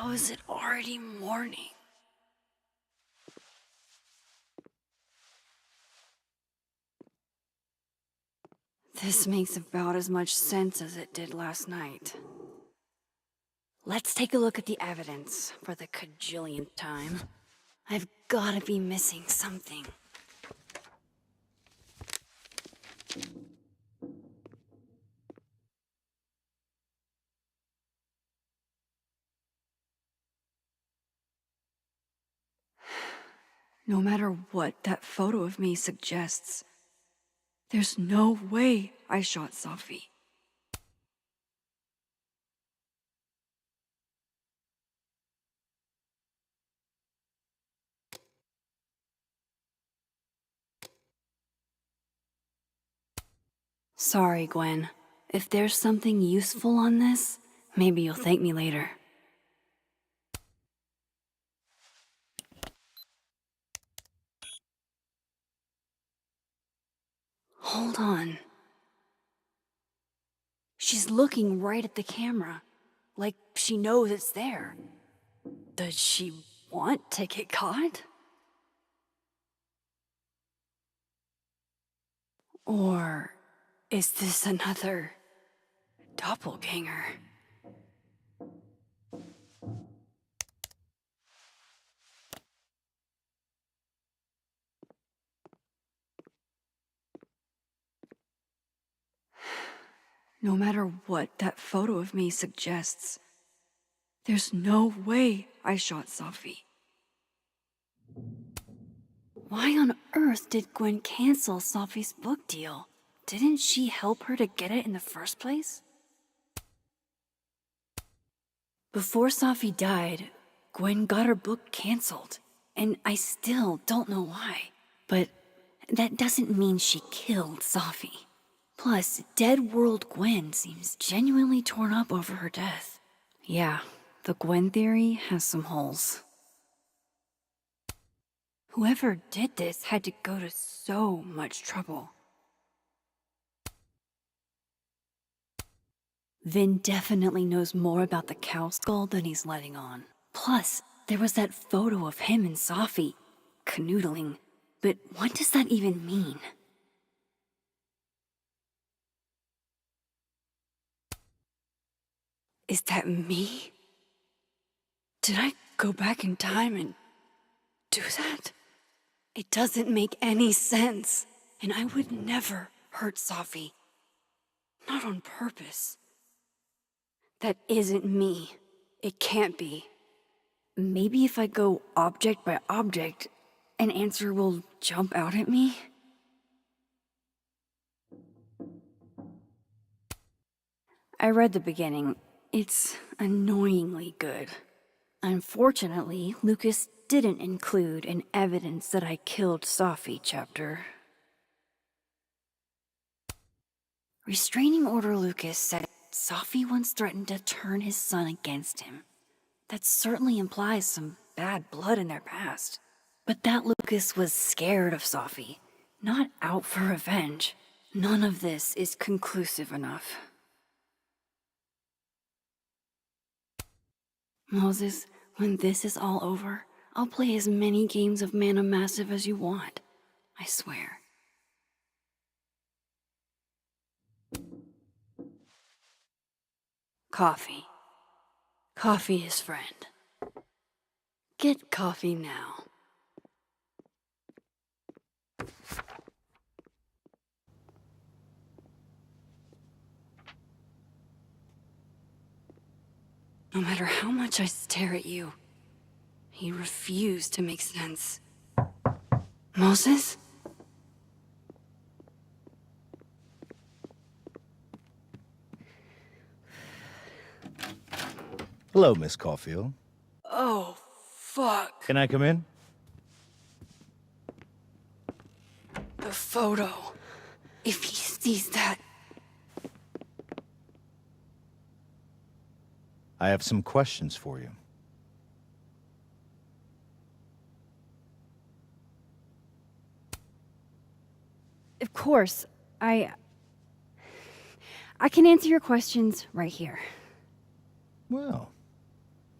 How is it already morning? This makes about as much sense as it did last night. Let's take a look at the evidence for the cajillionth time. I've gotta be missing something. No matter what that photo of me suggests, there's no way I shot Safi. Sorry, Gwen. If there's something useful on this, maybe you'll thank me later. Hold on. She's looking right at the camera, like she knows it's there. Does she want to get caught? Or is this another doppelganger? No matter what that photo of me suggests, there's no way I shot Safi. Why on earth did Gwen cancel Safi's book deal? Didn't she help her to get it in the first place? Before Safi died, Gwen got her book canceled, and I still don't know why. But that doesn't mean she killed Safi. Plus, Dead World Gwen seems genuinely torn up over her death. Yeah, the Gwen theory has some holes. Whoever did this had to go to so much trouble. Vin definitely knows more about the cow skull than he's letting on. Plus, there was that photo of him and Safi canoodling. But what does that even mean? Is that me? Did I go back in time and do that? It doesn't make any sense, and I would never hurt Safi. Not on purpose. That isn't me. It can't be. Maybe if I go object by object, an answer will jump out at me? I read the beginning. It's annoyingly good. Unfortunately, Lucas didn't include an evidence that I killed Safi chapter. Restraining Order Lucas said Safi once threatened to turn his son against him. That certainly implies some bad blood in their past. But that Lucas was scared of Safi, not out for revenge. None of this is conclusive enough. Moses, when this is all over, I'll play as many games of Mana Massive as you want. I swear. Coffee. Coffee is friend. Get coffee now. No matter how much I stare at you, you refuse to make sense. Moses? Hello, Miss Caulfield. Oh, fuck. Can I come in? The photo. If he sees that... I have some questions for you. Of course, I can answer your questions right here. Well,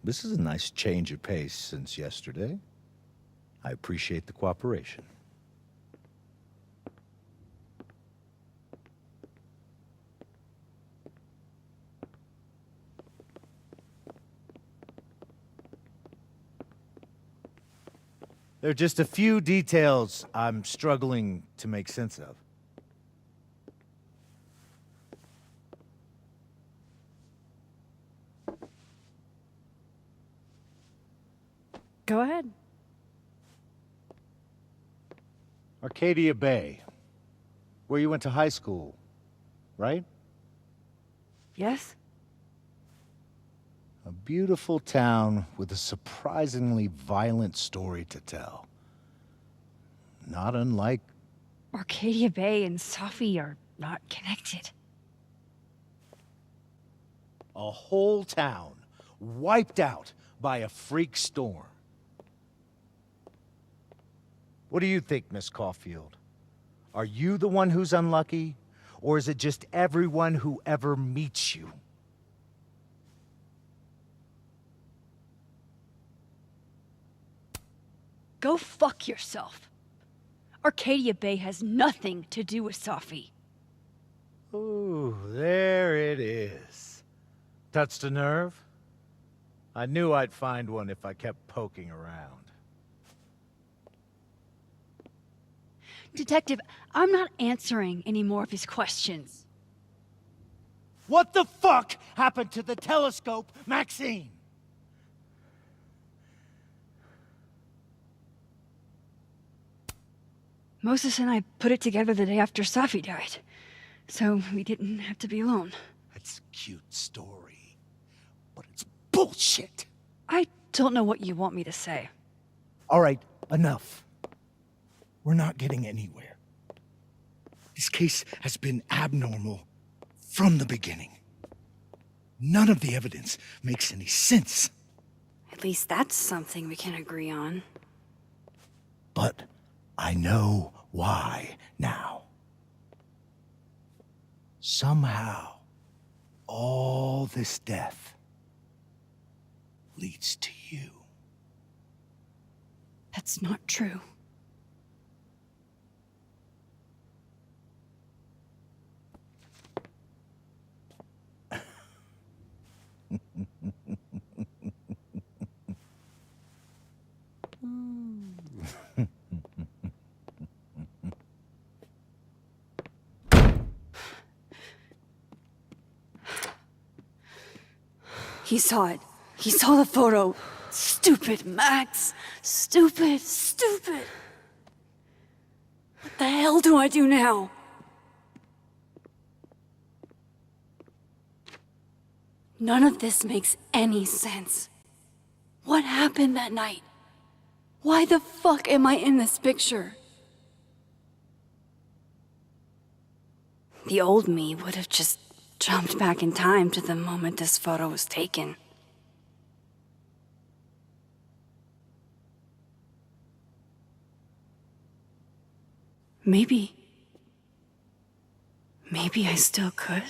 This is a nice change of pace since yesterday. I appreciate the cooperation. There are just a few details I'm struggling to make sense of. Go ahead. Arcadia Bay, where you went to high school, right? Yes? A beautiful town with a surprisingly violent story to tell. Not unlike... Arcadia Bay and Safi are not connected. a whole town wiped out by a freak storm. What do you think, Miss Caulfield? Are you the one who's unlucky, or is it just everyone who ever meets you? Go fuck yourself. Arcadia Bay has nothing to do with Safi. Ooh, there it is. Touched a nerve? I knew I'd find one if I kept poking around. Detective, I'm not answering any more of his questions. What the fuck happened to the telescope, Maxine? Moses and I put it together the day after Safi died, so we didn't have to be alone. That's a cute story, but it's bullshit. I don't know what you want me to say. All right, enough. We're not getting anywhere. This case has been abnormal from the beginning. None of the evidence makes any sense. At least that's something we can agree on. But I know why now. Somehow, all this death leads to you. That's not true. He saw it. He saw the photo. Stupid Max. Stupid, stupid. What the hell do I do now? None of this makes any sense. What happened that night? Why the fuck am I in this picture? The old me would have just jumped back in time to the moment this photo was taken. Maybe I still could.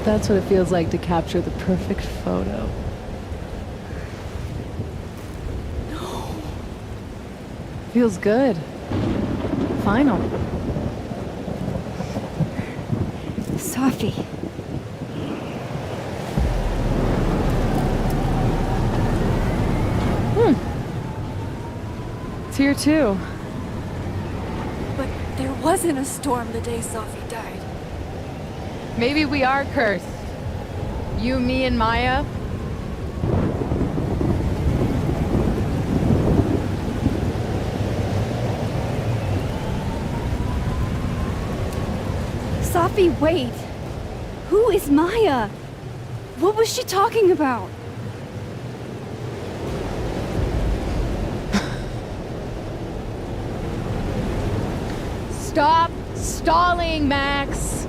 That's what it feels like to capture the perfect photo. No. Feels good. Final. Safi. It's here too. But there wasn't a storm the day Sophie died. Maybe we are cursed. You, me, and Maya. Sophie, wait! Who is Maya? What was she talking about? Stop stalling, Max!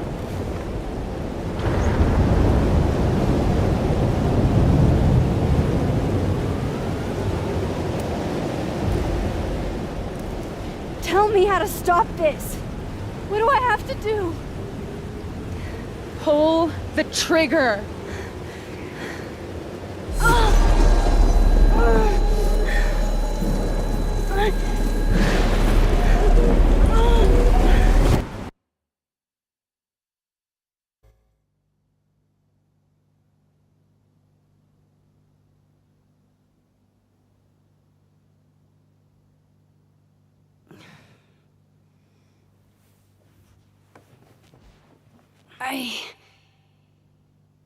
Tell me how to stop this! What do I have to do? Pull the trigger!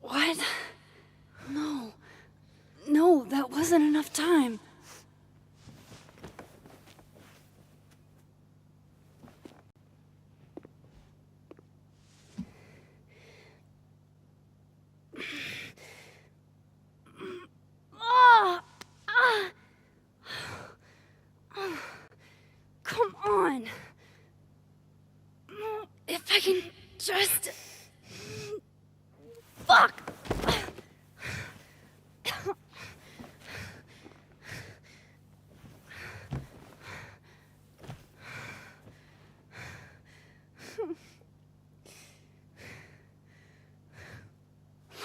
What? No. No, that wasn't enough time. Ah! Ah! Come on. If I can just... Fuck!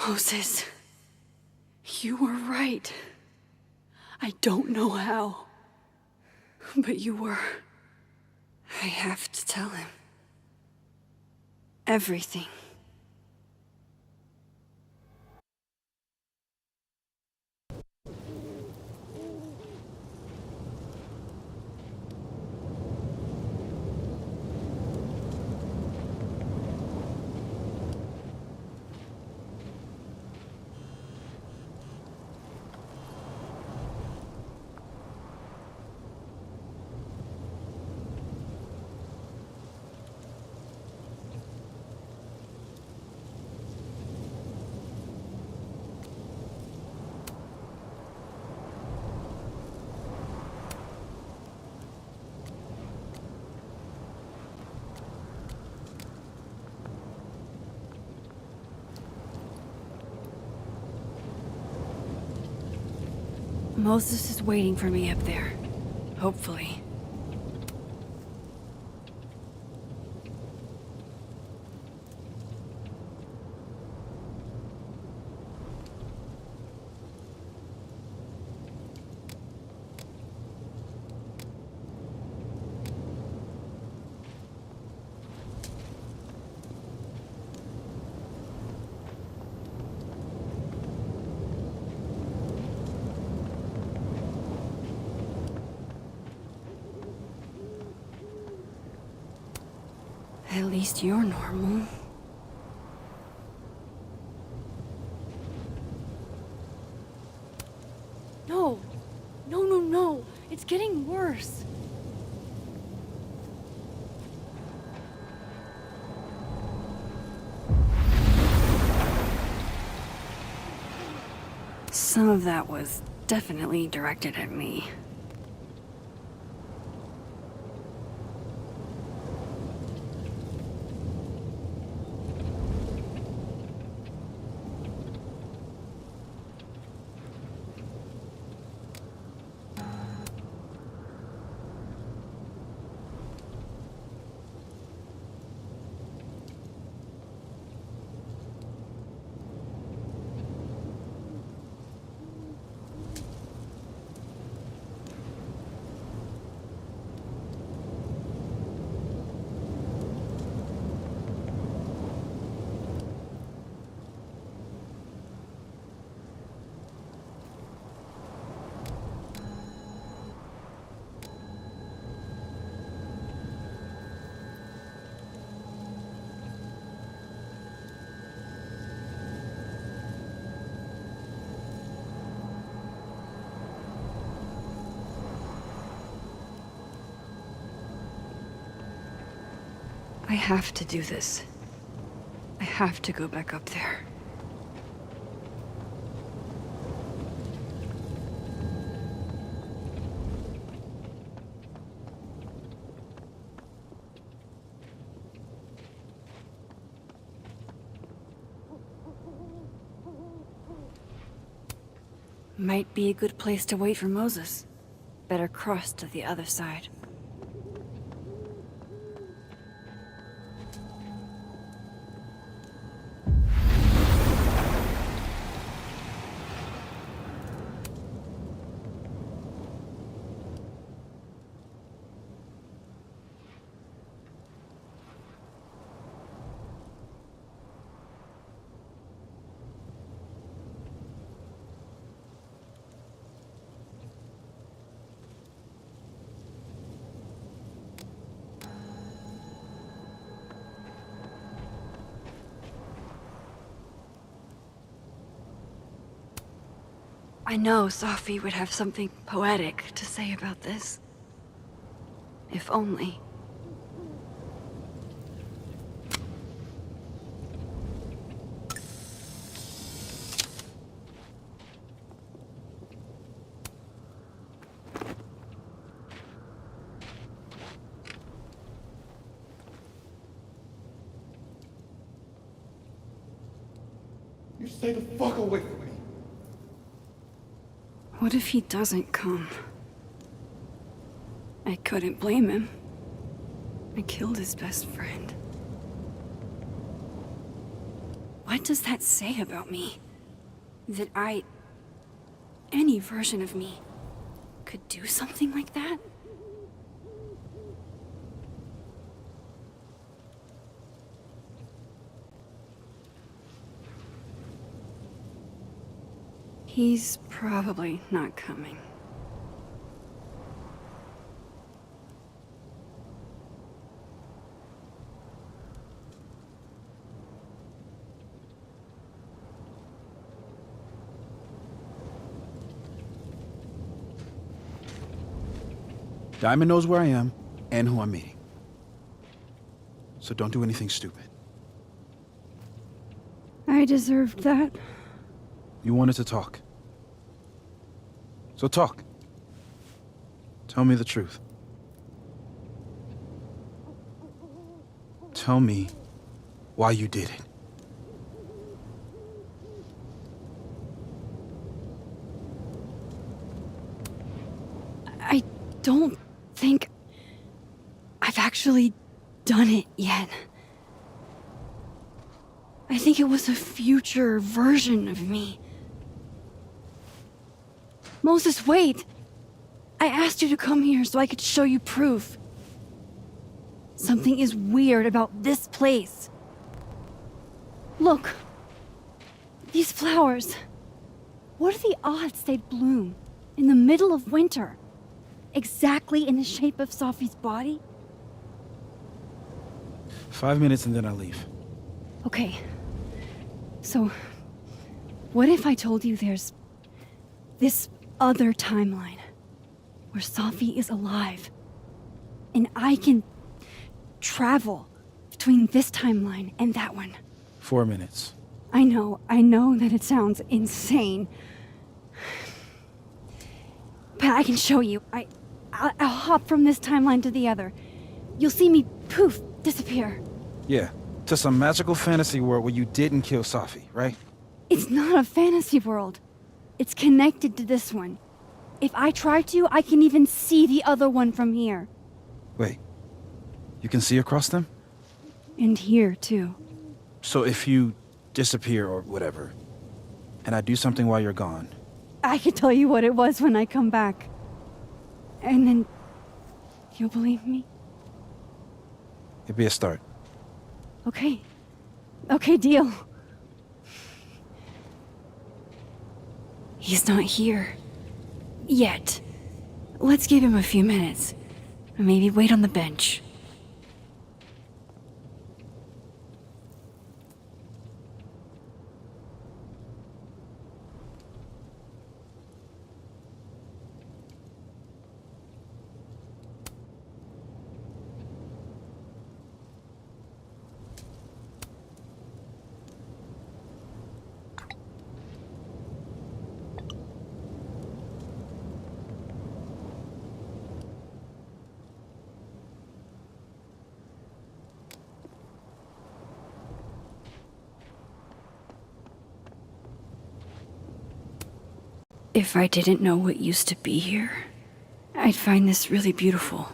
Moses, you were right. I don't know how, but you were. I have to tell him. Everything. Moses is waiting for me up there. Hopefully. At least you're normal. No! No, no, no! It's getting worse! Some of that was definitely directed at me. have to do this. I have to go back up there. Might be a good place to wait for Moses. Better cross to the other side. I know Safi would have something poetic to say about this. If only. You stay the fuck away from me. What if he doesn't come? I couldn't blame him. I killed his best friend. What does that say about me? That any version of me, could do something like that? He's probably not coming. Diamond knows where I am and who I'm meeting. So don't do anything stupid. I deserved that. You wanted to talk. So talk. Tell me the truth. Tell me why you did it. I don't think I've actually done it yet. I think it was a future version of me. Moses, wait! I asked you to come here so I could show you proof. Something is weird about this place. Look. These flowers. What are the odds they'd bloom in the middle of winter? Exactly in the shape of Safi's body? 5 minutes and then I leave. Okay. So, what if I told you there's this other timeline where Safi is alive and I can travel between this timeline and that one? 4 minutes. I know that it sounds insane. But I can show you. I'll hop from this timeline to the other. You'll see me, poof, disappear. Yeah, to some magical fantasy world where you didn't kill Safi, right? It's not a fantasy world. It's connected to this one. If I try to, I can even see the other one from here. Wait, you can see across them? And here, too. So if you disappear or whatever, and I do something while you're gone, I can tell you what it was when I come back. And then you'll believe me? it'd be a start. Okay. Okay, deal. He's not here. Yet. Let's give him a few minutes. Maybe wait on the bench. If I didn't know what used to be here, I'd find this really beautiful.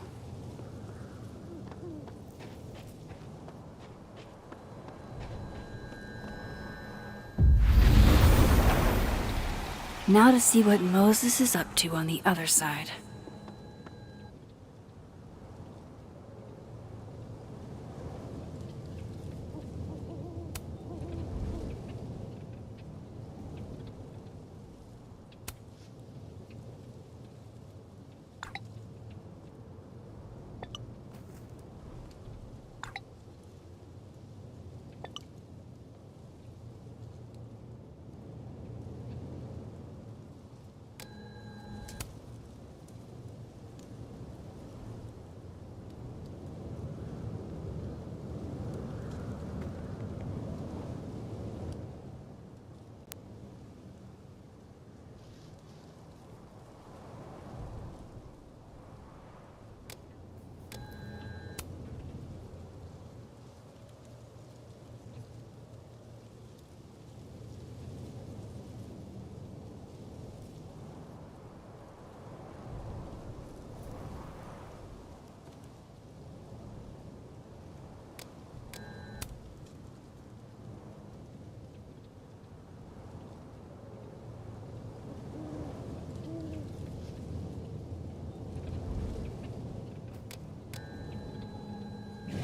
Now to see what Moses is up to on the other side.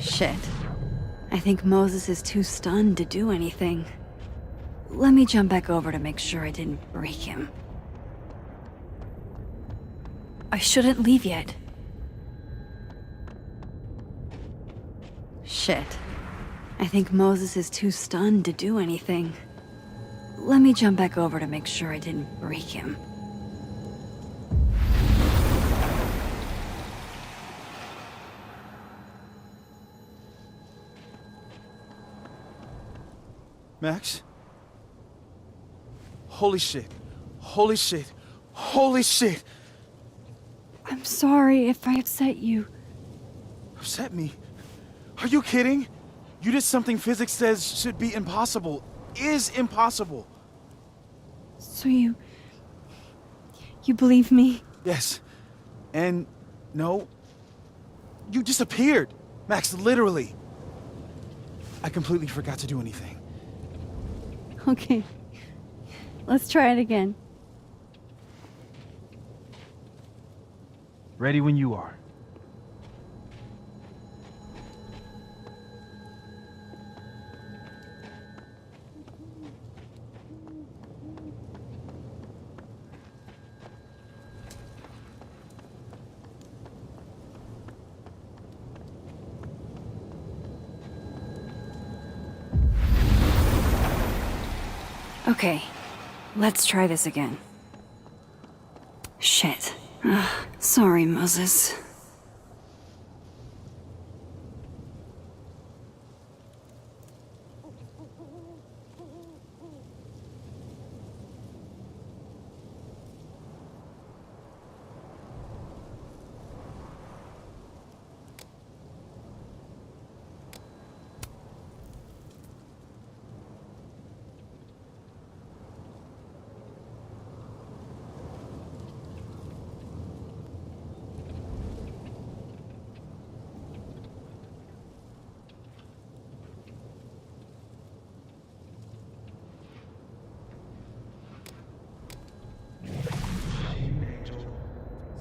Shit. I think Moses is too stunned to do anything. Let me jump back over to make sure I didn't break him. I shouldn't leave yet. Shit. I think Moses is too stunned to do anything. Let me jump back over to make sure I didn't break him. Max? Holy shit. Holy shit. Holy shit! I'm sorry if I upset you. Upset me? Are you kidding? You did something physics says should be impossible. Is impossible. So you believe me? Yes. And no. You disappeared. Max, literally. I completely forgot to do anything. Okay. Let's try it again. Ready when you are. Okay. Let's try this again. Shit. Sorry, Moses.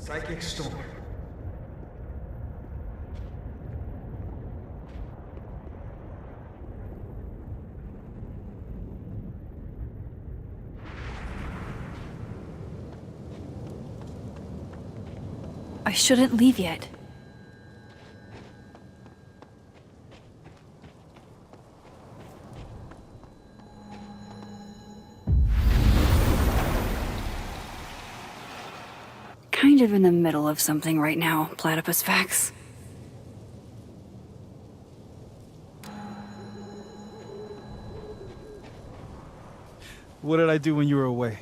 Psychic storm. I shouldn't leave yet. Kind of in the middle of something right now, Platypus Facts. What did I do when you were away?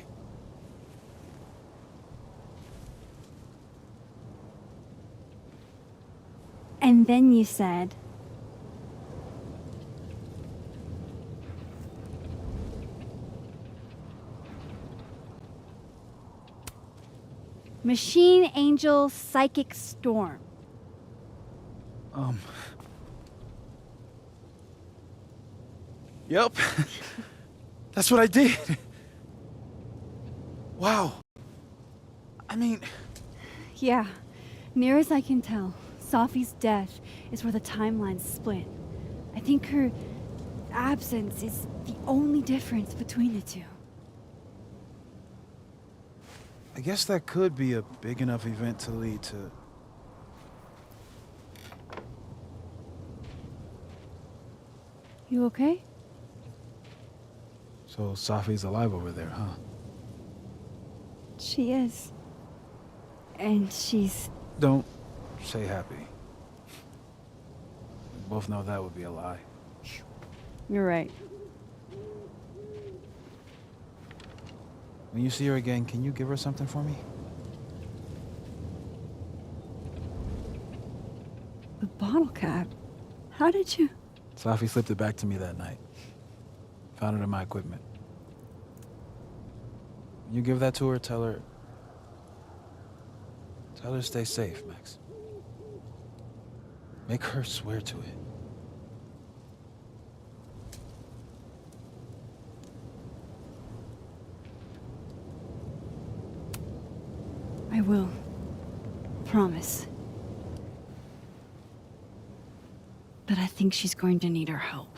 And then you said... Machine Angel Psychic Storm. Yep. That's what I did. Wow. I mean, Yeah, near as I can tell, Safi's death is where the timelines split. I think her absence is the only difference between the two. I guess that could be a big enough event to lead to... You okay? So Safi's alive over there, huh? She is. And she's... Don't say happy. We both know that would be a lie. You're right. When you see her again, can you give her something for me? The bottle cap? How did you... Safi slipped it back to me that night. Found it in my equipment. When you give that to her, tell her to stay safe, Max. Make her swear to it. I will. Promise. But I think she's going to need our help.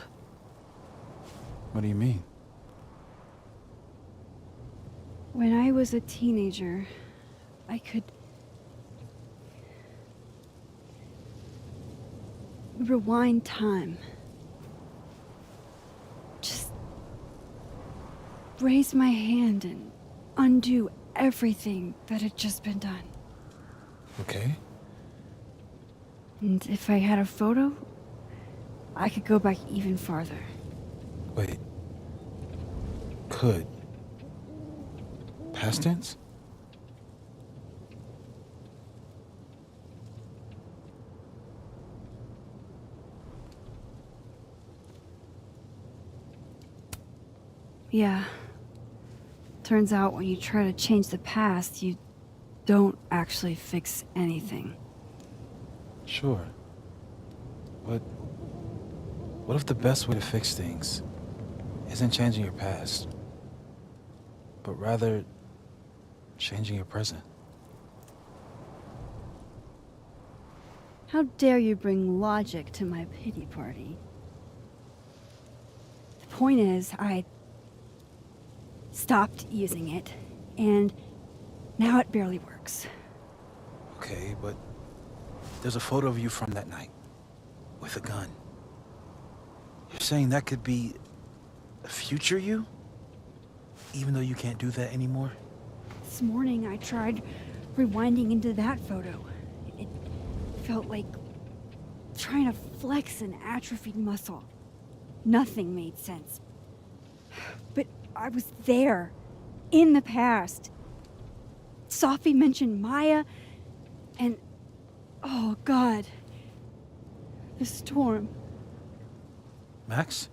What do you mean? When I was a teenager, I could... rewind time. Just... raise my hand and undo everything that had just been done. Okay. And if I had a photo, I could go back even farther. Wait. Could. Past tense? Yeah. Turns out when you try to change the past, you don't actually fix anything. Sure. But what if the best way to fix things isn't changing your past, but rather changing your present? How dare you bring logic to my pity party? The point is, I stopped using it, and now it barely works. Okay, but there's a photo of you from that night with a gun. You're saying that could be a future you? Even though you can't do that anymore? This morning I tried rewinding into that photo. It felt like trying to flex an atrophied muscle. Nothing made sense. But I was there, in the past. Safi mentioned Maya, and oh God, the storm. Max?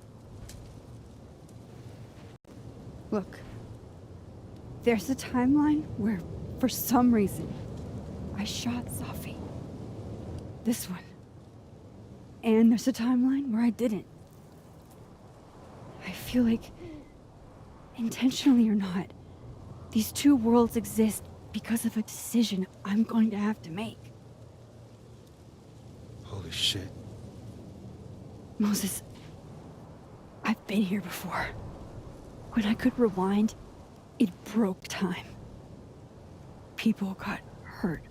Look, there's a timeline where, for some reason, I shot Safi. This one. And there's a timeline where I didn't. I feel like, intentionally or not, these two worlds exist because of a decision I'm going to have to make. Holy shit. Moses, I've been here before. When I could rewind, it broke time. People got hurt.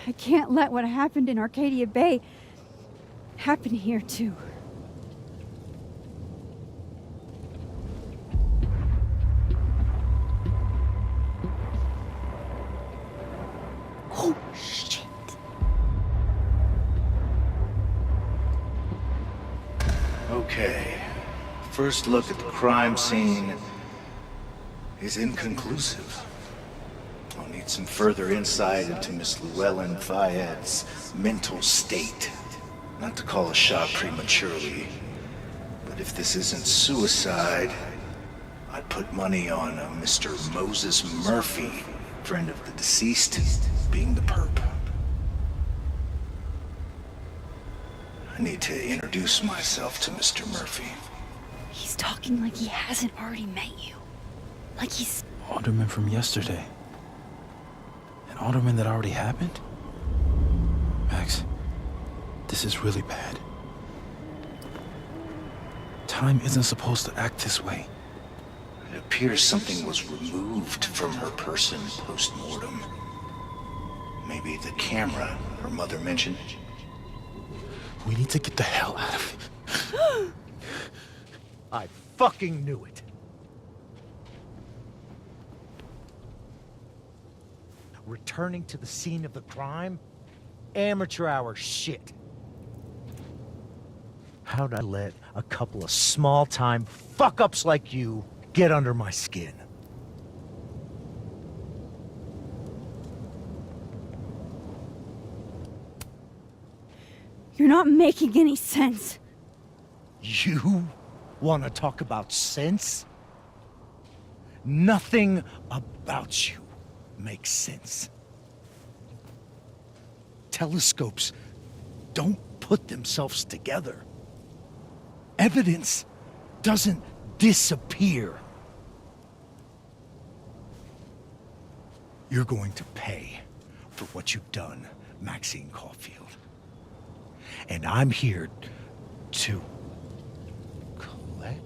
I can't let what happened in Arcadia Bay happen here too. Oh, shit. Okay. First look at the crime scene is inconclusive. I'll need some further insight into Miss Llewellyn Fayette's mental state. Not to call a shot prematurely, but if this isn't suicide, I'd put money on a Mr. Moses Murphy. Friend of the deceased, being the perp. I need to introduce myself to Mr. Murphy. He's talking like he hasn't already met you. Like he's... Alderman from yesterday. An alderman that already happened? Max, this is really bad. Time isn't supposed to act this way. It appears something was removed from her person post-mortem. Maybe the camera her mother mentioned. We need to get the hell out of here. I fucking knew it. Returning to the scene of the crime? Amateur hour shit. How'd I let a couple of small-time fuck-ups like you get under my skin? You're not making any sense. You want to talk about sense? Nothing about you makes sense. Telescopes don't put themselves together. Evidence doesn't disappear. You're going to pay for what you've done, Maxine Caulfield. And I'm here to collect.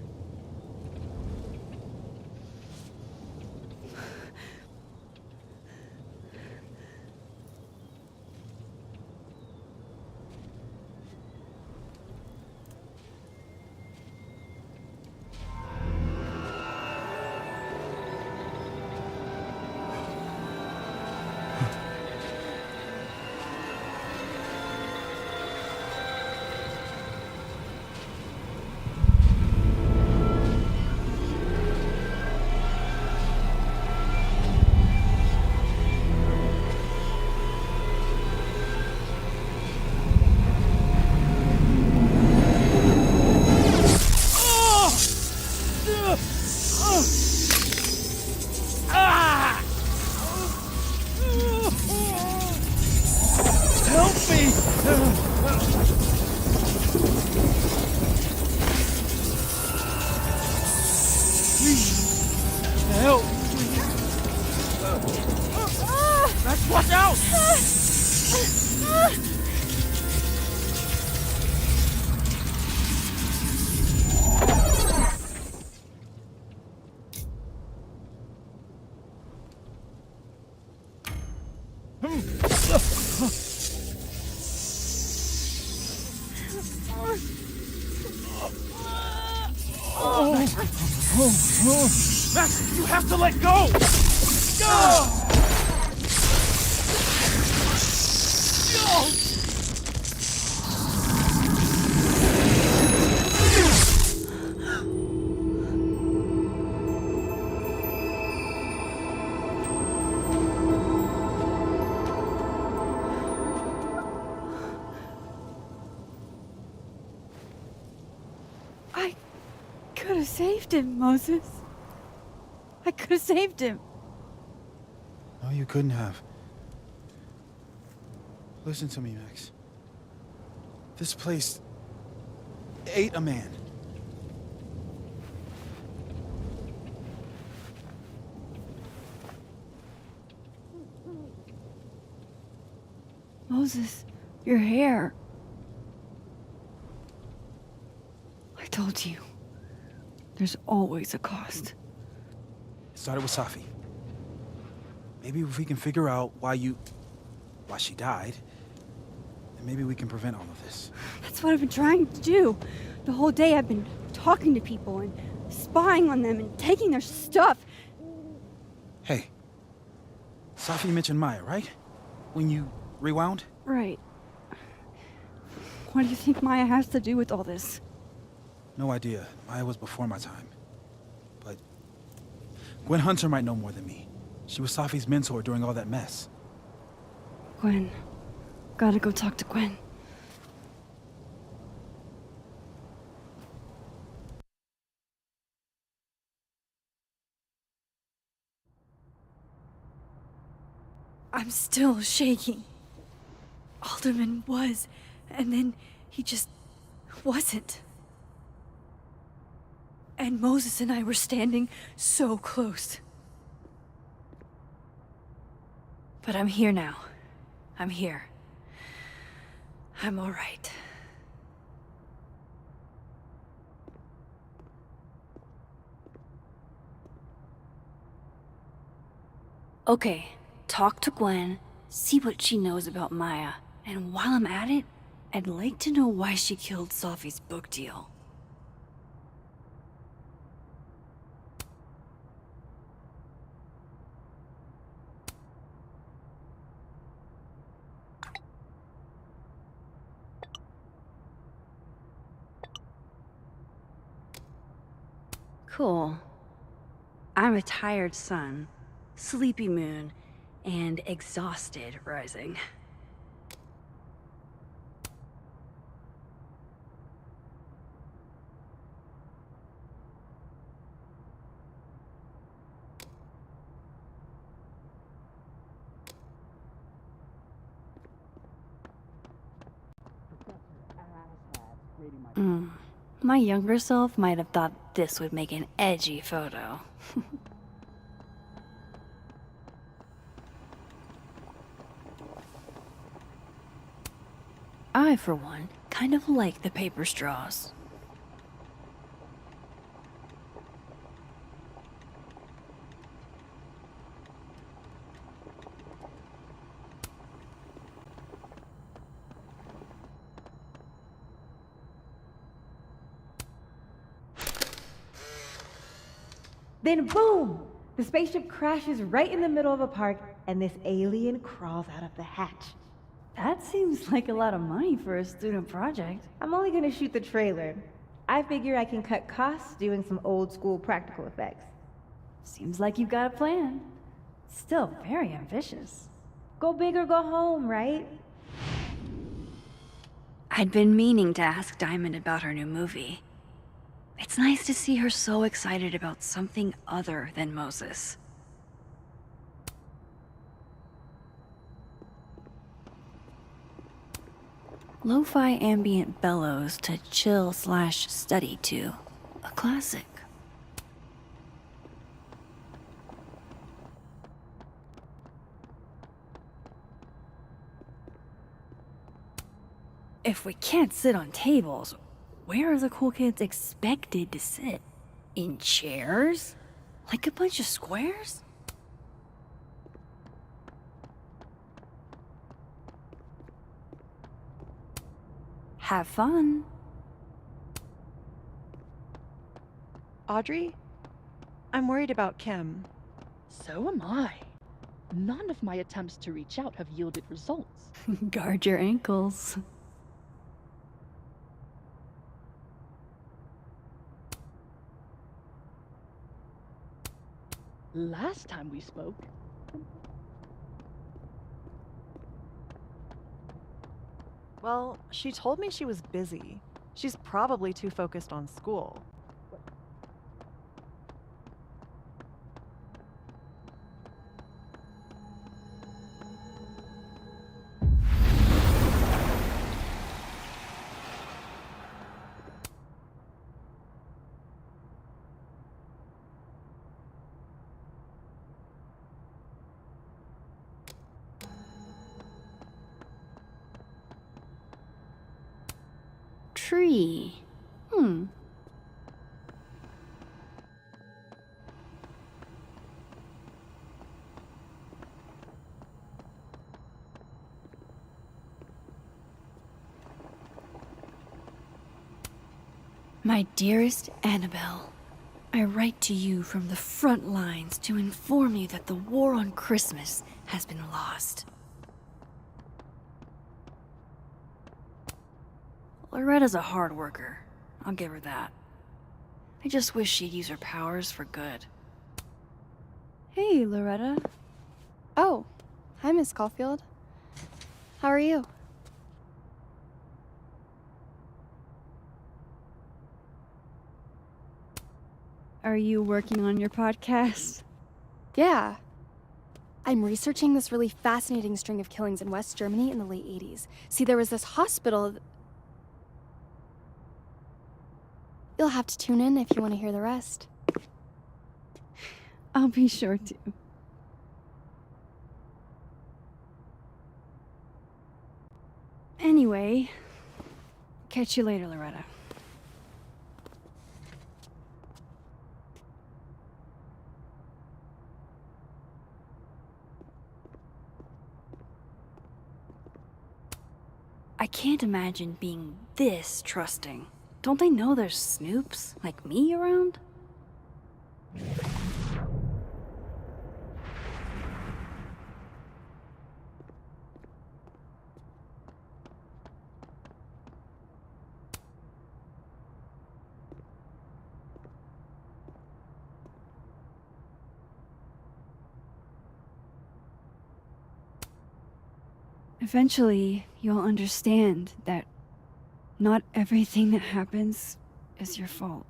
Help me! Please, help! Max, watch out! Max, you have to let go! Go! I could have saved him, Moses. I could have saved him. No, you couldn't have. Listen to me, Max. This place ate a man. Moses, your hair. I told you. There's always a cost. It started with Safi. Maybe if we can figure out why she died, then maybe we can prevent all of this. That's what I've been trying to do. The whole day I've been talking to people and spying on them and taking their stuff. Hey, Safi mentioned Maya, right? When you rewound? Right. What do you think Maya has to do with all this? No idea. Maya was before my time. But Gwen Hunter might know more than me. She was Safi's mentor during all that mess. Gwen. Gotta go talk to Gwen. I'm still shaking. Alderman was, and then he just wasn't. And Moses and I were standing so close. But I'm here now. I'm here. I'm all right. Okay, talk to Gwen, see what she knows about Maya, and while I'm at it, I'd like to know why she killed Sophie's book deal. Cool. I'm a tired sun, sleepy moon, and exhausted rising. My younger self might have thought this would make an edgy photo. I, for one, kind of like the paper straws. Then boom! The spaceship crashes right in the middle of a park, and this alien crawls out of the hatch. That seems like a lot of money for a student project. I'm only gonna shoot the trailer. I figure I can cut costs doing some old school practical effects. Seems like you've got a plan. Still very ambitious. Go big or go home, right? I'd been meaning to ask Diamond about her new movie. It's nice to see her so excited about something other than Moses. Lo-fi ambient bellows to chill/study to. A classic. If we can't sit on tables, where are the cool kids expected to sit? In chairs? Like a bunch of squares? Have fun. Audrey, I'm worried about Kim. So am I. None of my attempts to reach out have yielded results. Guard your ankles. Last time we spoke, Well, she told me she was busy. She's probably too focused on school. Tree. My dearest Annabelle, I write to you from the front lines to inform you that the war on Christmas has been lost. Loretta's a hard worker. I'll give her that. I just wish she'd use her powers for good. Hey, Loretta. Oh, hi, Miss Caulfield. How are you? Are you working on your podcast? Yeah. I'm researching this really fascinating string of killings in West Germany in the late 80s. See, there was this hospital. You'll have to tune in if you want to hear the rest. I'll be sure to. Anyway, catch you later, Loretta. I can't imagine being this trusting. Don't they know there's snoops like me around? Eventually, you'll understand that not everything that happens is your fault.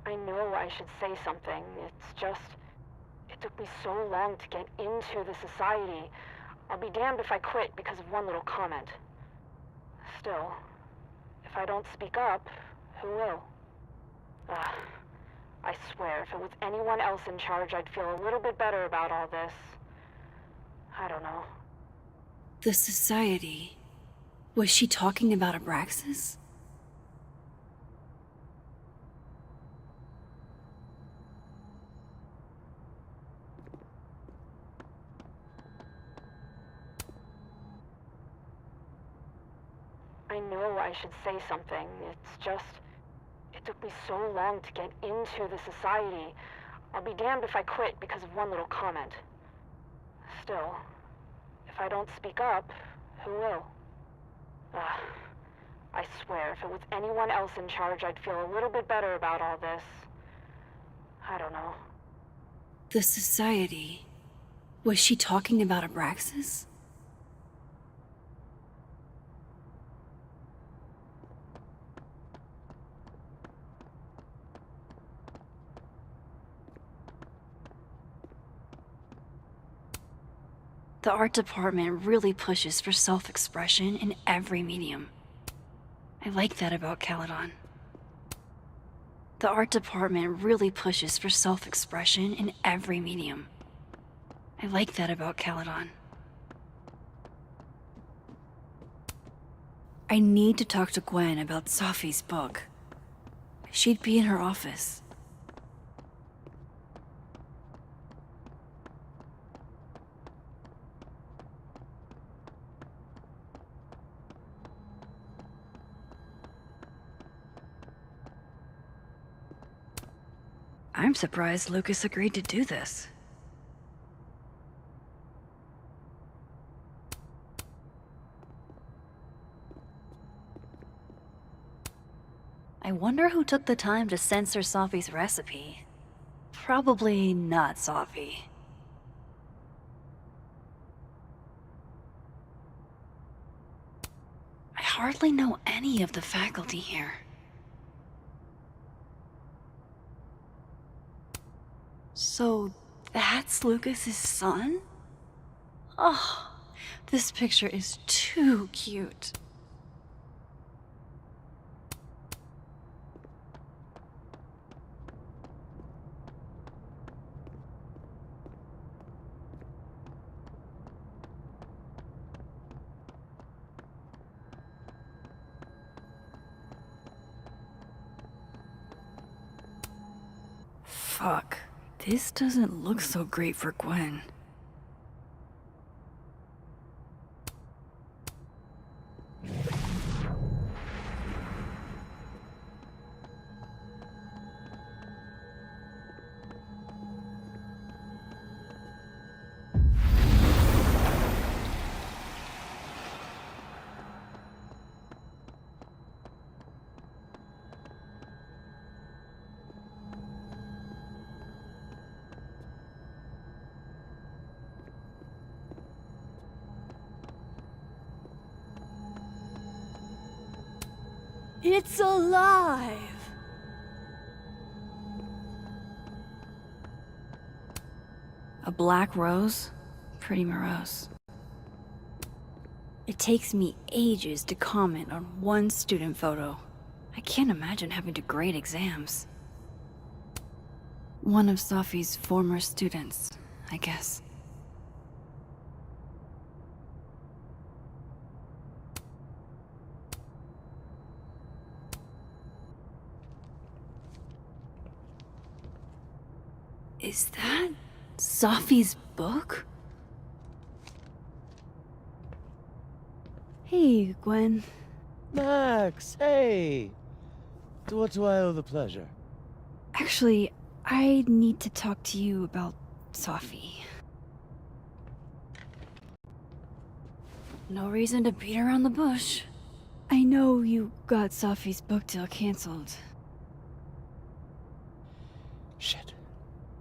I know I should say something. It's just, it took me so long to get into the society. I'll be damned if I quit because of one little comment. Still, if I don't speak up, who will? Ugh. I swear, if it was anyone else in charge, I'd feel a little bit better about all this. I don't know. The society. Was she talking about Abraxas? I know I should say something. It's just, it took me so long to get into the society. I'll be damned if I quit because of one little comment. Still, if I don't speak up, who will? Ugh. I swear, if it was anyone else in charge, I'd feel a little bit better about all this. I don't know. The society. Was she talking about Abraxas? The art department really pushes for self-expression in every medium. I like that about Caledon. The art department really pushes for self-expression in every medium. I like that about Caledon. I need to talk to Gwen about Safi's book. She'd be in her office. I'm surprised Lucas agreed to do this. I wonder who took the time to censor Safi's recipe. Probably not Safi. I hardly know any of the faculty here. So that's Lucas's son? Oh, this picture is too cute. Fuck, this doesn't look so great for Gwen. It's alive! A black rose? Pretty morose. It takes me ages to comment on one student photo. I can't imagine having to grade exams. One of Safi's former students, I guess. Is that Safi's book? Hey, Gwen. Max, hey! To what do I owe the pleasure? Actually, I need to talk to you about Safi. No reason to beat around the bush. I know you got Safi's book deal canceled. Shit.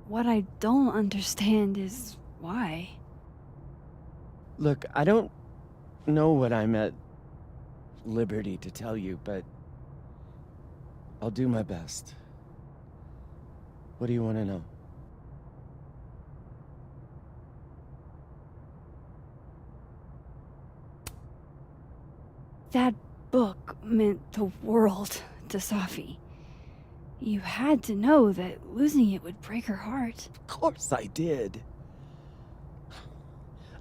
What I don't understand is why. Look, I don't know what I'm at liberty to tell you, but I'll do my best. What do you want to know? That book meant the world to Safi. You had to know that losing it would break her heart. Of course I did.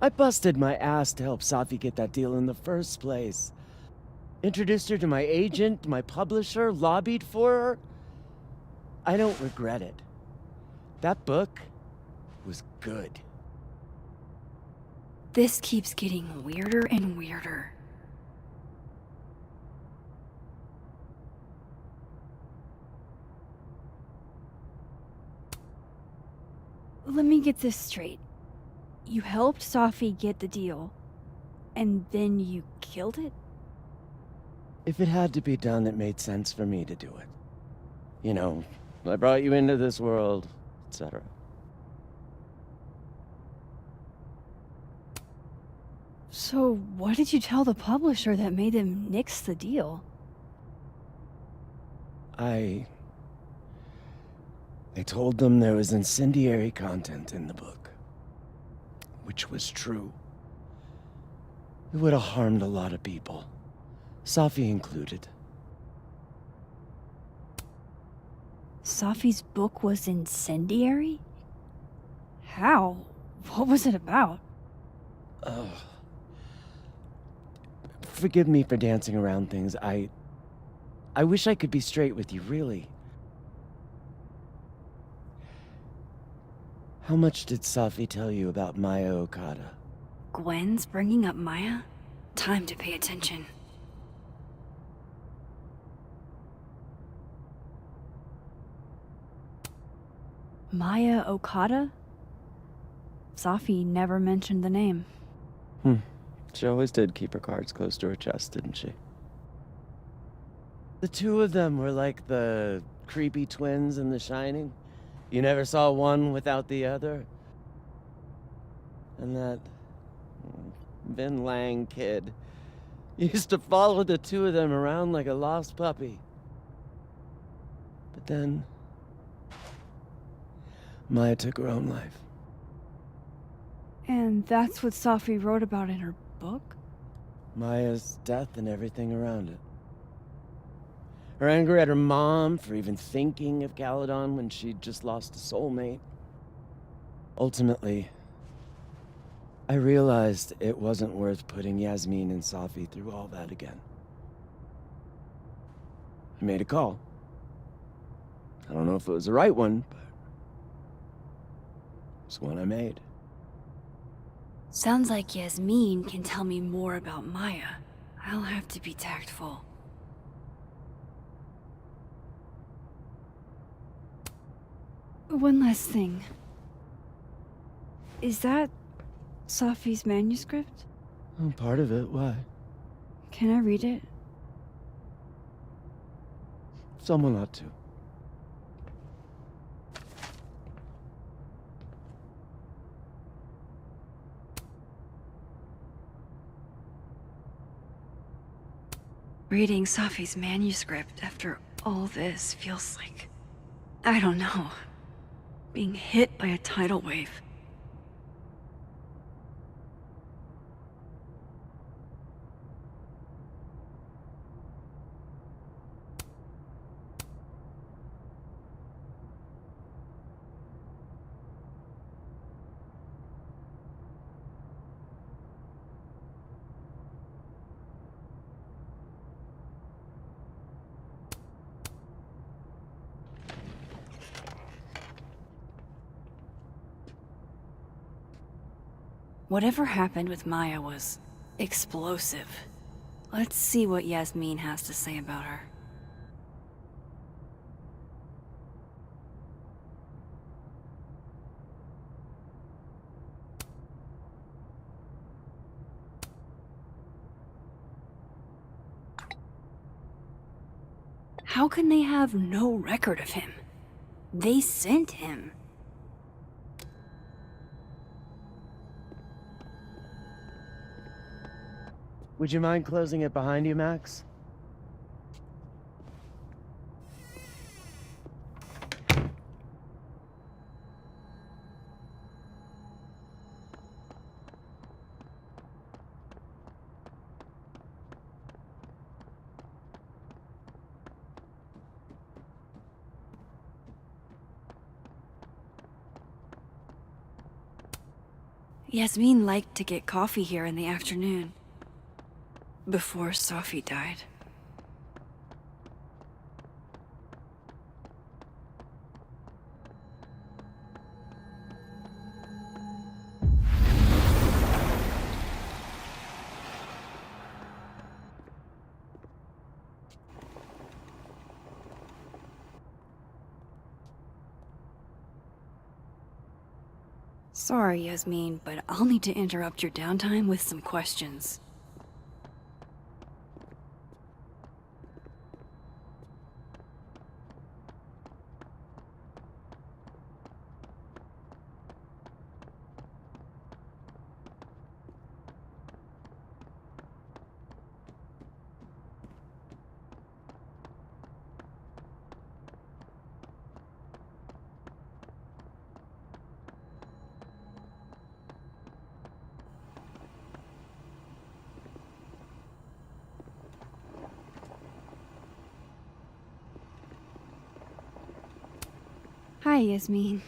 I busted my ass to help Safi get that deal in the first place. Introduced her to my agent, my publisher, lobbied for her. I don't regret it. That book was good. This keeps getting weirder and weirder. Let me get this straight. You helped Safi get the deal, and then you killed it? If it had to be done, it made sense for me to do it. You know, I brought you into this world, etc. So what did you tell the publisher that made them nix the deal? I told them there was incendiary content in the book, which was true. It would have harmed a lot of people, Safi included. Safi's book was incendiary? How? What was it about? Forgive me for dancing around things. I wish I could be straight with you, really. How much did Safi tell you about Maya Okada? Gwen's bringing up Maya? Time to pay attention. Maya Okada? Safi never mentioned the name. She always did keep her cards close to her chest, didn't she? The two of them were like the creepy twins in The Shining. You never saw one without the other. And that Vin Lang kid used to follow the two of them around like a lost puppy. But then Maya took her own life. And that's what Safi wrote about in her book? Maya's death and everything around it. Her anger at her mom for even thinking of Caledon when she'd just lost a soulmate. Ultimately, I realized it wasn't worth putting Yasmin and Safi through all that again. I made a call. I don't know if it was the right one, but it's one I made. Sounds like Yasmin can tell me more about Maya. I'll have to be tactful. One last thing. Is that Safi's manuscript? Oh, part of it, why? Can I read it? Someone ought to. Reading Safi's manuscript after all this feels like, I don't know, being hit by a tidal wave. Whatever happened with Maya was explosive. Let's see what Yasmin has to say about her. How can they have no record of him? They sent him. Would you mind closing it behind you, Max? Yasmin liked to get coffee here in the afternoon. Before Safi died. Sorry, Yasmin, but I'll need to interrupt your downtime with some questions. Hi, Yasmin.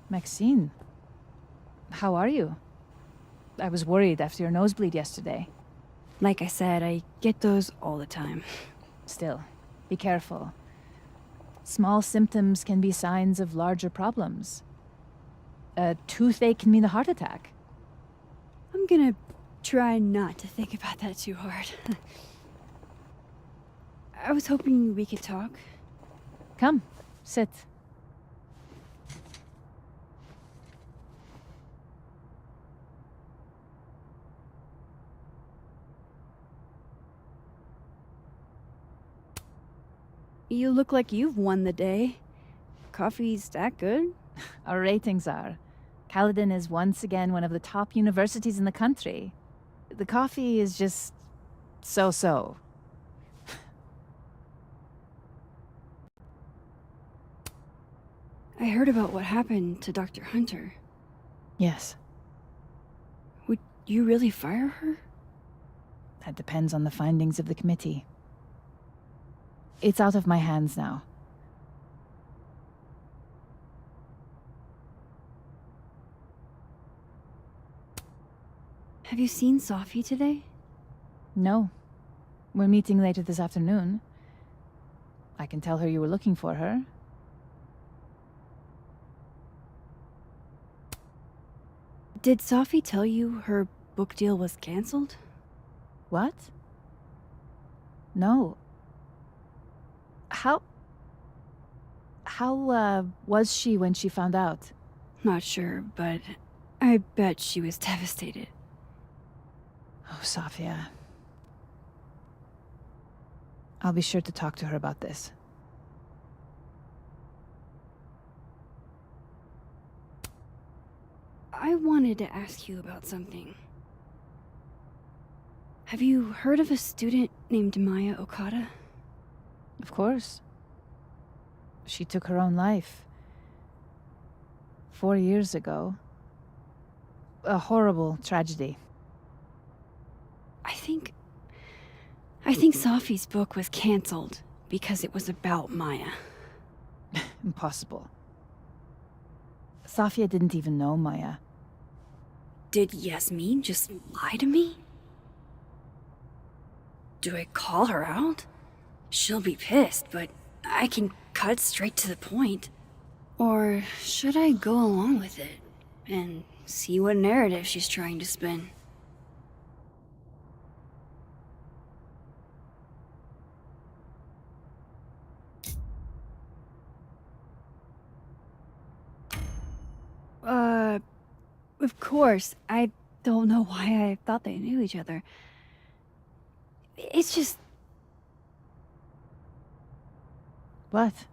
Maxine, how are you? I was worried after your nosebleed yesterday. Like I said, I get those all the time. Still, be careful. Small symptoms can be signs of larger problems. A toothache can mean a heart attack. I'm gonna try not to think about that too hard. I was hoping we could talk. Come, sit. You look like you've won the day. Coffee's that good? Our ratings are. Caledon is once again one of the top universities in the country. The coffee is just so-so. I heard about what happened to Dr. Hunter. Yes, Would you really fire her? that depends on the findings of the committee. It's out of my hands now. Have you seen Safi today? No. We're meeting later this afternoon. I can tell her you were looking for her. Did Safi tell you her book deal was canceled? What? No. How was she when she found out? Not sure, but I bet she was devastated. Oh, Safia. I'll be sure to talk to her about this. I wanted to ask you about something. Have you heard of a student named Maya Okada? Of course. She took her own life. 4 years ago. A horrible tragedy. I think Safi's book was cancelled because it was about Maya. Impossible. Safia didn't even know Maya. Did Yasmin just lie to me? Do I call her out? She'll be pissed, but I can cut straight to the point. Or should I go along with it and see what narrative she's trying to spin? Of course. I don't know why I thought they knew each other. It's just... What?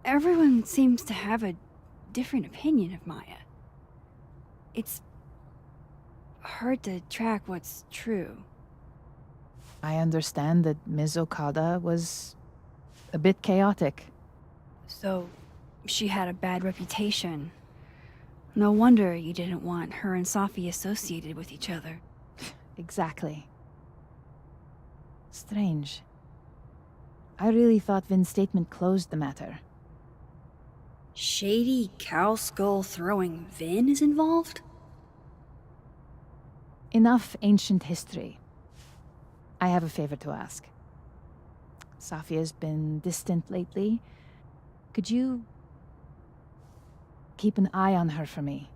Everyone seems to have a different opinion of Maya. It's hard to track what's true. I understand that Ms. Okada was a bit chaotic. So, she had a bad reputation. No wonder you didn't want her and Safi associated with each other. Exactly. Strange. I really thought Vin's statement closed the matter. Shady cow skull throwing Vin is involved? Enough ancient history. I have a favor to ask. Safia's been distant lately. Could you keep an eye on her for me?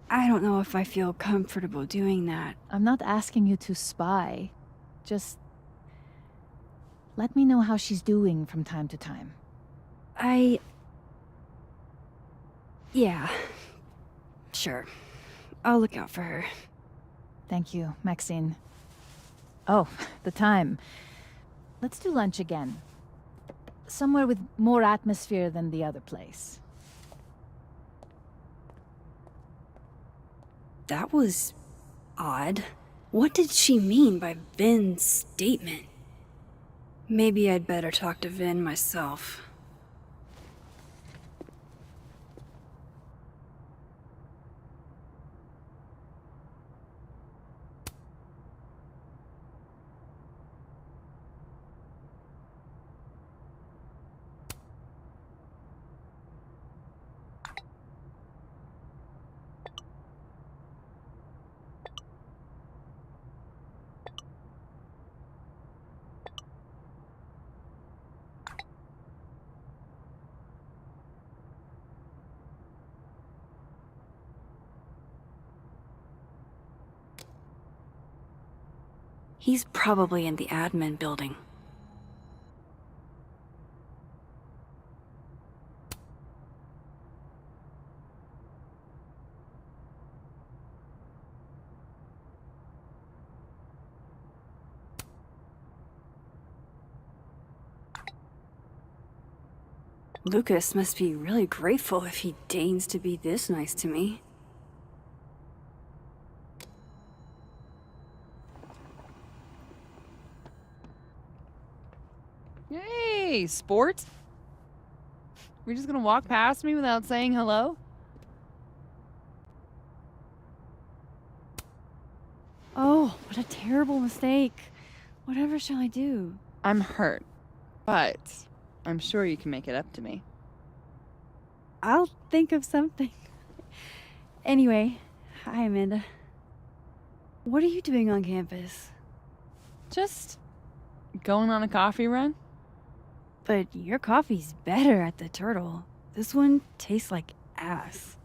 I don't know if I feel comfortable doing that. I'm not asking you to spy. Just let me know how she's doing from time to time. Yeah. Sure. I'll look out for her. Thank you, Maxine. Oh, the time. Let's do lunch again. Somewhere with more atmosphere than the other place. That was odd. What did she mean by Vin's statement? Maybe I'd better talk to Vin myself. He's probably in the admin building. Lucas must be really grateful if he deigns to be this nice to me. Hey, sport? We're just gonna walk past me without saying hello? Oh, what a terrible mistake. Whatever shall I do? I'm hurt, but I'm sure you can make it up to me. I'll think of something. Anyway, hi Amanda. What are you doing on campus? Just going on a coffee run? But your coffee's better at the Turtle. This one tastes like ass.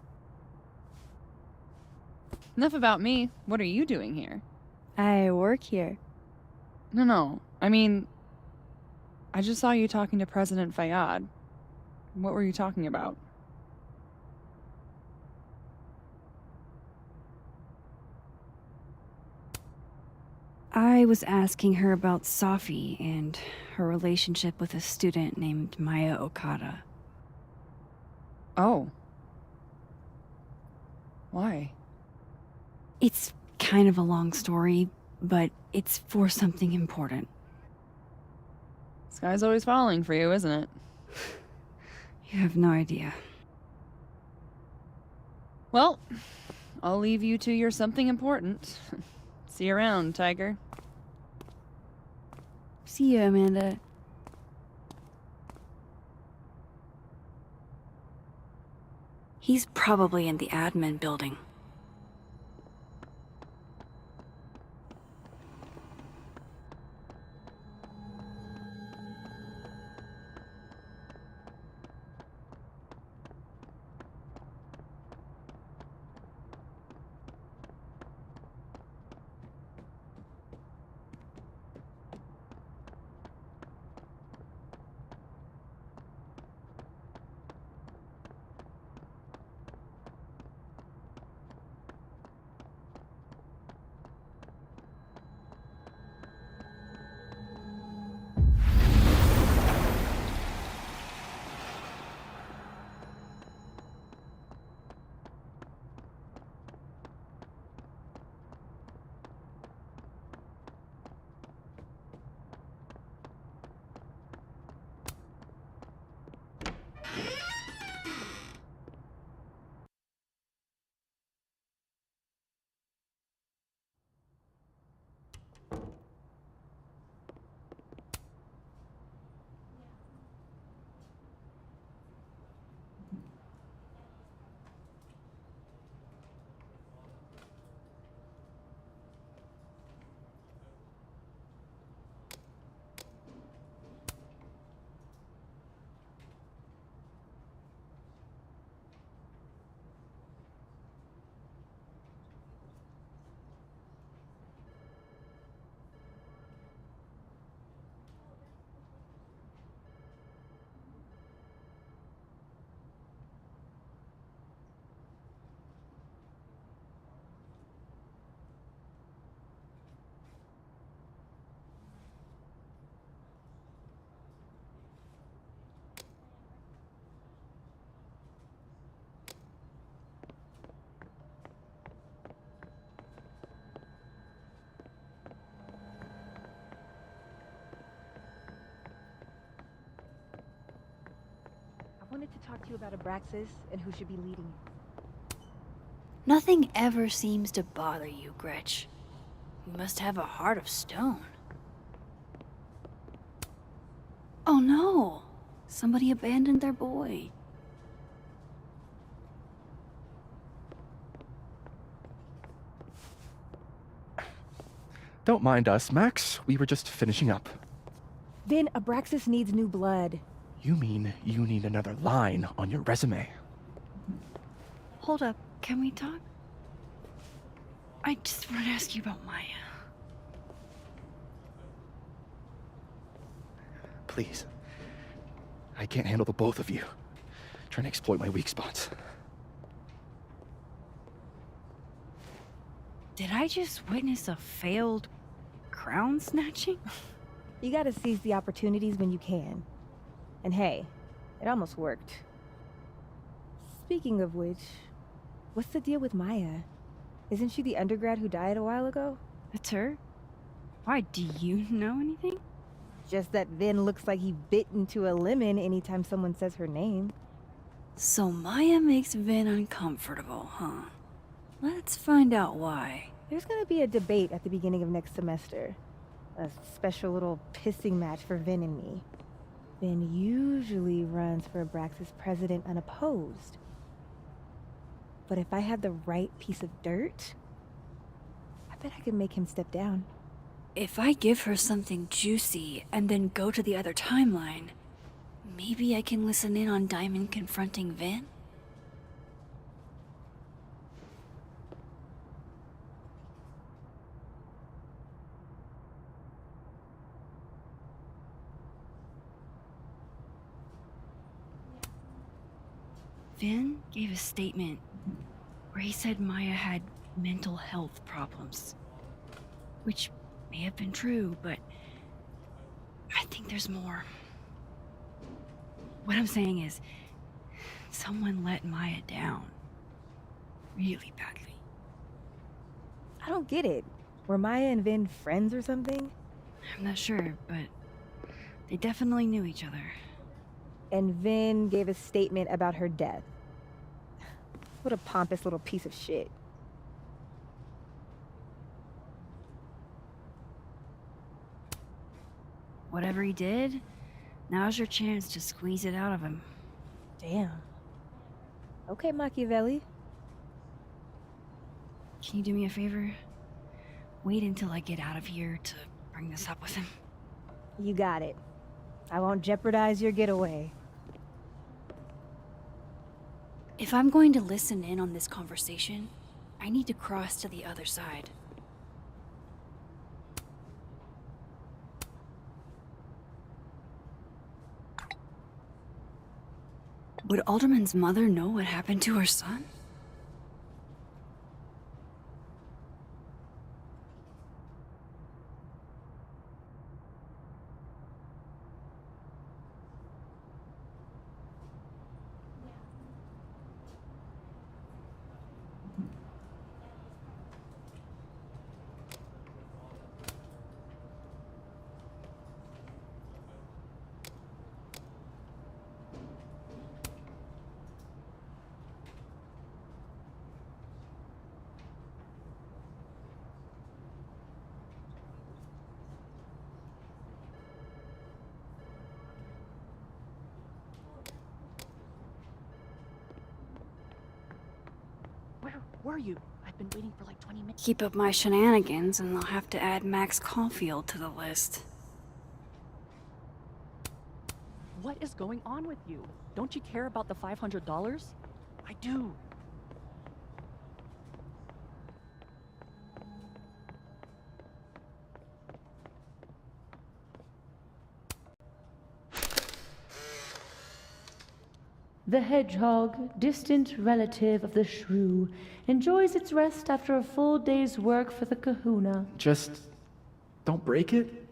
Enough about me. What are you doing here? I work here. No. I mean, I just saw you talking to President Fayyad. What were you talking about? I was asking her about Safi and her relationship with a student named Maya Okada. Oh. Why? It's kind of a long story, but it's for something important. This guy's always falling for you, isn't it? You have no idea. Well, I'll leave you to your something important. See you around, Tiger. See you, Amanda. He's probably in the admin building. I wanted to talk to you about Abraxas and who should be leading it. Nothing ever seems to bother you, Gretch. You must have a heart of stone. Oh no! Somebody abandoned their boy. Don't mind us, Max. We were just finishing up. Then Abraxas needs new blood. You mean you need another line on your resume? Hold up, can we talk? I just want to ask you about Maya. Please. I can't handle the both of you. Trying to exploit my weak spots. Did I just witness a failed crown snatching? You gotta seize the opportunities when you can. And hey, it almost worked. Speaking of which, what's the deal with Maya? Isn't she the undergrad who died a while ago? That's her? Why, do you know anything? Just that Vin looks like he bit into a lemon anytime someone says her name. So Maya makes Vin uncomfortable, huh? Let's find out why. There's gonna be a debate at the beginning of next semester. A special little pissing match for Vin and me. Vin usually runs for Abraxas president unopposed. But if I had the right piece of dirt, I bet I could make him step down. If I give her something juicy and then go to the other timeline, maybe I can listen in on Diamond confronting Vin? Vin gave a statement where he said Maya had mental health problems, which may have been true, but I think there's more. What I'm saying is, someone let Maya down. Really badly. I don't get it. Were Maya and Vin friends or something? I'm not sure, but they definitely knew each other. And Vin gave a statement about her death. What a pompous little piece of shit. Whatever he did, now's your chance to squeeze it out of him. Damn. Okay, Machiavelli. Can you do me a favor? Wait until I get out of here to bring this up with him. You got it. I won't jeopardize your getaway. If I'm going to listen in on this conversation, I need to cross to the other side. Would Alderman's mother know what happened to her son? Where were you? I've been waiting for like 20 minutes. Keep up my shenanigans and I'll have to add Max Caulfield to the list. What is going on with you? Don't you care about the $500? I do. The hedgehog, distant relative of the shrew, enjoys its rest after a full day's work for the kahuna. Just don't break it?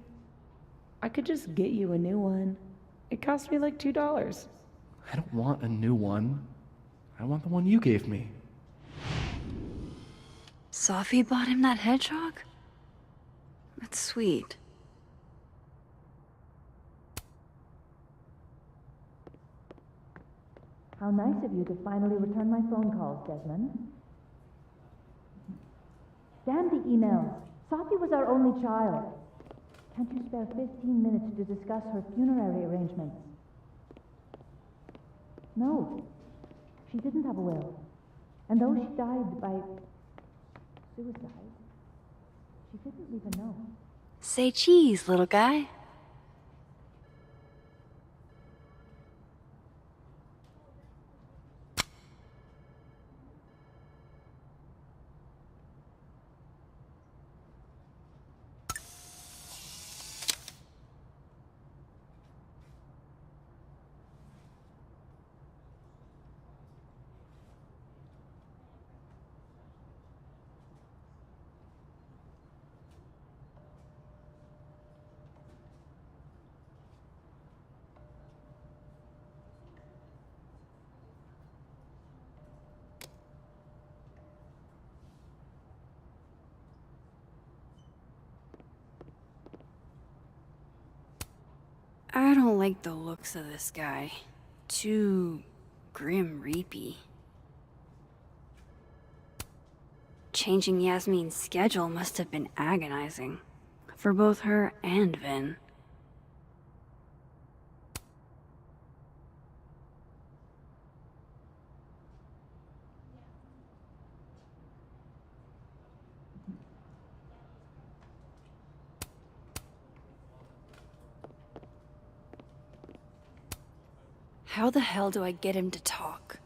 I could just get you a new one. It cost me like $2. I don't want a new one. I want the one you gave me. Safi bought him that hedgehog? That's sweet. How nice of you to finally return my phone calls, Desmond. Damn the emails. Safi was our only child. Can't you spare 15 minutes to discuss her funerary arrangements? No, she didn't have a will. And though she died by suicide, she didn't leave a note. Say cheese, little guy. I don't like the looks of this guy. Too grim reapy. Changing Yasmin's schedule must have been agonizing. For both her and Vin. How the hell do I get him to talk?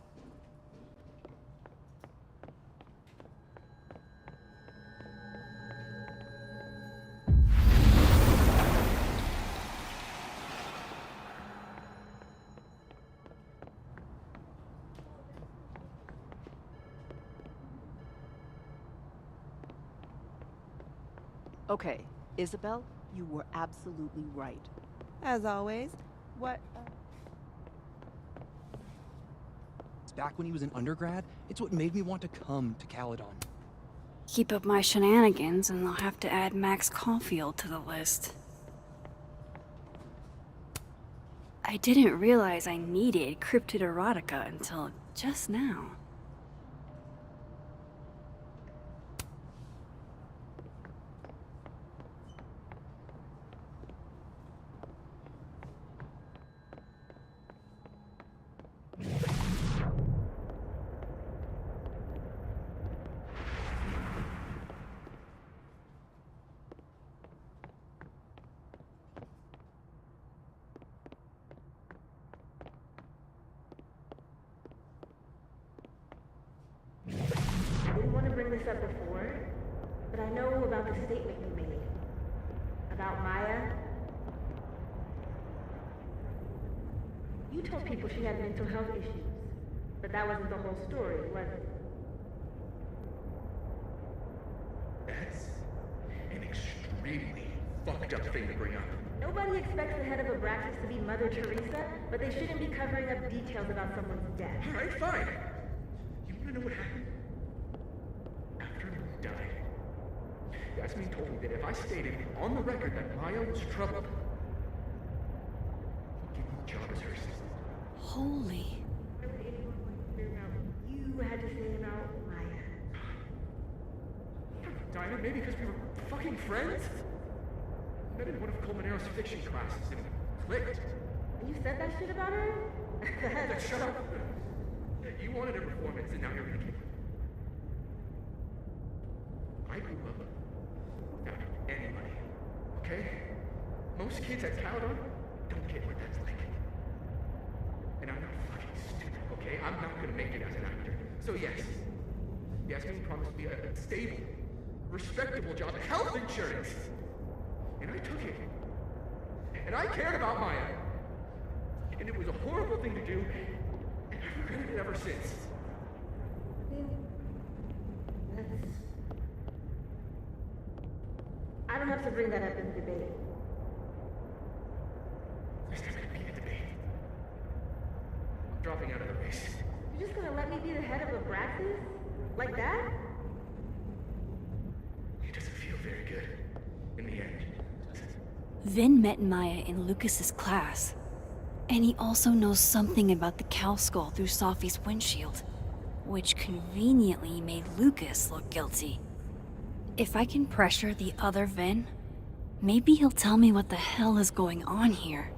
Okay, Isabel, you were absolutely right. As always. What? Back when he was an undergrad, it's what made me want to come to Caledon. Keep up my shenanigans, and I'll have to add Max Caulfield to the list. I didn't realize I needed cryptid erotica until just now. I didn't want to bring this up before, but I know about the statement you made. About Maya. You told people she had mental health issues, but that wasn't the whole story, was it? That's an extremely fucked up thing to bring up. Nobody expects the head of Abraxas to be Mother Teresa, but they shouldn't be covering up details about someone's death. Alright, fine. You wanna know what happened? After Luke died, Yasmin told me that if I stated on the record that Maya was troubled, he'd give me the job as her assistant. Holy. What would anyone want to hear about you had to say about Maya? Dinah, maybe because we were fucking friends? I met in one of Colmenaro's fiction classes and it clicked. You said that shit about her? Shut up! You wanted a performance and now you're gonna give it. I grew up without any money, okay? Most kids at Caledon don't get what that's like. And I'm not fucking stupid, okay? I'm not gonna make it as an actor. So yes, Yasmin promised me a stable, respectable job, health insurance. And I took it. And I cared about Maya. And it was a horrible thing to do, and I've regretted it ever since. I don't have to bring that up in the debate. There's not gonna be a debate. I'm dropping out of the race. You're just gonna let me be the head of Abraxas? Like that? It doesn't feel very good in the end. Vin met Maya in Lucas's class, and he also knows something about the cow skull through Sophie's windshield, which conveniently made Lucas look guilty. If I can pressure the other Vin, maybe he'll tell me what the hell is going on here.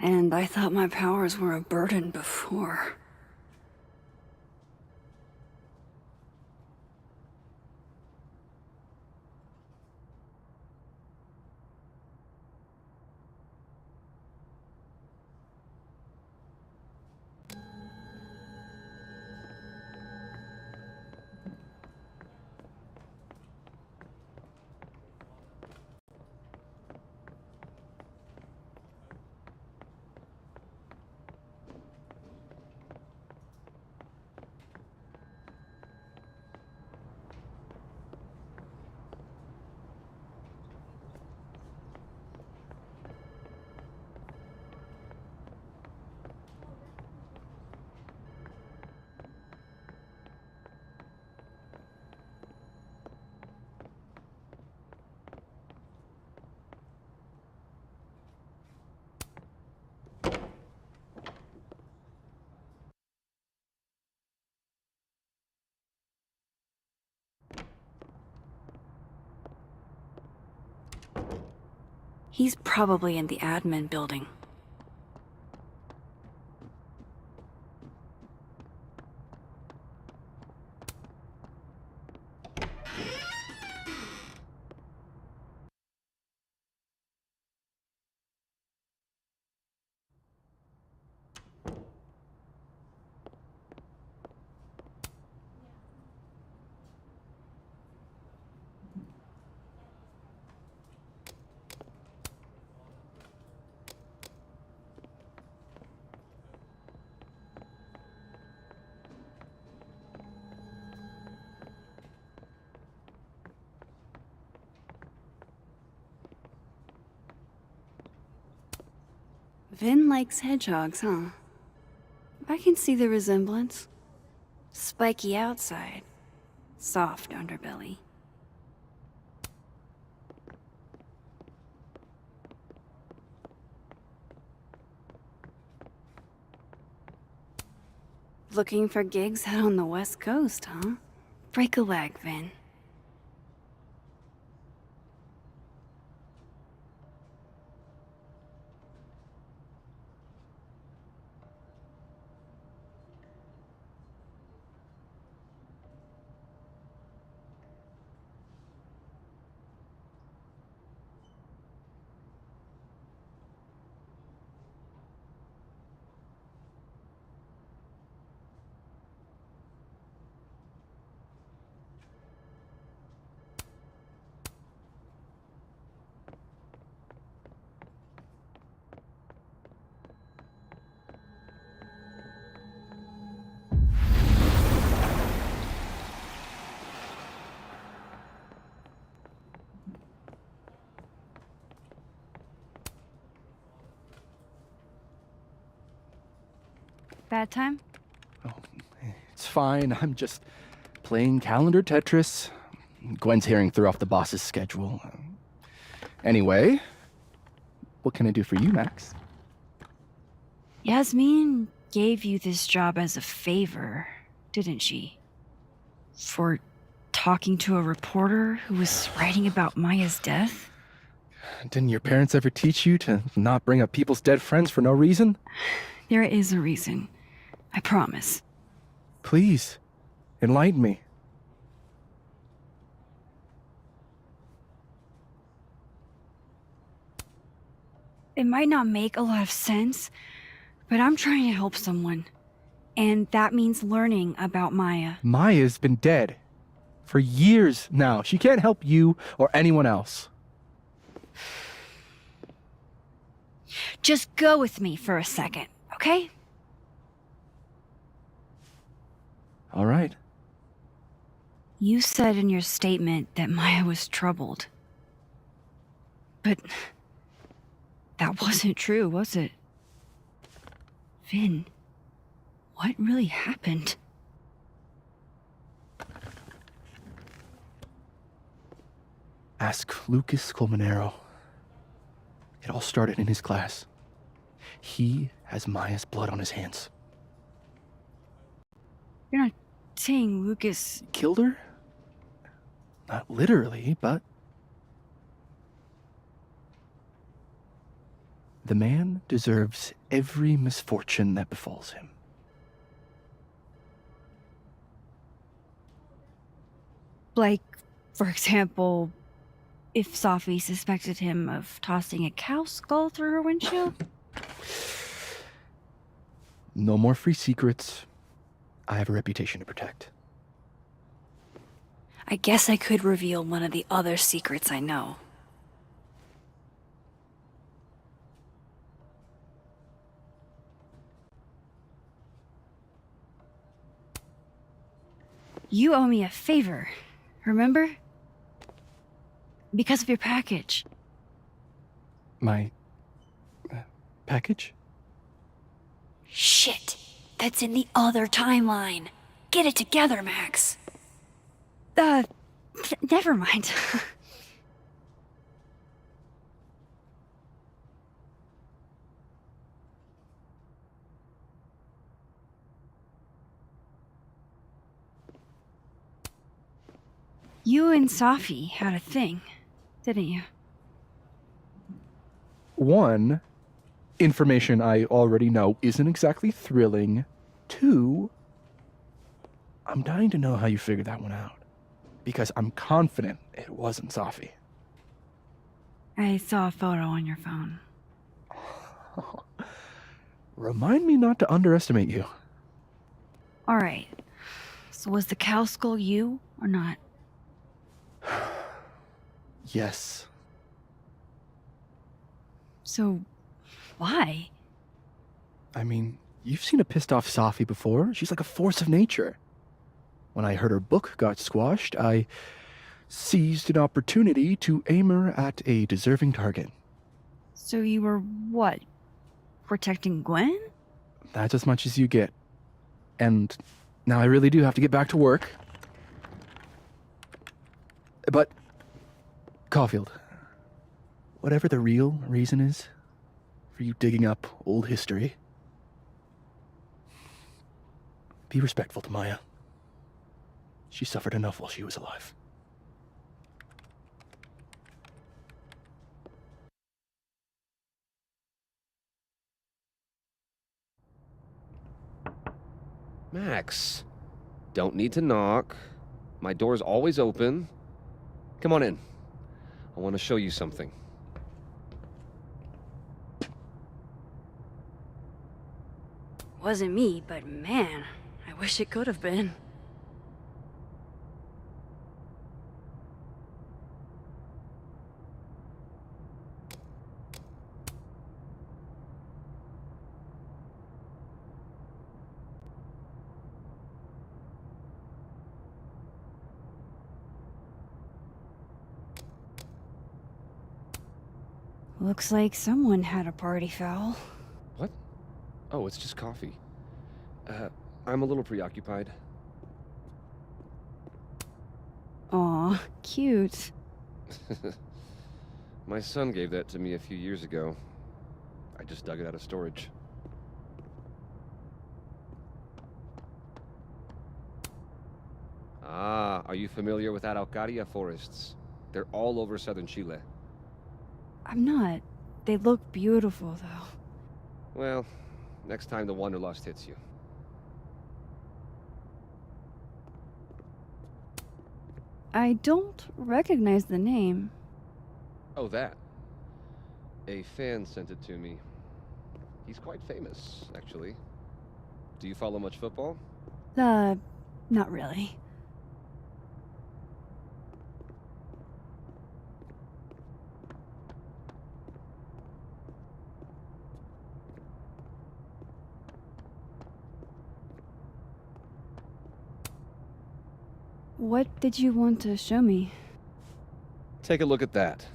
And I thought my powers were a burden before. He's probably in the admin building. Vin likes hedgehogs, huh? I can see the resemblance. Spiky outside, soft underbelly. Looking for gigs out on the West Coast, huh? Break a leg, Vin. Bad time? It's fine. I'm just playing calendar Tetris. Gwen's hearing threw off the boss's schedule. Anyway, what can I do for you, Max? Yasmin gave you this job as a favor, didn't she? For talking to a reporter who was writing about Maya's death? Didn't your parents ever teach you to not bring up people's dead friends for no reason? There is a reason. I promise. Please, enlighten me. It might not make a lot of sense, but I'm trying to help someone. And that means learning about Maya. Maya's been dead for years now. She can't help you or anyone else. Just go with me for a second, okay? All right. You said in your statement that Maya was troubled. But that wasn't true, was it? Vin, what really happened? Ask Lucas Colmenero. It all started in his class. He has Maya's blood on his hands. You're not saying Lucas Killed her? Not literally, but... The man deserves every misfortune that befalls him. Like, for example, if Safi suspected him of tossing a cow skull through her windshield? No more free secrets. I have a reputation to protect. I guess I could reveal one of the other secrets I know. You owe me a favor, remember? Because of your package. My... package? Shit! That's in the other timeline. Get it together, Max. Never mind. You and Safi had a thing, didn't you? One, information I already know isn't exactly thrilling. Two, I'm dying to know how you figured that one out. Because I'm confident it wasn't Safi. I saw a photo on your phone. Remind me not to underestimate you. Alright. So was the cow skull you, or not? Yes. So, why? I mean, you've seen a pissed off Safi before. She's like a force of nature. When I heard her book got squashed, I seized an opportunity to aim her at a deserving target. So you were, what, protecting Gwen? That's as much as you get. And now I really do have to get back to work. But, Caulfield, whatever the real reason is for you digging up old history, be respectful to Maya. She suffered enough while she was alive. Max, don't need to knock. My door's always open. Come on in. I want to show you something. Wasn't me, but man, I wish it could have been. Looks like someone had a party foul. What? Oh, it's just coffee. I'm a little preoccupied. Aw, cute. My son gave that to me a few years ago. I just dug it out of storage. Ah, are you familiar with Araucaria forests? They're all over southern Chile. I'm not. They look beautiful, though. Well, next time the wanderlust hits you. I don't recognize the name. Oh, that. A fan sent it to me. He's quite famous, actually. Do you follow much football? Not really. What did you want to show me? Take a look at that.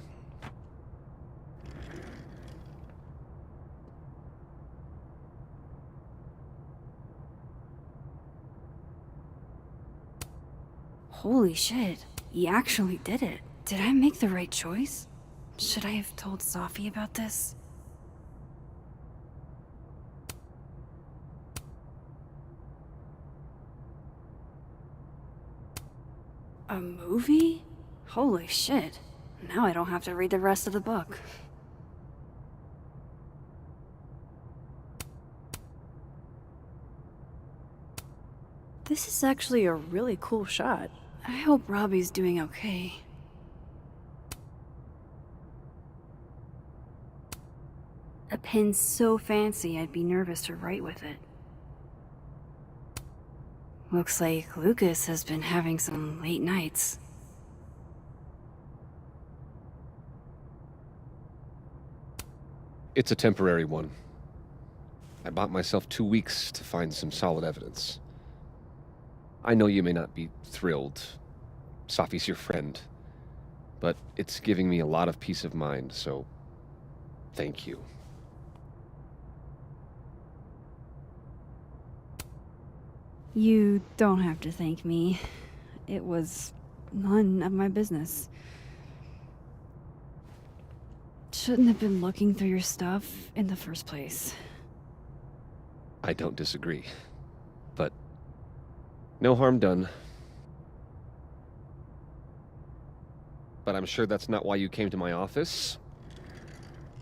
Holy shit, he actually did it. Did I make the right choice? Should I have told Safi about this? A movie? Holy shit. Now I don't have to read the rest of the book. This is actually a really cool shot. I hope Robbie's doing okay. A pen so fancy I'd be nervous to write with it. Looks like Lucas has been having some late nights. It's a temporary one. I bought myself 2 weeks to find some solid evidence. I know you may not be thrilled. Safi's your friend. But it's giving me a lot of peace of mind, so thank you. You don't have to thank me. It was none of my business. Shouldn't have been looking through your stuff in the first place. I don't disagree. But no harm done. But I'm sure that's not why you came to my office.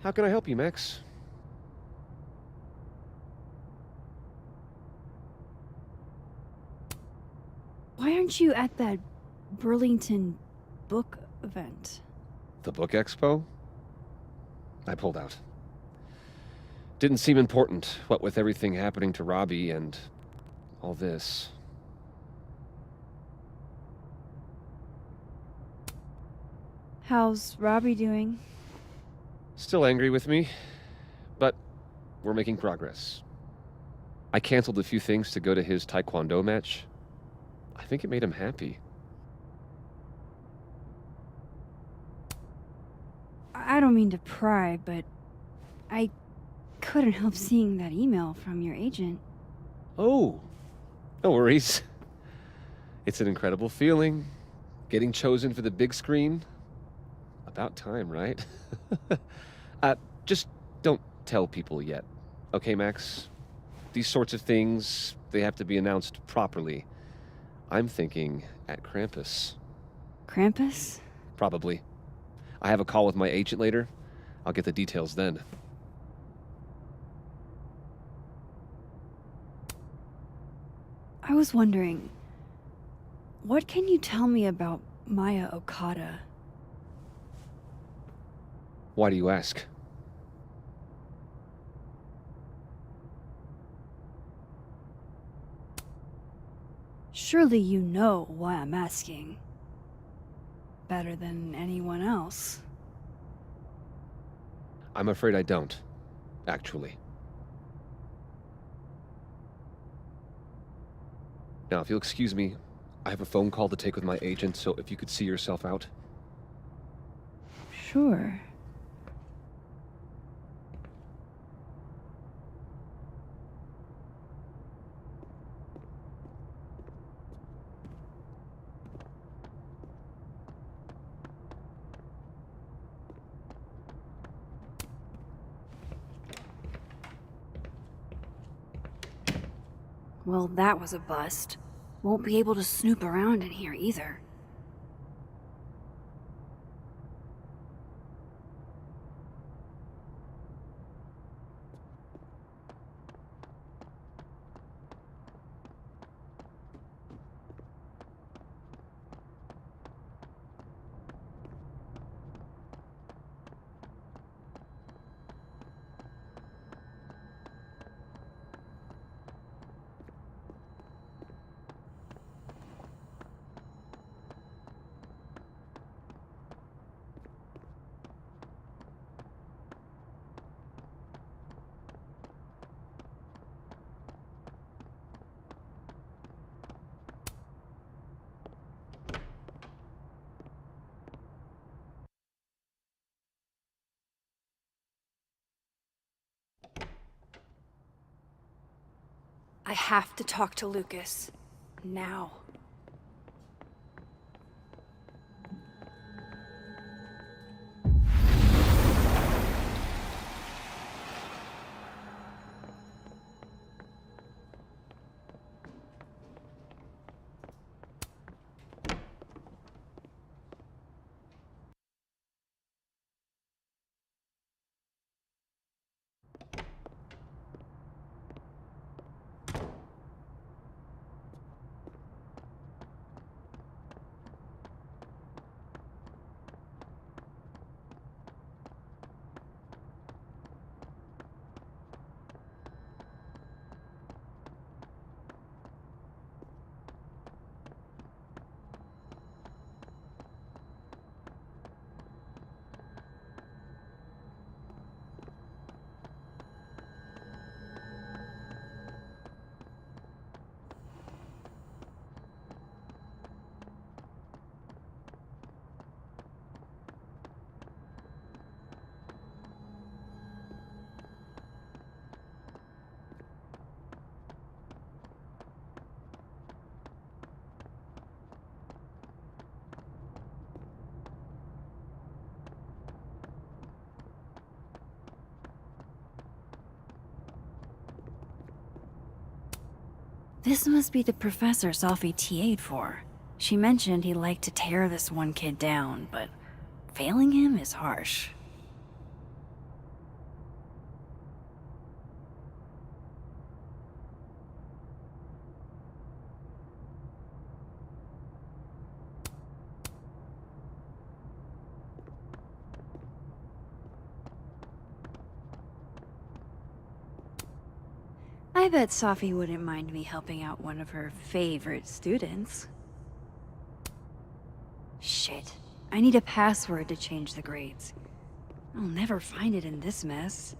How can I help you, Max? Why aren't you at that Burlington book event? The book expo? I pulled out. Didn't seem important, what with everything happening to Robbie and all this. How's Robbie doing? Still angry with me, but we're making progress. I canceled a few things to go to his taekwondo match. I think it made him happy. I don't mean to pry, but I couldn't help seeing that email from your agent. Oh, no worries. It's an incredible feeling. Getting chosen for the big screen. About time, right? Just don't tell people yet. Okay, Max? These sorts of things, they have to be announced properly. I'm thinking at Krampus. Krampus? Probably. I have a call with my agent later. I'll get the details then. I was wondering, what can you tell me about Maya Okada? Why do you ask? Surely you know why I'm asking. Better than anyone else. I'm afraid I don't, actually. Now, if you'll excuse me, I have a phone call to take with my agent, so if you could see yourself out. Sure. Well, that was a bust. Won't be able to snoop around in here either. I have to talk to Lucas. Now. This must be the professor Sophie TA'd for. She mentioned he liked to tear this one kid down, but failing him is harsh. I bet Sophie wouldn't mind me helping out one of her favorite students. Shit. I need a password to change the grades. I'll never find it in this mess.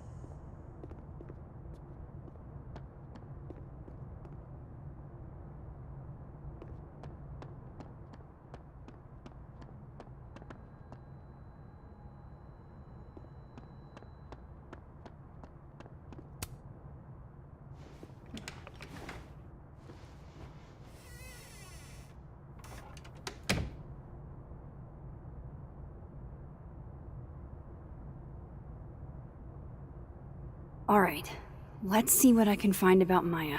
Alright, let's see what I can find about Maya.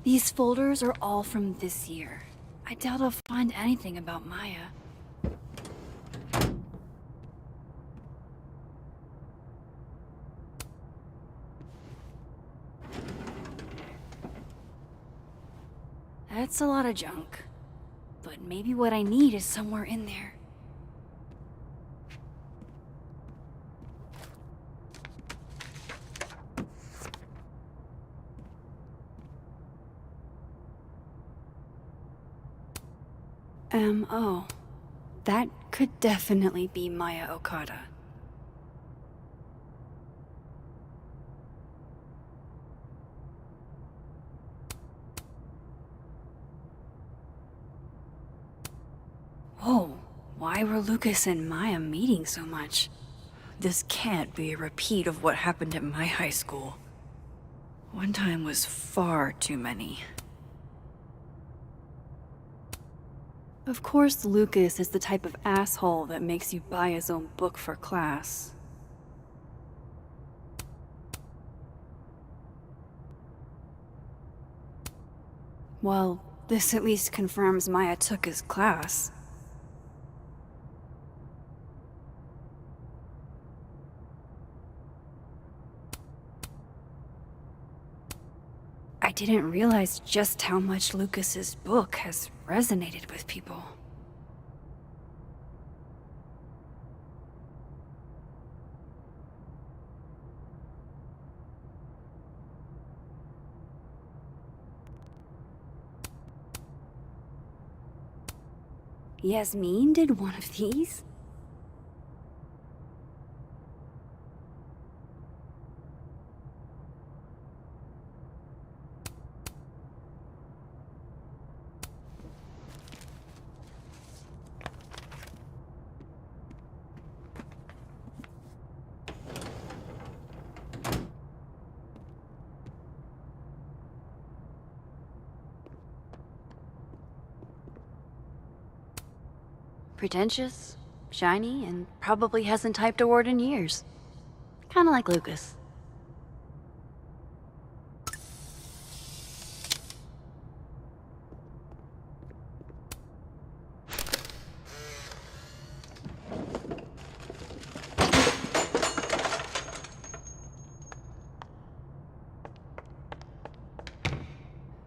These folders are all from this year. I doubt I'll find anything about Maya. That's a lot of junk. But maybe what I need is somewhere in there. M.O. That could definitely be Maya Okada. Whoa, why were Lucas and Maya meeting so much? This can't be a repeat of what happened at my high school. One time was far too many. Of course, Lucas is the type of asshole that makes you buy his own book for class. Well, this at least confirms Maya took his class. I didn't realize just how much Lucas's book has resonated with people. Yasmin did one of these? Pretentious, shiny, and probably hasn't typed a word in years. Kinda like Lucas.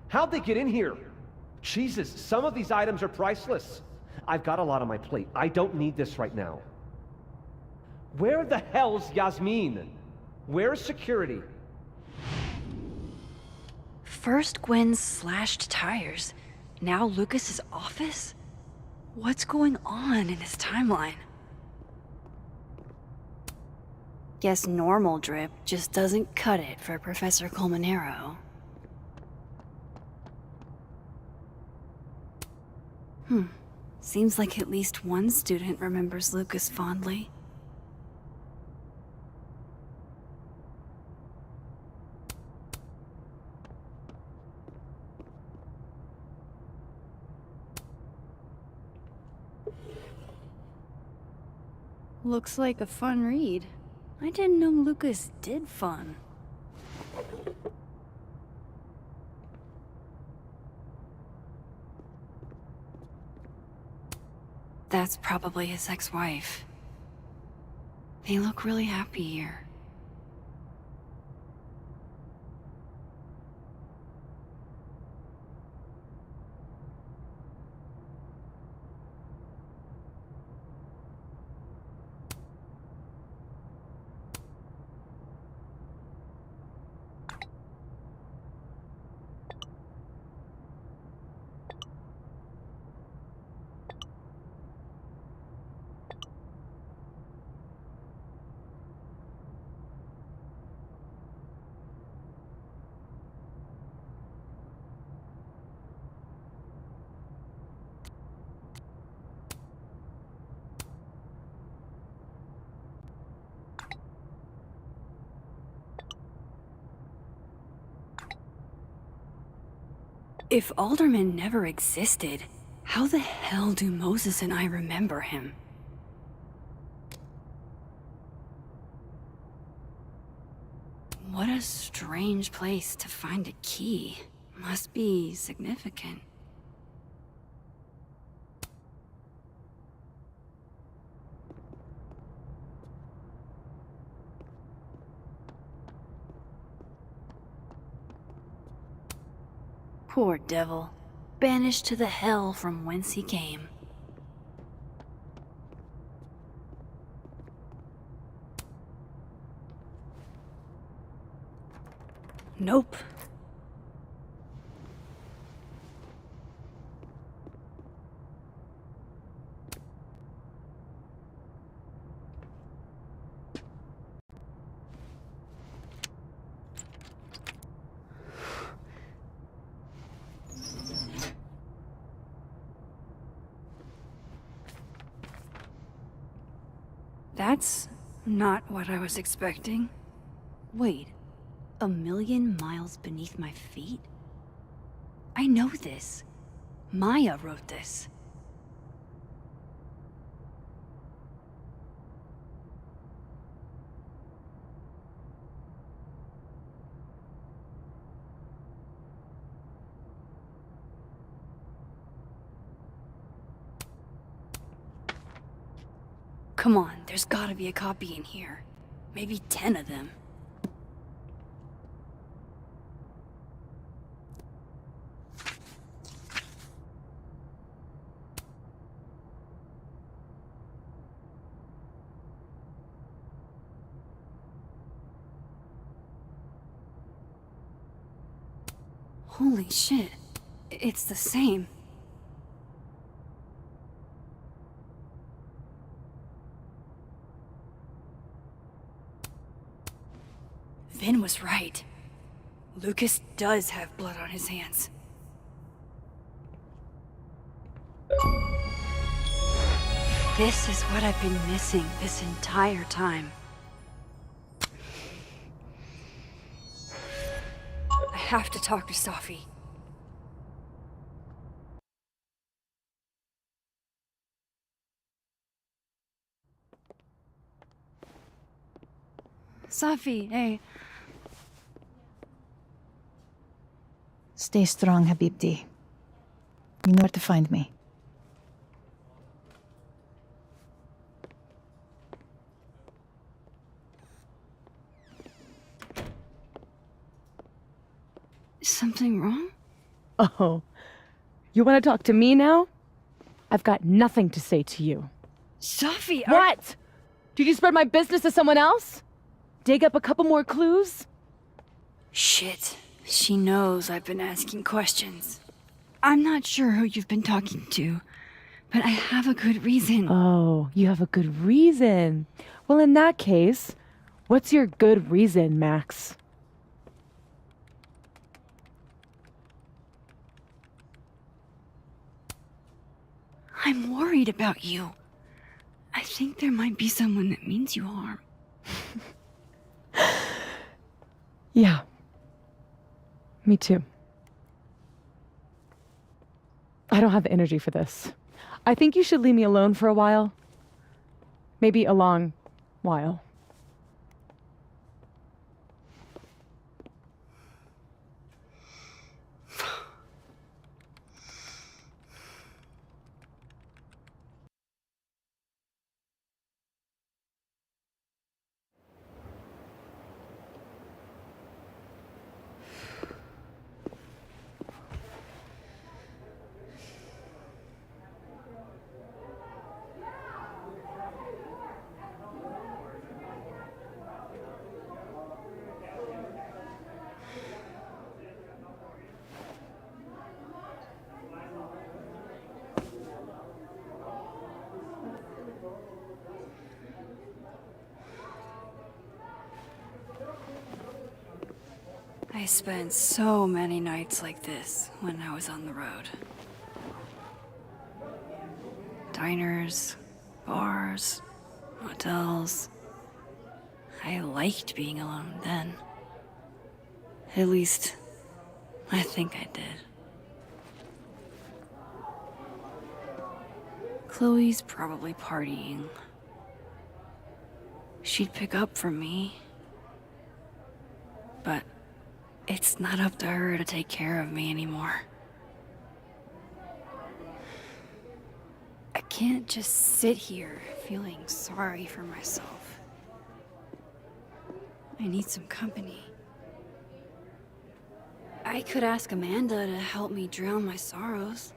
How'd they get in here? Jesus, some of these items are priceless. I've got a lot on my plate. I don't need this right now. Where the hell's Yasmin? Where's security? First Gwen's slashed tires, now Lucas's office? What's going on in his timeline? Guess normal drip just doesn't cut it for Professor Colmenero. Seems like at least one student remembers Lucas fondly. Looks like a fun read. I didn't know Lucas did fun. That's probably his ex-wife. They look really happy here. If Alderman never existed, how the hell do Moses and I remember him? What a strange place to find a key. Must be significant. Poor devil. Banished to the hell from whence he came. Nope. That's not what I was expecting. Wait, 1,000,000 miles beneath my feet? I know this. Maya wrote this. Come on, there's gotta be a copy in here. Maybe 10 of them. Holy shit. It's the same. Vin was right. Lucas does have blood on his hands. This is what I've been missing this entire time. I have to talk to Safi. Safi, hey. Stay strong, Habibti. You know where to find me. Is something wrong? Oh, you want to talk to me now? I've got nothing to say to you. Safi, What? Did you spread my business to someone else? Dig up a couple more clues? Shit. She knows I've been asking questions. I'm not sure who you've been talking to, but I have a good reason. Oh, you have a good reason. Well, in that case, what's your good reason, Max? I'm worried about you. I think there might be someone that means you harm. Yeah. Me too. I don't have the energy for this. I think you should leave me alone for a while. Maybe a long while. I spent so many nights like this when I was on the road. Diners, bars, hotels. I liked being alone then. At least, I think I did. Chloe's probably partying. She'd pick up for me. But it's not up to her to take care of me anymore. I can't just sit here feeling sorry for myself. I need some company. I could ask Amanda to help me drown my sorrows.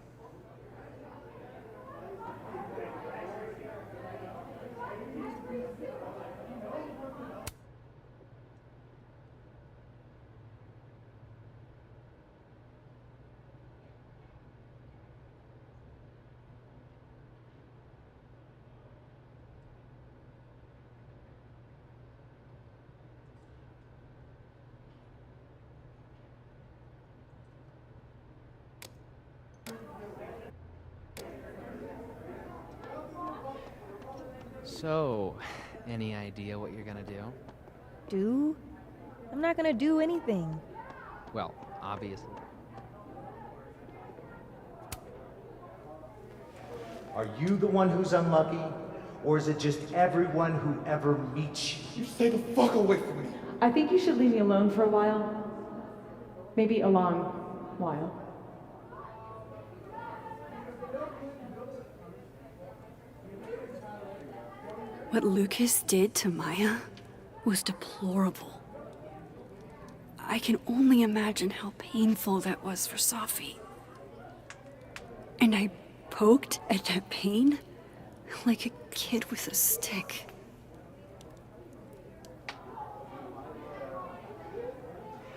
So, any idea what you're gonna do? Do? I'm not gonna do anything. Well, obviously. Are you the one who's unlucky? Or is it just everyone who ever meets you? You stay the fuck away from me. I think you should leave me alone for a while. Maybe a long while. What Lucas did to Maya was deplorable. I can only imagine how painful that was for Safi. And I poked at that pain like a kid with a stick.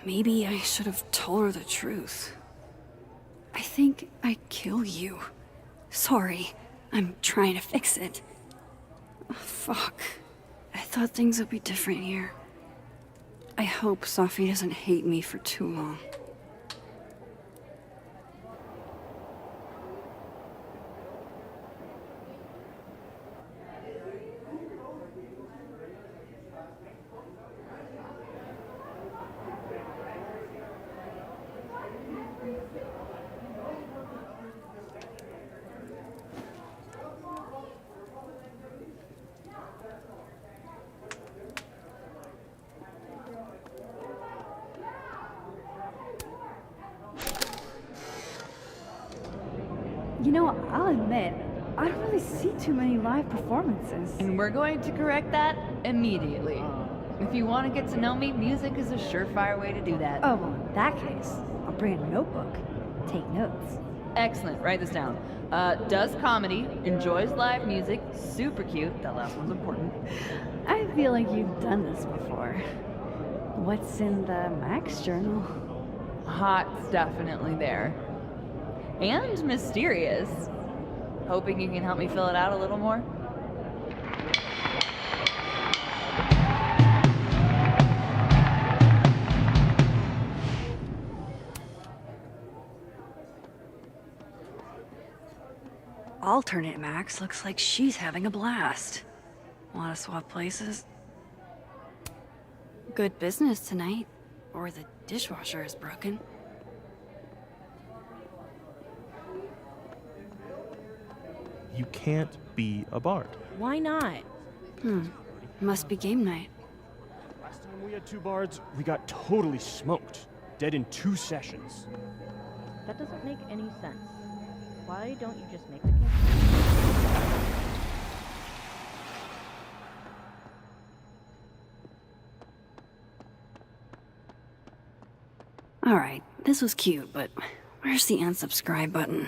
Maybe I should have told her the truth. I think I'd kill you. Sorry, I'm trying to fix it. Fuck. I thought things would be different here. I hope Safi doesn't hate me for too long. You know, I'll admit, I don't really see too many live performances. And we're going to correct that immediately. If you want to get to know me, music is a surefire way to do that. Oh, well, in that case, I'll bring a notebook. Take notes. Excellent, write this down. Does comedy, enjoys live music, super cute, that last one's important. I feel like you've done this before. What's in the Max journal? Hot's definitely there. And mysterious. Hoping you can help me fill it out a little more. Alternate Max looks like she's having a blast. Want to swap places? Good business tonight, or the dishwasher is broken. You can't be a bard. Why not? Must be game night. Last time we had 2 bards, we got totally smoked. Dead in 2 sessions. That doesn't make any sense. Why don't you just make the case? Alright, this was cute, but where's the unsubscribe button?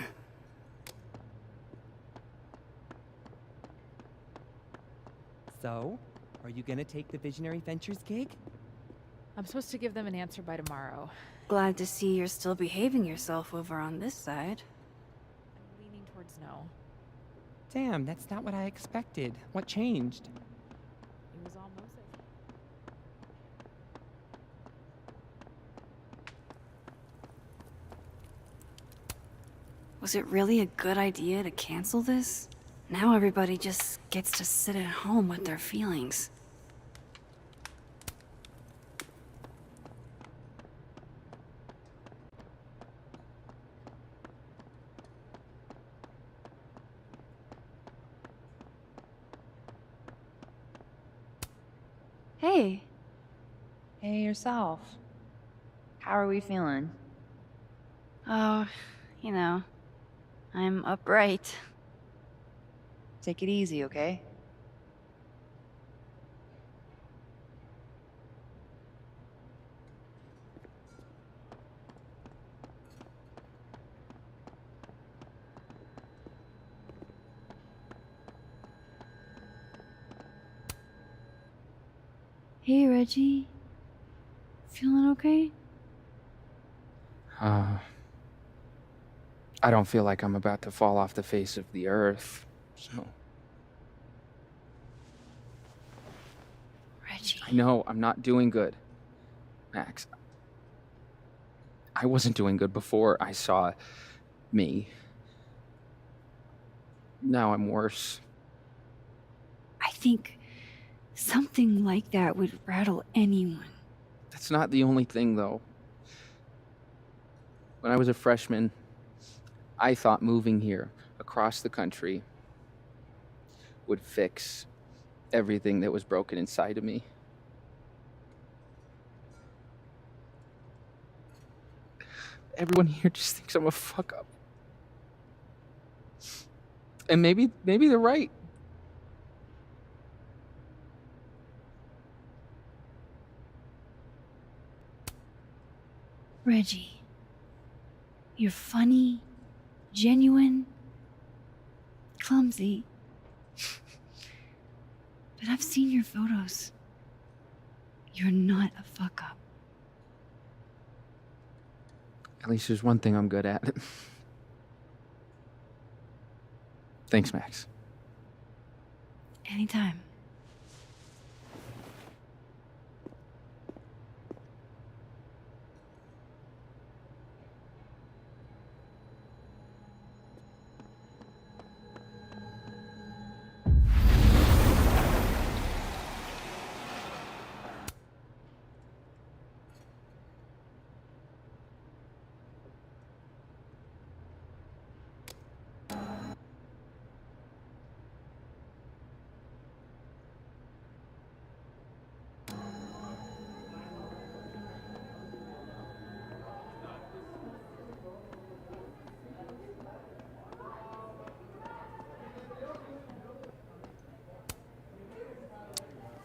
So, are you gonna take the Visionary Ventures gig? I'm supposed to give them an answer by tomorrow. Glad to see you're still behaving yourself over on this side. I'm leaning towards no. Damn, that's not what I expected. What changed? It was all Moses. Was it really a good idea to cancel this? Now everybody just gets to sit at home with their feelings. Hey. Hey, yourself. How are we feeling? Oh, you know, I'm upright. Take it easy, okay? Hey, Reggie. Feeling okay? I don't feel like I'm about to fall off the face of the earth, so. Reggie. I know, I'm not doing good. Max. I wasn't doing good before I saw me. Now I'm worse. I think something like that would rattle anyone. That's not the only thing, though. When I was a freshman, I thought moving here, across the country, would fix everything that was broken inside of me. Everyone here just thinks I'm a fuck up. And maybe they're right. Reggie, you're funny, genuine, clumsy. But I've seen your photos. You're not a fuck up. At least there's one thing I'm good at. Thanks, Max. Anytime.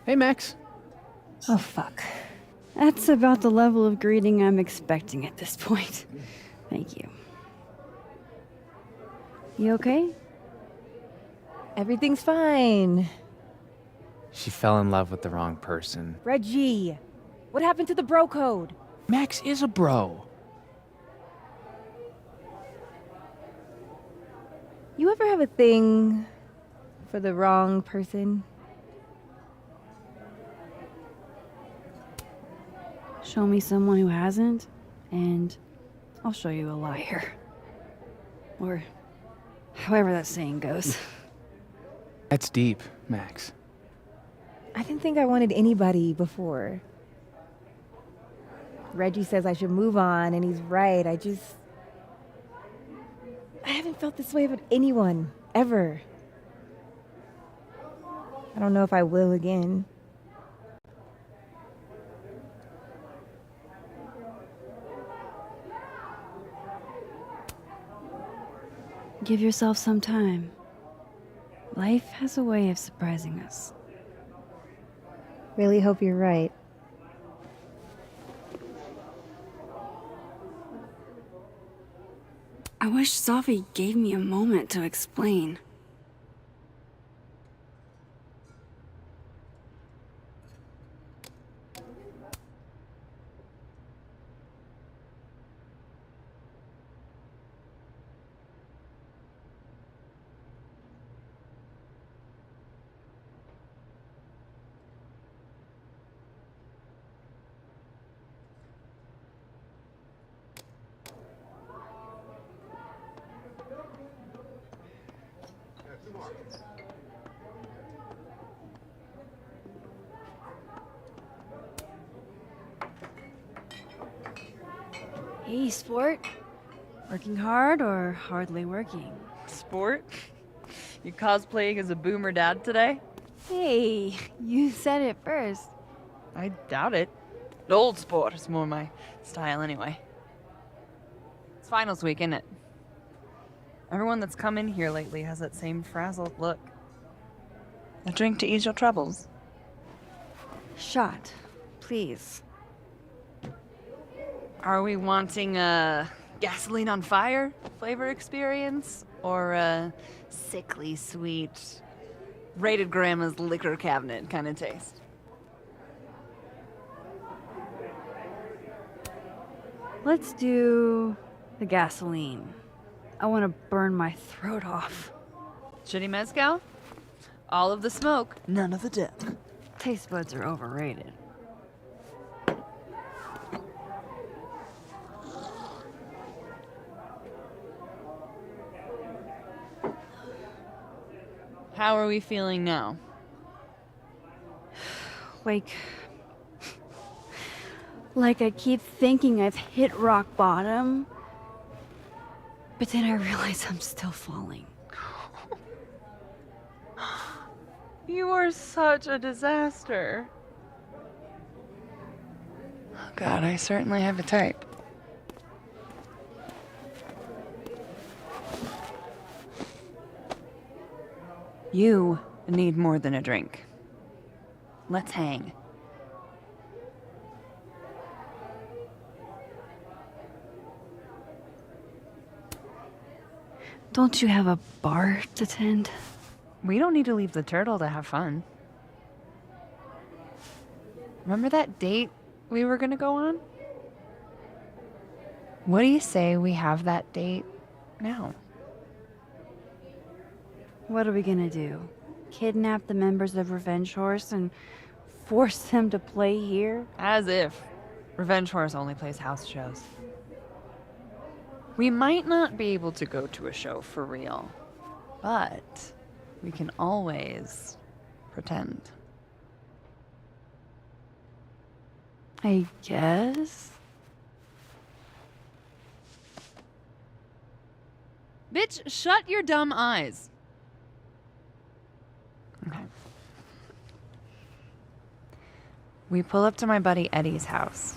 Hey, Max. Oh, fuck. That's about the level of greeting I'm expecting at this point. Thank you. You okay? Everything's fine. She fell in love with the wrong person. Reggie, what happened to the bro code? Max is a bro. You ever have a thing for the wrong person? Show me someone who hasn't, and I'll show you a liar. Or however that saying goes. That's deep, Max. I didn't think I wanted anybody before. Reggie says I should move on, and he's right. I haven't felt this way about anyone, ever. I don't know if I will again. Give yourself some time. Life has a way of surprising us. Really hope you're right. I wish Safi gave me a moment to explain. Hey, sport. Working hard or hardly working? Sport? You cosplaying as a boomer dad today? Hey, you said it first. I doubt it. Old sport is more my style anyway. It's finals week, isn't it? Everyone that's come in here lately has that same frazzled look. A drink to ease your troubles. Shot, please. Are we wanting a gasoline on fire flavor experience? Or a sickly sweet, rated grandma's liquor cabinet kind of taste? Let's do the gasoline. I want to burn my throat off. Shitty mezcal? All of the smoke, none of the dip. Taste buds are overrated. How are we feeling now? Like I keep thinking I've hit rock bottom, but then I realize I'm still falling. You are such a disaster. Oh God, I certainly have a type. You need more than a drink. Let's hang. Don't you have a bar to tend? We don't need to leave the turtle to have fun. Remember that date we were gonna go on? What do you say we have that date now? What are we gonna do? Kidnap the members of Revenge Horse and force them to play here? As if. Revenge Horse only plays house shows. We might not be able to go to a show for real, but we can always pretend. I guess. Bitch, shut your dumb eyes. Okay. We pull up to my buddy Eddie's house.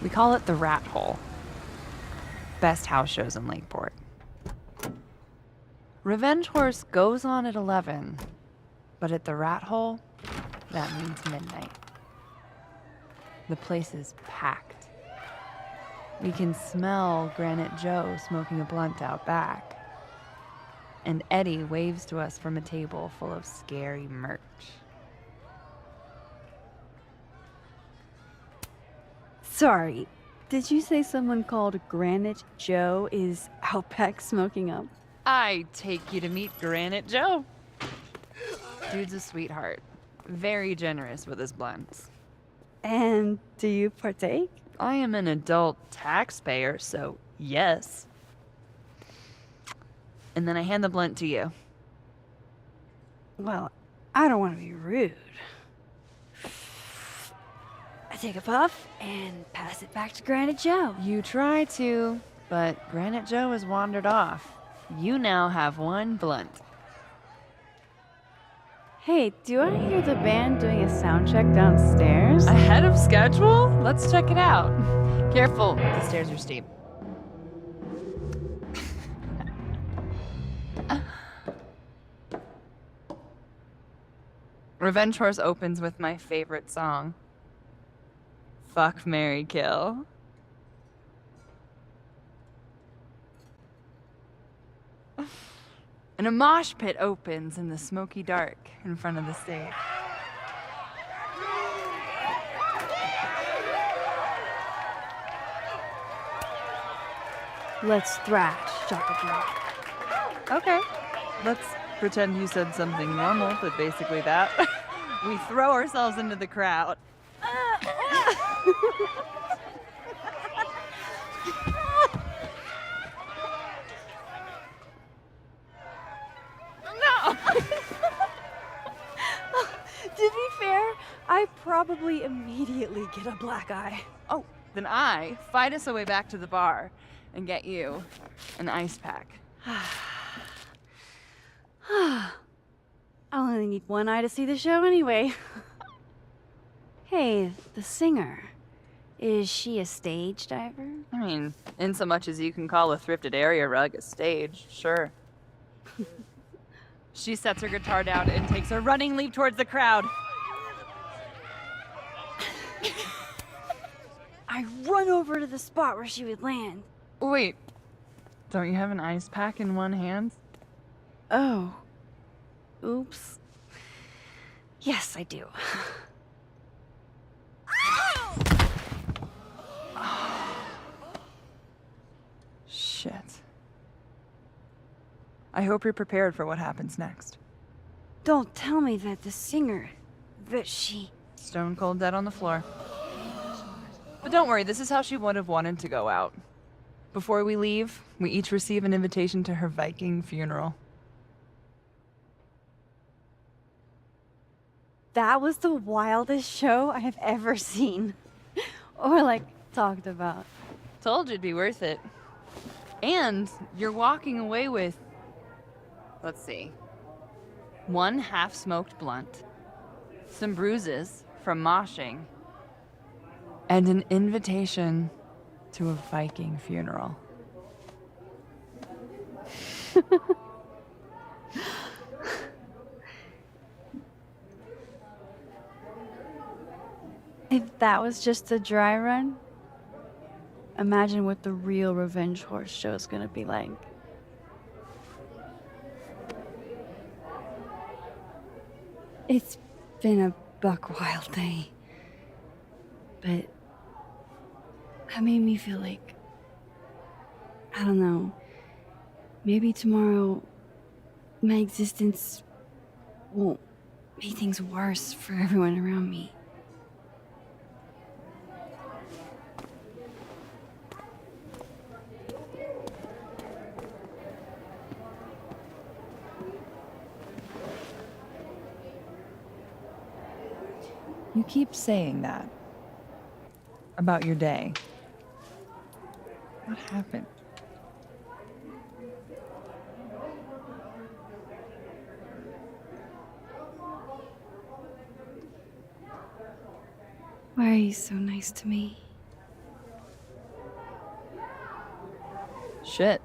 We call it the Rat Hole. Best house shows in Lakeport. Revenge Horse goes on at 11, but at the Rat Hole, that means midnight. The place is packed. We can smell Granite Joe smoking a blunt out back. And Eddie waves to us from a table full of scary merch. Sorry, did you say someone called Granite Joe is out back smoking up? I take you to meet Granite Joe. Dude's a sweetheart. Very generous with his blunts. And do you partake? I am an adult taxpayer, so yes. And then I hand the blunt to you. Well, I don't want to be rude. I take a puff and pass it back to Granite Joe. You try to, but Granite Joe has wandered off. You now have one blunt. Hey, do I hear the band doing a sound check downstairs? Ahead of schedule? Let's check it out. Careful, the stairs are steep. Revenge Horse opens with my favorite song. Fuck, marry, kill. And a mosh pit opens in the smoky dark in front of the stage. Let's thrash, Chaka. Okay. Let's pretend you said something normal, but basically that. We throw ourselves into the crowd. No! To be fair, I probably immediately get a black eye. Oh, then I fight us away back to the bar and get you an ice pack. I only need one eye to see the show anyway. Hey, the singer. Is she a stage diver? I mean, in so much as you can call a thrifted area rug a stage, sure. She sets her guitar down and takes a running leap towards the crowd. I run over to the spot where she would land. Wait, don't you have an ice pack in one hand? Oh. Oops. Yes, I do. Shit. I hope you're prepared for what happens next. Don't tell me that the singer, that she... Stone cold dead on the floor. But don't worry, this is how she would have wanted to go out. Before we leave, we each receive an invitation to her Viking funeral. That was the wildest show I have ever seen. Or, like, talked about. Told you it'd be worth it. And you're walking away with, let's see, 1 half-smoked blunt, some bruises from moshing, and an invitation to a Viking funeral. If that was just a dry run, imagine what the real Revenge Horse show is gonna be like. It's been a buck wild day, but that made me feel like, I don't know, maybe tomorrow my existence won't make things worse for everyone around me. You keep saying that about your day. What happened? Why are you so nice to me? Shit.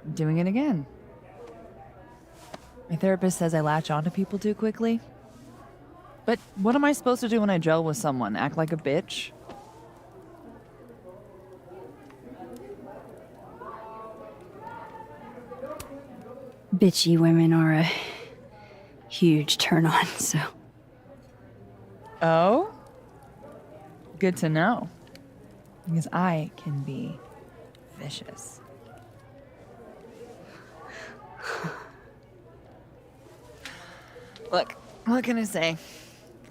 I'm doing it again. My therapist says I latch onto people too quickly. But what am I supposed to do when I gel with someone? Act like a bitch? Bitchy women are a huge turn on, so. Oh? Good to know. Because I can be vicious. Look, what can I say?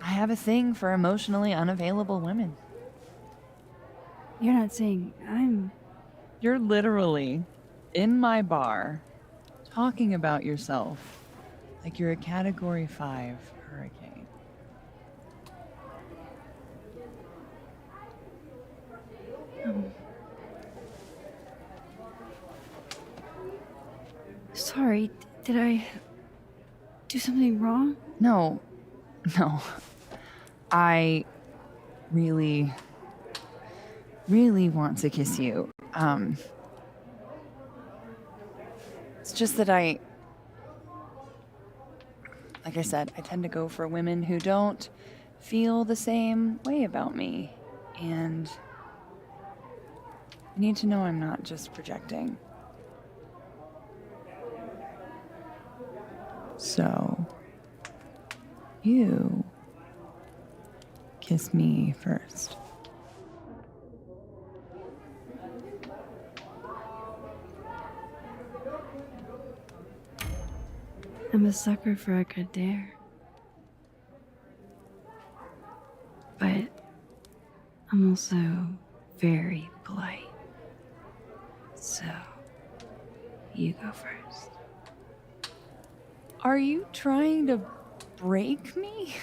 I have a thing for emotionally unavailable women. You're not saying I'm... You're literally in my bar talking about yourself like you're a Category 5 hurricane. Sorry, did I do something wrong? No. I really want to kiss you. It's just that like I said, I tend to go for women who don't feel the same way about me. And you need to know I'm not just projecting. So, you kiss me first. I'm a sucker for a good dare. But I'm also very polite. So, you go first. Are you trying to break me?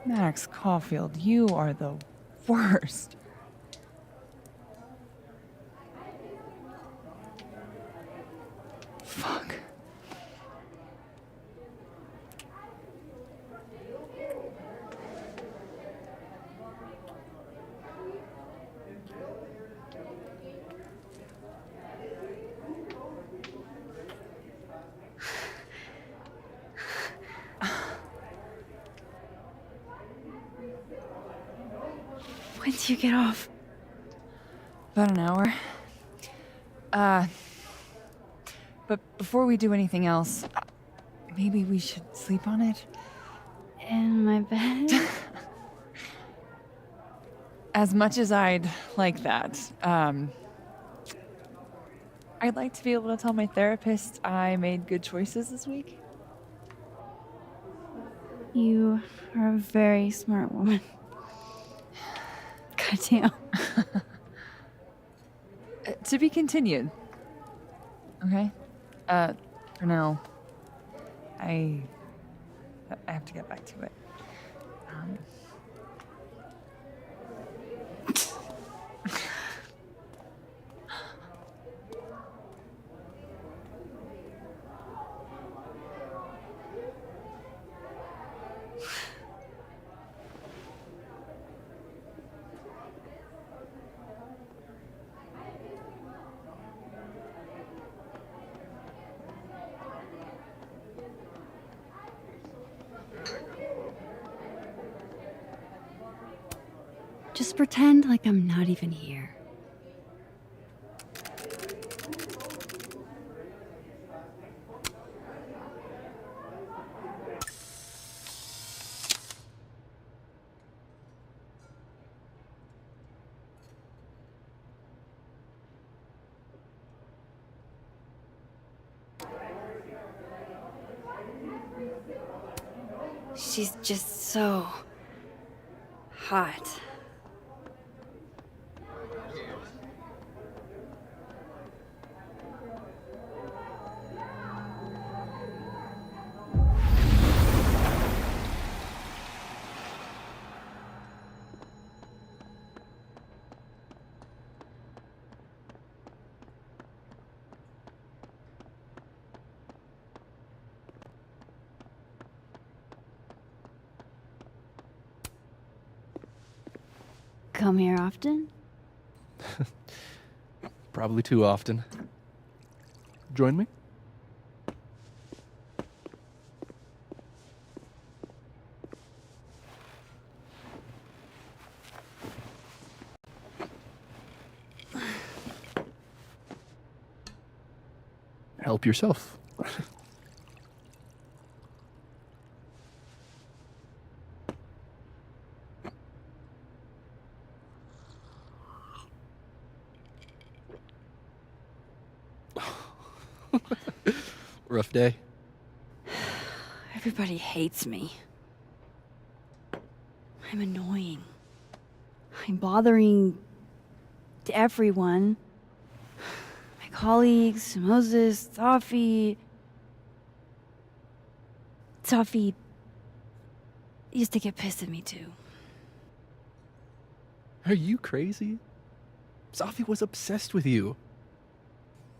Max Caulfield, you are the worst. Fuck. you get off? About an hour. But before we do anything else, maybe we should sleep on it? In my bed? As much as I'd like that, I'd like to be able to tell my therapist I made good choices this week. You are a very smart woman. Goddamn. To be continued. Okay? For now, I have to get back to it. Just pretend like I'm not even here. She's just so hot. Come here often? Probably too often. Join me? Help yourself. Rough day. Everybody hates me. I'm annoying. I'm bothering everyone. My colleagues, Moses, Safi. Safi used to get pissed at me too. Are you crazy? Safi was obsessed with you.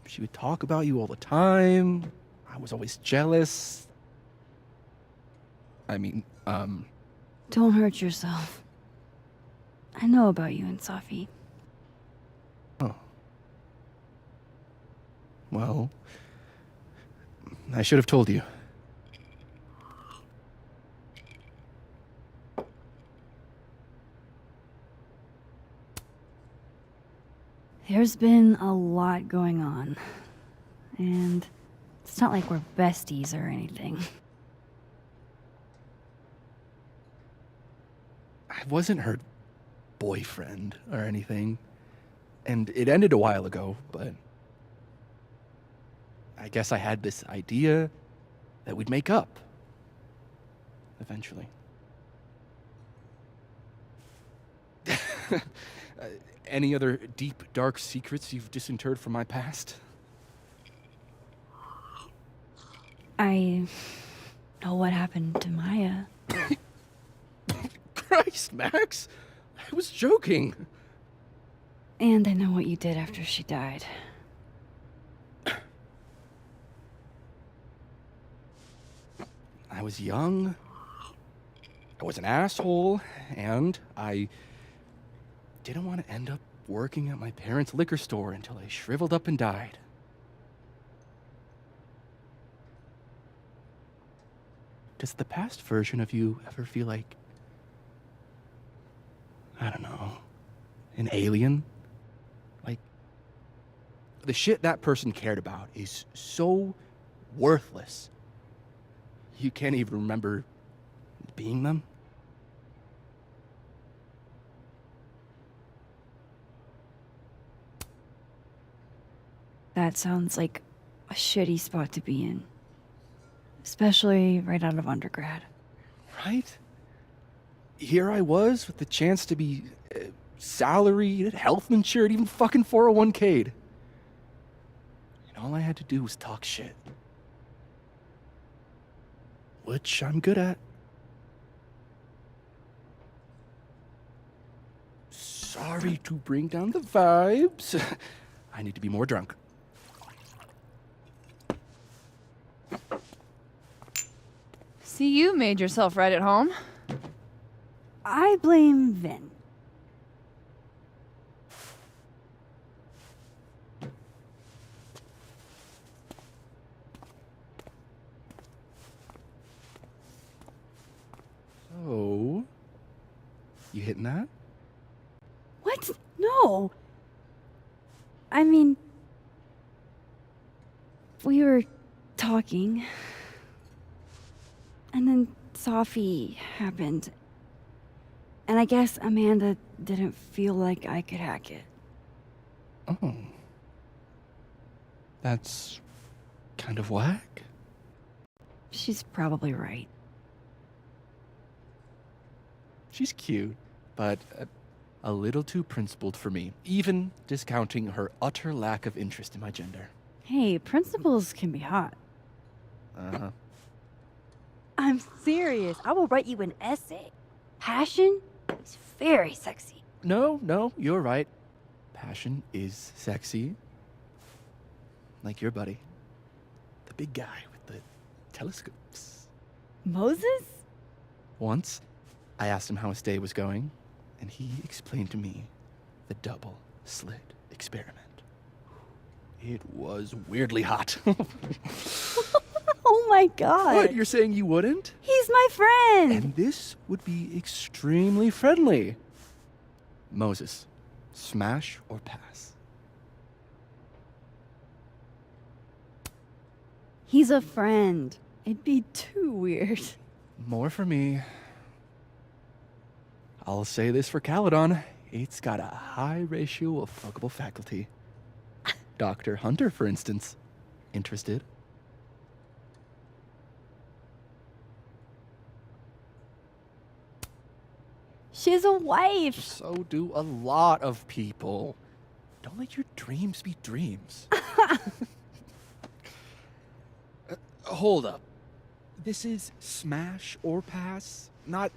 She would talk about you all the time. I was always jealous. I mean, Don't hurt yourself. I know about you and Safi. Oh. Well, I should have told you. There's been a lot going on. And it's not like we're besties or anything. I wasn't her boyfriend or anything. And it ended a while ago, but I guess I had this idea that we'd make up. Eventually. Any other deep, dark secrets you've disinterred from my past? I know what happened to Maya. Christ, Max! I was joking. And I know what you did after she died. I was young. I was an asshole, and I didn't want to end up working at my parents' liquor store until I shriveled up and died. Does the past version of you ever feel like, I don't know, An alien? Like, the shit that person cared about is so worthless. You can't even remember being them? That sounds like a shitty spot to be in. Especially right out of undergrad. Right? Here I was with the chance to be salaried, health insured, even fucking 401k'd. And all I had to do was talk shit. Which I'm good at. Sorry to bring down the vibes. I need to be more drunk. See, you made yourself right at home. I blame Vin. So, you hitting that? What? No. I mean, we were talking, and then Sophie happened. And I guess Amanda didn't feel like I could hack it. Oh. That's kind of whack. She's probably right. She's cute, but a little too principled for me, even discounting her utter lack of interest in my gender. Hey, principals can be hot. Uh-huh. I'm serious. I will write you an essay. Passion is very sexy. No, you're right. Passion is sexy. Like your buddy. The big guy with the telescopes. Moses? Once, I asked him how his day was going, and he explained to me the double slit experiment. It was weirdly hot. Oh my god. What, you're saying you wouldn't? He's my friend. And this would be extremely friendly. Moses, smash or pass? He's a friend. It'd be too weird. More for me. I'll say this for Caledon. It's got a high ratio of fuckable faculty. Dr. Hunter, for instance. Interested? She's a wife. So do a lot of people. Don't let your dreams be dreams. Hold up. This is smash or pass? Not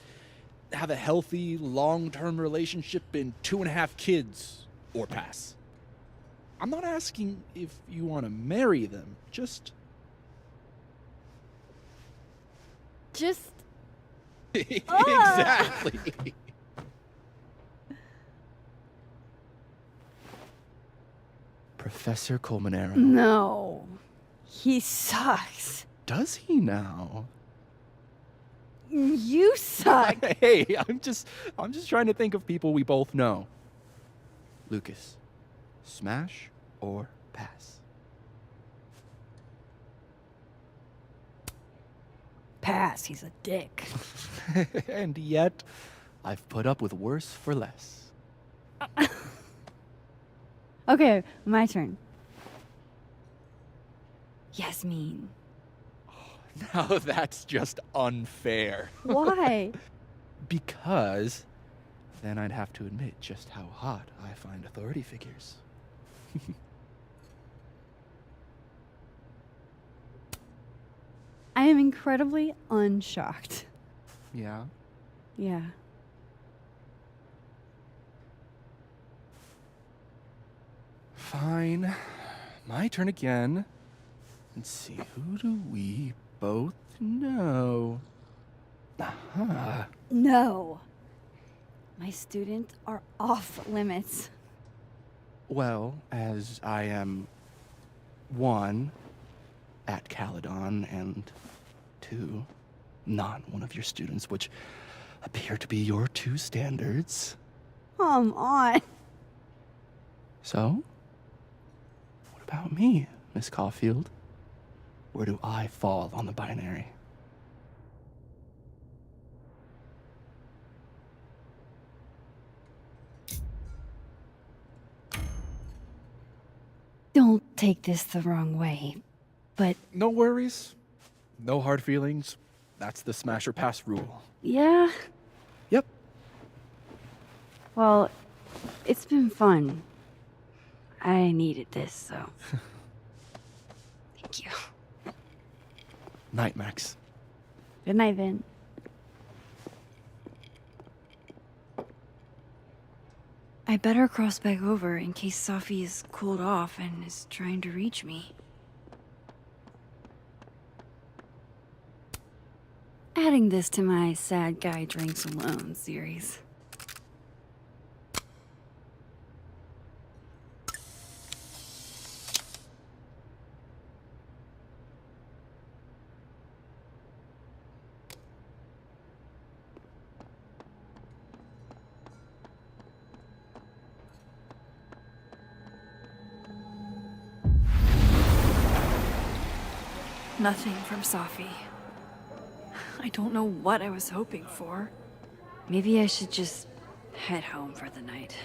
have a healthy, long-term relationship and 2.5 kids or pass. I'm not asking if you want to marry them. Just... Exactly. Professor Colmenero. No. He sucks. Does he now? You suck. Hey, I'm just trying to think of people we both know. Lucas, smash or pass? Pass. He's a dick. And yet, I've put up with worse for less. Okay, my turn. Yasmin. Now that's just unfair. Why? Because then I'd have to admit just how hot I find authority figures. I am incredibly unshocked. Yeah? Yeah. Fine. My turn again. Let's see, who do we both know? Aha. No. My students are off limits. Well, as I am 1, at Caledon, and 2, not one of your students, which appear to be your 2 standards. Come on. So, what about me, Miss Caulfield? Where do I fall on the binary? Don't take this the wrong way, but No worries. No hard feelings. That's the smash or pass rule. yeah. Yep. Well, it's been fun. I needed this, so. Thank you. Night, Max. Good night, Vin. I better cross back over in case Safi is cooled off and is trying to reach me. Adding this to my sad guy drinks alone series. Nothing from Safi. I don't know what I was hoping for. Maybe I should just head home for the night.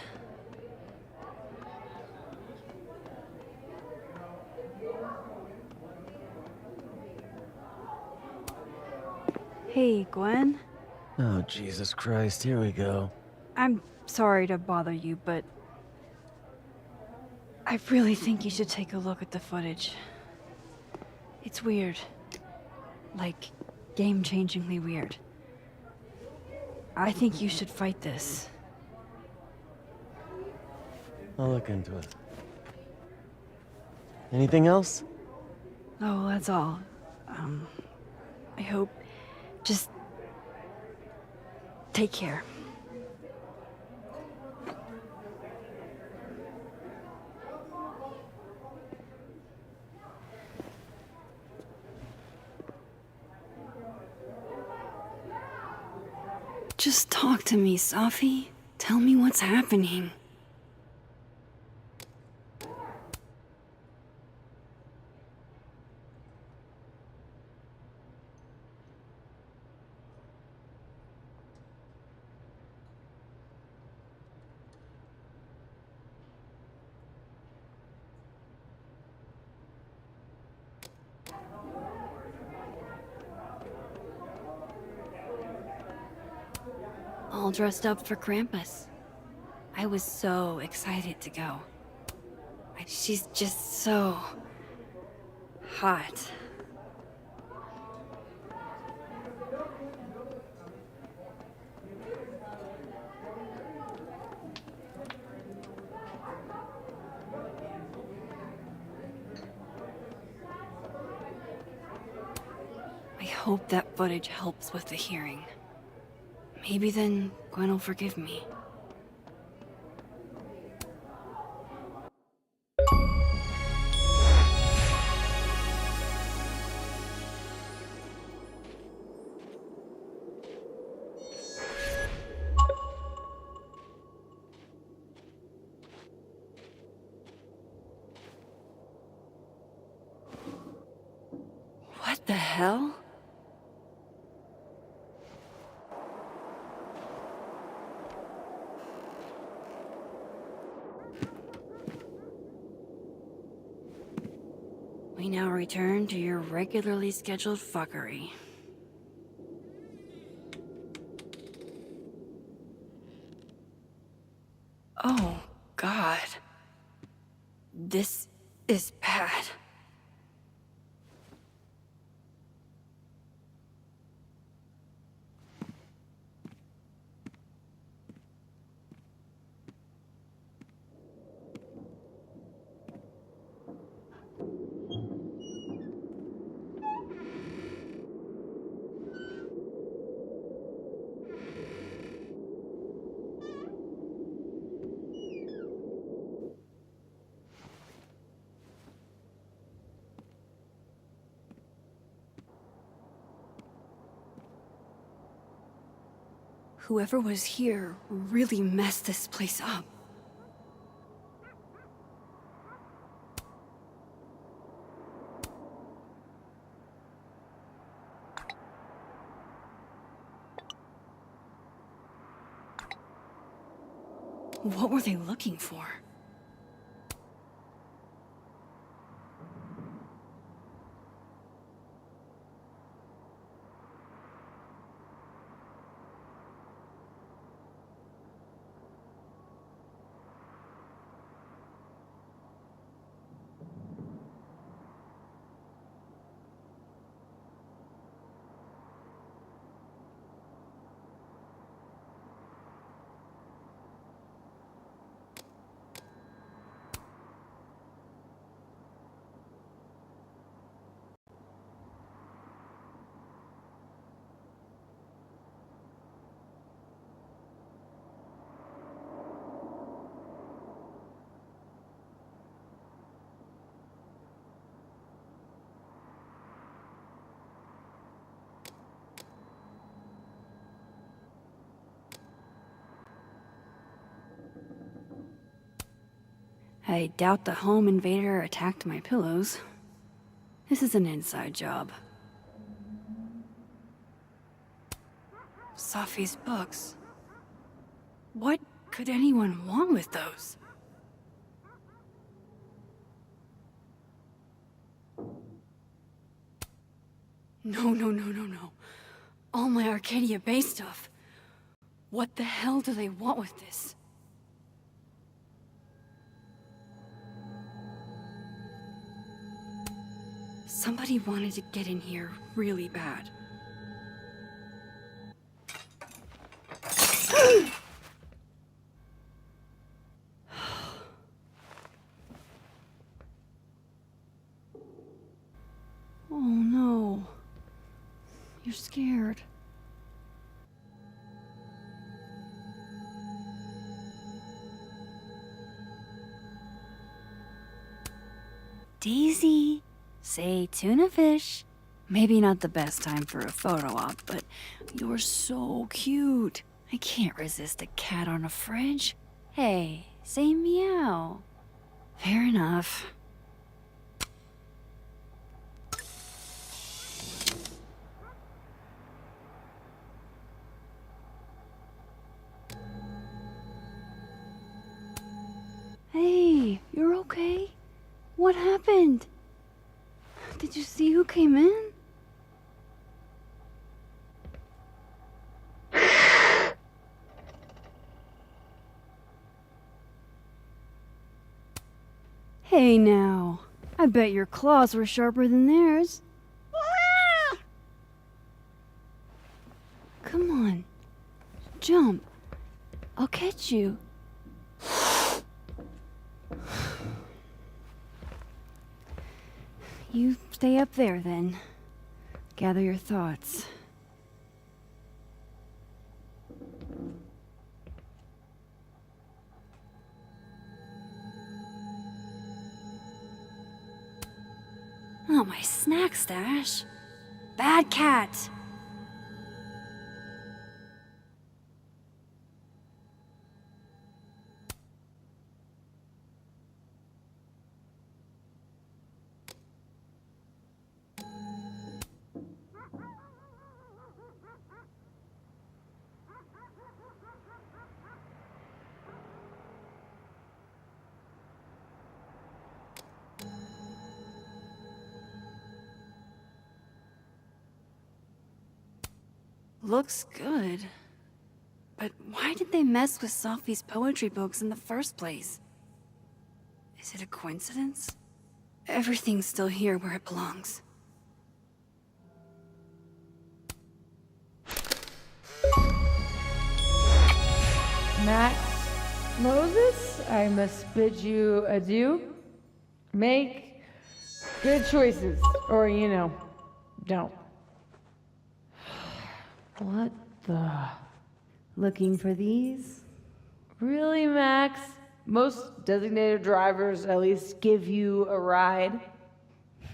Hey, Gwen. Oh, Jesus Christ, here we go. I'm sorry to bother you, but I really think you should take a look at the footage. It's weird. Like, game-changingly weird. I think you should fight this. I'll look into it. Anything else? Oh, that's all. I hope... Just... take care. Just talk to me, Safi. Tell me what's happening. All dressed up for Krampus. I was so excited to go. She's just so... hot. I hope that footage helps with the hearing. Maybe then Gwen will forgive me. What the hell? We now return to your regularly scheduled fuckery. Oh, God. This is bad. Whoever was here really messed this place up. What were they looking for? I doubt the home invader attacked my pillows. This is an inside job. Safi's books. What could anyone want with those? No. All my Arcadia Bay stuff. What the hell do they want with this? Somebody wanted to get in here really bad. Oh no. You're scared. Daisy, say tuna fish. Maybe not the best time for a photo op, but you're so cute. I can't resist a cat on a fridge. Hey, say meow. Fair enough. Hey, you're okay? What happened? Did you see who came in? Hey now, I bet your claws were sharper than theirs. Come on, jump. I'll catch you. You stay up there then. Gather your thoughts. Oh, my snack stash. Bad cat. Looks good. But why did they mess with Safi's poetry books in the first place? Is it a coincidence? Everything's still here where it belongs. Max Moses, I must bid you adieu. Make good choices, or, don't. What the? Looking for these? Really, Max? Most designated drivers at least give you a ride.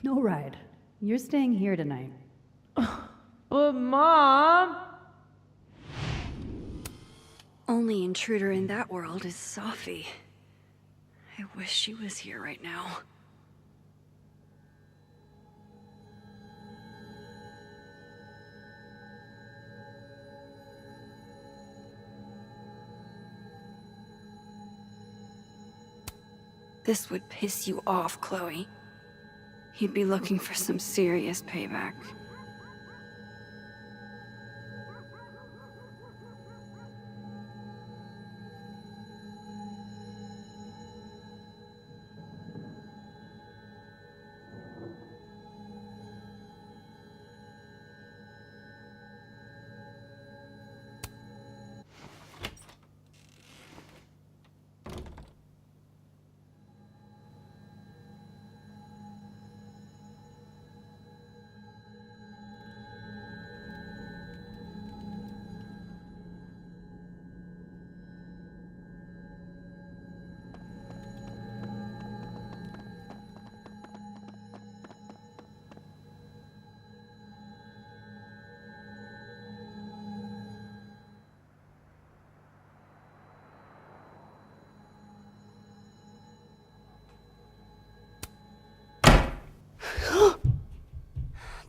No ride. You're staying here tonight. But, Mom! Only intruder in that world is Safi. I wish she was here right now. This would piss you off, Chloe. He'd be looking for some serious payback.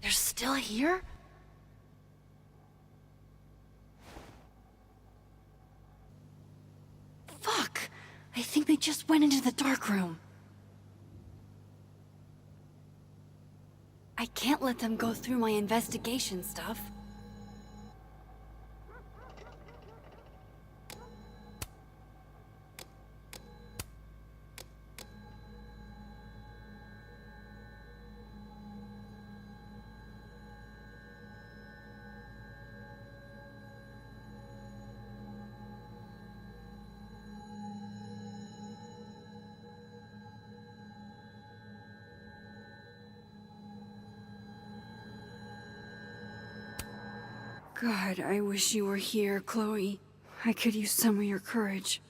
They're still here? Fuck! I think they just went into the dark room. I can't let them go through my investigation stuff. God, I wish you were here, Chloe. I could use some of your courage.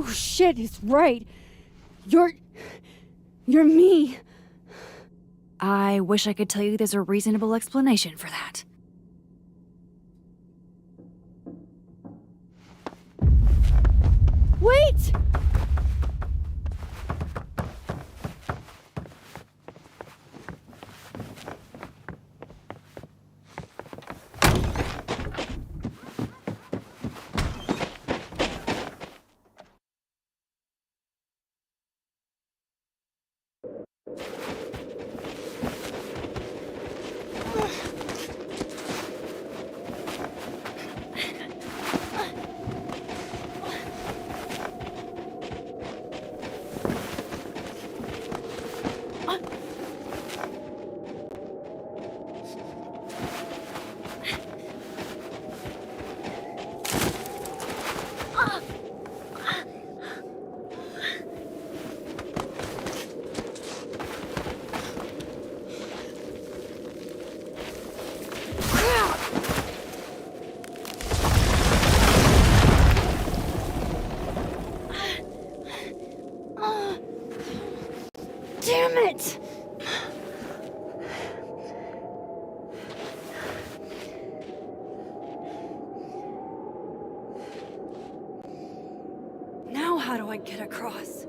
Oh shit, it's right. You're me. I wish I could tell you there's a reasonable explanation for that. Wait! Damn it! Now how do I get across?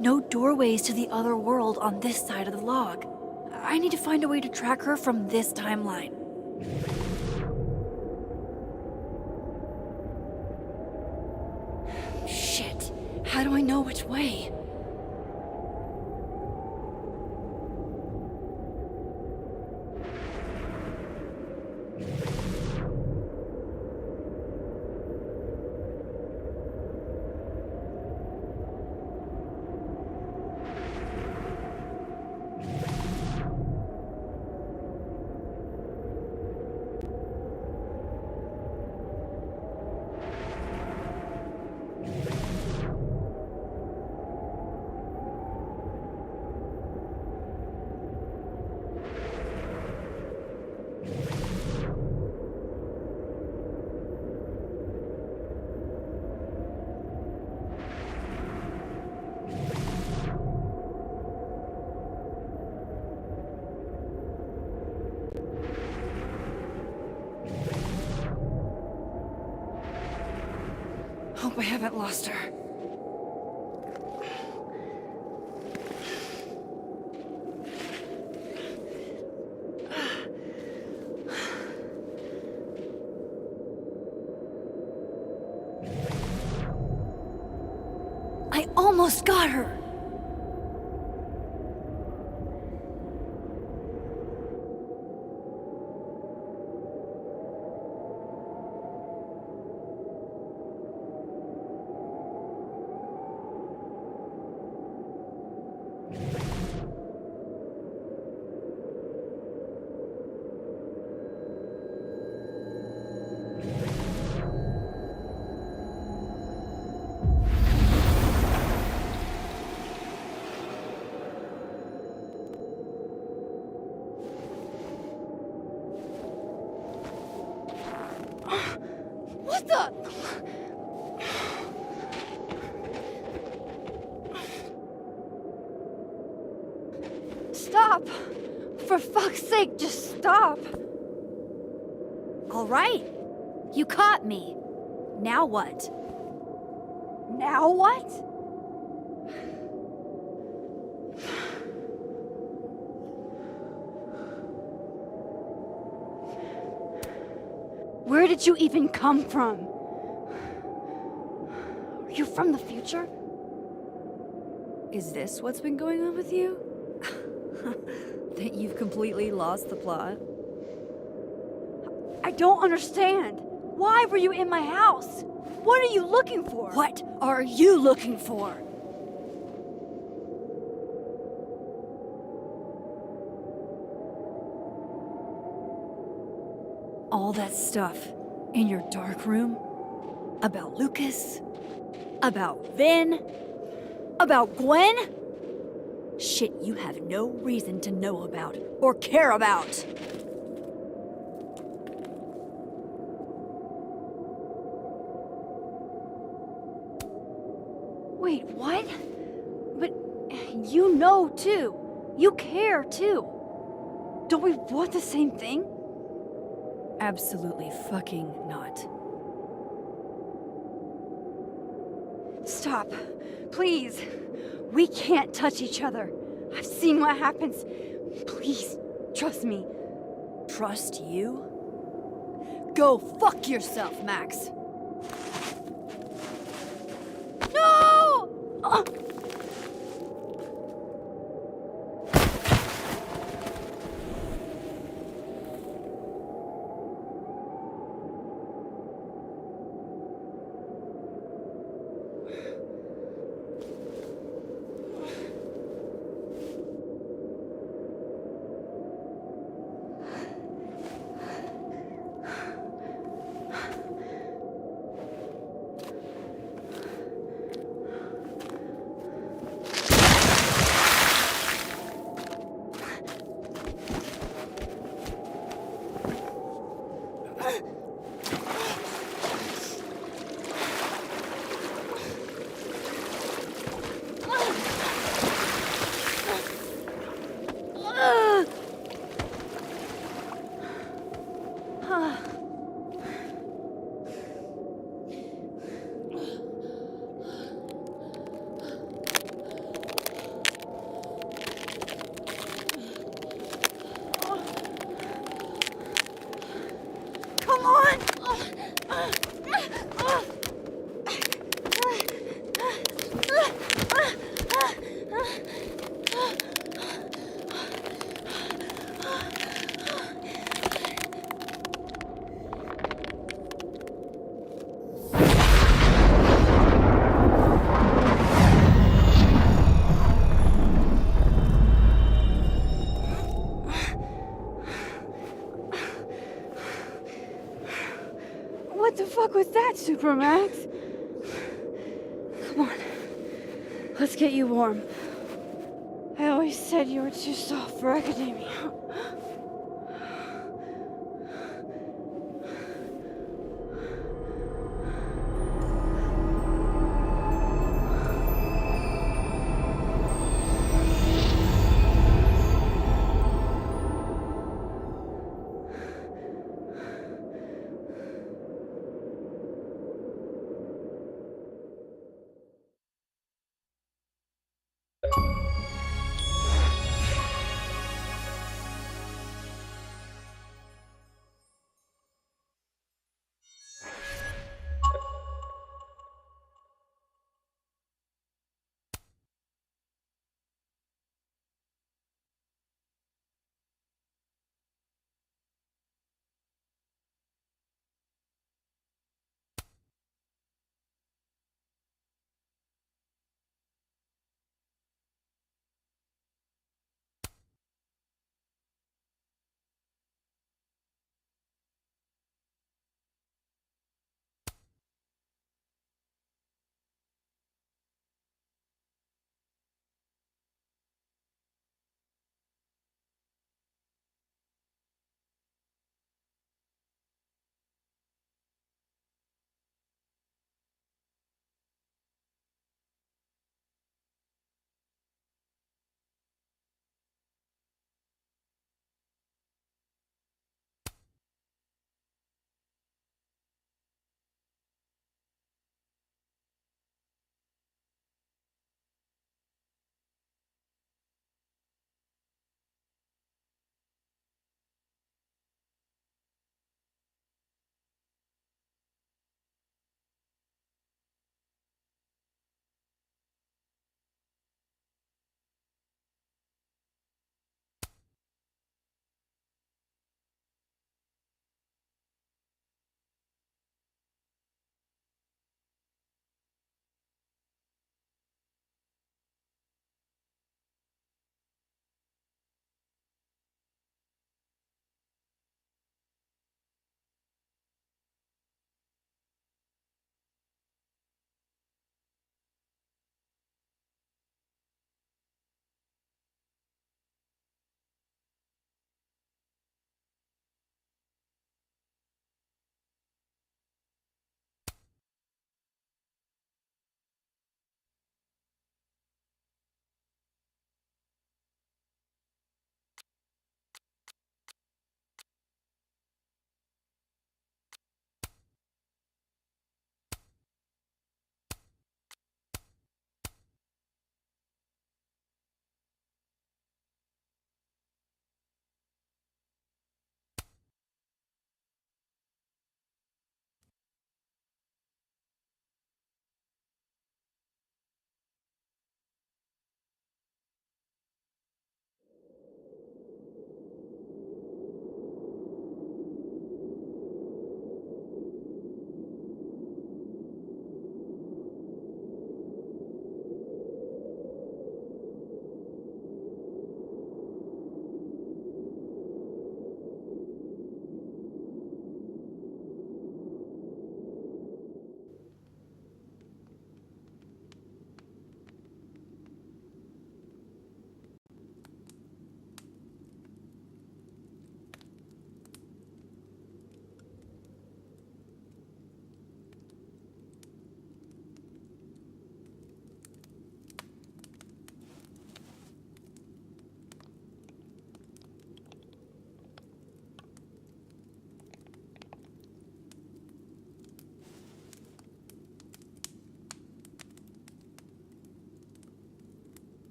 No doorways to the other world on this side of the log. I need to find a way to track her from this timeline. Shit. How do I know which way? Hope I haven't lost her. I almost got her! What the? Stop! For fuck's sake, just stop! All right. You caught me. Now what? Now what? Where did you even come from? Are you from the future? Is this what's been going on with you? That you've completely lost the plot? I don't understand. Why were you in my house? What are you looking for? What are you looking for? All that stuff in your dark room about Lucas, about Vin, about Gwen? Shit you have no reason to know about or care about. Wait, what? But you know too. You care too. Don't we want the same thing? Absolutely fucking not. Stop. Please. We can't touch each other. I've seen what happens. Please, trust me. Trust you? Go fuck yourself, Max. No! Supermax? Come on. Let's get you warm. I always said you were too soft for academia.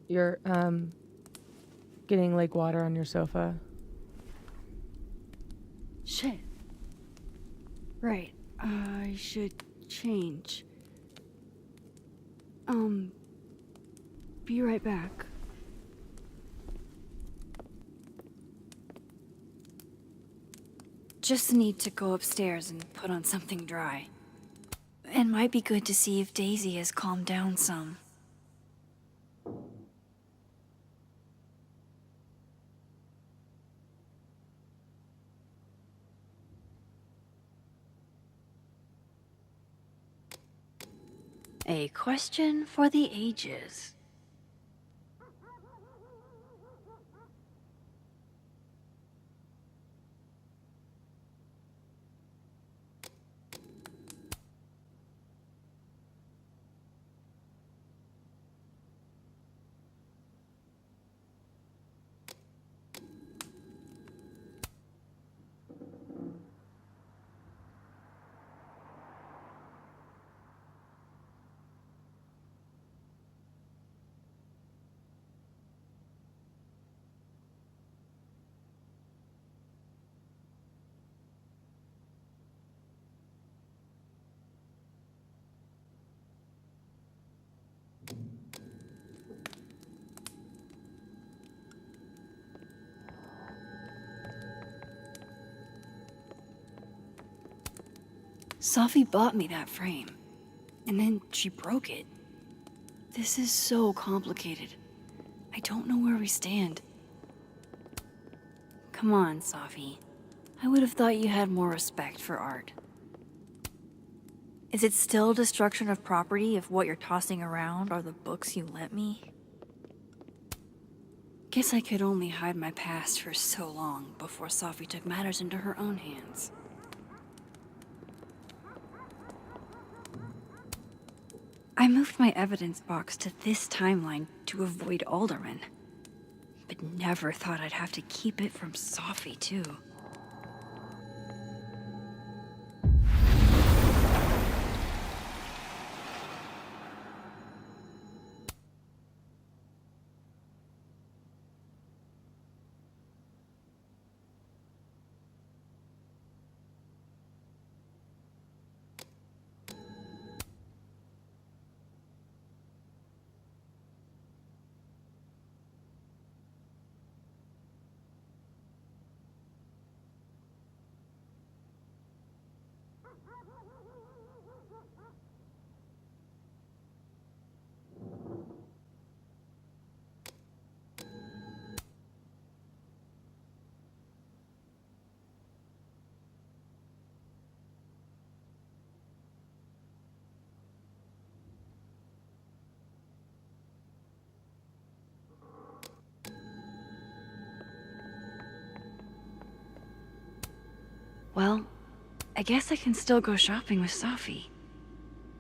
You're, getting lake water on your sofa. Shit. Right. I should change. Be right back. Just need to go upstairs and put on something dry. It might be good to see if Daisy has calmed down some. A question for the ages. Safi bought me that frame, and then she broke it. This is so complicated. I don't know where we stand. Come on, Safi. I would have thought you had more respect for art. Is it still destruction of property if what you're tossing around are the books you lent me? Guess I could only hide my past for so long before Safi took matters into her own hands. I moved my evidence box to this timeline to avoid Alderman, but never thought I'd have to keep it from Safi, too. Well, I guess I can still go shopping with Safi.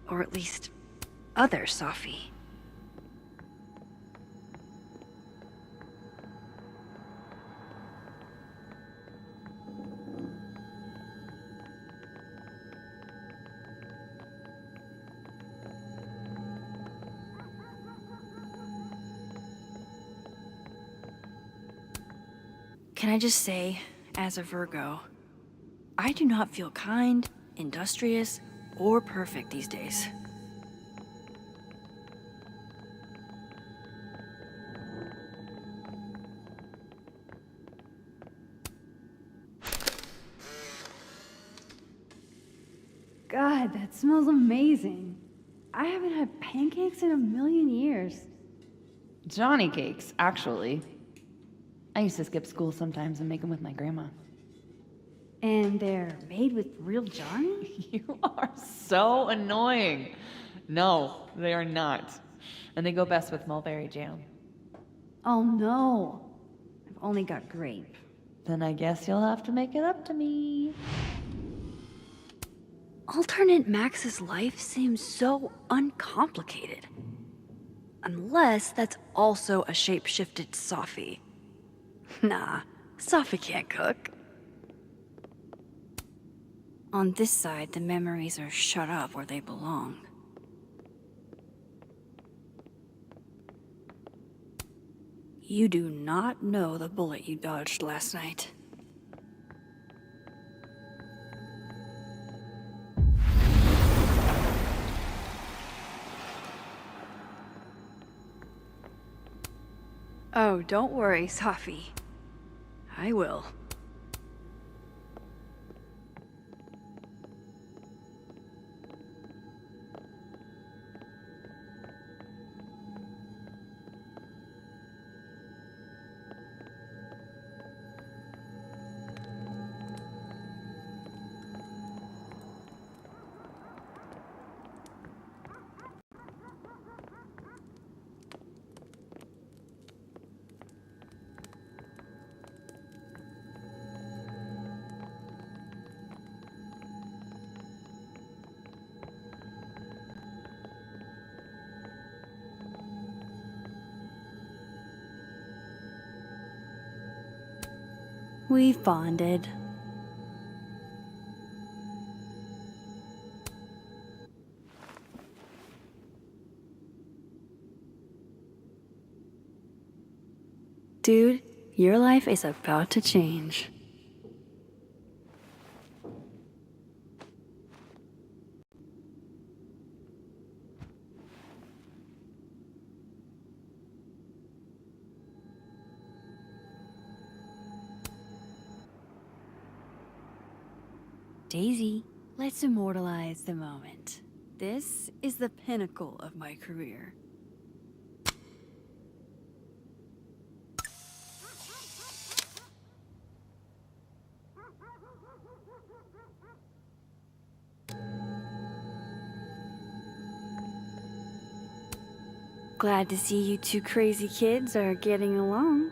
Or at least, other Safi. Can I just say, as a Virgo, I do not feel kind, industrious, or perfect these days. God, that smells amazing. I haven't had pancakes in a million years. Johnny cakes, actually. I used to skip school sometimes and make them with my grandma. And they're made with real Johnny? You are so annoying. No, they are not. And they go best with mulberry jam. Oh no. I've only got grape. Then I guess you'll have to make it up to me. Alternate Max's life seems so uncomplicated. Unless that's also a shape-shifted Safi. Nah, Safi can't cook. On this side, the memories are shut up where they belong. You do not know the bullet you dodged last night. Oh, don't worry, Safi. I will. We bonded. Dude, your life is about to change. Daisy, let's immortalize the moment. This is the pinnacle of my career. Glad to see you two crazy kids are getting along.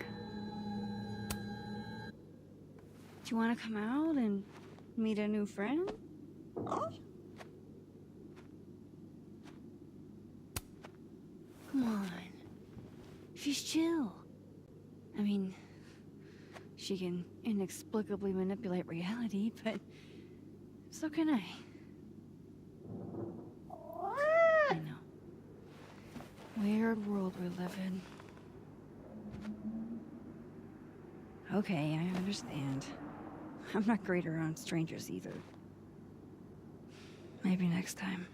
Do you want to come out and meet a new friend? Come on. She's chill. I mean, she can inexplicably manipulate reality, but so can I. I know. Weird world we live in. Okay, I understand. I'm not great around strangers either. Maybe next time.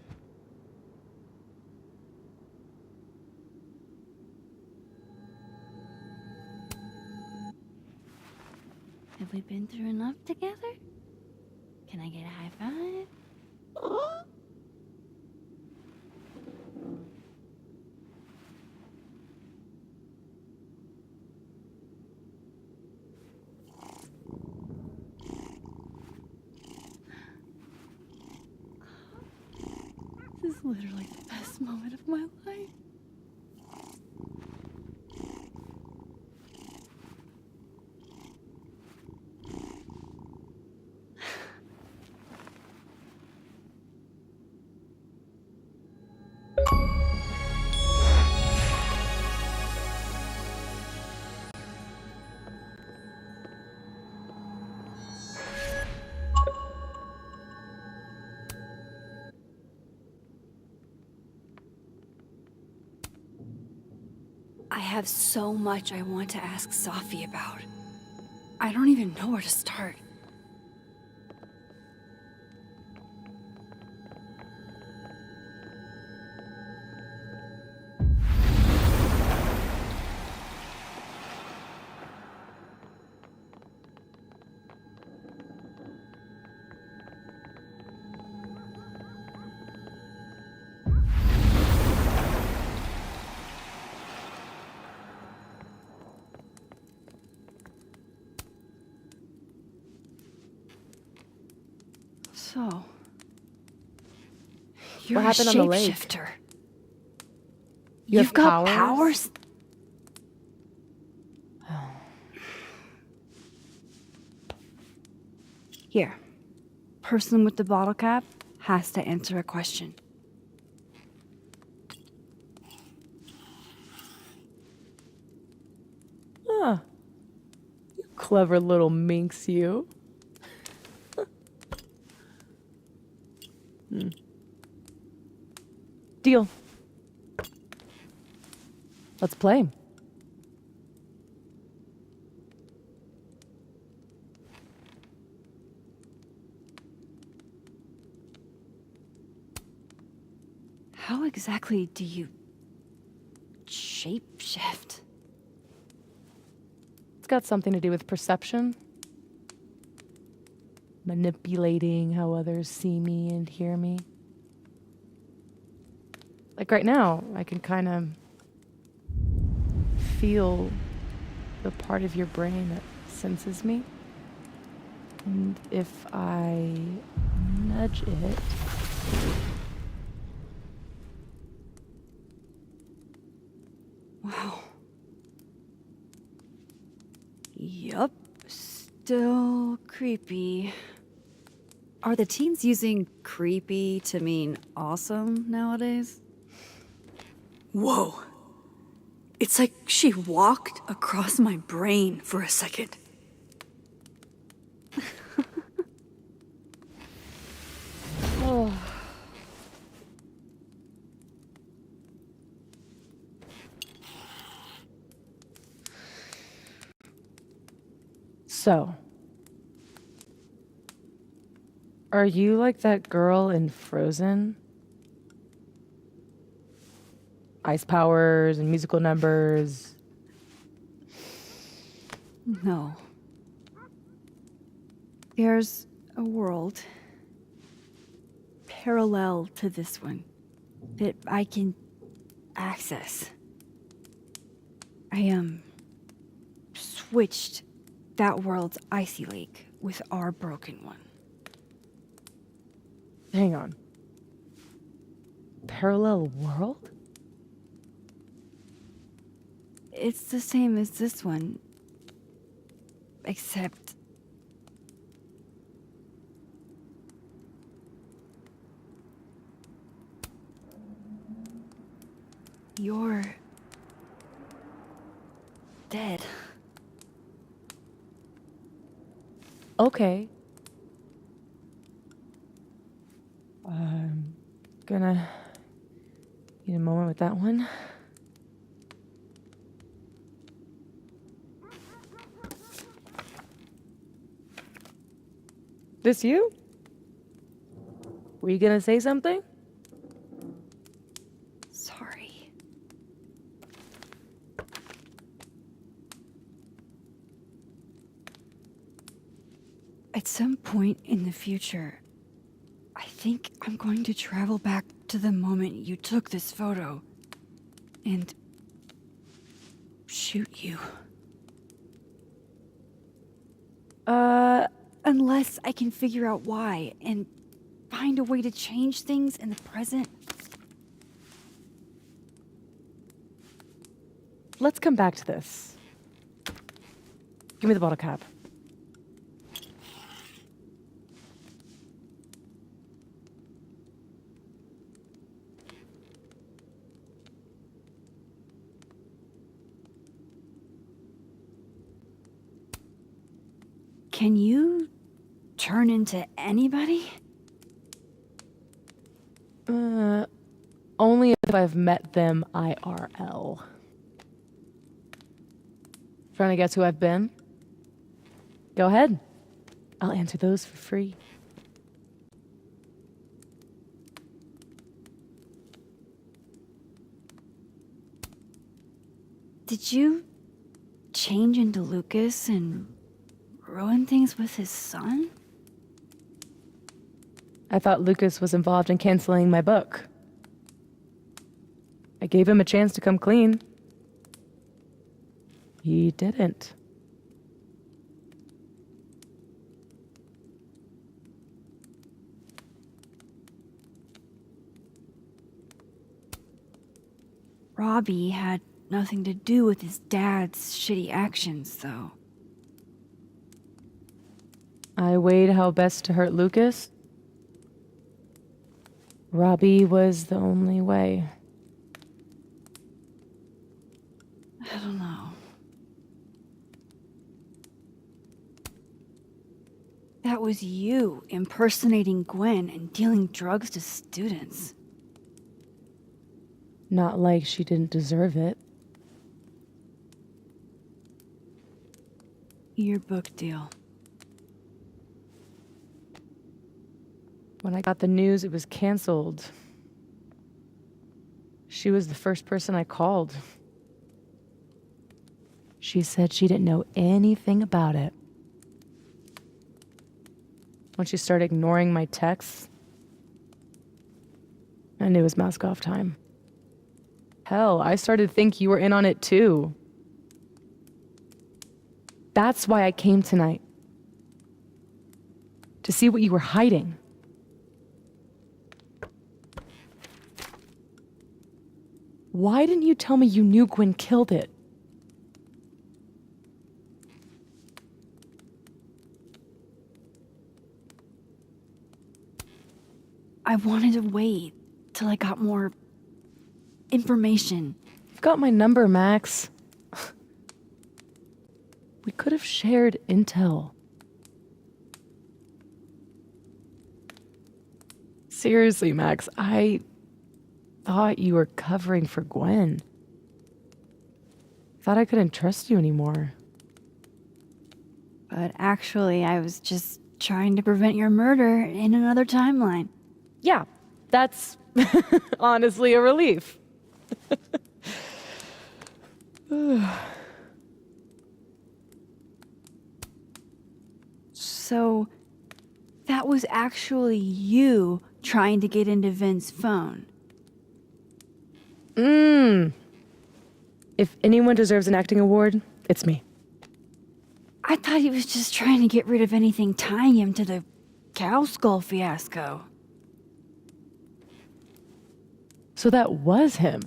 Have we been through enough together? Can I get a high five? This is literally the best moment of my life. I have so much I want to ask Safi about. I don't even know where to start. So, you're What happened a on the lake? shapeshifter. You have You've got powers? powers? Here, person with the bottle cap has to answer a question. Ah, you clever little minx, you. Deal. Let's play. How exactly do you shapeshift? It's got something to do with perception. Manipulating how others see me and hear me. Like right now, I can kind of feel the part of your brain that senses me. And if I nudge it, Wow. Yup. Still creepy. Are the teens using creepy to mean awesome nowadays? Whoa. It's like she walked across my brain for a second. Oh. So, are you like that girl in Frozen? Ice powers and musical numbers. No. There's a world parallel to this one that I can access. I switched that world's icy lake with our broken one. Hang on. Parallel world? It's the same as this one, except you're dead. Okay. I'm gonna need a moment with that one. This you? Were you gonna say something? Sorry. At some point in the future, I think I'm going to travel back to the moment you took this photo and shoot you. Unless I can figure out why and find a way to change things in the present. Let's come back to this. Give me the bottle cap. Can you turn into anybody? Only if I've met them IRL. Trying to guess who I've been? Go ahead. I'll answer those for free. Did you change into Lucas and ruin things with his son? I thought Lucas was involved in canceling my book. I gave him a chance to come clean. He didn't. Robbie had nothing to do with his dad's shitty actions, though. I weighed how best to hurt Lucas. Robbie was the only way. I don't know. That was you impersonating Gwen and dealing drugs to students. Not like she didn't deserve it. Your book deal. When I got the news it was canceled, she was the first person I called. She said she didn't know anything about it. When she started ignoring my texts, I knew it was mask off time. Hell, I started to think you were in on it too. That's why I came tonight. To see what you were hiding. Why didn't you tell me you knew Gwen killed it? I wanted to wait till I got more information. You've got my number, Max. We could have shared intel. Seriously, Max, I thought you were covering for Gwen. Thought I couldn't trust you anymore. But actually, I was just trying to prevent your murder in another timeline. Yeah, that's honestly a relief. So, that was actually you trying to get into Vin's phone. If anyone deserves an acting award, it's me. I thought he was just trying to get rid of anything tying him to the cow skull fiasco. So that was him.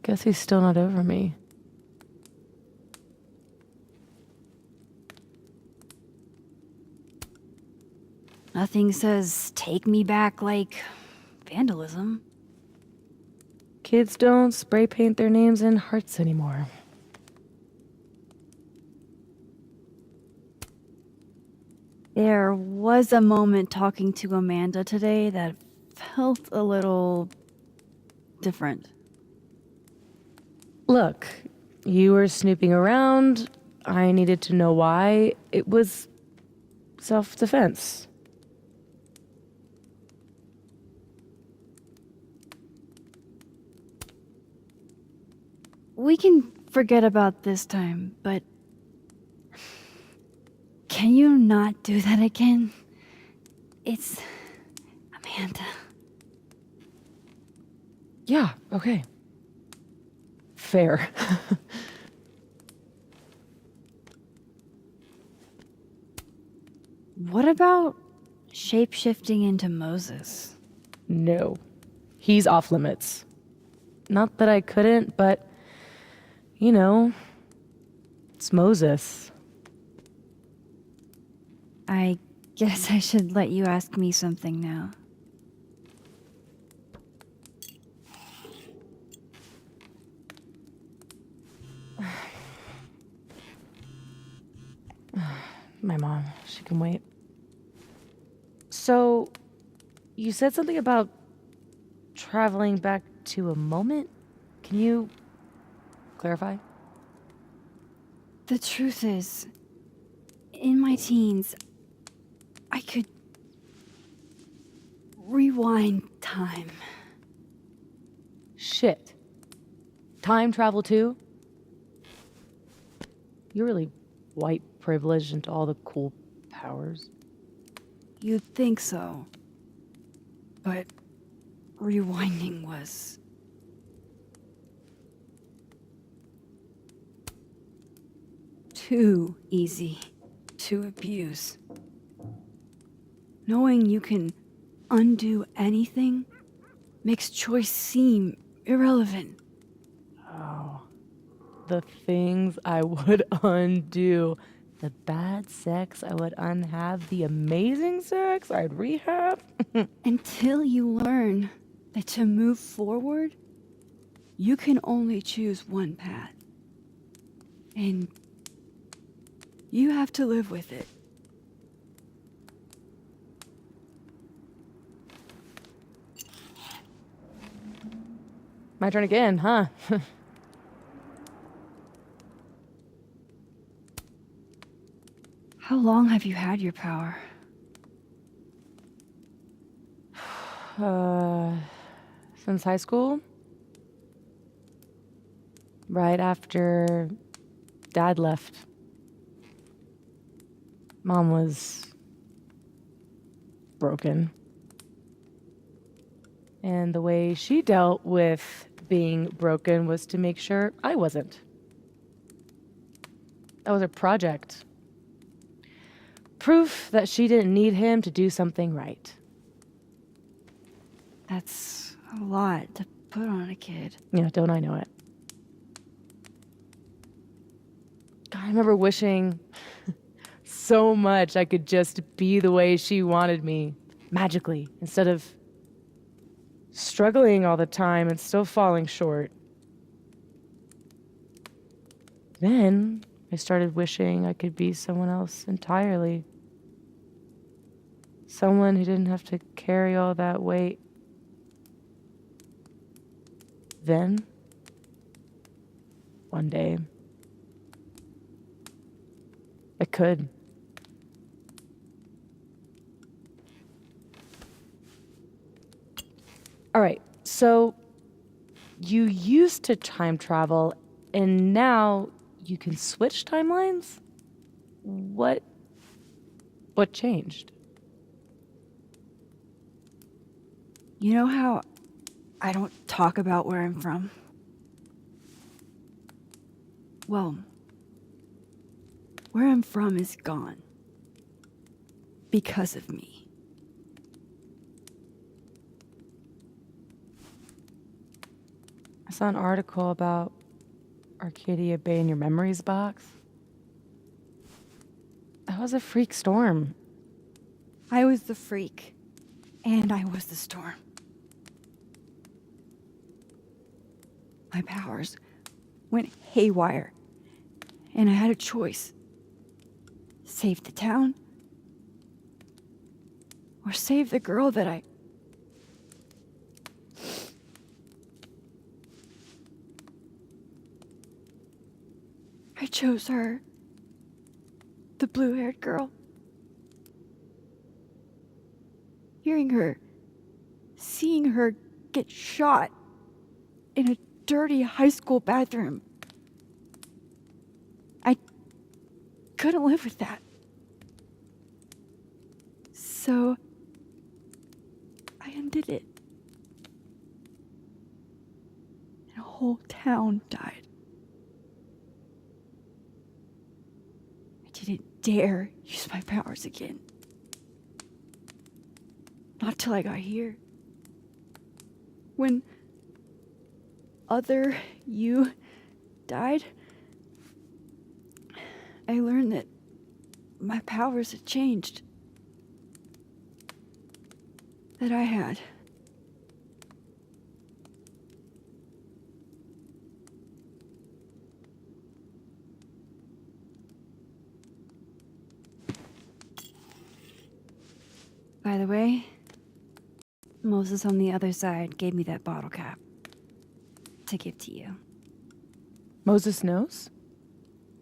Guess he's still not over me. Nothing says take me back like vandalism. Kids don't spray paint their names in hearts anymore. There was a moment talking to Amanda today that felt a little different. Look, you were snooping around. I needed to know why. It was self-defense. We can forget about this time, but can you not do that again? It's Amanda. Yeah, okay. Fair. What about shape-shifting into Moses? No. He's off limits. Not that I couldn't, but, you know, it's Moses. I guess I should let you ask me something now. My mom, she can wait. So, you said something about traveling back to a moment? Can you clarify? The truth is, in my teens, I could rewind time. Shit. Time travel too? You're really white privileged into all the cool powers. You'd think so. But rewinding was too easy to abuse. Knowing you can undo anything makes choice seem irrelevant. Oh. The things I would undo. The bad sex I would unhave. The amazing sex I'd rehab. Until you learn that to move forward, you can only choose one path. And you have to live with it. My turn again, huh? How long have you had your power? Since high school? Right after Dad left. Mom was broken. And the way she dealt with being broken was to make sure I wasn't. That was her project. Proof that she didn't need him to do something right. That's a lot to put on a kid. Yeah, don't I know it? God, I remember wishing so much I could just be the way she wanted me, magically, instead of struggling all the time and still falling short. Then I started wishing I could be someone else entirely. Someone who didn't have to carry all that weight. Then, one day, I could. All right, so you used to time travel, and now you can switch timelines? What changed? You know how I don't talk about where I'm from? Well, where I'm from is gone. Because of me. I saw an article about Arcadia Bay in your memories box. That was a freak storm. I was the freak. And I was the storm. My powers went haywire. And I had a choice. Save the town. Or save the girl that I chose her. The blue-haired girl. Hearing her, seeing her get shot in a dirty high school bathroom. I couldn't live with that. So, I undid it. And a whole town died. I didn't dare use my powers again. Not till I got here. When other you died, I learned that my powers had changed. That I had. By the way, Moses on the other side gave me that bottle cap to give to you. Moses knows?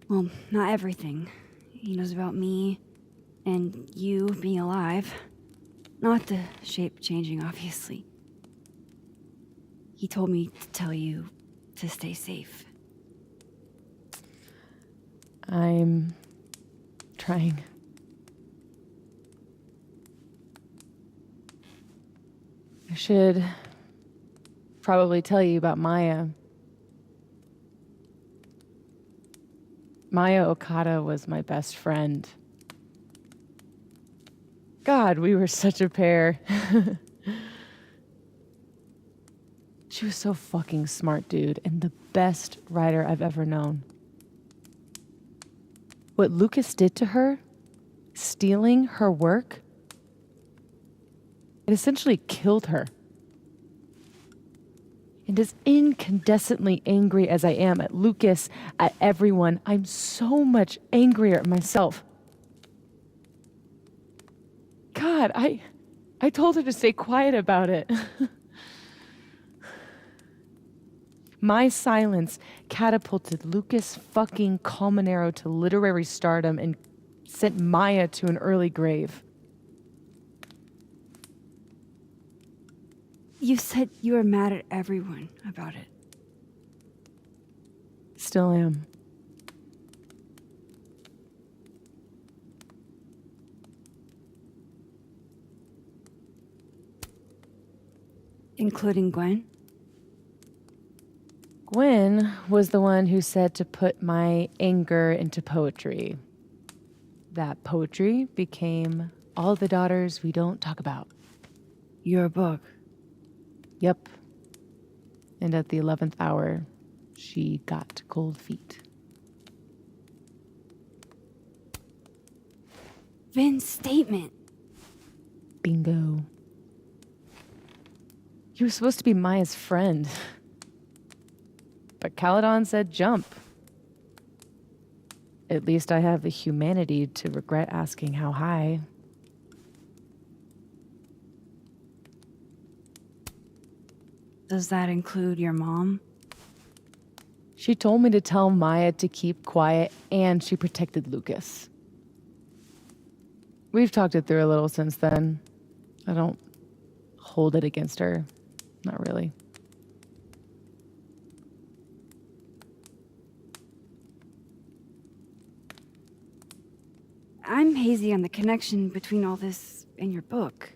Well, not everything. He knows about me and you being alive. Not the shape changing, obviously. He told me to tell you to stay safe. I'm trying. I should probably tell you about Maya. Maya Okada was my best friend. God, we were such a pair. She was so fucking smart, dude, and the best writer I've ever known. What Lucas did to her, stealing her work, it essentially killed her. And as incandescently angry as I am at Lucas, at everyone, I'm so much angrier at myself. God, I told her to stay quiet about it. My silence catapulted Lucas fucking Colmenero to literary stardom and sent Maya to an early grave. You said you were mad at everyone about it. Still am. Including Gwen? Gwen was the one who said to put my anger into poetry. That poetry became All the Daughters We Don't Talk About. Your book? Yep. And at the 11th hour, she got cold feet. Vin's statement. Bingo. He was supposed to be Maya's friend. But Caledon said jump. At least I have the humanity to regret asking how high. Does that include your mom? She told me to tell Maya to keep quiet, and she protected Lucas. We've talked it through a little since then. I don't hold it against her. Not really. I'm hazy on the connection between all this and your book.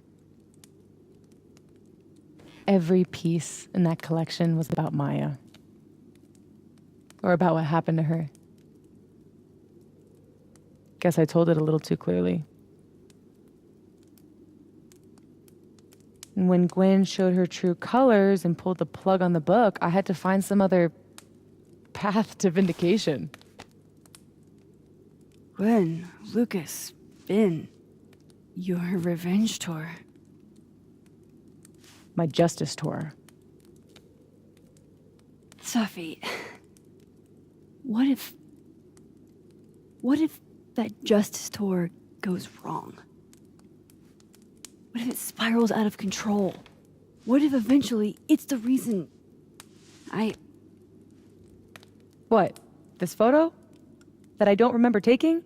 Every piece in that collection was about Maya. Or about what happened to her. Guess I told it a little too clearly. And when Gwen showed her true colors and pulled the plug on the book, I had to find some other path to vindication. Gwen, Lucas, Ben, your revenge tour. My justice tour. Safi, what if that justice tour goes wrong? What if it spirals out of control? What if eventually it's the reason What? This photo? That I don't remember taking?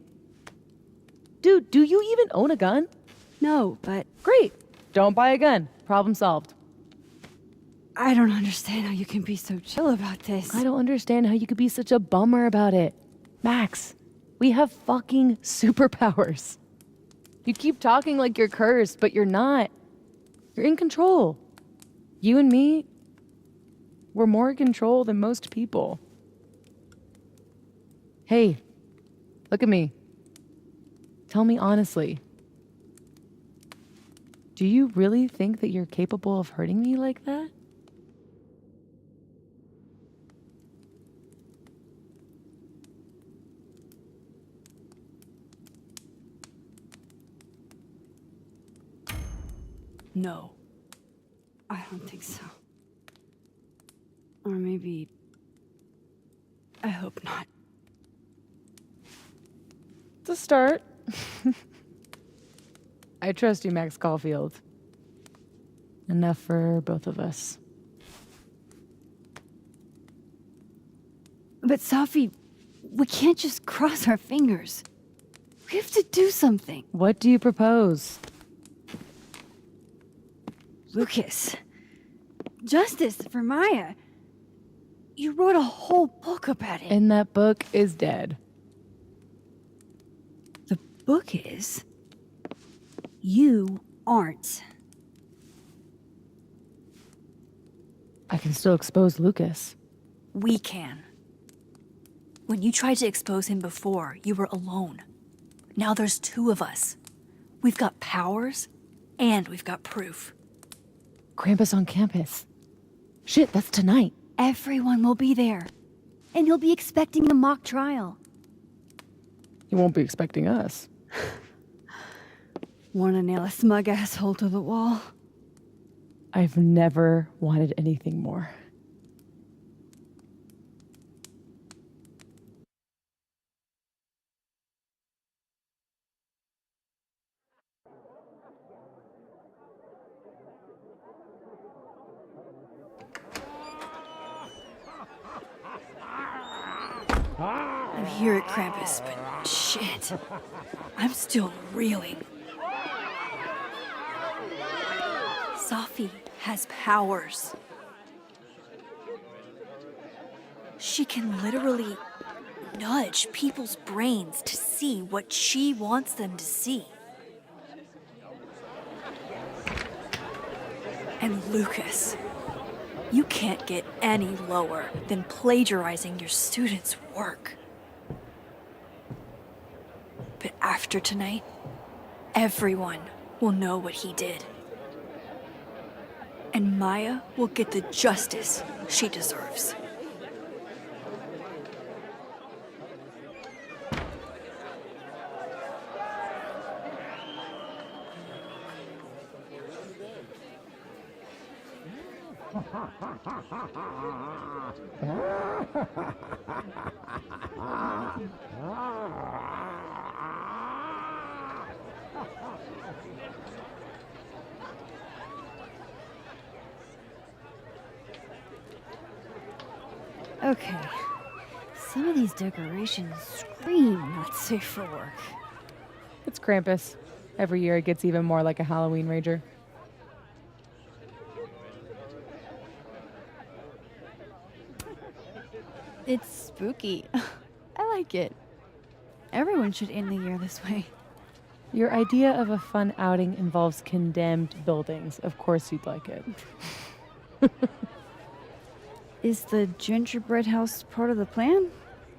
Dude, do you even own a gun? No, but... Great! Don't buy a gun. Problem solved. I don't understand how you can be so chill about this. I don't understand how you could be such a bummer about it. Max, we have fucking superpowers. You keep talking like you're cursed, but you're not. You're in control. You and me, we're more in control than most people. Hey, look at me. Tell me honestly. Do you really think that you're capable of hurting me like that? No. I don't think so. Or maybe... I hope not. It's a start. I trust you, Max Caulfield. Enough for both of us. But Safi, we can't just cross our fingers. We have to do something. What do you propose? Lucas. Justice for Maya. You wrote a whole book about it. And that book is dead. The book is... You aren't. I can still expose Lucas. We can. When you tried to expose him before, you were alone. Now there's two of us. We've got powers, and we've got proof. Krampus on campus. Shit, that's tonight. Everyone will be there. And you'll be expecting the mock trial. You won't be expecting us. Wanna nail a smug asshole to the wall? I've never wanted anything more. I'm here at Krampus, but shit. I'm still reeling. Safi has powers. She can literally nudge people's brains to see what she wants them to see. And Lucas, you can't get any lower than plagiarizing your students' work. But after tonight, everyone will know what he did. And Maya will get the justice she deserves. Okay. Some of these decorations scream not safe for work. It's Krampus. Every year it gets even more like a Halloween rager. It's spooky. I like it. Everyone should end the year this way. Your idea of a fun outing involves condemned buildings. Of course you'd like it. Is the gingerbread house part of the plan?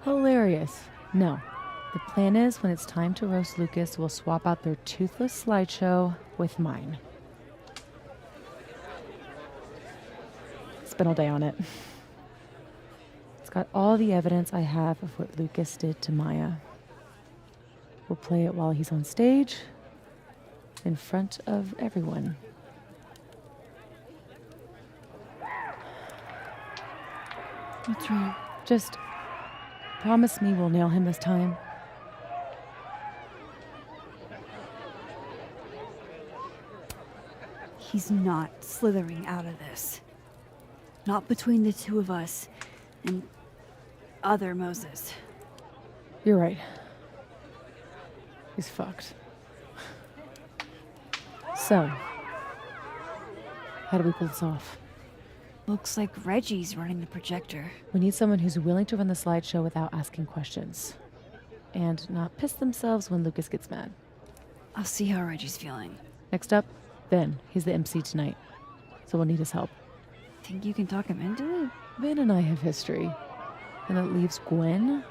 Hilarious. No. The plan is when it's time to roast Lucas, we'll swap out their toothless slideshow with mine. Spent all day on it. It's got all the evidence I have of what Lucas did to Maya. We'll play it while he's on stage, in front of everyone. What's wrong? Just promise me we'll nail him this time. He's not slithering out of this. Not between the two of us and other Moses. You're right. He's fucked. So, how do we pull this off? Looks like Reggie's running the projector. We need someone who's willing to run the slideshow without asking questions. And not piss themselves when Lucas gets mad. I'll see how Reggie's feeling. Next up, Ben. He's the MC tonight. So we'll need his help. Think you can talk him into it? Ben and I have history. And that leaves Gwen.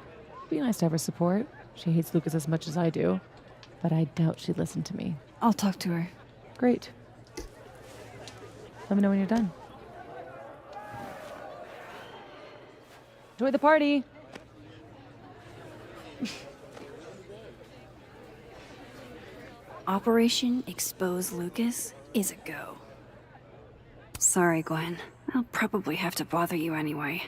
Be nice to have her support. She hates Lucas as much as I do. But I doubt she'd listen to me. I'll talk to her. Great. Let me know when you're done. Enjoy the party! Operation Expose Lucas is a go. Sorry, Gwen. I'll probably have to bother you anyway.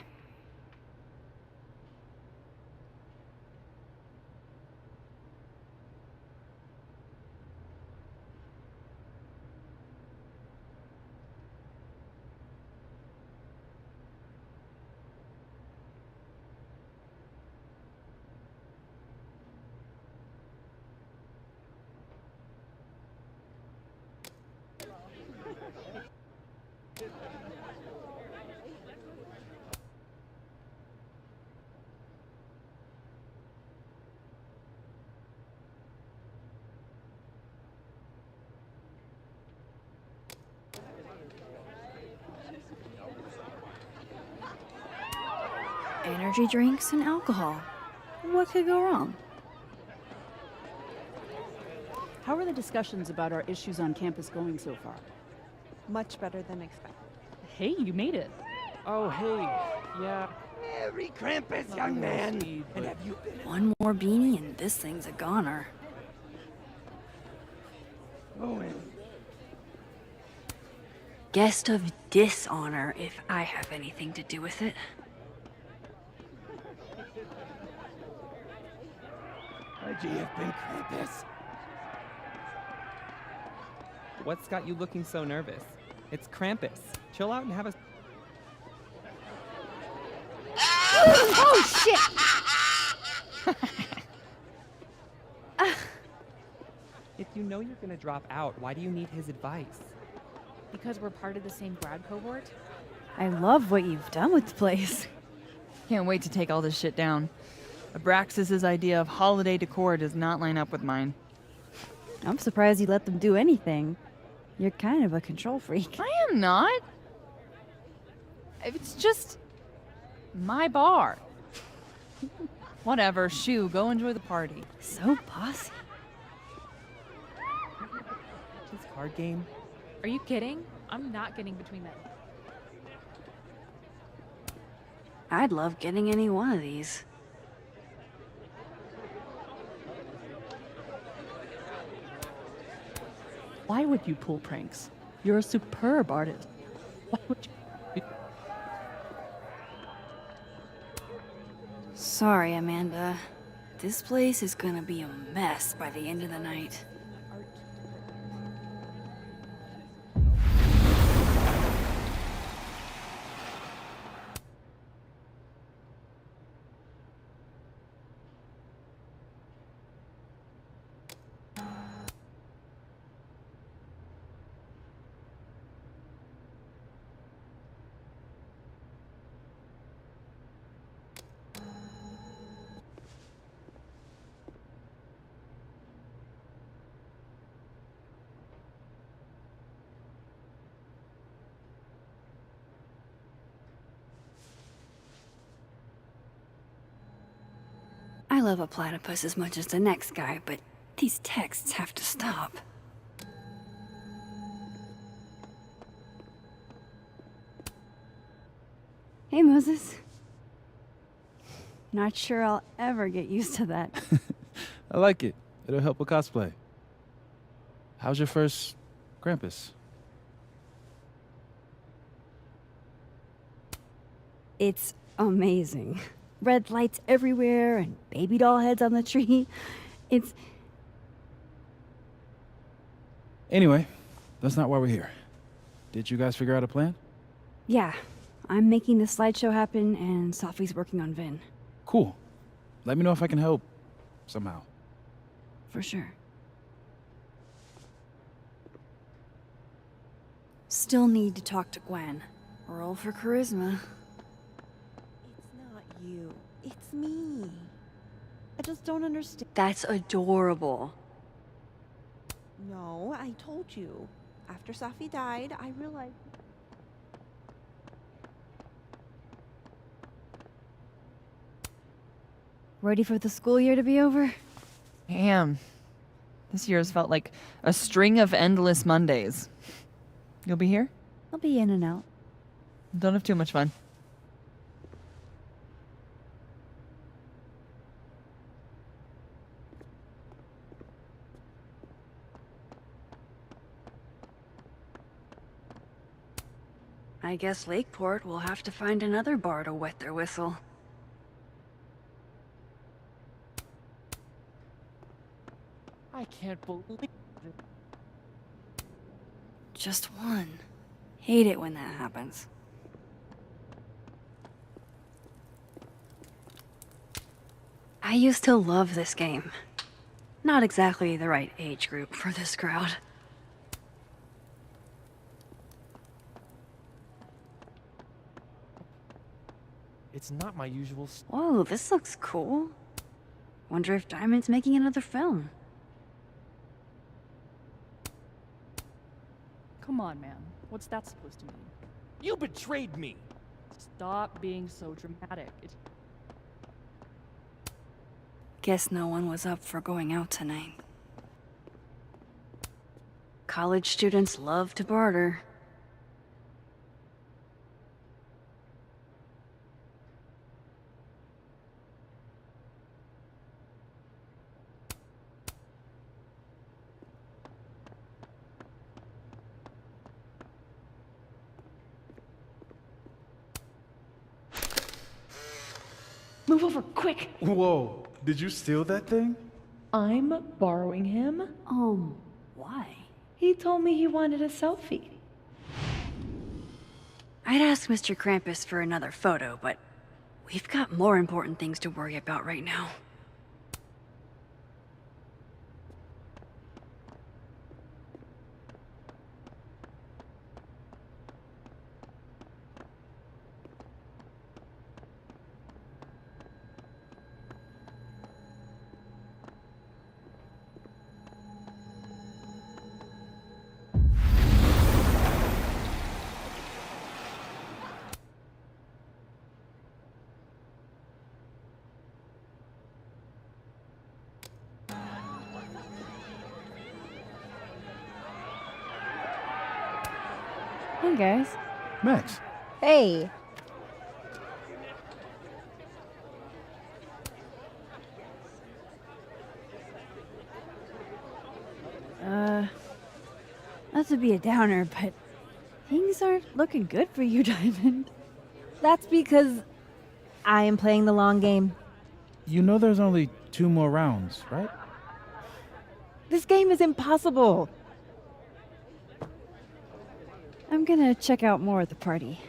Energy drinks and alcohol. What could go wrong? How are the discussions about our issues on campus going so far? Much better than expected. Hey, you made it. Oh, hey. Yeah. Merry Krampus, young man. And have you been... One more beanie and this thing's a goner. Owen. Guest of dishonor if I have anything to do with it. Reggie have been Krampus. What's got you looking so nervous? It's Krampus. Chill out and have a... Oh, shit! If you know you're gonna drop out, why do you need his advice? Because we're part of the same grad cohort? I love what you've done with the place. Can't wait to take all this shit down. Abraxas's idea of holiday decor does not line up with mine. I'm surprised you let them do anything. You're kind of a control freak. I am not. It's just my bar. Whatever, shoo, go enjoy the party. So bossy. His card game. Are you kidding? I'm not getting between that. I'd love getting any one of these. Why would you pull pranks? You're a superb artist. Why would you? Sorry, Amanda. This place is gonna be a mess by the end of the night. love a platypus as much as the next guy, but these texts have to stop. Hey, Moses. Not sure I'll ever get used to that. I like it. It'll help with cosplay. How's your first Krampus? It's amazing. Red lights everywhere and baby doll heads on the tree. It's... Anyway, that's not why we're here. Did you guys figure out a plan? Yeah, I'm making the slideshow happen and Sophie's working on Vin. Cool. Let me know if I can help somehow. For sure. Still need to talk to Gwen. Roll for charisma. It's not you. It's me. I just don't understand. That's adorable. No, I told you. After Safi died, I realized... Ready for the school year to be over? Damn. This year's felt like a string of endless Mondays. You'll be here? I'll be in and out. Don't have too much fun. I guess Lakeport will have to find another bar to wet their whistle. I can't believe it. Just one. Hate it when that happens. I used to love this game. Not exactly the right age group for this crowd. It's not my usual. Whoa, this looks cool. Wonder if Diamond's making another film. Come on, man. What's that supposed to mean? You betrayed me! Stop being so dramatic. Guess no one was up for going out tonight. College students love to barter. Move over, quick! Whoa, did you steal that thing? I'm borrowing him. Why? He told me he wanted a selfie. I'd ask Mr. Krampus for another photo, but we've got more important things to worry about right now. Hey, guys. Max. Hey. Not to be a downer, but things aren't looking good for you, Diamond. That's because I am playing the long game. You know there's only 2 more rounds, right? This game is impossible. I'm gonna check out more at the party.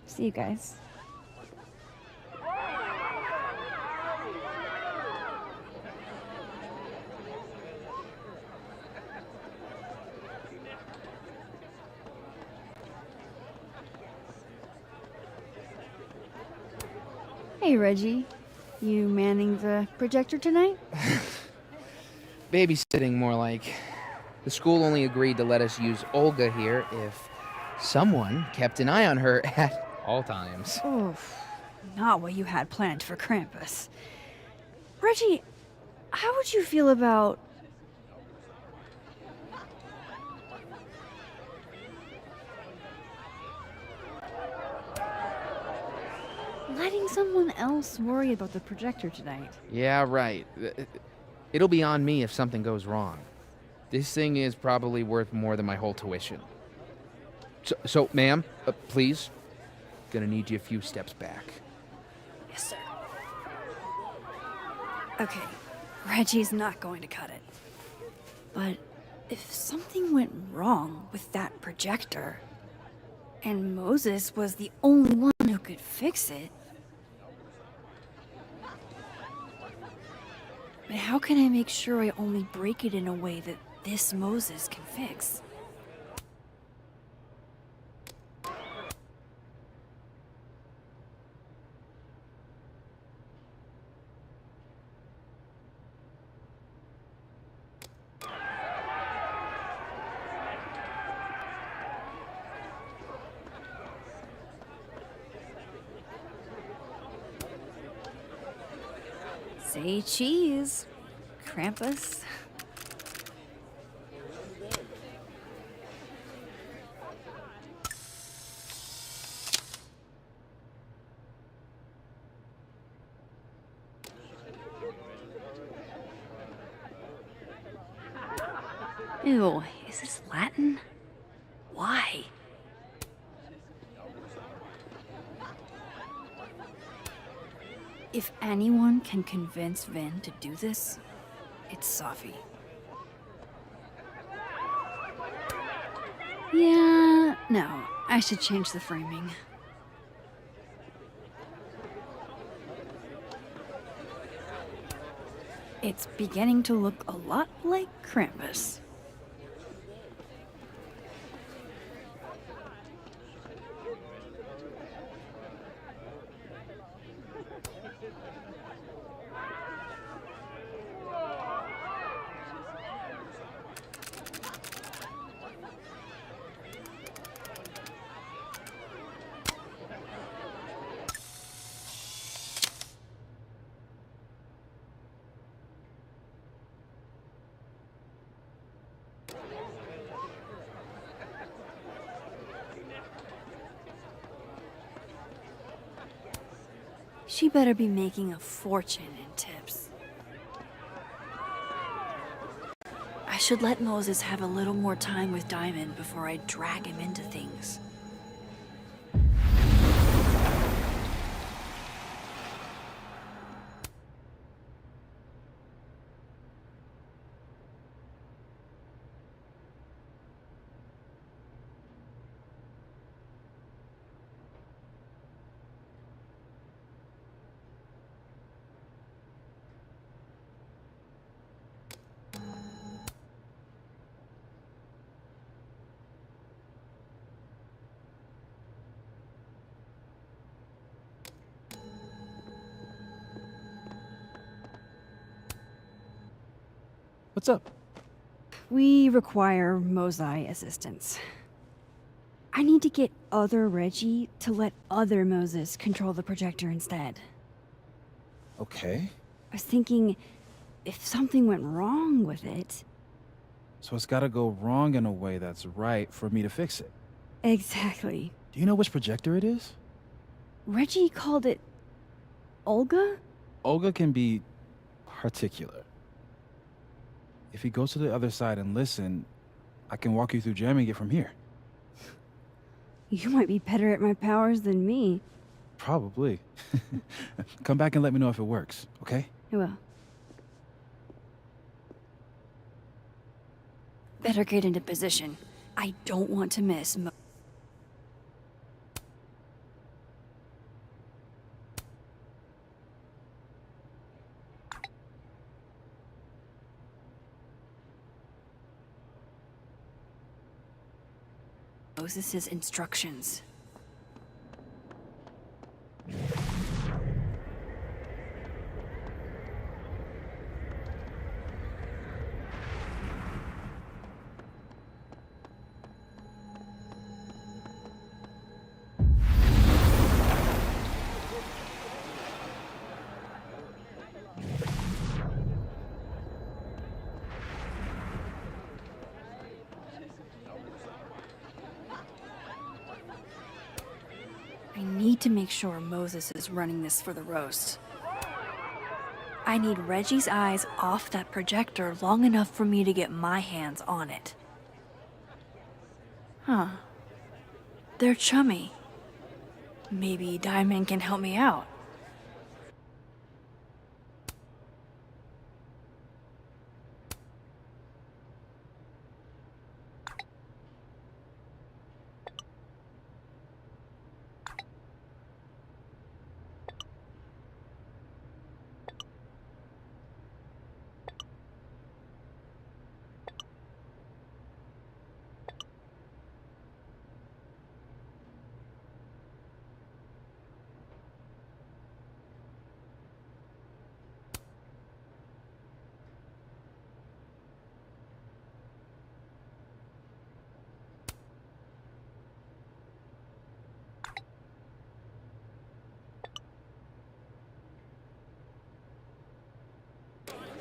See you guys. Hey, Reggie. You manning the projector tonight? Babysitting, more like. The school only agreed to let us use Olga here if someone kept an eye on her at all times. Oof. Not what you had planned for Krampus. Reggie, how would you feel about... letting someone else worry about the projector tonight? Yeah, right. It'll be on me if something goes wrong. This thing is probably worth more than my whole tuition. So ma'am, please. Gonna need you a few steps back. Yes, sir. Okay, Reggie's not going to cut it. But if something went wrong with that projector, and Moses was the only one who could fix it, but how can I make sure I only break it in a way that this Moses can fix? Say cheese, Krampus. Ew, is this Latin? Why? If anyone can convince Vin to do this, it's Safi. Yeah, no, I should change the framing. It's beginning to look a lot like Krampus. She better be making a fortune in tips. I should let Moses have a little more time with Diamond before I drag him into things. What's up? We require Mosai assistance. I need to get other Reggie to let other Moses control the projector instead. Okay. I was thinking, if something went wrong with it... So it's gotta go wrong in a way that's right for me to fix it. Exactly. Do you know which projector it is? Reggie called it... Olga? Olga can be particular. If he goes to the other side and listen, I can walk you through jamming it from here. You might be better at my powers than me. Probably. Come back and let me know if it works, okay? I will. Better get into position. I don't want to miss Moses' instructions. need to make sure Moses is running this for the roast. I need Reggie's eyes off that projector long enough for me to get my hands on it. Huh. They're chummy. Maybe Diamond can help me out.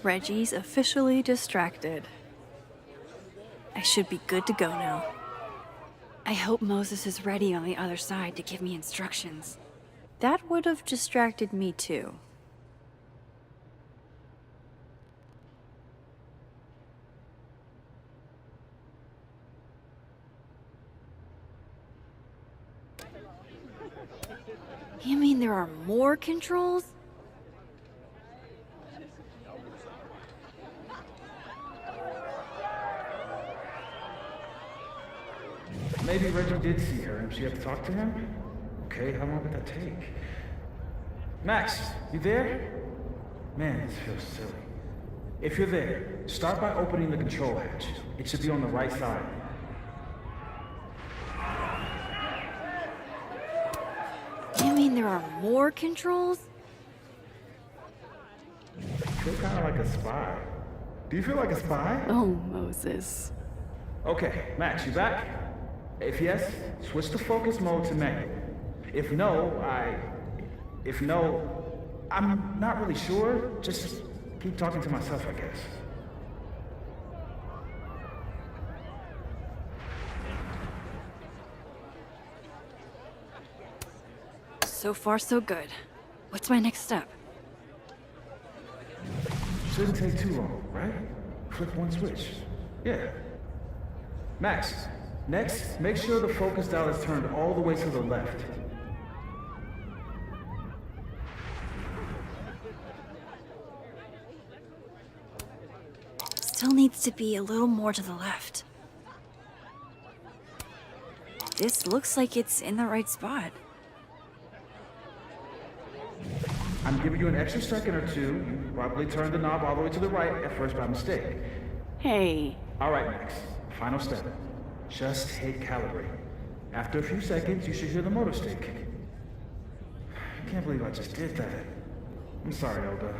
Reggie's officially distracted. I should be good to go now. I hope Moses is ready on the other side to give me instructions. That would have distracted me too. You mean there are more controls? Maybe Reggie did see her and she had to talk to him? Okay, how long would that take? Max, you there? Man, this feels silly. If you're there, start by opening the control hatch. It should be on the right side. You mean there are more controls? I feel kind of like a spy. Do you feel like a spy? Oh, Moses. Okay, Max, you back? If yes, switch to focus mode to manual. If no, I'm not really sure. Just keep talking to myself, I guess. So far, so good. What's my next step? Shouldn't take too long, right? Flip one switch. Yeah. Max, next, make sure the focus dial is turned all the way to the left. Still needs to be a little more to the left. This looks like it's in the right spot. I'm giving you an extra second or two. You probably turned the knob all the way to the right at first by mistake. Hey. All right, Max. Final step. Just hit calibrate. After a few seconds, you should hear the motor stick. I can't believe I just did that. I'm sorry, Elda.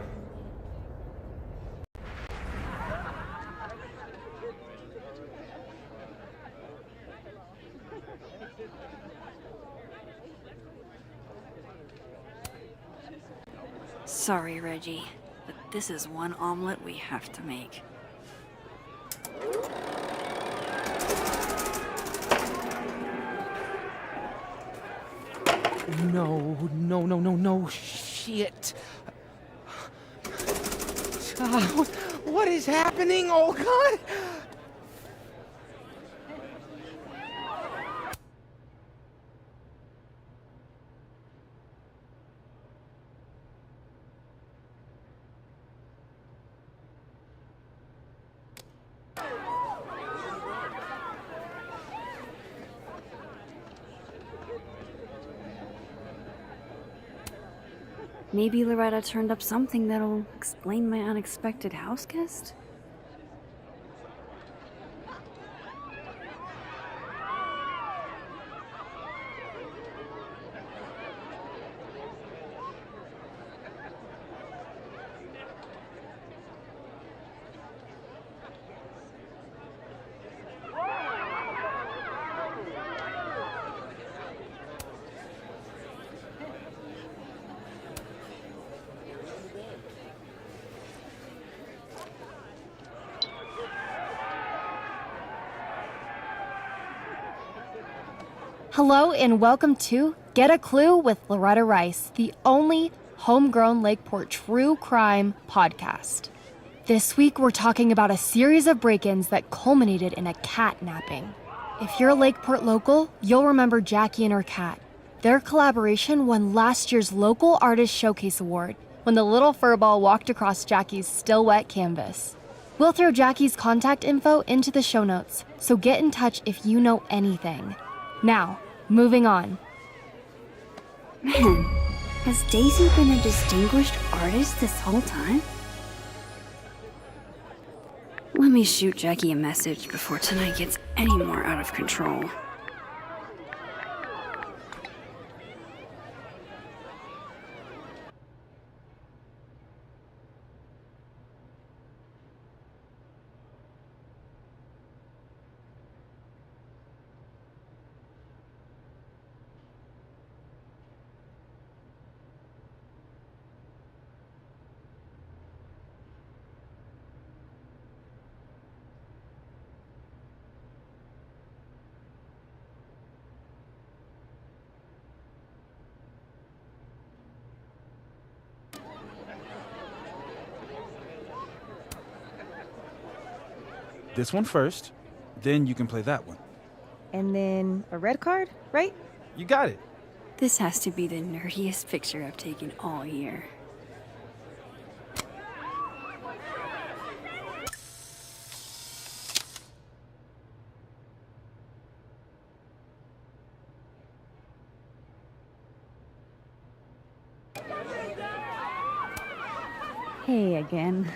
Sorry, Reggie, but this is one omelet we have to make. No, shit. What is happening? Oh, God. Maybe Loretta turned up something that'll explain my unexpected house guest? Hello and welcome to Get a clue with Loretta Rice, the only homegrown Lakeport true crime podcast. This week, we're talking about a series of break-ins that culminated in a cat napping. If you're a Lakeport local, you'll remember Jackie and her cat. Their collaboration won last year's Local Artist Showcase Award when the little furball walked across Jackie's still wet canvas. We'll throw Jackie's contact info into the show notes, so get in touch if you know anything. Now, moving on. Man, has Daisy been a distinguished artist this whole time? Let me shoot Jackie a message before tonight gets any more out of control. This one first, then you can play that one. And then a red card, right? You got it. This has to be the nerdiest picture I've taken all year. Hey again.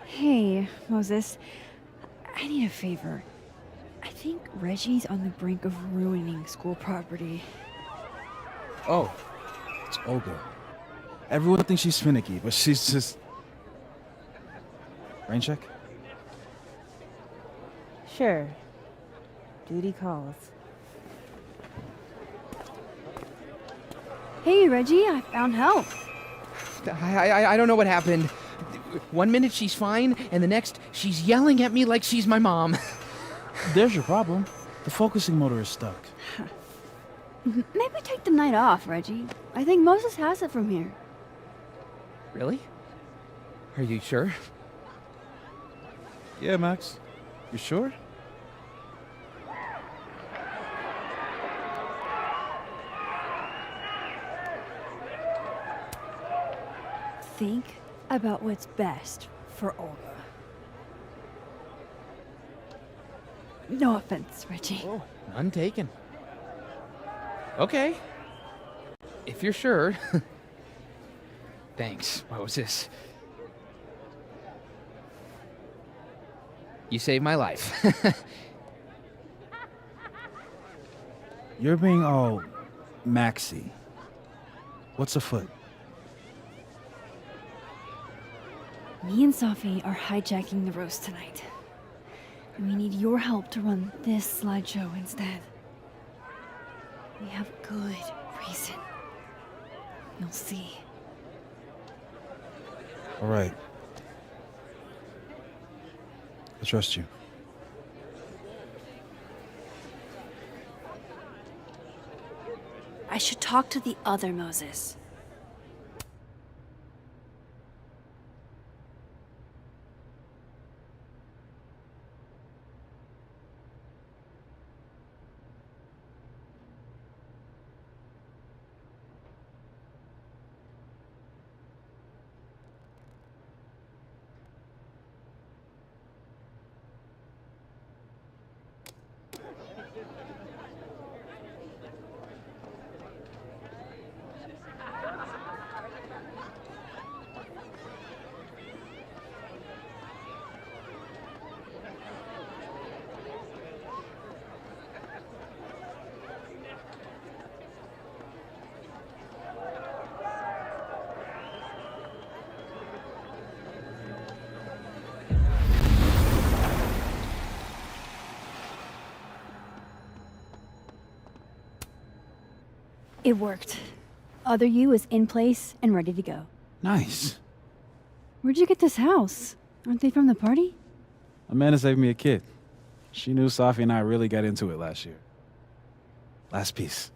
Hey, Moses. I need a favor. I think Reggie's on the brink of ruining school property. Oh, it's Olga. Everyone thinks she's finicky, but she's just... Rain check? Sure. Duty calls. Hey, Reggie, I found help. I don't know what happened. One minute she's fine, and the next she's yelling at me like she's my mom. There's your problem. The focusing motor is stuck. Maybe take the night off, Reggie. I think Moses has it from here. Really? Are you sure? Yeah, Max. You sure? Think about what's best for Olga. No offense, Reggie. Oh, none taken. Okay. If you're sure. Thanks, Moses. You saved my life. You're being all Maxy. What's afoot? Me and Sophie are hijacking the roast tonight. We need your help to run this slideshow instead. We have good reason. You'll see. All right. I trust you. I should talk to the other Moses. It worked. Other you is in place and ready to go. Nice. Where'd you get this house? Aren't they from the party? Amanda saved me a kid. She knew Safi and I really got into it last year. Last piece.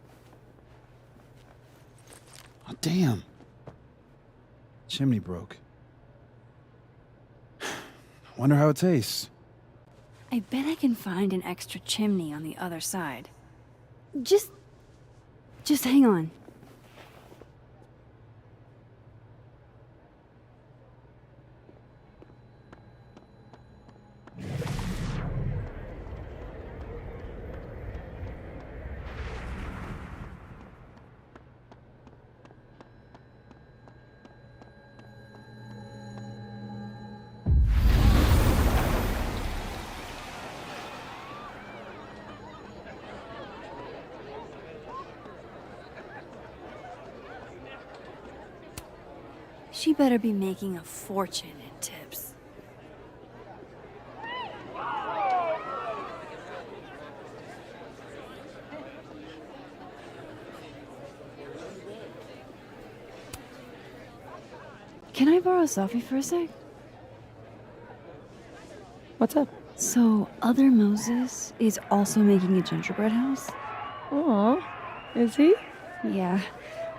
Oh, damn. Chimney broke. Wonder how it tastes. I bet I can find an extra chimney on the other side. Just hang on. She better be making a fortune in tips. Can I borrow Safi for a sec? What's up? So, other Moses is also making a gingerbread house? Aw, is he? Yeah,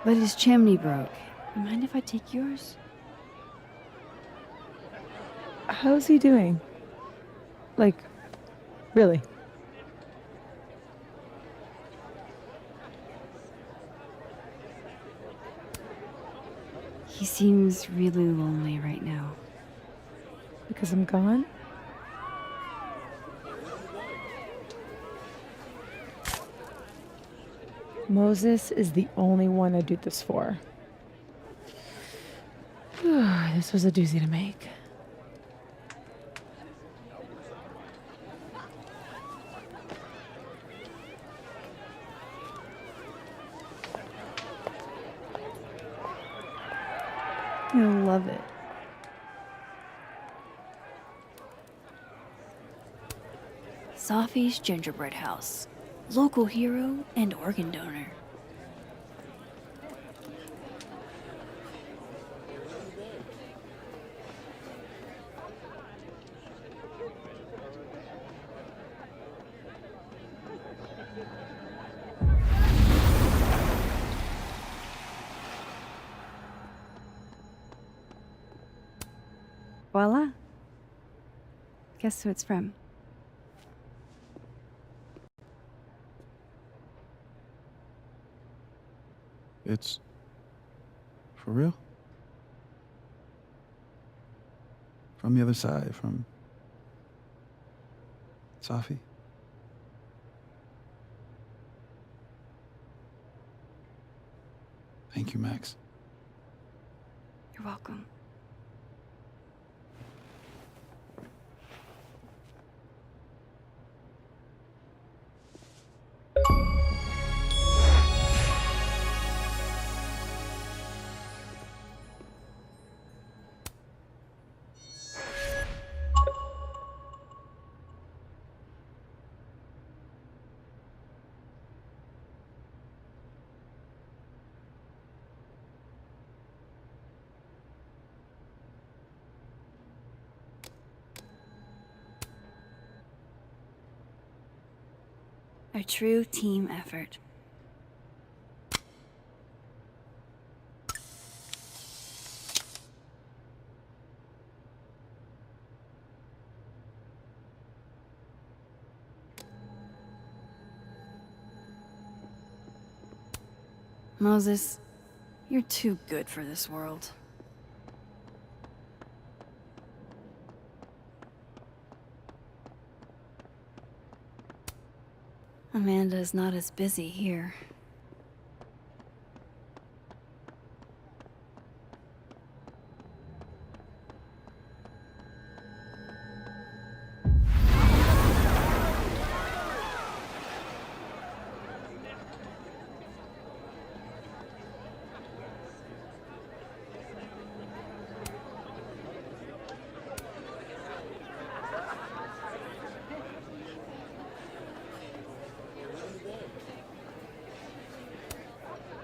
but his chimney broke. Mind if I take yours? How's he doing? Like, really? He seems really lonely right now. Because I'm gone? Moses is the only one I do this for. This was a doozy to make. I love it. Safi's gingerbread house. Local hero and organ donor. Voila. Guess who it's from? It's for real? From the other side, from Safi? Thank you, Max. You're welcome. A true team effort. Moses, you're too good for this world. Amanda's not as busy here.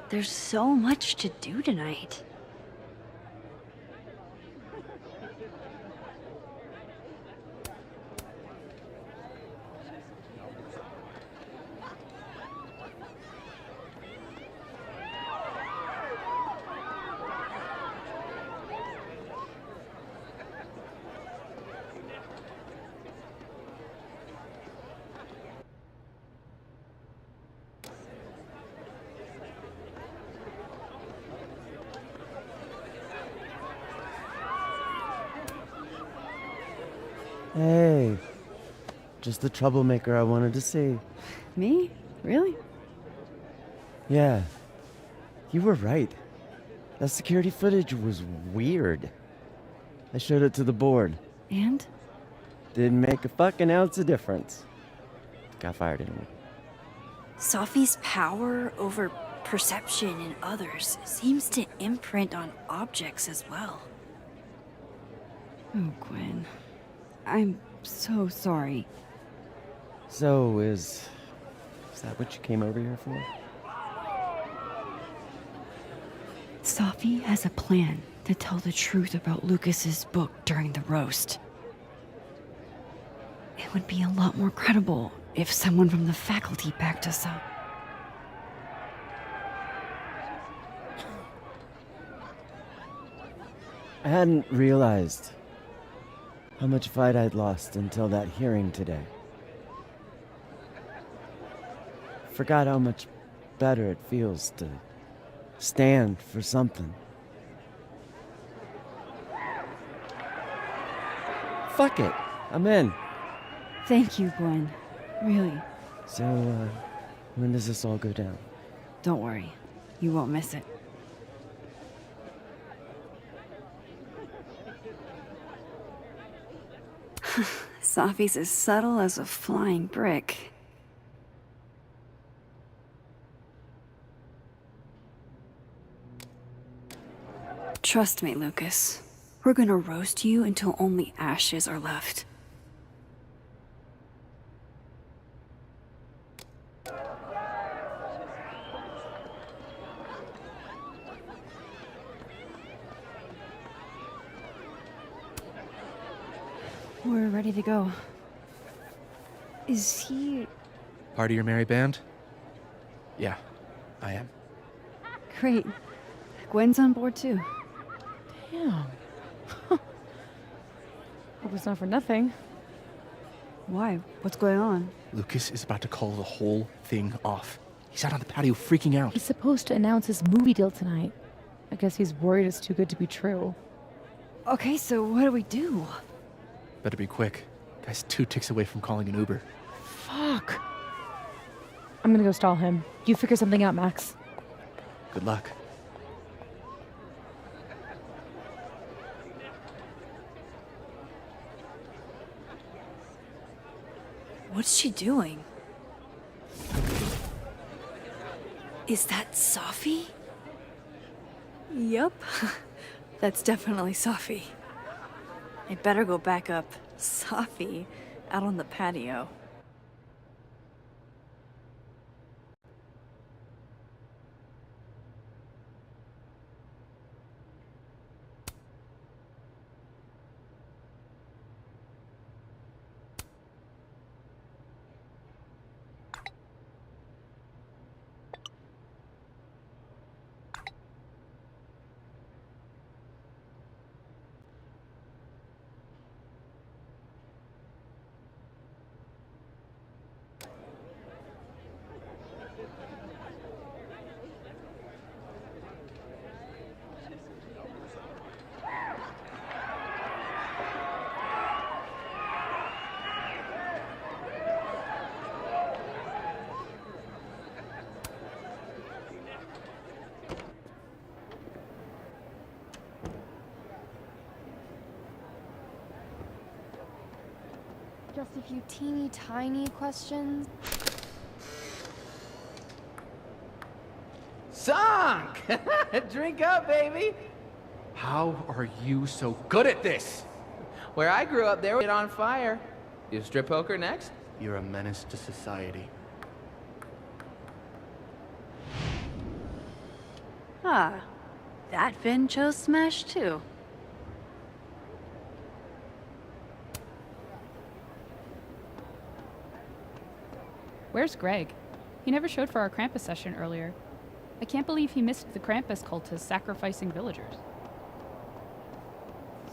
There's so much to do tonight. Hey, just the troublemaker I wanted to see. Me? Really? Yeah, you were right. That security footage was weird. I showed it to the board. And? Didn't make a fucking ounce of difference. Got fired anyway. Sophie's power over perception in others seems to imprint on objects as well. Oh, Gwen. I'm so sorry. So, is that what you came over here for? Sophie has a plan to tell the truth about Lucas's book during the roast. It would be a lot more credible if someone from the faculty backed us up. I hadn't realized how much fight I'd lost until that hearing today. Forgot how much better it feels to stand for something. Fuck it, I'm in. Thank you, Gwen. Really. So, when does this all go down? Don't worry. You won't miss it. Sophie's as subtle as a flying brick. Trust me, Lucas. We're gonna roast you until only ashes are left. We're ready to go. Is he... Part of your merry band? Yeah, I am. Great. Gwen's on board too. Damn. Hope it's not for nothing. Why? What's going on? Lucas is about to call the whole thing off. He's out on the patio freaking out. He's supposed to announce his movie deal tonight. I guess he's worried it's too good to be true. Okay, so what do we do? Better be quick. Guy's 2 ticks away from calling an Uber. Fuck. I'm gonna go stall him. You figure something out, Max. Good luck. What's she doing? Is that Sophie? Yup. That's definitely Sophie. I better go back up Sophie out on the patio. Just a few teeny tiny questions. Sunk! Drink up, baby! How are you so good at this? Where I grew up, there was it on fire. You strip poker next? You're a menace to society. Ah, that Finn chose Smash too. Where's Greg? He never showed for our Krampus session earlier. I can't believe he missed the Krampus cultists sacrificing villagers.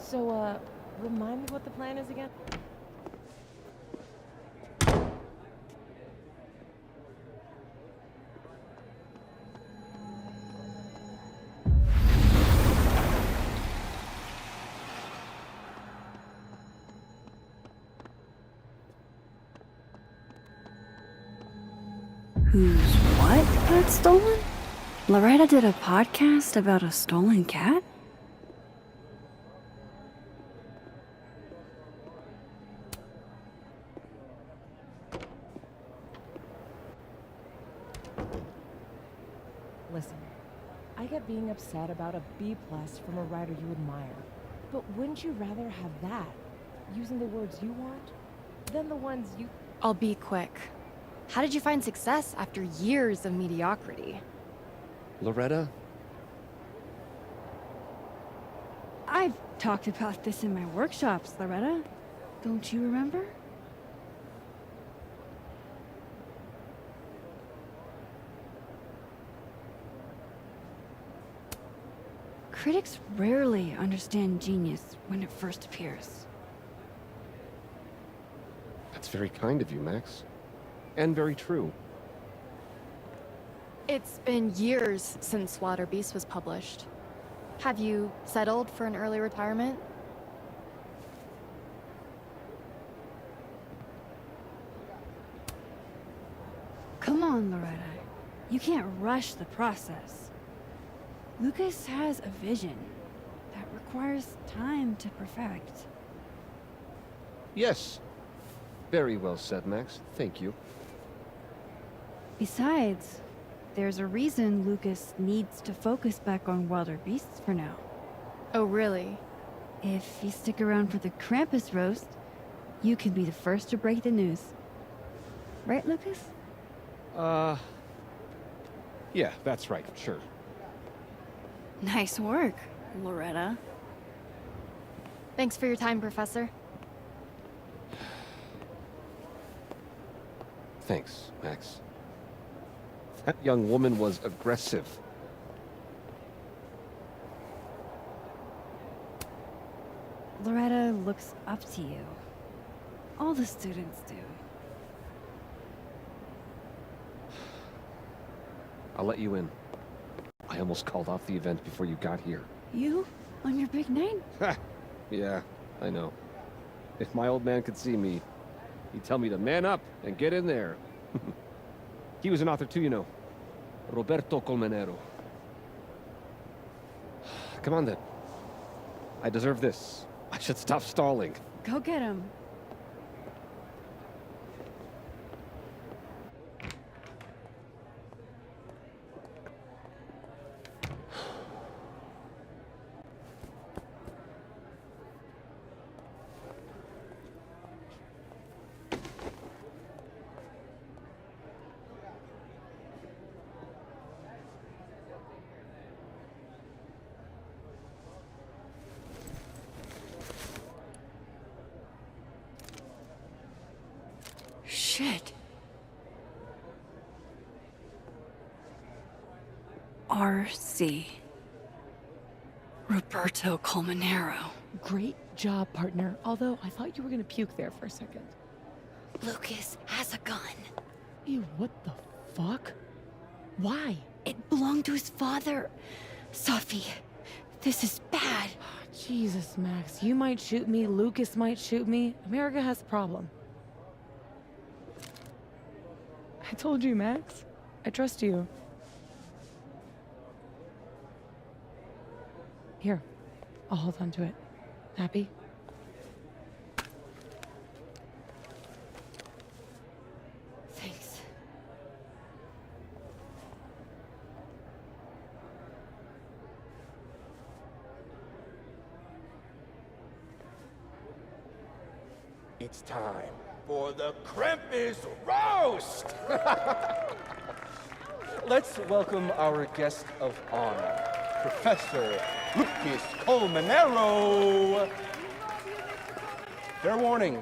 So, remind me what the plan is again? Whose what got stolen? Loretta did a podcast about a stolen cat? Listen, I get being upset about a B+ from a writer you admire, but wouldn't you rather have that, using the words you want, than the ones you... I'll be quick. How did you find success after years of mediocrity? Loretta? I've talked about this in my workshops, Loretta. Don't you remember? Critics rarely understand genius when it first appears. That's very kind of you, Max. And very true. It's been years since Water Beast was published. Have you settled for an early retirement? Come on, Loretta. You can't rush the process. Lucas has a vision that requires time to perfect. Yes. Very well said, Max. Thank you. Besides, there's a reason Lucas needs to focus back on wilder beasts for now. Oh, really? If you stick around for the Krampus roast, you can be the first to break the news. Right, Lucas? Yeah, that's right, sure. Nice work, Loretta. Thanks for your time, Professor. Thanks, Max. That young woman was aggressive. Loretta looks up to you. All the students do. I'll let you in. I almost called off the event before you got here. You? On your big night? Yeah, I know. If my old man could see me, he'd tell me to man up and get in there. He was an author too, you know. Roberto Colmenero. Come on then. I deserve this. I should stop stalling. Go get him. Shit. RC. Roberto Colmenero. Great job, partner. Although I thought you were gonna puke there for a second. Lucas has a gun. Ew, what the fuck? Why? It belonged to his father. Sophie, this is bad. Jesus, Max. You might shoot me, Lucas might shoot me. America has a problem. I told you, Max. I trust you. Here, I'll hold on to it. Happy? Thanks. It's time for the Krampus roast! Let's welcome our guest of honor, Professor Lucas Colmenero. Fair warning,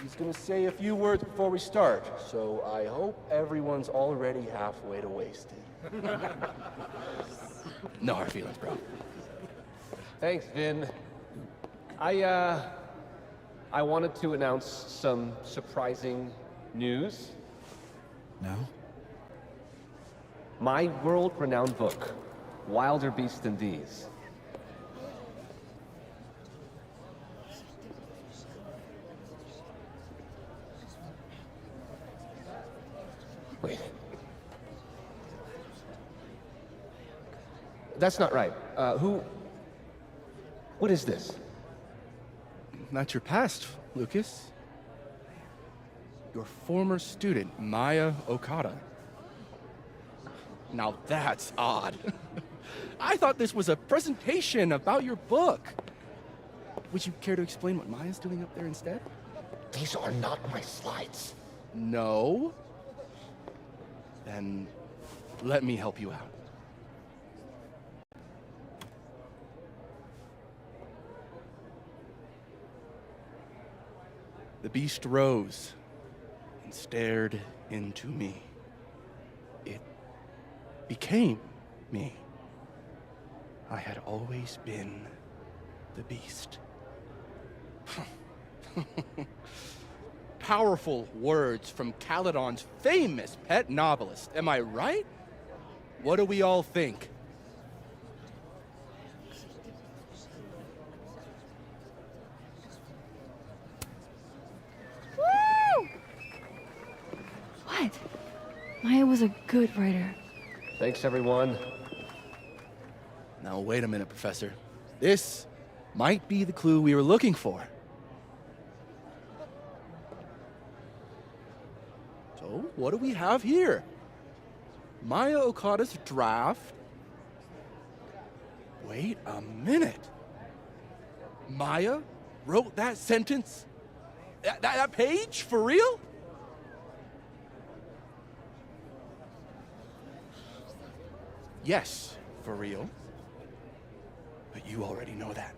he's gonna say a few words before we start, so I hope everyone's already halfway to wasted. No hard feelings, bro. Thanks, Vin. I wanted to announce some surprising news. No? My world-renowned book, Wilder Beasts Than These. Wait, That's not right. What is this? That's your past, Lucas. Your former student, Maya Okada. Now that's odd. I thought this was a presentation about your book. Would you care to explain what Maya's doing up there instead? These are not my slides. No? Then let me help you out. The beast rose and stared into me. It became me. I had always been the beast. Powerful words from Caledon's famous pet novelist. Am I right? What do we all think? Woo! What? Maya was a good writer. Thanks, everyone. Now, wait a minute, Professor. This might be the clue we were looking for. So, what do we have here? Maya Okada's draft. Wait a minute. Maya wrote that sentence? That page? For real? Yes, for real. But you already know that.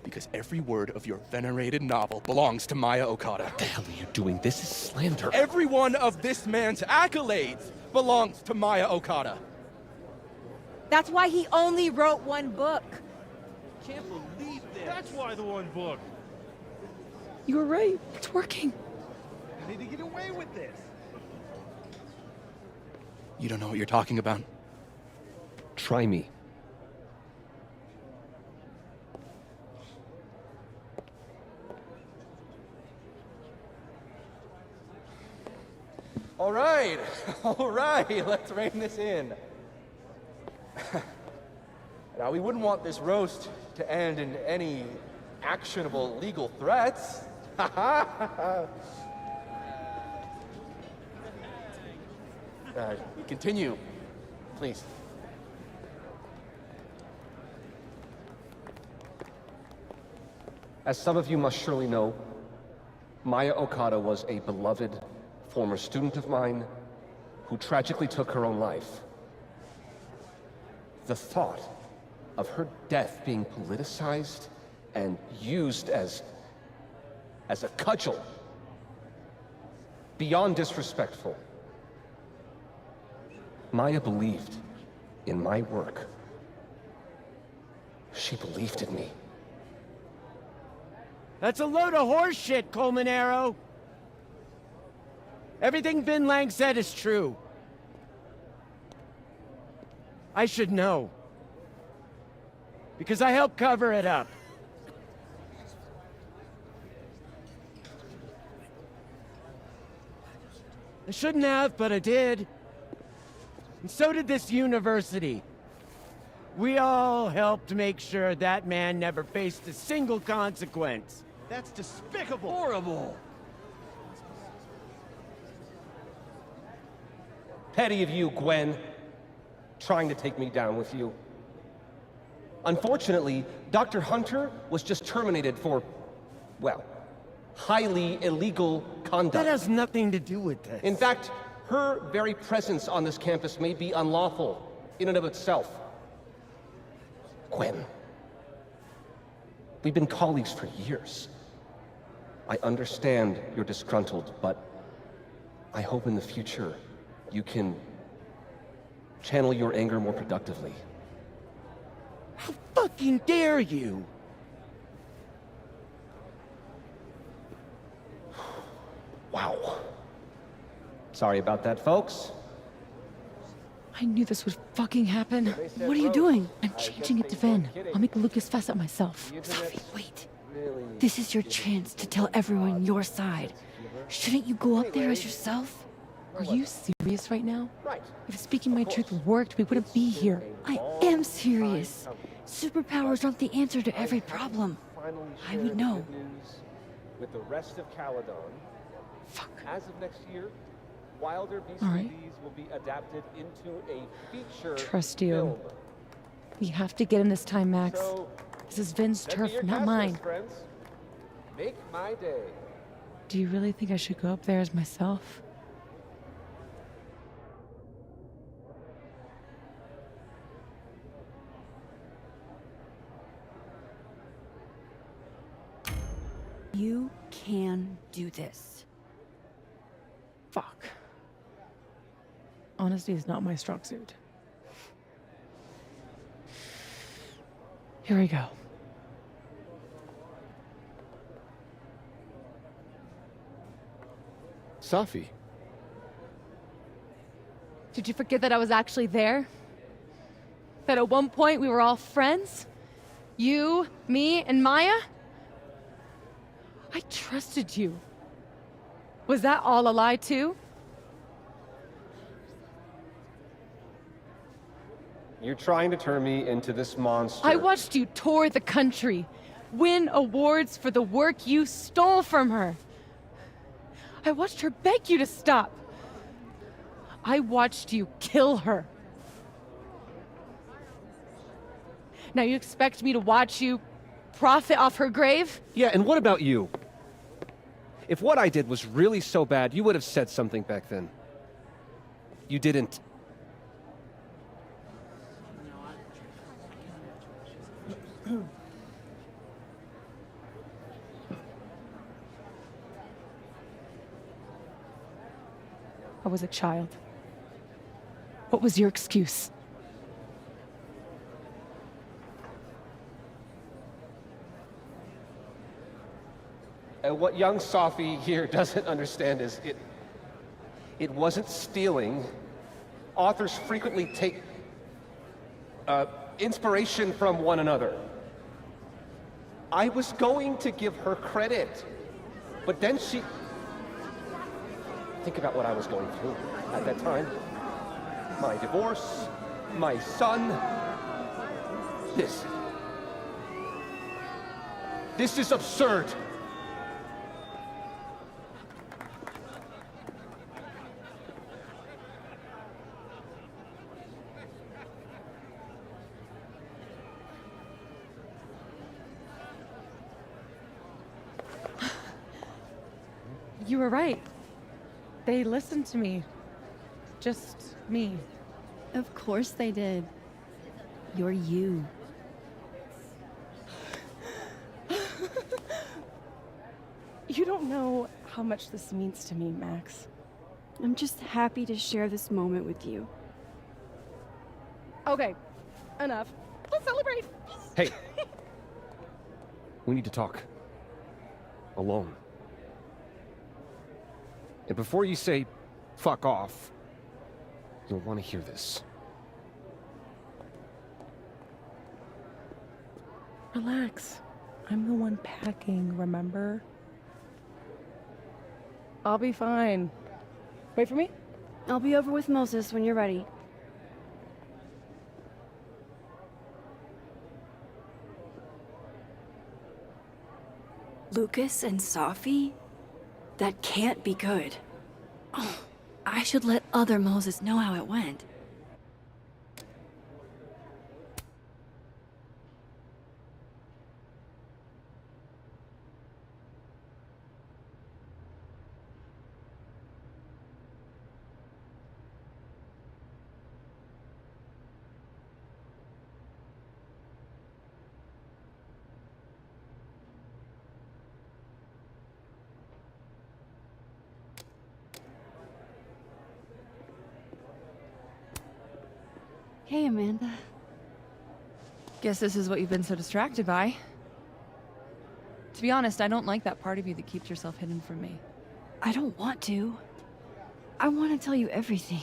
Because every word of your venerated novel belongs to Maya Okada. What the hell are you doing? This is slander. Every one of this man's accolades belongs to Maya Okada. That's why he only wrote one book. Can't believe this. That's why the one book. You were right. It's working. I need to get away with this. You don't know what you're talking about? Try me. All right, let's rein this in. Now, we wouldn't want this roast to end in any actionable legal threats. Continue, please. As some of you must surely know, Maya Okada was a beloved former student of mine who tragically took her own life. The thought of her death being politicized and used as a cudgel, beyond disrespectful. Maya believed in my work. She believed in me. That's a load of horse shit, Colmanero. Everything Vin Lang said is true. I should know. Because I helped cover it up. I shouldn't have, but I did. And so did this university. We all helped make sure that man never faced a single consequence. That's despicable. Horrible. Petty of you, Gwen. Trying to take me down with you. Unfortunately, Dr. Hunter was just terminated for, well, highly illegal conduct. That has nothing to do with this. In fact, her very presence on this campus may be unlawful in and of itself. Gwen, we've been colleagues for years. I understand you're disgruntled, but I hope in the future you can channel your anger more productively. How fucking dare you? Wow. Sorry about that, folks. I knew this would fucking happen. What are you doing? I'm changing it to Vin. I'll make Lucas fess up myself. Sophie, wait. This is your chance to tell everyone your side. Shouldn't you go up there as yourself? Are you serious right now? Right. If speaking my truth worked, we wouldn't be here. I am serious. Superpowers aren't the answer to every problem. I would know. With the rest of Caledon. Fuck. As of next year, Wilder All right. BCDs will be adapted into a feature Trust you. film. We have to get him this time, Max. So, This is Vin's send me turf, your not cast mine. list, friends. Make my day. Do you really think I should go up there as myself? You can do this. Fuck. Honesty is not my strong suit. Here we go. Safi. Did you forget that I was actually there? That at one point we were all friends? You, me, and Maya? I trusted you. Was that all a lie too? You're trying to turn me into this monster. I watched you tour the country, win awards for the work you stole from her. I watched her beg you to stop. I watched you kill her. Now you expect me to watch you profit off her grave? Yeah, and what about you? If what I did was really so bad, you would have said something back then. You didn't. I was a child. What was your excuse? And what young Safi here doesn't understand is it wasn't stealing. Authors frequently take inspiration from one another. I was going to give her credit, but then she... Think about what I was going through at that time. My divorce, my son. This is absurd. You were right. They listened to me. Just me. Of course they did. You're you. You don't know how much this means to me, Max. I'm just happy to share this moment with you. Okay, enough. Let's celebrate. Hey. We need to talk. Alone. And before you say, fuck off, you'll want to hear this. Relax. I'm the one packing, remember? I'll be fine. Wait for me? I'll be over with Moses when you're ready. Lucas and Safi? That can't be good. Oh, I should let other Moses know how it went. Hey, Amanda. Guess this is what you've been so distracted by. To be honest, I don't like that part of you that keeps yourself hidden from me. I don't want to. I want to tell you everything.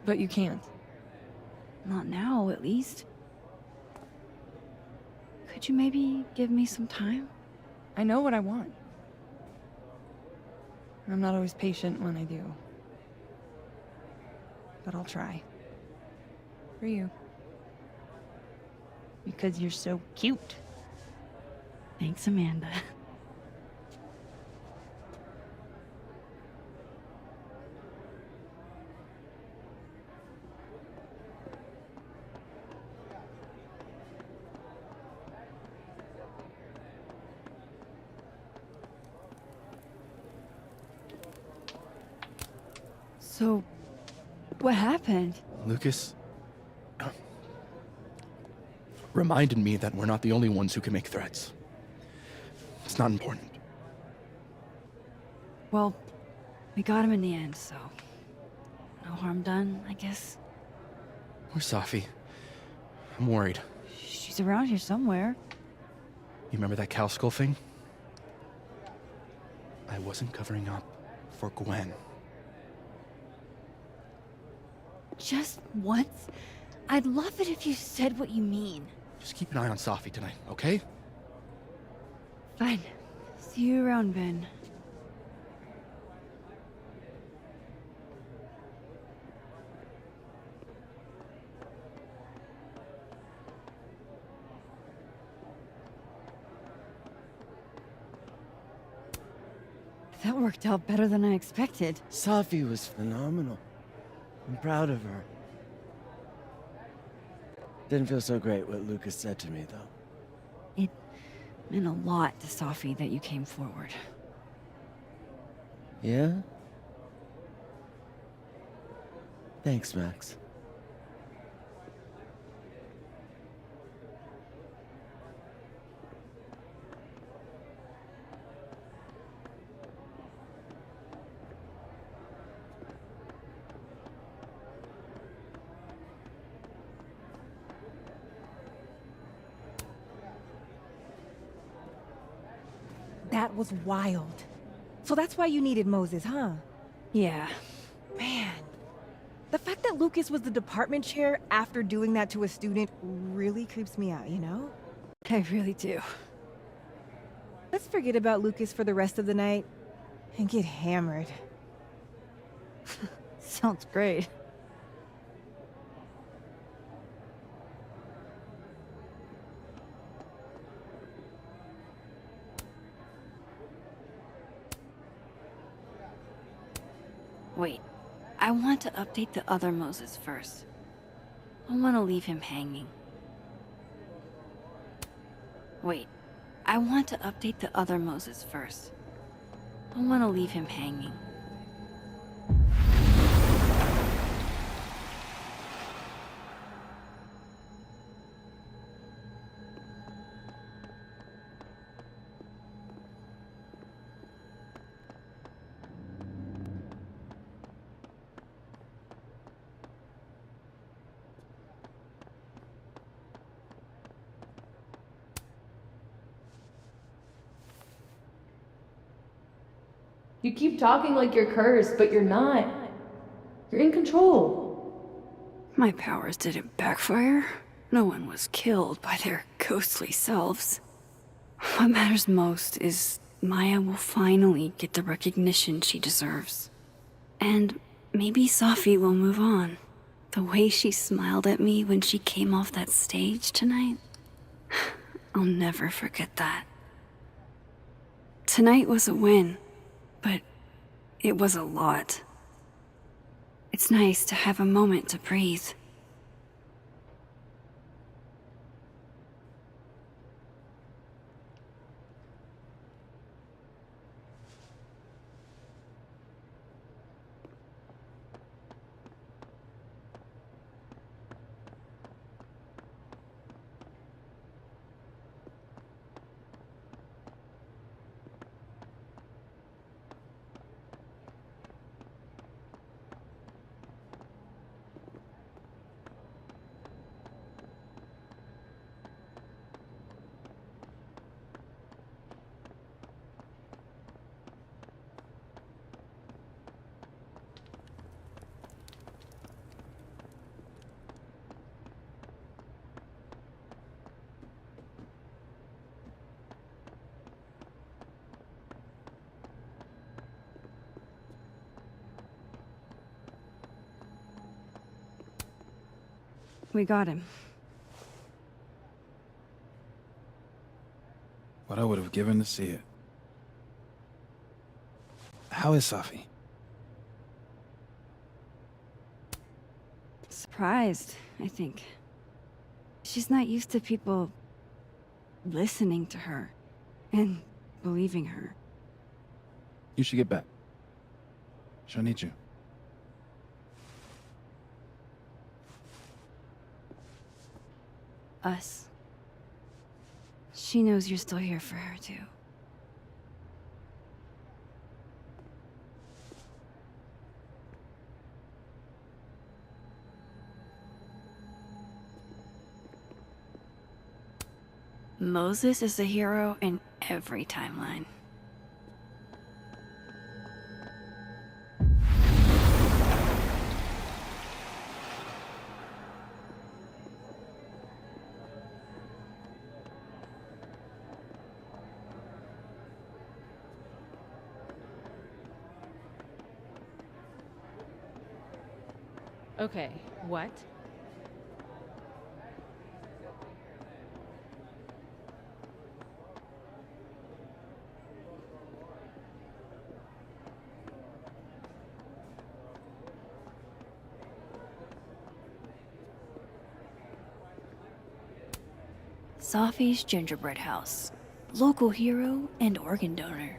But you can't. Not now, at least. Could you maybe give me some time? I know what I want. I'm not always patient when I do. but I'll try. For you. Because you're so cute. Thanks, Amanda. So, what happened? Lucas reminded me that we're not the only ones who can make threats. It's not important. Well, we got him in the end, so no harm done, I guess. Where's Safi? I'm worried. She's around here somewhere. You remember that cow skull thing? I wasn't covering up for Gwen. Just once? I'd love it if you said what you mean. Just keep an eye on Safi tonight, okay? Fine. See you around, Ben. That worked out better than I expected. Safi was phenomenal. I'm proud of her. Didn't feel so great what Lucas said to me, though. It meant a lot to Safi that you came forward. Yeah? Thanks, Max. That was wild. So that's why you needed Moses, huh? Yeah. Man, the fact that Lucas was the department chair after doing that to a student really creeps me out, you know? I really do. Let's forget about Lucas for the rest of the night and get hammered. Sounds great. Wait, I want to update the other Moses first. I want to leave him hanging. Wait, I want to update the other Moses first. I want to leave him hanging. You keep talking like you're cursed, but you're not. You're in control. My powers didn't backfire. No one was killed by their ghostly selves. What matters most is Maya will finally get the recognition she deserves. And maybe Safi will move on. The way she smiled at me when she came off that stage tonight, I'll never forget that. Tonight was a win, but it was a lot. It's nice to have a moment to breathe. We got him. What I would have given to see it. How is Safi? Surprised, I think. She's not used to people listening to her and believing her. You should get back. She'll need you. Us. She knows you're still here for her, too. Moses is a hero in every timeline. Okay, what? Safi's gingerbread house. Local hero and organ donor.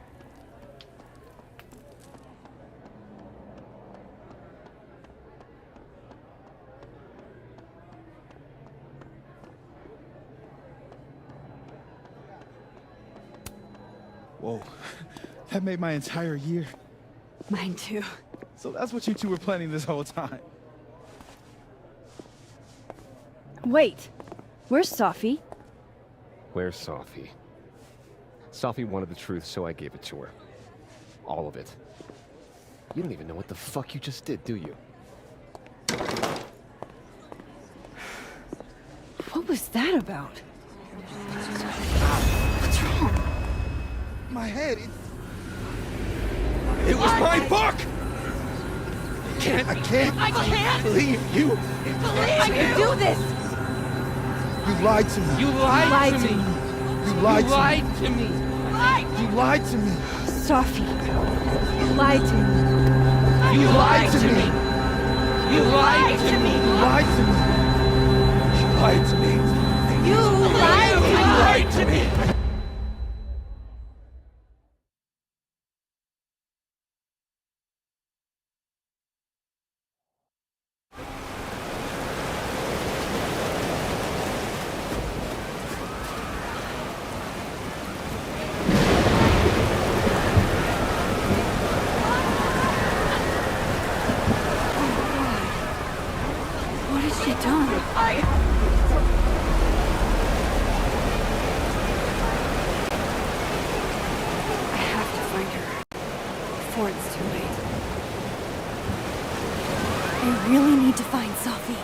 Whoa, that made my entire year. Mine too. So that's what you two were planning this whole time. Wait, where's Safi? Where's Safi? Safi wanted the truth, so I gave it to her. All of it. You don't even know what the fuck you just did, do you? What was that about? What's wrong? My head, it was my book! I can't believe you! I can do this! You lied to me. You lied to me! You lied to me! You lied to me. Safi, you lied to me. You lied to me! You lied to me! You lied to me. You lied to me. You lied to me! to me! What has she done? I have to find her before it's too late. I really need to find Safi.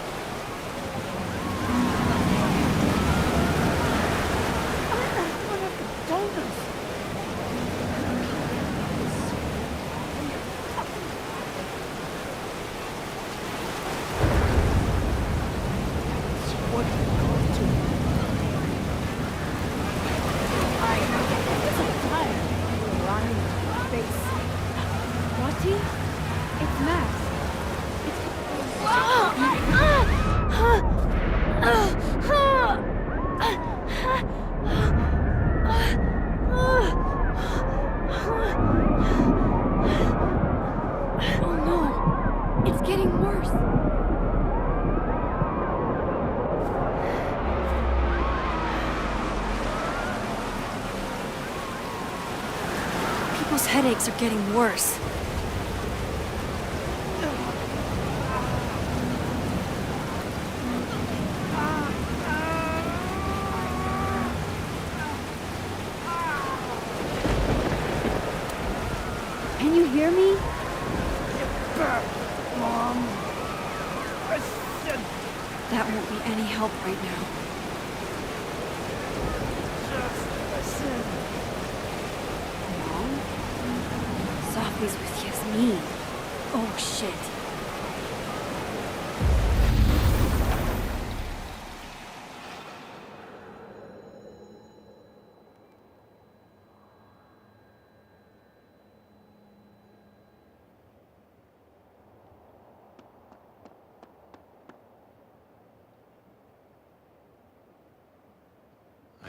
Wati? It's Max. Oh no, it's getting worse. People's headaches are getting worse. Can you hear me? Mom! That won't be any help right now. Mom? Safi's with Yasmin. Oh shit.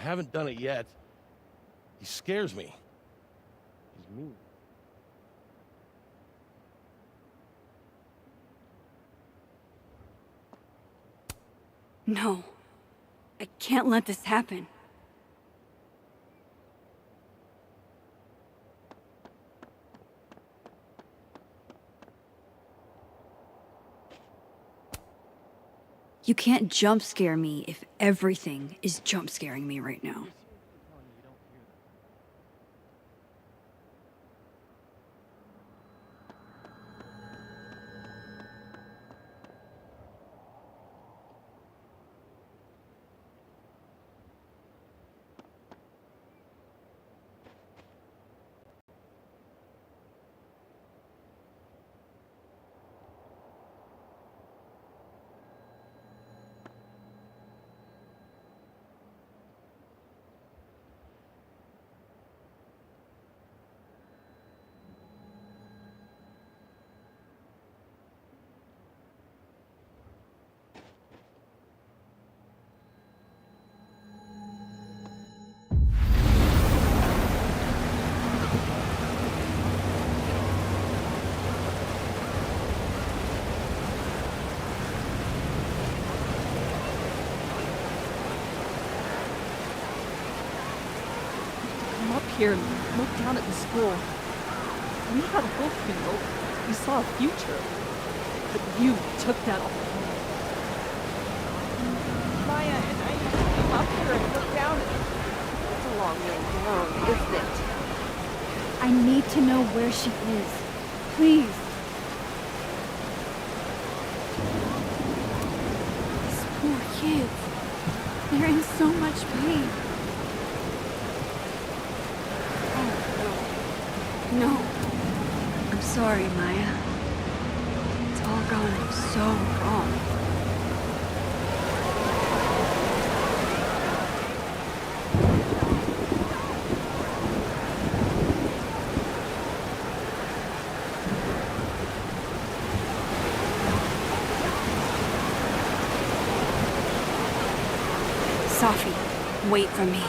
haven't done it yet. He scares me. He's mean. No. I can't let this happen. You can't jump scare me if everything is jump scaring me right now. Come up here and look down at the school. We had hope, you know. We saw a future. But you took that all. Maya and I came up here and looked down. It's a long way down, isn't it? I need to know where she is. Please. These poor kids. They're in so much pain. Oh, no. No. I'm sorry, Maya. It's all gone so wrong. Safi, wait for me.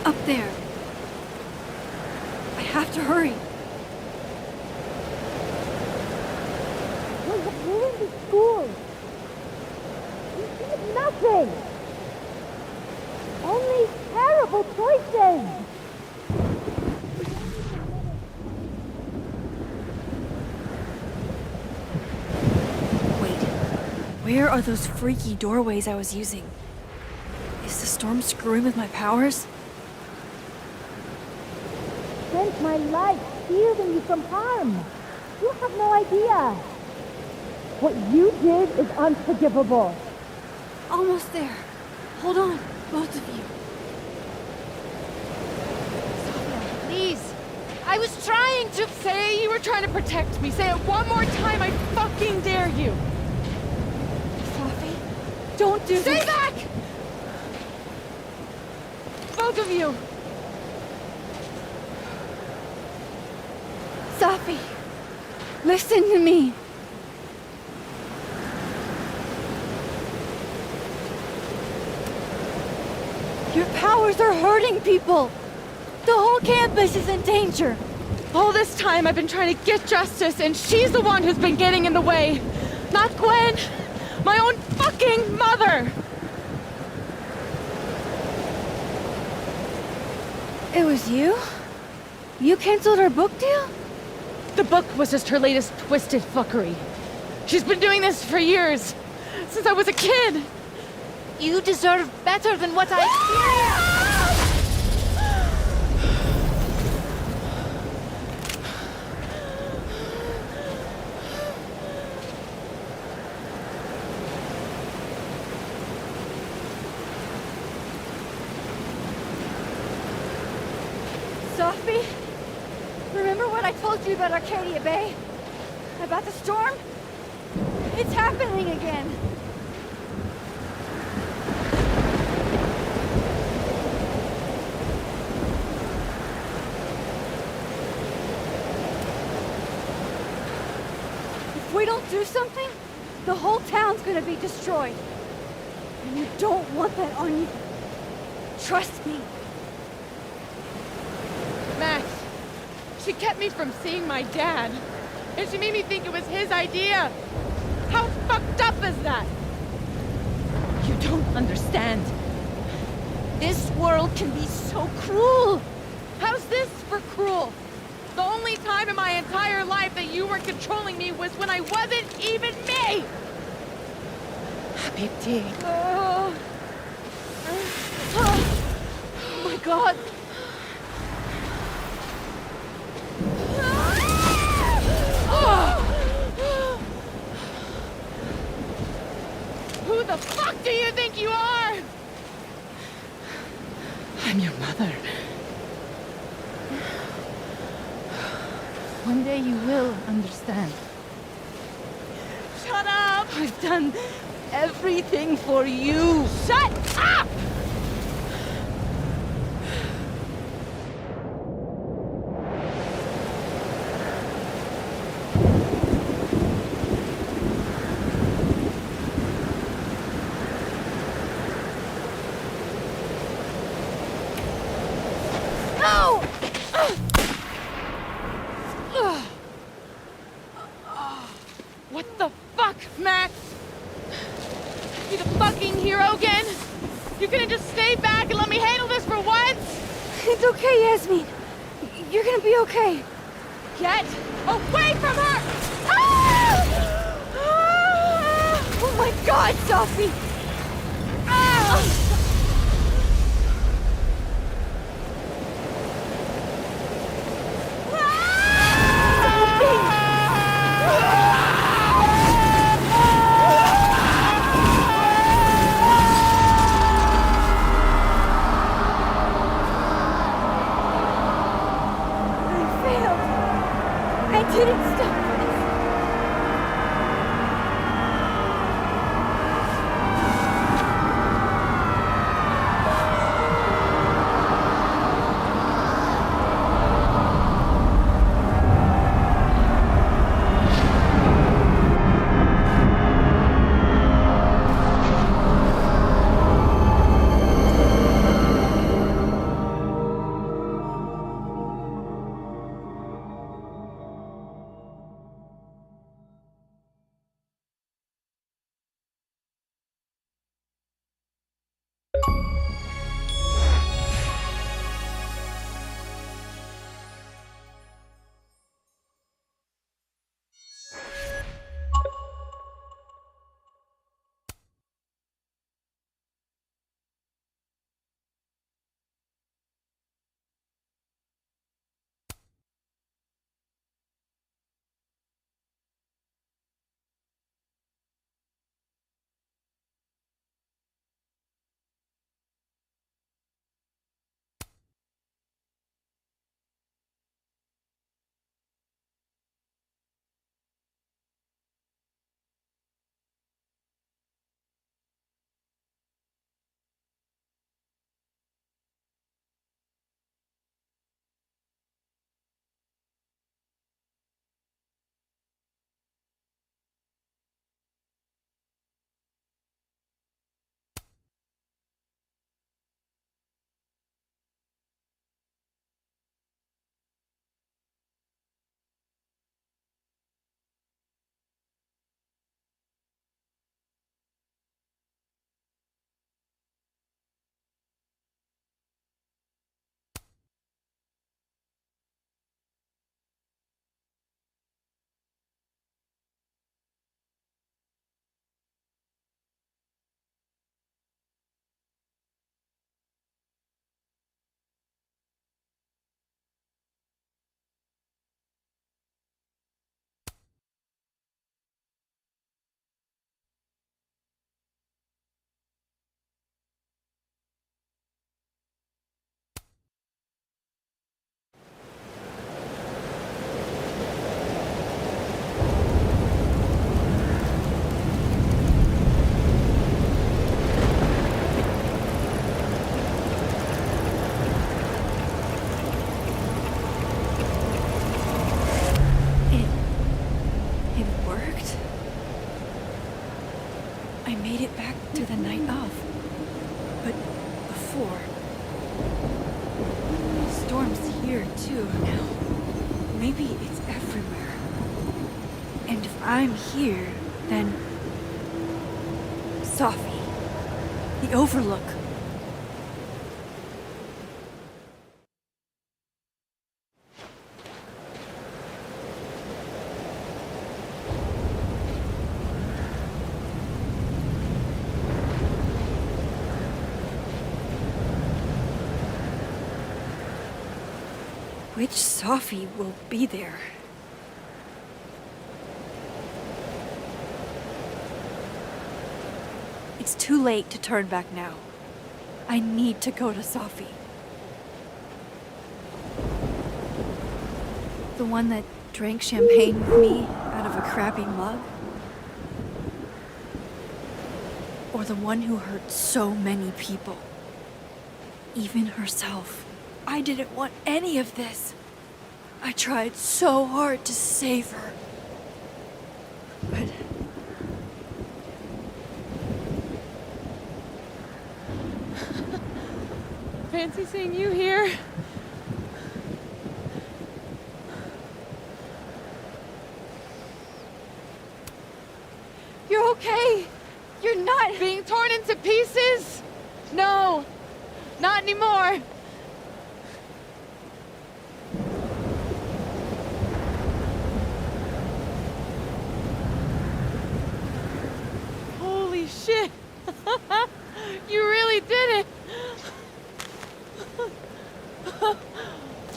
Up there. I have to hurry. We're in the school. We see nothing. Only terrible choices. Wait. Where are those freaky doorways I was using? Is the storm screwing with my powers? Spent my life shielding you from harm. You have no idea. What you did is unforgivable. Almost there. Hold on, both of you. Please. I was trying to say you were trying to protect me. Say it one more time, I fucking dare you. Safi, don't do Stay this. back! Both of you. Safi, listen to me. Your powers are hurting people. The whole campus is in danger. All this time I've been trying to get justice, and she's the one who's been getting in the way. Not Gwen. My own fucking mother. It was you? You canceled our book deal? The book was just her latest twisted fuckery. She's been doing this for years. Since I was a kid. You deserve better than what I experienced. Safi? Remember what I told you about Arcadia Bay? About the storm? It's happening again. If we don't do something, the whole town's gonna be destroyed. And you don't want that on you. Trust me. Max, she kept me from seeing my dad. And she made me think it was his idea. How fucked up is that? You don't understand. This world can be so cruel. How's this for cruel? The only time in my entire life that you were controlling me was when I wasn't even me! Habibti. Oh my god. Who the fuck do you think you are? I'm your mother. One day you will understand. Shut up! I've done everything for you. Shut up! No! What the fuck, Max? You the fucking hero again? You gonna just stay back and let me handle this for once? It's okay, Yasmin. You're gonna be okay. Get away from her! Oh my god, Sophie! I didn't stop this. made it back to the night of. But before... The storm's here too now. Maybe it's everywhere. And if I'm here, then... Sophie. The Overlook. Which Sophie will be there? It's too late to turn back now. I need to go to Sophie. The one that drank champagne with me out of a crappy mug? Or the one who hurt so many people? Even herself. I didn't want any of this. I tried so hard to save her. But... Fancy seeing you here. You're okay. You're not... Being torn into pieces? No, not anymore. Holy shit. You really did it.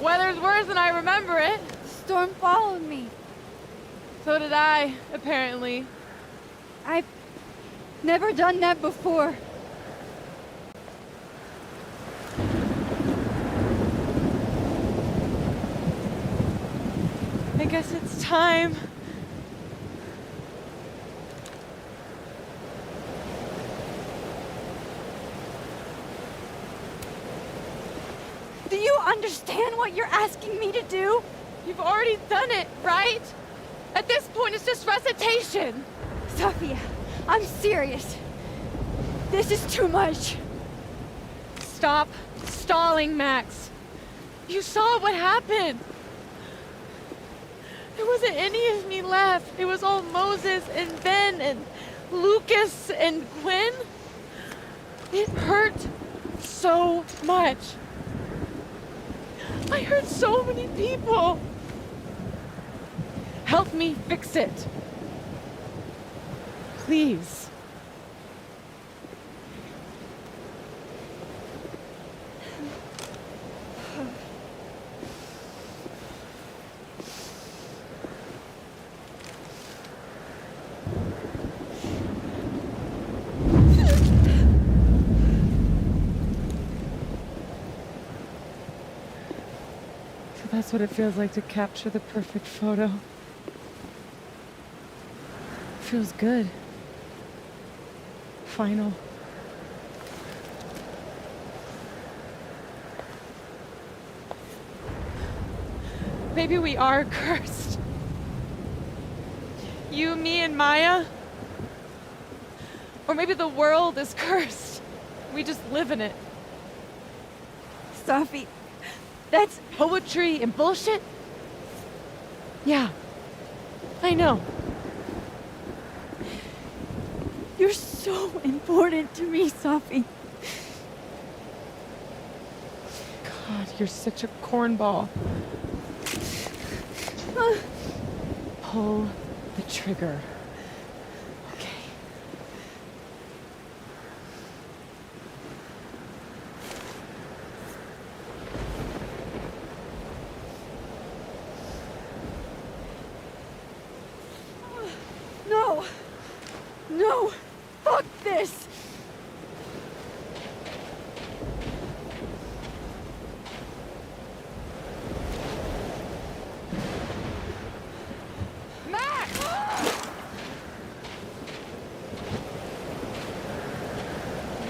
Weather's worse than I remember it. The storm followed me. So did I, apparently. I've never done that before. I guess it's time. Do you understand what you're asking me to do? You've already done it, right? At this point, it's just recitation. Sophia, I'm serious. This is too much. Stop stalling, Max. You saw what happened. There wasn't any of me left. It was all Moses and Ben and Lucas and Gwen. It hurt so much. I hurt so many people. Help me fix it. Please. So that's what it feels like to capture the perfect photo. Feels good. Final. Maybe we are cursed. You, me, and Maya. Or maybe the world is cursed. We just live in it. Sophie, that's poetry and bullshit? Yeah, I know. You're so important to me, Sophie. God, you're such a cornball. Pull the trigger. Okay. No. No. Fuck this.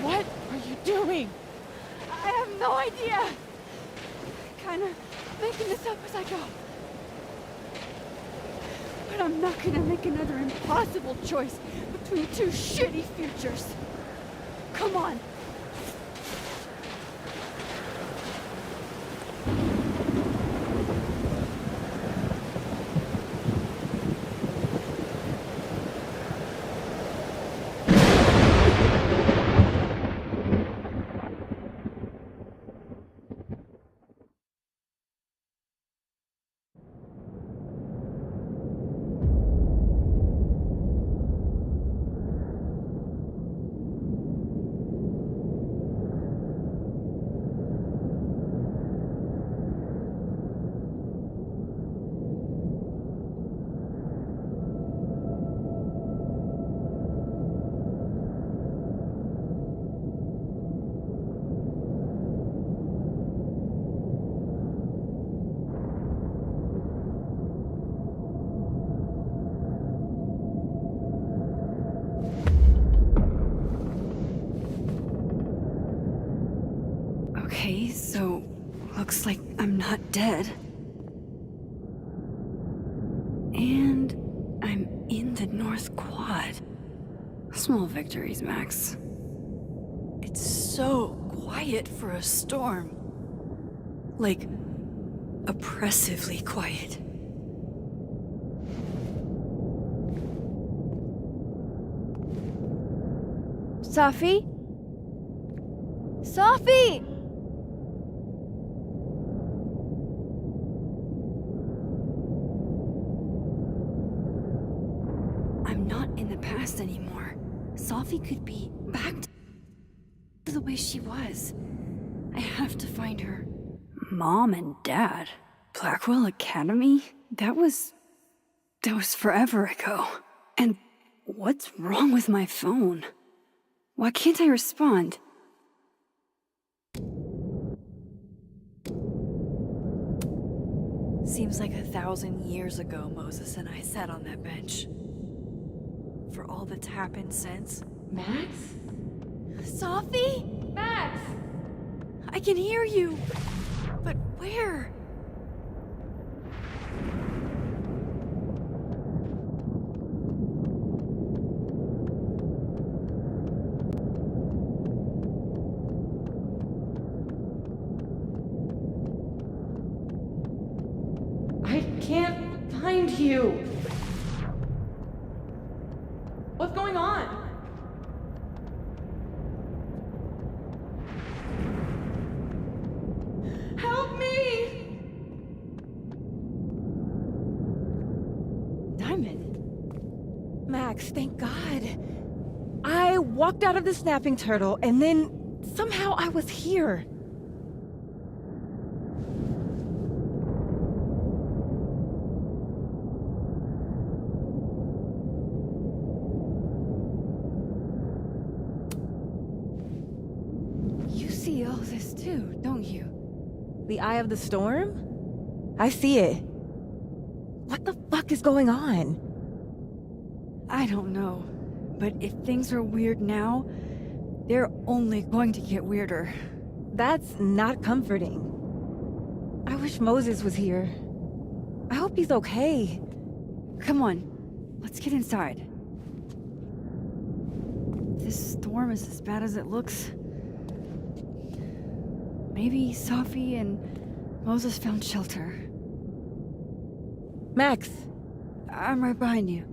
What are you doing? I have no idea. Kinda making this up as I go. But but I'm not gonna make another impossible choice between two shitty futures. Come on. Okay, so looks like I'm not dead. And I'm in the North Quad. Small victories, Max. It's so quiet for a storm. Like, oppressively quiet. Safi? Safi! I'm not in the past anymore. Safi could be back to the way she was. I have to find her. Mom and Dad? Blackwell Academy? That was forever ago. And what's wrong with my phone? Why can't I respond? Seems like 1,000 years ago Moses and I sat on that bench. For all that's happened since. Max? Safi? Max! I can hear you! But where? I can't find you. What's going on? Help me! Diamond. Max, thank God. I walked out of the snapping turtle, and then somehow I was here. You see all this too, don't you? The eye of the storm? I see it. What the fuck is going on? I don't know. But if things are weird now, they're only going to get weirder. That's not comforting. I wish Moses was here. I hope he's okay. Come on, let's get inside. This storm is as bad as it looks. Maybe Safi and Moses found shelter. Max! I'm right behind you.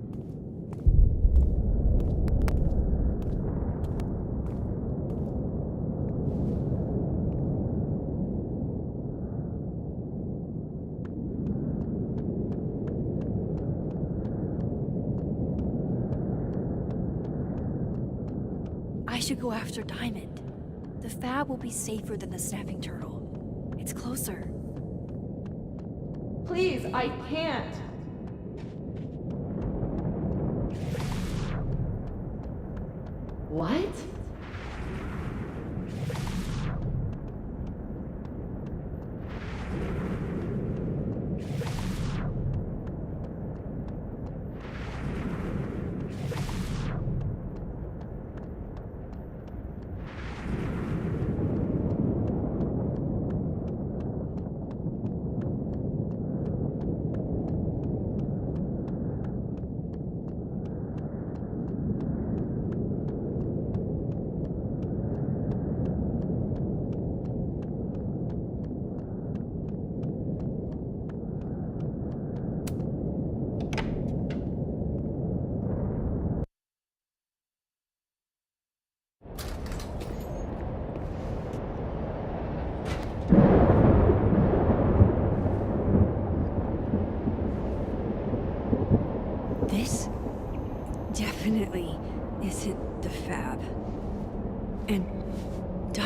I should go after Diamond. The fab will be safer than the snapping turtle. It's closer. Please, I can't. What?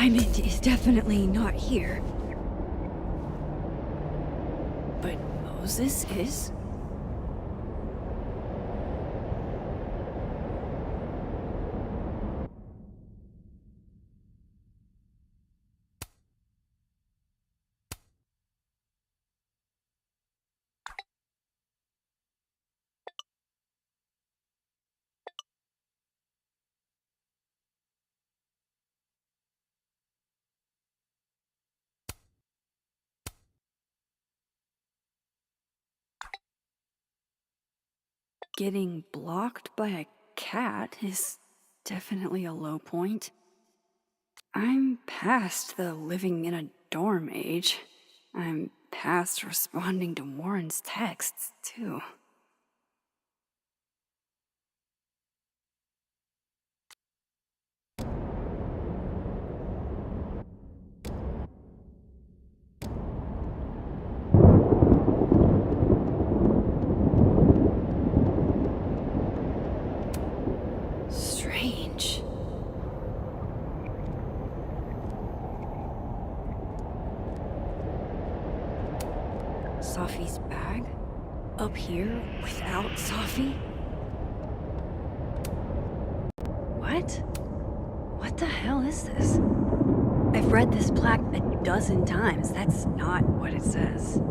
Diamond is definitely not here. But Moses is? Getting blocked by a cat is definitely a low point. I'm past the living in a dorm age. I'm past responding to Warren's texts, too. Strange. Safi's bag? Up here without Safi? What? What the hell is this? I've read this plaque a dozen times. That's not what it says.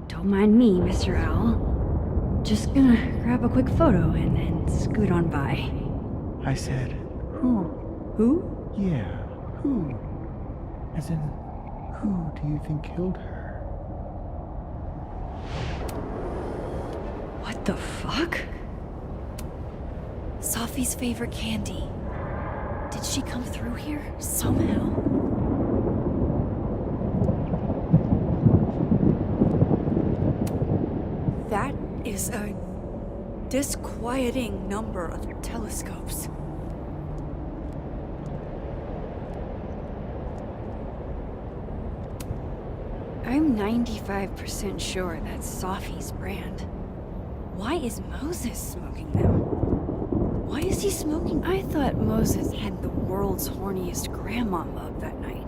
Don't mind me, Mr. Owl. Just gonna grab a quick photo and then scoot on by. I said, who? Who? Yeah, who? As in, who do you think killed her? What the fuck? Safi's favorite candy. Did she come through here somehow? That is a disquieting number of telescopes. I'm 95% sure that's Safi's brand. Why is Moses smoking them? Why is he smoking? I thought Moses had the world's horniest grandma mug that night.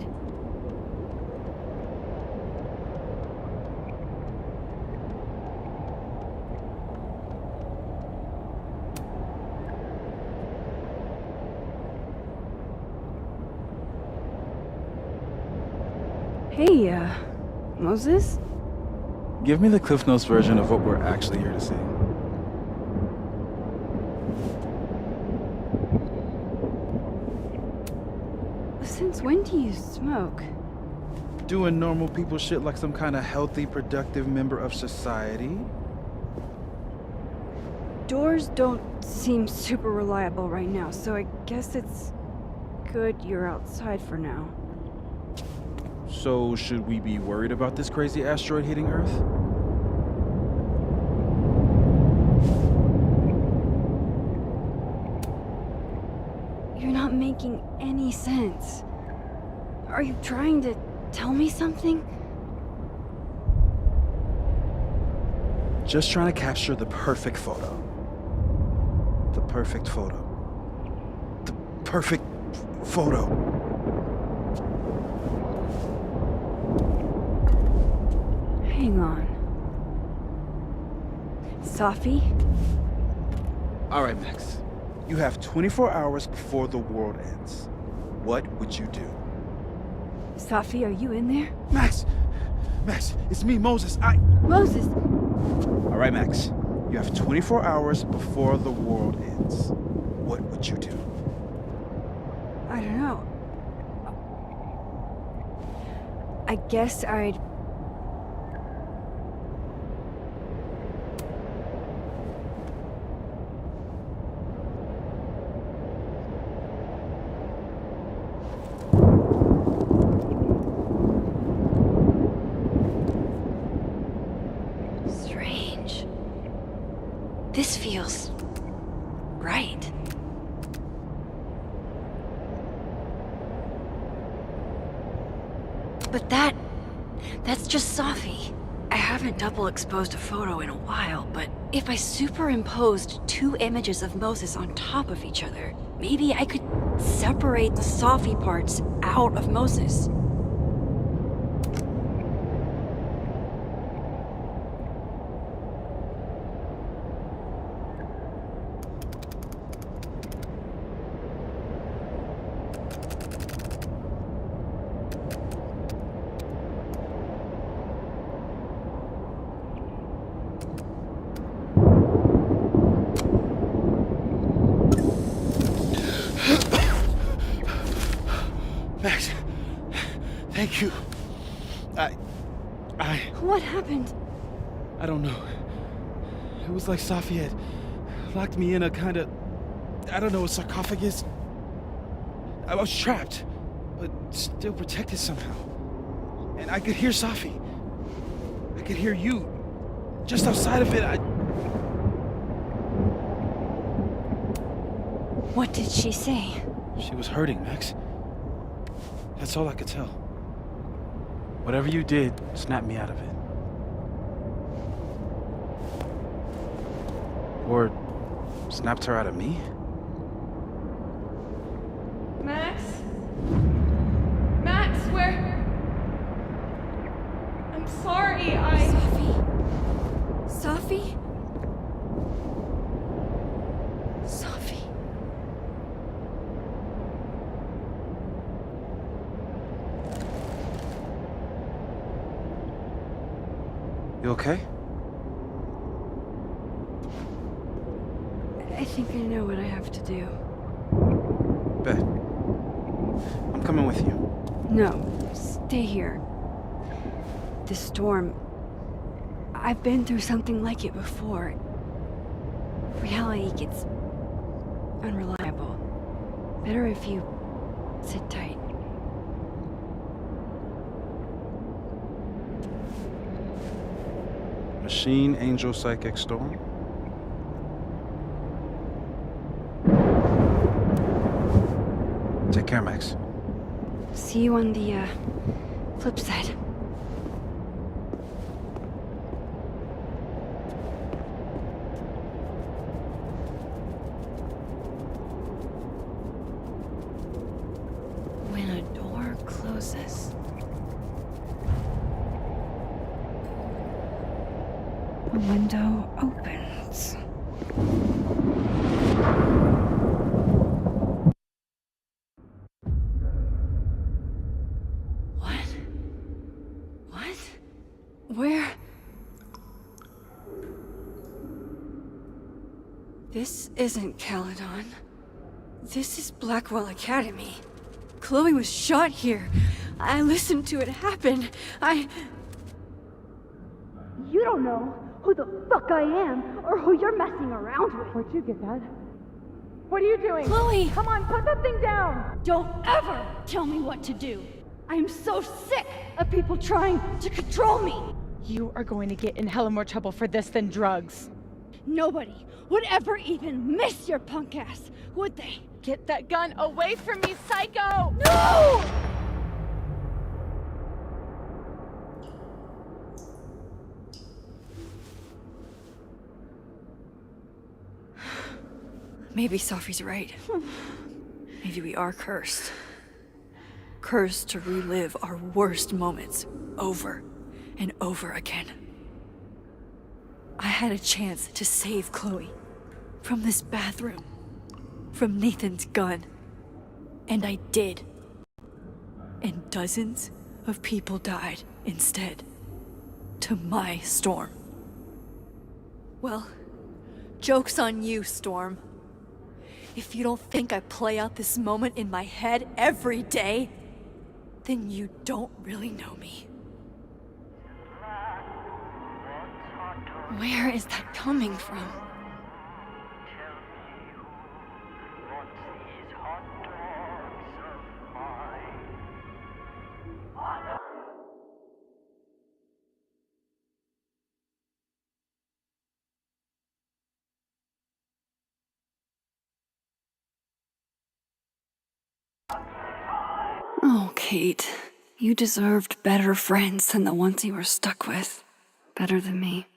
Hey, Moses? Give me the Cliff Notes version of what we're actually here to see. Since when do you smoke? Doing normal people shit like some kind of healthy, productive member of society? Doors don't seem super reliable right now, so I guess it's good you're outside for now. So, should we be worried about this crazy asteroid hitting Earth? You're not making any sense. Are you trying to tell me something? Just trying to capture the perfect photo. The perfect photo. The perfect photo. Hang on. Safi? All right, Max. You have 24 hours before the world ends. What would you do? Safi, are you in there? Max! Max, it's me, Moses. Moses! All right, Max. You have 24 hours before the world ends. What would you do? I don't know. I guess I'd... Strange. This feels... right. But that's just Safi. I haven't double exposed a photo in a while, but if I superimposed 2 images of Moses on top of each other, maybe I could separate the Safi parts out of Moses. Max, thank you. What happened? I don't know. It was like Safi had locked me in a kind of, I don't know, a sarcophagus. I was trapped, but still protected somehow. And I could hear Safi. I could hear you. Just outside of it, What did she say? She was hurting, Max. That's all I could tell. Whatever you did, snapped me out of it. Or snapped her out of me? Max? Max, where? I'm sorry, Safi? Safi? You okay? I think I know what I have to do. Bet. I'm coming with you. No, stay here. This storm... I've been through something like it before. Reality gets unreliable. Better if you sit tight. Machine, Angel, Psychic, Storm? Take care, Max. See you on the, flip side. When a door closes, a window opens. What? Where? This isn't Caledon. This is Blackwell Academy. Chloe was shot here. I listened to it happen. You don't know who the fuck I am or who you're messing around with. Where'd you get that? What are you doing? Chloe! Come on, put that thing down! Don't ever tell me what to do. I'm so sick of people trying to control me. You are going to get in hella more trouble for this than drugs. Nobody would ever even miss your punk ass, would they? Get that gun away from me, psycho! No! Maybe Safi's right. Maybe we are cursed. Cursed to relive our worst moments over and over again. I had a chance to save Chloe from this bathroom, from Nathan's gun, and I did. And dozens of people died instead, to my Storm. Well, joke's on you, Storm. If you don't think I play out this moment in my head every day, then you don't really know me. Where is that coming from? Oh, Kate. You deserved better friends than the ones you were stuck with. Better than me.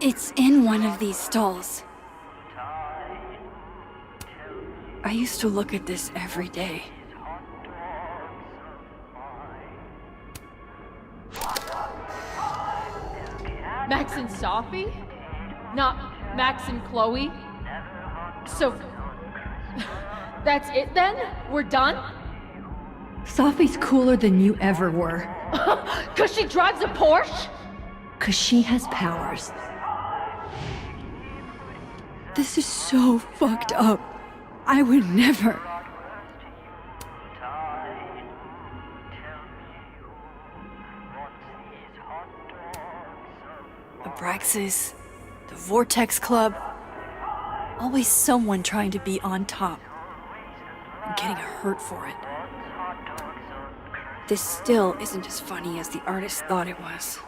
It's in one of these stalls. I used to look at this every day. Max and Sophie? Not Max and Chloe? So, that's it then? We're done? Sophie's cooler than you ever were. 'Cause she drives a Porsche? 'Cause she has powers. This is so fucked up. I would never. The Braxes, the Vortex Club. Always someone trying to be on top. And getting hurt for it. This still isn't as funny as the artist thought it was.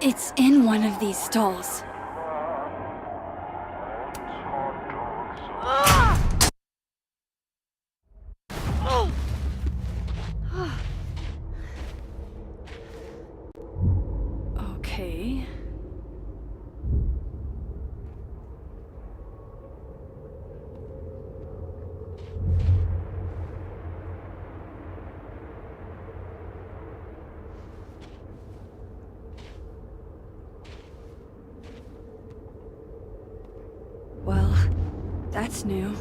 It's in one of these stalls. Okay. Well, that's new.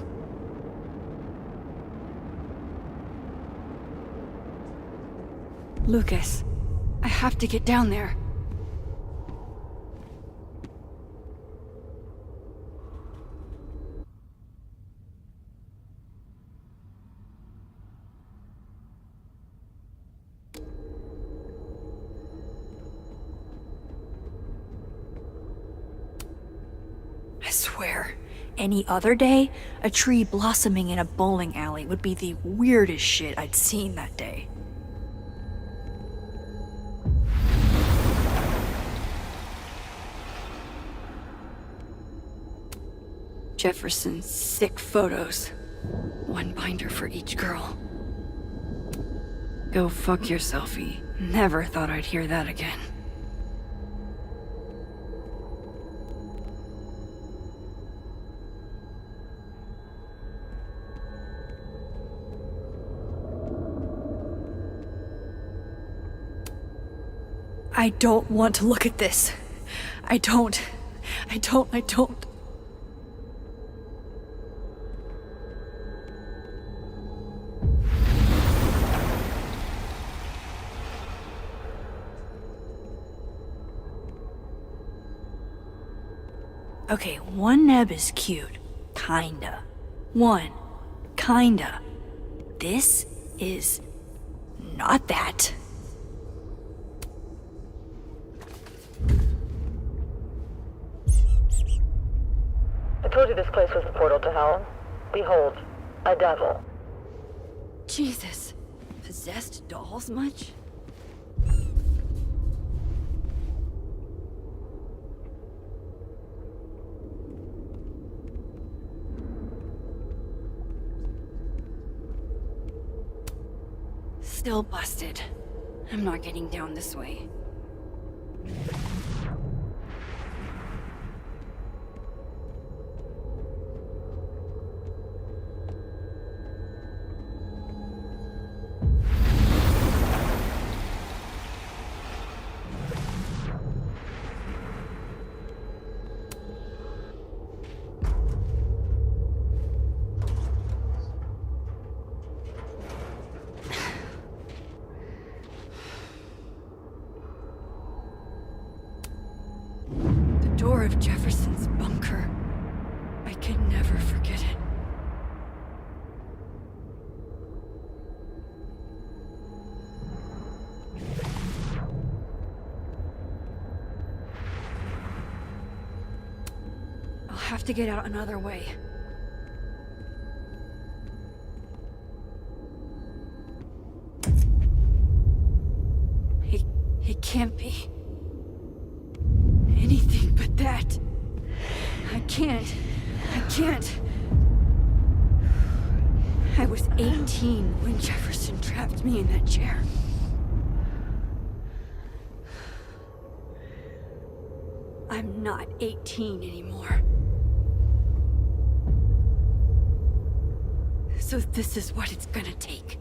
Lucas, I have to get down there. I swear, any other day, a tree blossoming in a bowling alley would be the weirdest shit I'd seen that day. Jefferson's sick photos. One binder for each girl. Go fuck yourselfie. Never thought I'd hear that again. I don't want to look at this. I don't. Okay, one neb is cute. Kinda. One. Kinda. This is not that. I told you this place was the portal to hell. Behold, a devil. Jesus. Possessed dolls much? Still busted. I'm not getting down this way. Door of Jefferson's bunker. I can never forget it. I'll have to get out another way. It can't be anything but that. I can't. I was 18 when Jefferson trapped me in that chair. I'm not 18 anymore. So this is what it's gonna take.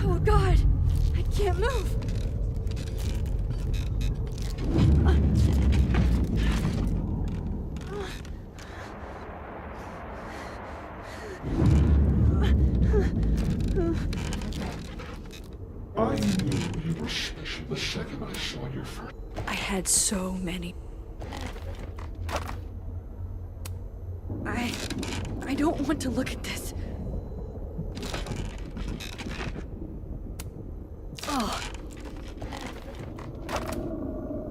Oh God, I can't move. I knew you were special the second I saw your first. I had so many. I don't want to look at this. Oh.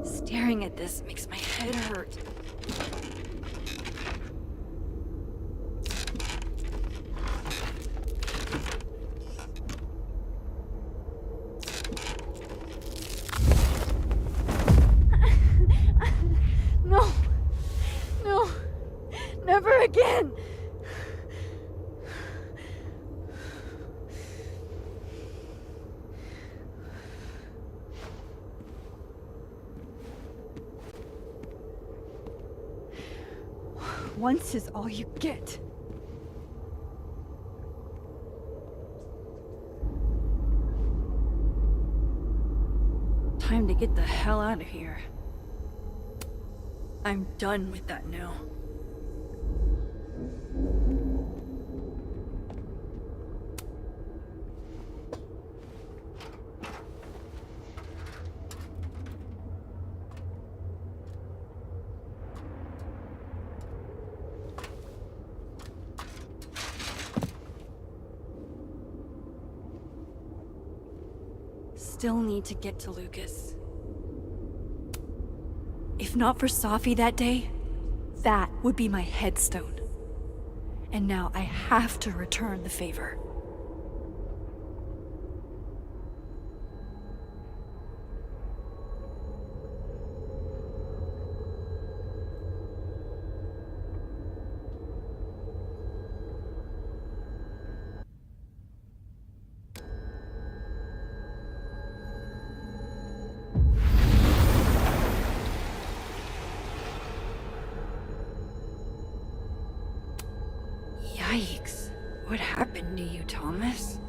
Staring at this makes my head hurt. No, never again. Once is all you get. Time to get the hell out of here. I'm done with that now. Still need to get to Lucas. If not for Safi that day, that would be my headstone. And now I have to return the favor. Yikes. What happened to you, Thomas?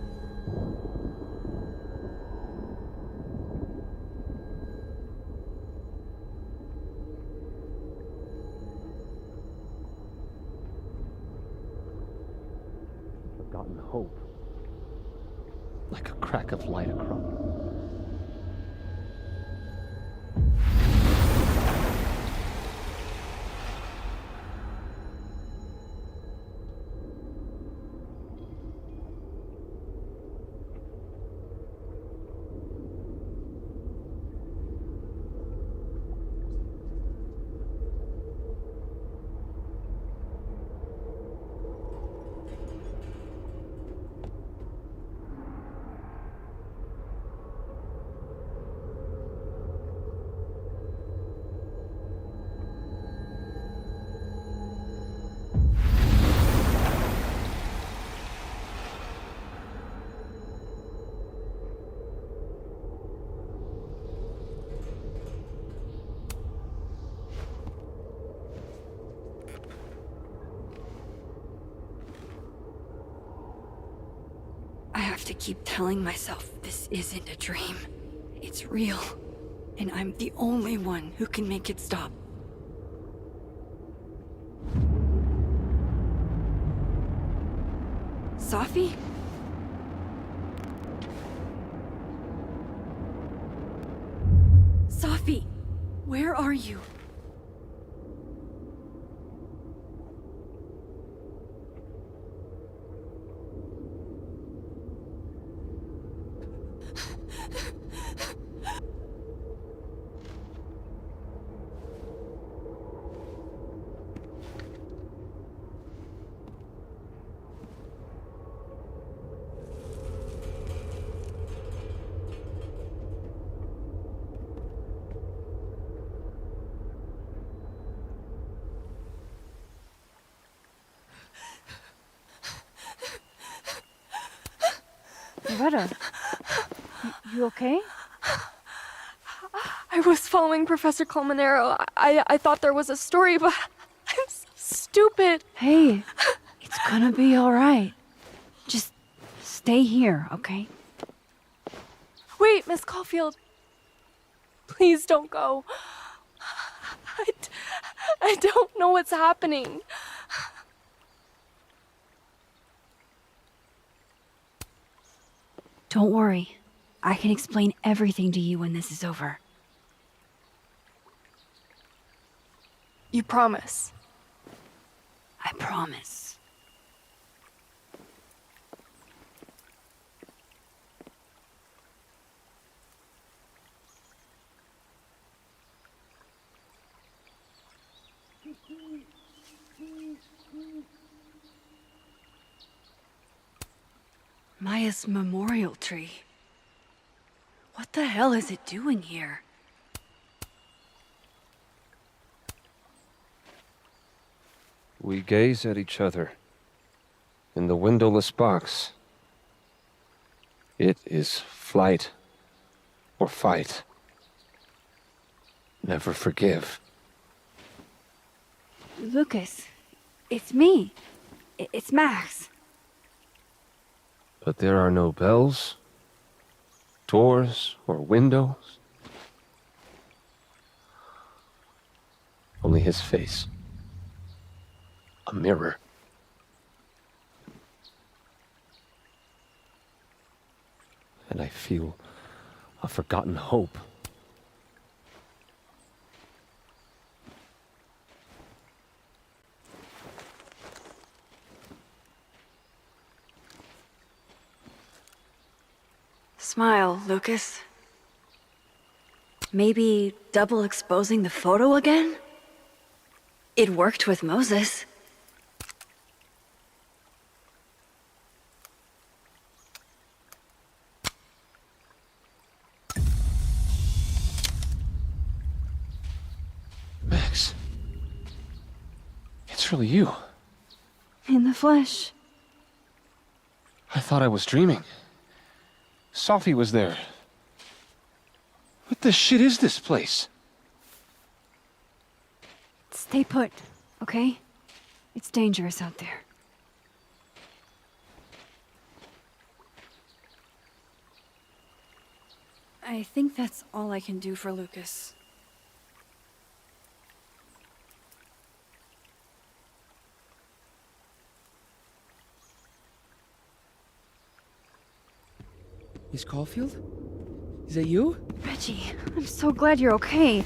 Forgotten hope. Like a crack of light across. I have to keep telling myself this isn't a dream. It's real. And I'm the only one who can make it stop. Safi? Where are you? Loretta, you okay? I was following Professor Colmenero. I thought there was a story, but I'm so stupid. Hey, it's gonna be alright. Just stay here, okay? Wait, Miss Caulfield. Please don't go. I don't know what's happening. Don't worry. I can explain everything to you when this is over. You promise? I promise. Maya's memorial tree. What the hell is it doing here? We gaze at each other in the windowless box. It is flight or fight. Never forgive. Lucas, it's me. It's Max. But there are no bells, doors, or windows. Only his face. A mirror. And I feel a forgotten hope. Smile, Lucas. Maybe double exposing the photo again? It worked with Moses. Max. It's really you. In the flesh. I thought I was dreaming. Sophie was there. What the shit is this place? Stay put, okay? It's dangerous out there. I think that's all I can do for Lucas. Miss Caulfield? Is that you? Reggie, I'm so glad you're okay.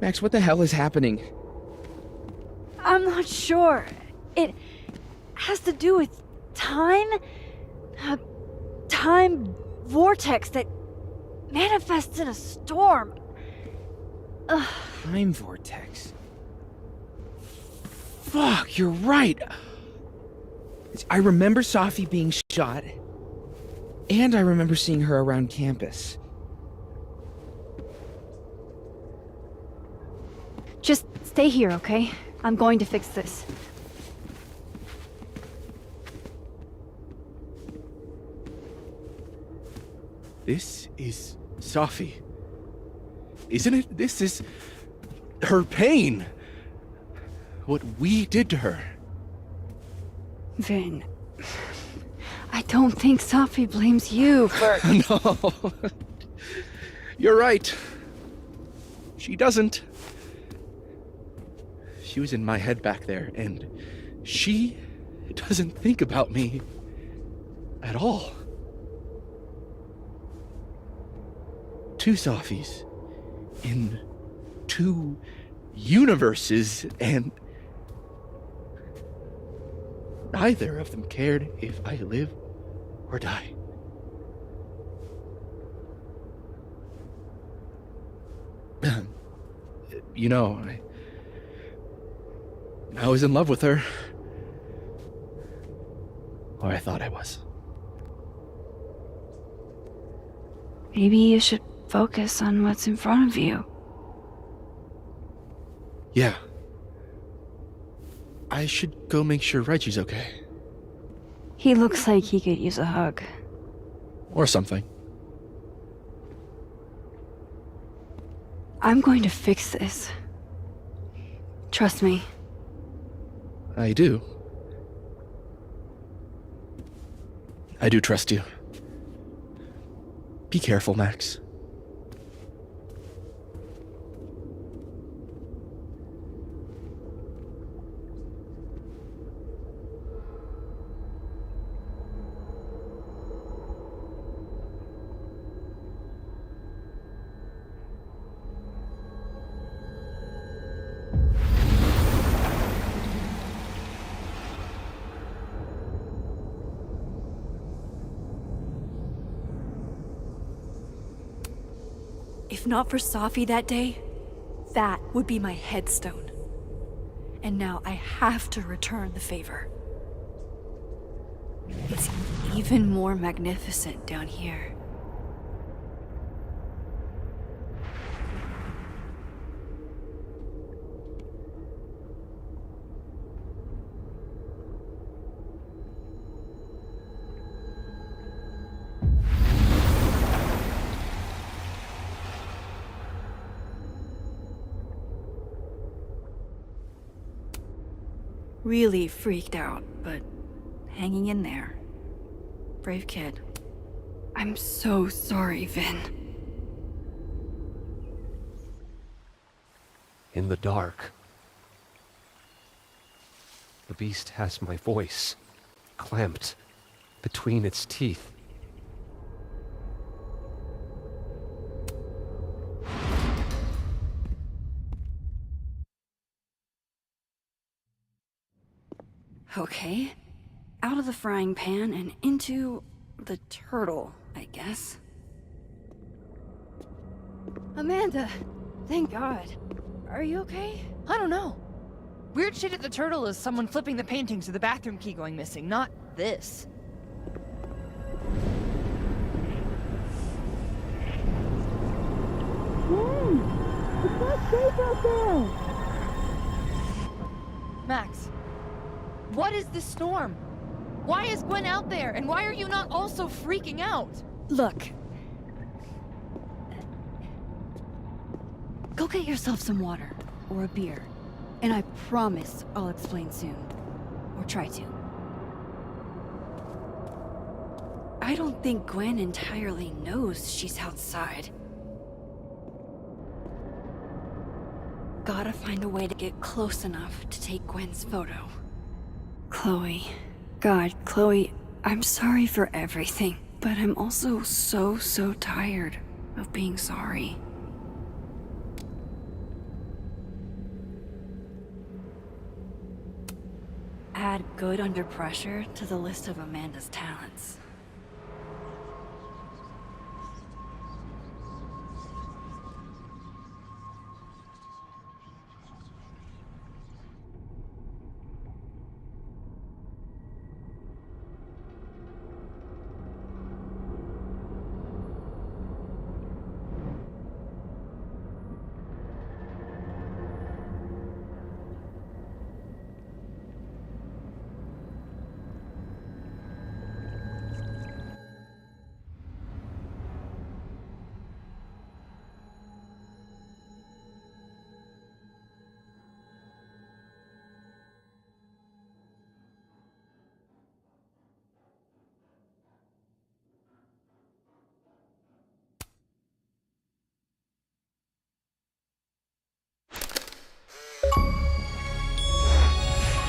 Max, what the hell is happening? I'm not sure. It has to do with time? A time vortex that manifests in a storm. Ugh. Time vortex. Fuck, you're right. I remember Sophie being shot, and I remember seeing her around campus. Just stay here, okay? I'm going to fix this. This is Sophie. Isn't it? This is her pain. What we did to her. Vin, I don't think Sophie blames you for... No. You're right. She doesn't. She was in my head back there, and she doesn't think about me at all. two Sophies in two universes, and neither of them cared if I live or die. You know, I was in love with her. Or I thought I was. Maybe you should focus on what's in front of you. Yeah. I should go make sure Reggie's okay. He looks like he could use a hug. Or something. I'm going to fix this. Trust me. I do. I do trust you. Be careful, Max. If not for Safi that day, that would be my headstone. And now I have to return the favor. It's even more magnificent down here. Really freaked out, but hanging in there. Brave kid. I'm so sorry, Vin. In the dark, the beast has my voice clamped between its teeth. Okay. Out of the frying pan and into the turtle, I guess. Amanda! Thank God. Are you okay? I don't know. Weird shit at the turtle is someone flipping the painting to the bathroom key going missing, not this. It's not safe out there! Max, what is this storm? Why is Gwen out there, and why are you not also freaking out? Look. Go get yourself some water, or a beer. And I promise I'll explain soon. Or try to. I don't think Gwen entirely knows she's outside. Gotta find a way to get close enough to take Gwen's photo. Chloe. God, Chloe, I'm sorry for everything, but I'm also so tired of being sorry. Add good under pressure to the list of Amanda's talents.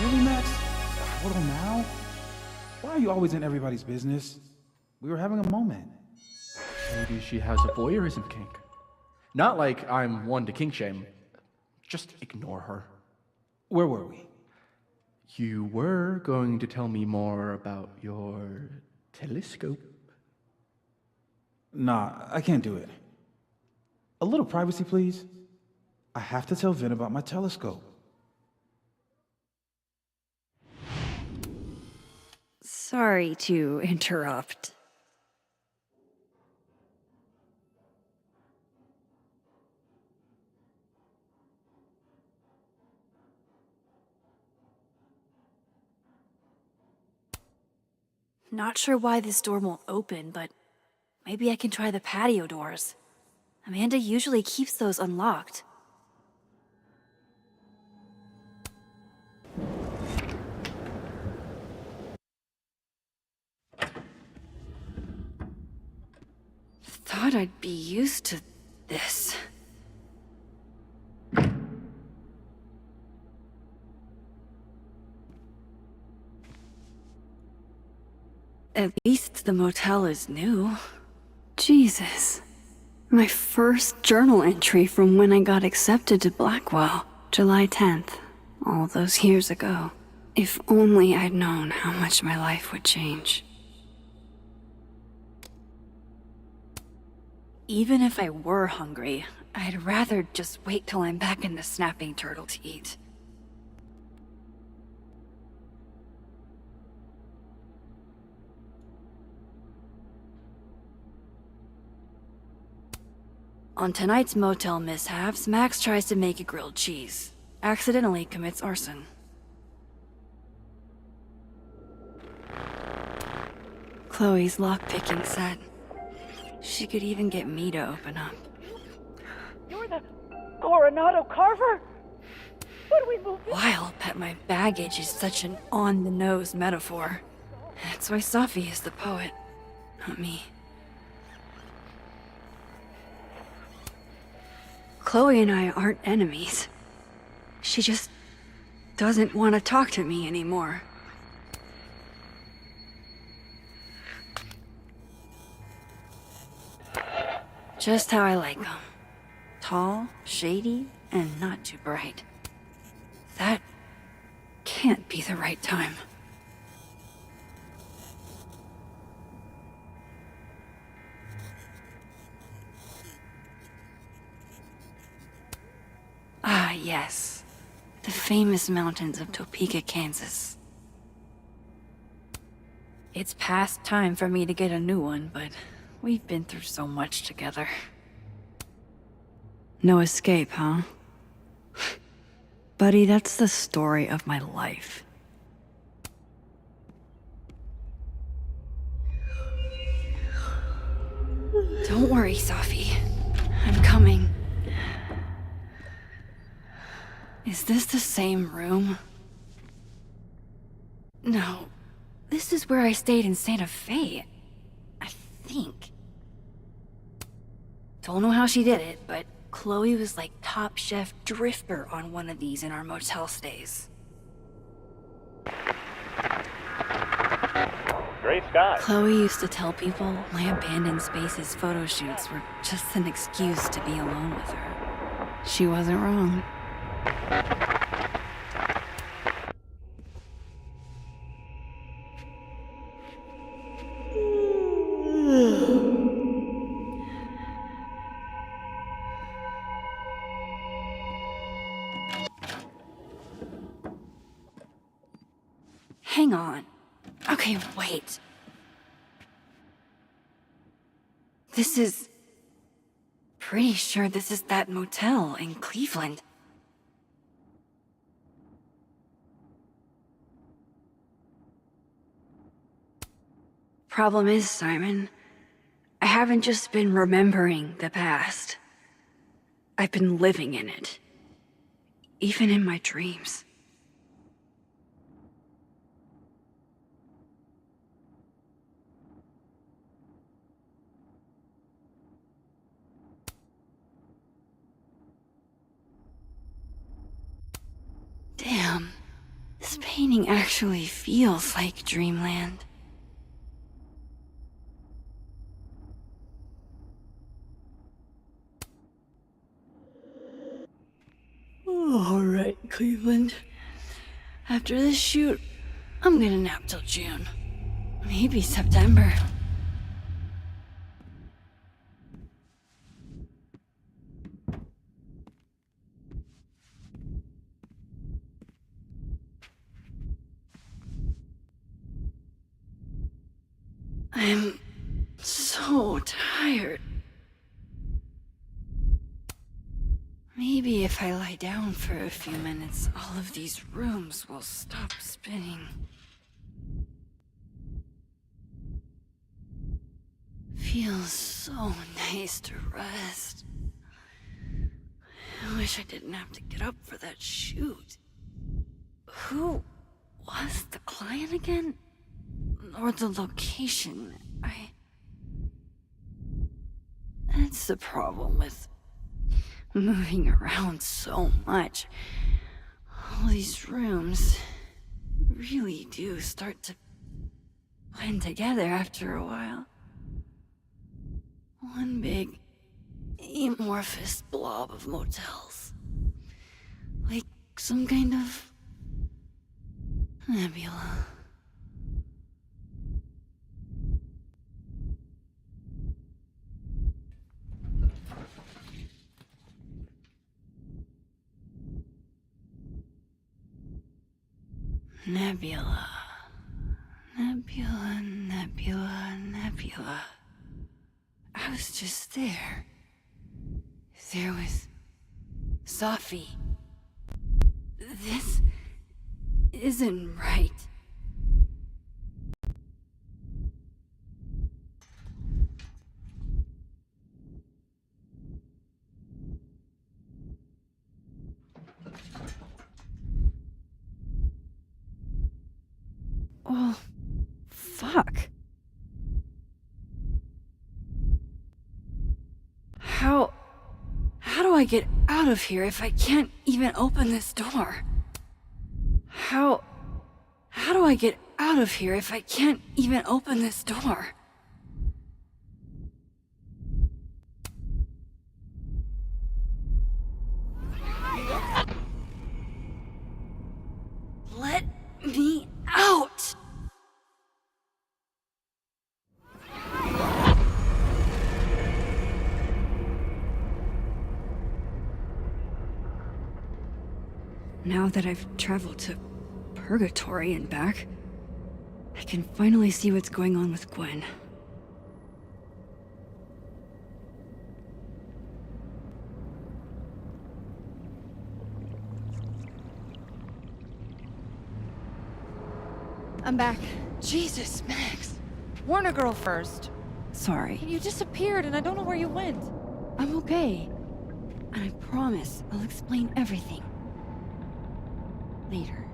Really, Max? A portal now? Why are you always in everybody's business? We were having a moment. Maybe she has a voyeurism kink. Not like I'm one to kink shame. Just ignore her. Where were we? You were going to tell me more about your telescope. Nah, I can't do it. A little privacy, please. I have to tell Vin about my telescope. Sorry to interrupt. Not sure why this door won't open, but maybe I can try the patio doors. Amanda usually keeps those unlocked. Thought I'd be used to this. At least the motel is new. Jesus. My first journal entry from when I got accepted to Blackwell, July 10th, all those years ago. If only I'd known how much my life would change. Even if I were hungry, I'd rather just wait till I'm back in the snapping turtle to eat. On tonight's motel mishaps, Max tries to make a grilled cheese. Accidentally commits arson. Chloe's lockpicking set. She could even get me to open up. You're the Coronado Carver? What do we move in? Wild that my baggage is such an on-the-nose metaphor. That's why Safi is the poet, not me. Chloe and I aren't enemies. She just doesn't want to talk to me anymore. Just how I like them. Tall, shady, and not too bright. That can't be the right time. Ah, yes. The famous mountains of Topeka, Kansas. It's past time for me to get a new one, but we've been through so much together. No escape, huh? Buddy, that's the story of my life. Don't worry, Safi. I'm coming. Is this the same room? No. This is where I stayed in Santa Fe. I think. Don't know how she did it, but Chloe was like top chef drifter on one of these in our motel stays. Great sky. Chloe used to tell people my abandoned spaces photo shoots were just an excuse to be alone with her. She wasn't wrong. Hang on. Okay, wait. Pretty sure this is that motel in Cleveland. Problem is, Simon, I haven't just been remembering the past. I've been living in it. Even in my dreams. Damn, this painting actually feels like dreamland. Cleveland. After this shoot, I'm gonna nap till June. Maybe September. I'm so tired. Maybe if I lie down for a few minutes, all of these rooms will stop spinning. Feels so nice to rest. I wish I didn't have to get up for that shoot. Who was the client again? Or the location? That's the problem with moving around so much. All these rooms really do start to blend together after a while. One big amorphous blob of motels. Like some kind of nebula. Nebula. Nebula, nebula, nebula. I was just there. There was Safi. This isn't right. Oh, fuck. How do I get out of here if I can't even open this door? How do I get out of here if I can't even open this door? Let me out! Now that I've traveled to Purgatory and back, I can finally see what's going on with Gwen. I'm back. Jesus, Max. Warn a girl first. Sorry. You disappeared and I don't know where you went. I'm okay. And I promise I'll explain everything. Later.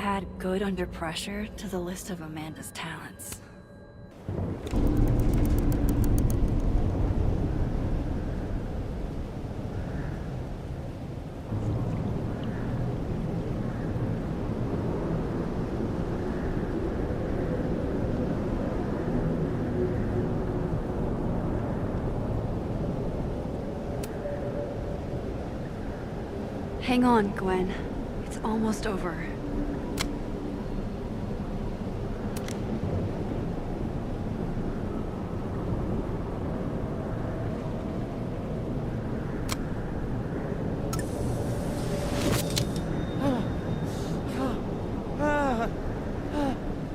Add good under pressure to the list of Amanda's talents. Hang on, Gwen. It's almost over.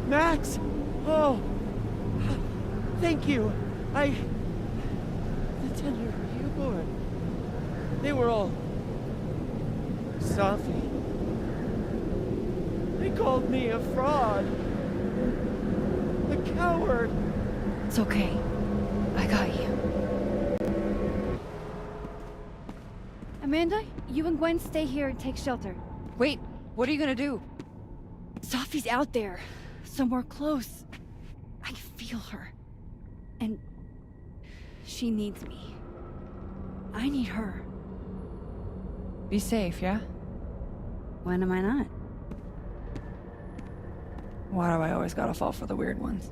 Max! Thank you. The tender, are you Boy, they were all... Safi. They called me a fraud. A coward. It's okay. I got you. Amanda, you and Gwen stay here and take shelter. Wait, what are you gonna do? Safi's out there. Somewhere close. I can feel her. And she needs me. I need her. Be safe, yeah? When am I not? Why do I always gotta fall for the weird ones?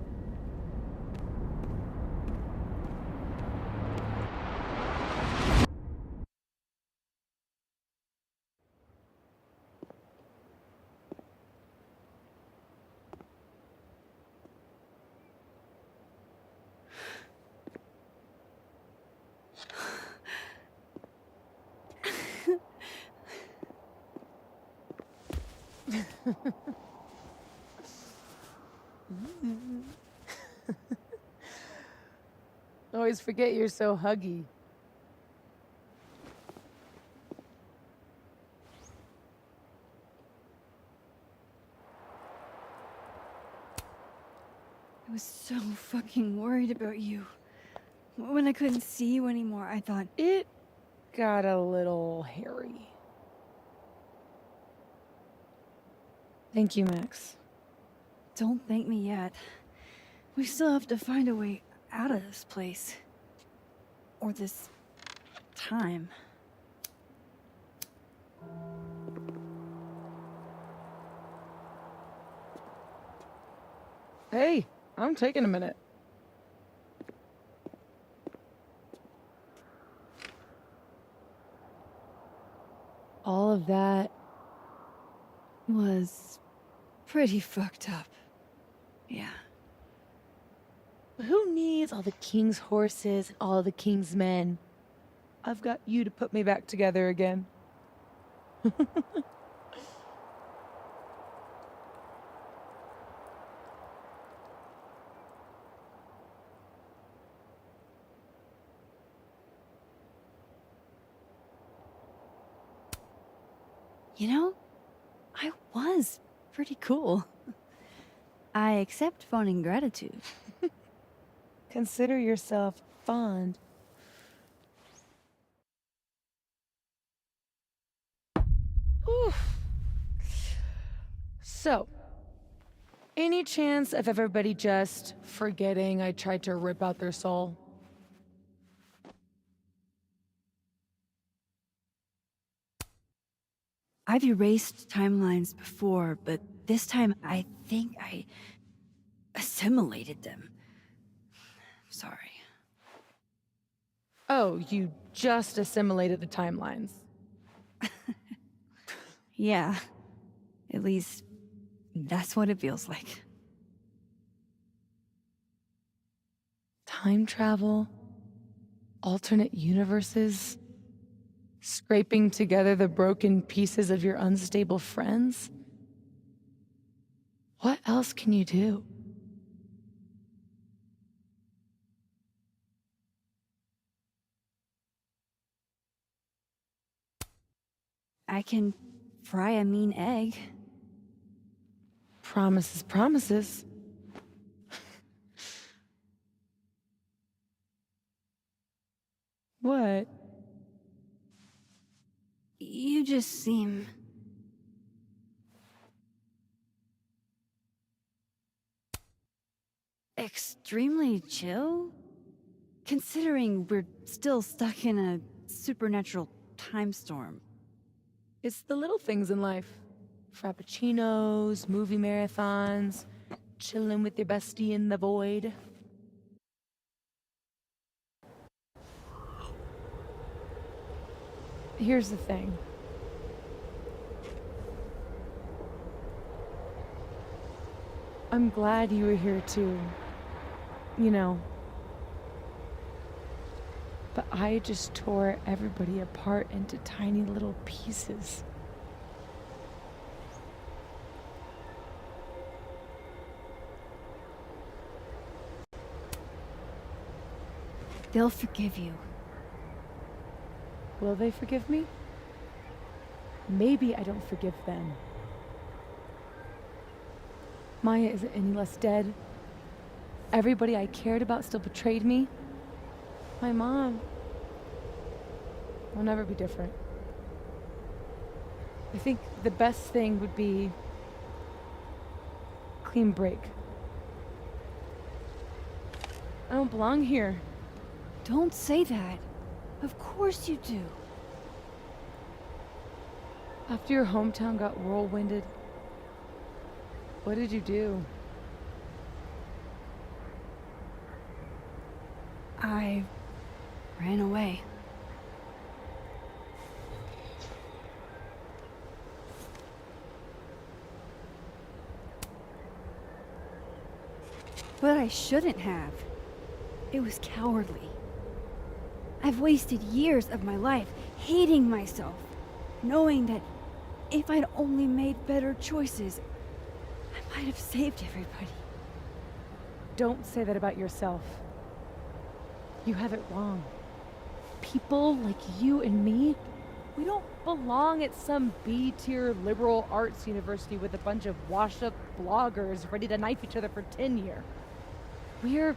Always forget you're so huggy. I was so fucking worried about you. When I couldn't see you anymore, I thought... It got a little hairy. Thank you, Max. Don't thank me yet. We still have to find a way out of this place. Or this... time. Hey, I'm taking a minute. All of that was pretty fucked up. Yeah. Who needs all the king's horses and all the king's men? I've got you to put me back together again. You know, I was pretty cool. I accept fawning gratitude. Consider yourself fond. Oof. So, any chance of everybody just forgetting I tried to rip out their soul? I've erased timelines before, but this time I think I assimilated them. Sorry. Oh, you just assimilated the timelines. Yeah. At least, that's what it feels like. Time travel? Alternate universes? Scraping together the broken pieces of your unstable friends? What else can you do? I can fry a mean egg. Promises, promises. What? You just seem... extremely chill? Considering we're still stuck in a supernatural time storm. It's the little things in life. Frappuccinos, movie marathons, chilling with your bestie in the void. Here's the thing. I'm glad you were here too. You know. But I just tore everybody apart into tiny little pieces. They'll forgive you. Will they forgive me? Maybe I don't forgive them. Maya isn't any less dead. Everybody I cared about still betrayed me. My mom will never be different. I think the best thing would be clean break. I don't belong here. Don't say that. Of course you do. After your hometown got whirlwinded, what did you do? I ran away. But I shouldn't have. It was cowardly. I've wasted years of my life hating myself, knowing that if I'd only made better choices, I might have saved everybody. Don't say that about yourself. You have it wrong. People like you and me, we don't belong at some B-tier liberal arts university with a bunch of washed-up bloggers ready to knife each other for tenure. We're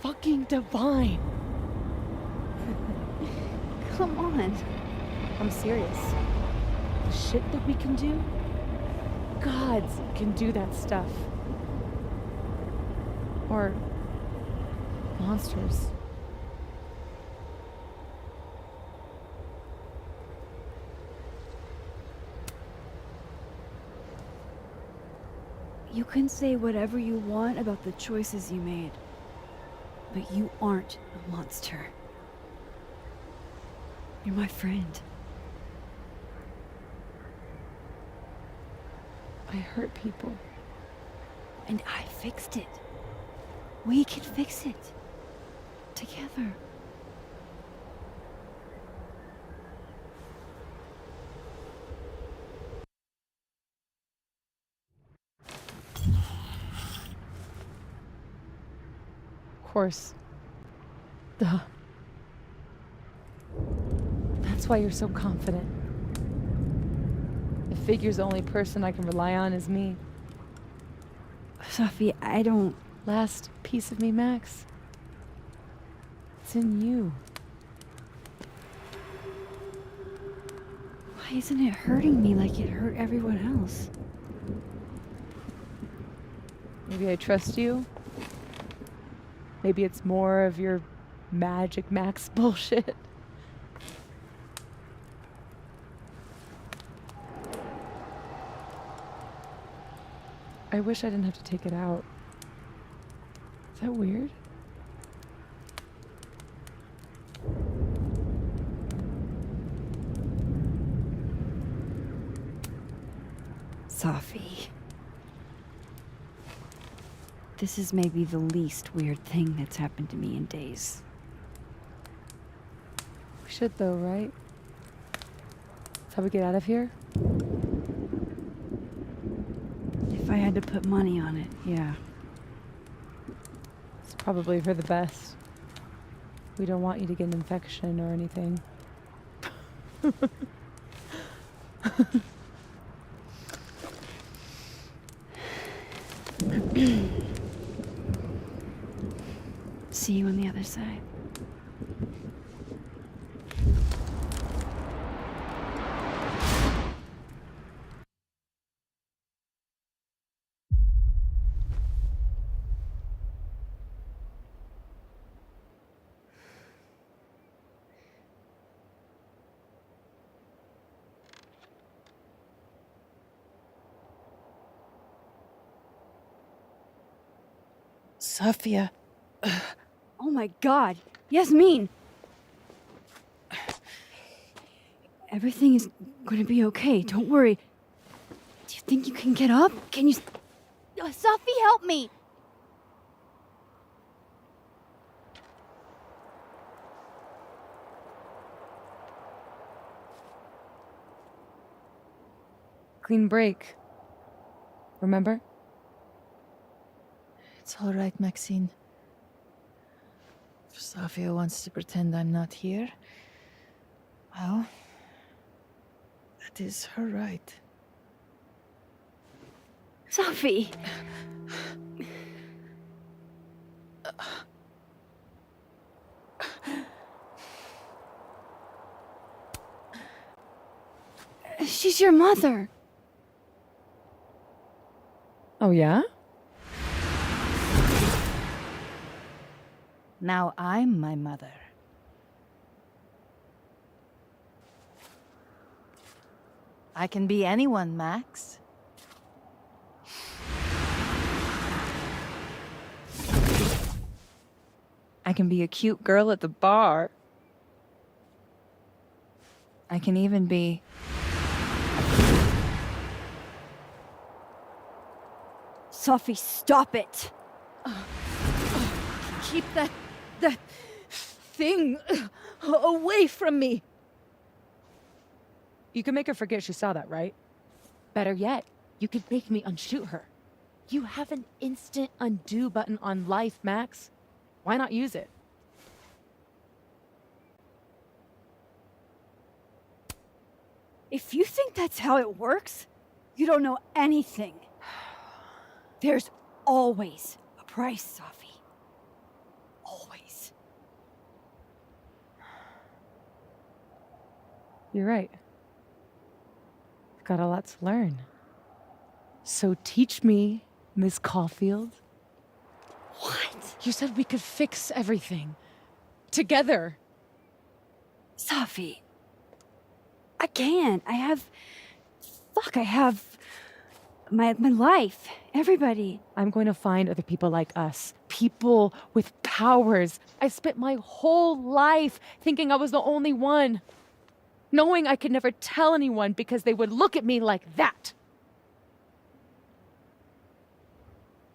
fucking divine. Come on. I'm serious. The shit that we can do, gods can do that stuff. Or monsters. You can say whatever you want about the choices you made, but you aren't a monster. You're my friend. I hurt people. And I fixed it. We can fix it. Together. Of course. Duh. That's why you're so confident. It figures the only person I can rely on is me. Sophie, I don't... Last piece of me, Max. It's in you. Why isn't it hurting me like it hurt everyone else? Maybe I trust you. Maybe it's more of your Magic Max bullshit. I wish I didn't have to take it out. Is that weird? Sophie. This is maybe the least weird thing that's happened to me in days. We should though, right? That's how we get out of here? If I had to put money on it, yeah. It's probably for the best. We don't want you to get an infection or anything. See you on the other side. Sophia. Oh my god! Yasmin! Everything is gonna be okay, don't worry. Do you think you can get up? Can you... Sophie, help me! Clean break. Remember? It's all right, Maxine. If Sophia wants to pretend I'm not here, Well, that is her right. Sophie! She's your mother. Oh, yeah? Now I'm my mother. I can be anyone, Max. I can be a cute girl at the bar. I can even be... Sophie, stop it! Keep that thing away from me. You can make her forget she saw that, right? Better yet, you could make me unshoot her. You have an instant undo button on life, Max. Why not use it? If you think that's how it works, you don't know anything. There's always a price, Sophie. Always. You're right. I've got a lot to learn. So teach me, Miss Caulfield. What? You said we could fix everything. Together. Sophie. I can't. I have my life. Everybody. I'm going to find other people like us. People with powers. I spent my whole life thinking I was the only one. Knowing I could never tell anyone because they would look at me like that.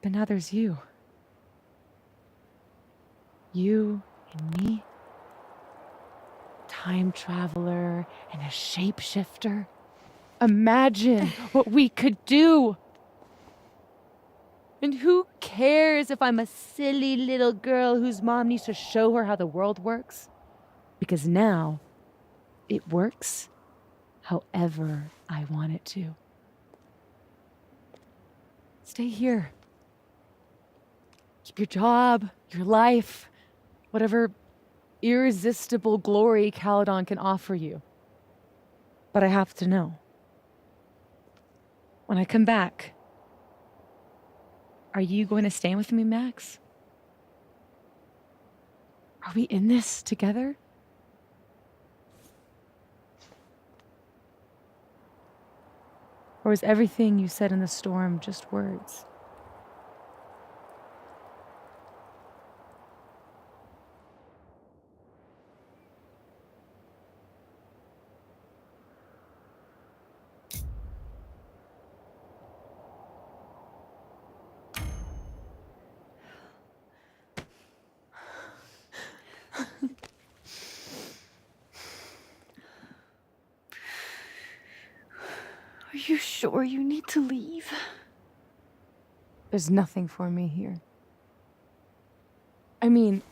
But now there's you. You and me. Time traveler and a shapeshifter. Imagine what we could do. And who cares if I'm a silly little girl whose mom needs to show her how the world works? Because now, it works however I want it to. Stay here. Keep your job, your life, whatever irresistible glory Caledon can offer you. But I have to know. When I come back, are you going to stay with me, Max? Are we in this together? Or is everything you said in the storm just words? Are you sure you need to leave? There's nothing for me here. I mean,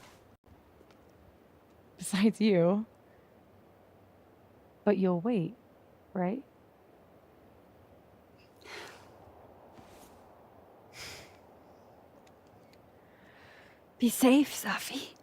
besides you. But you'll wait, right? Be safe, Sophie.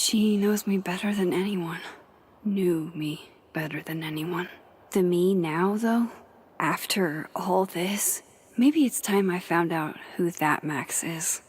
She knows me better than anyone. Knew me better than anyone. The me now, though, after all this, maybe it's time I found out who that Max is.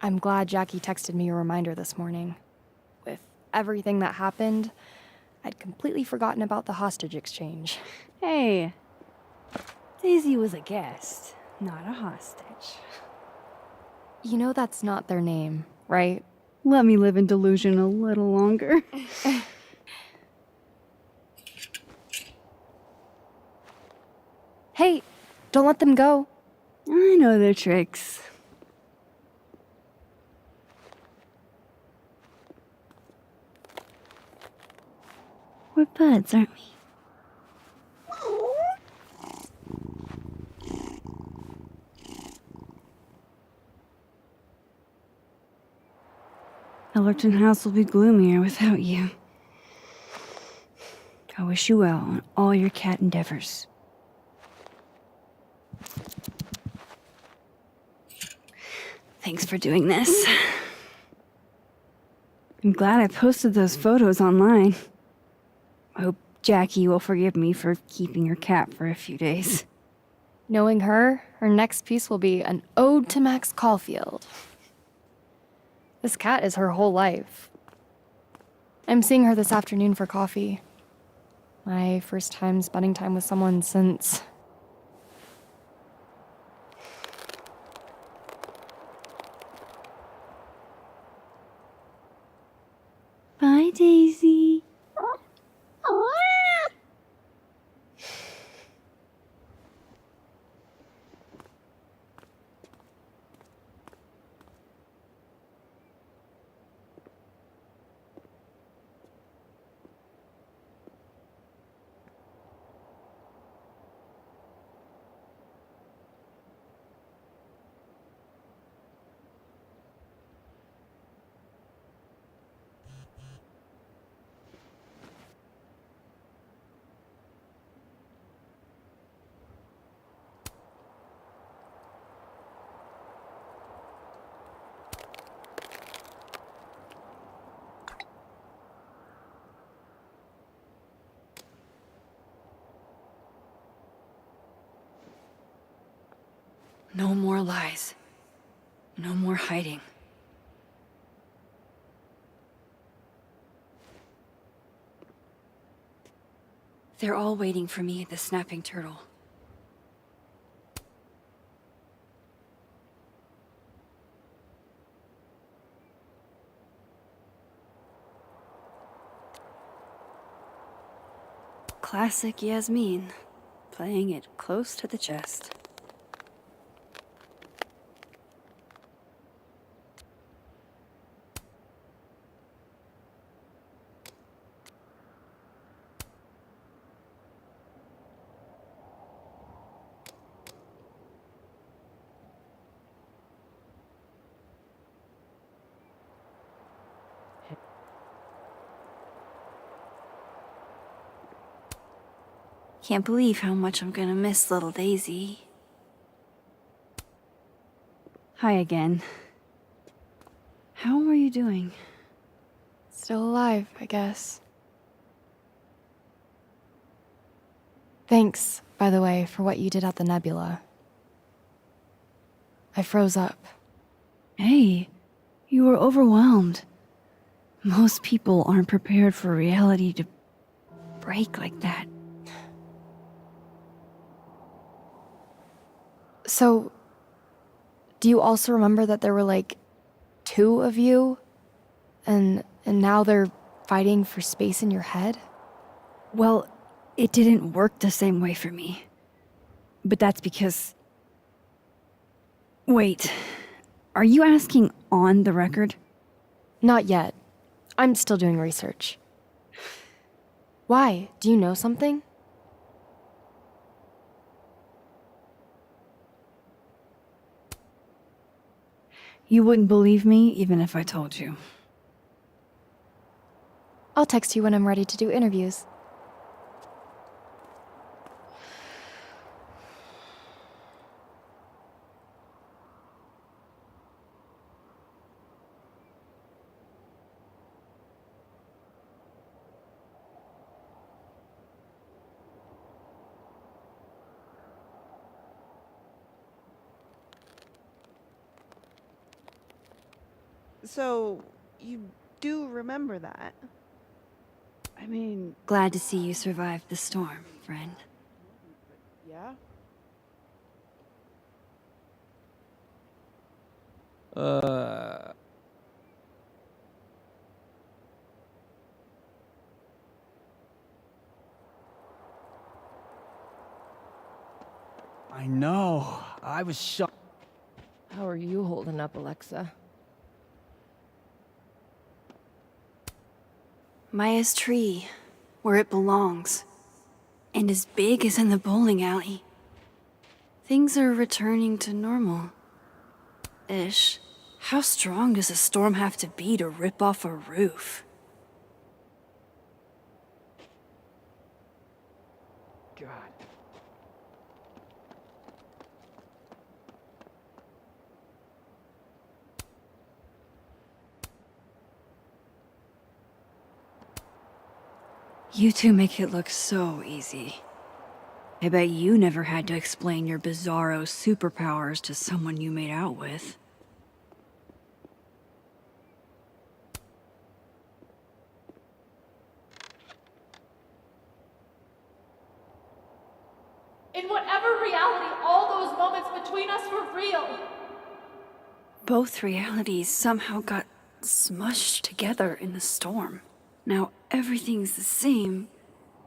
I'm glad Jackie texted me a reminder this morning. With everything that happened, I'd completely forgotten about the hostage exchange. Hey, Daisy was a guest, not a hostage. You know that's not their name, right? Let me live in delusion a little longer. Hey, don't let them go. I know their tricks. We're buds, aren't we? Ellerton House will be gloomier without you. I wish you well on all your cat endeavors. Thanks for doing this. I'm glad I posted those photos online. I hope Jackie will forgive me for keeping her cat for a few days. Knowing her next piece will be an ode to Max Caulfield. This cat is her whole life. I'm seeing her this afternoon for coffee. My first time spending time with someone since... Bye, Daisy. No more lies. No more hiding. They're all waiting for me at the Snapping Turtle. Classic Yasmin, playing it close to the chest. Can't believe how much I'm gonna miss little Daisy. Hi again. How are you doing? Still alive, I guess. Thanks, by the way, for what you did at the nebula. I froze up. Hey, you were overwhelmed. Most people aren't prepared for reality to break like that. So, do you also remember that there were like 2 of you? And now they're fighting for space in your head? Well, it didn't work the same way for me. But that's because... Wait, are you asking on the record? Not yet. I'm still doing research. Why? Do you know something? You wouldn't believe me even if I told you. I'll text you when I'm ready to do interviews. So, you do remember that? I mean... Glad to see you survived the storm, friend. Yeah? I know. I was shocked. How are you holding up, Alexa? Maya's tree, where it belongs, and as big as in the bowling alley. Things are returning to normal. Ish. How strong does a storm have to be to rip off a roof? God. You two make it look so easy. I bet you never had to explain your bizarro superpowers to someone you made out with. In whatever reality, all those moments between us were real. Both realities somehow got smushed together in the storm. Now everything's the same,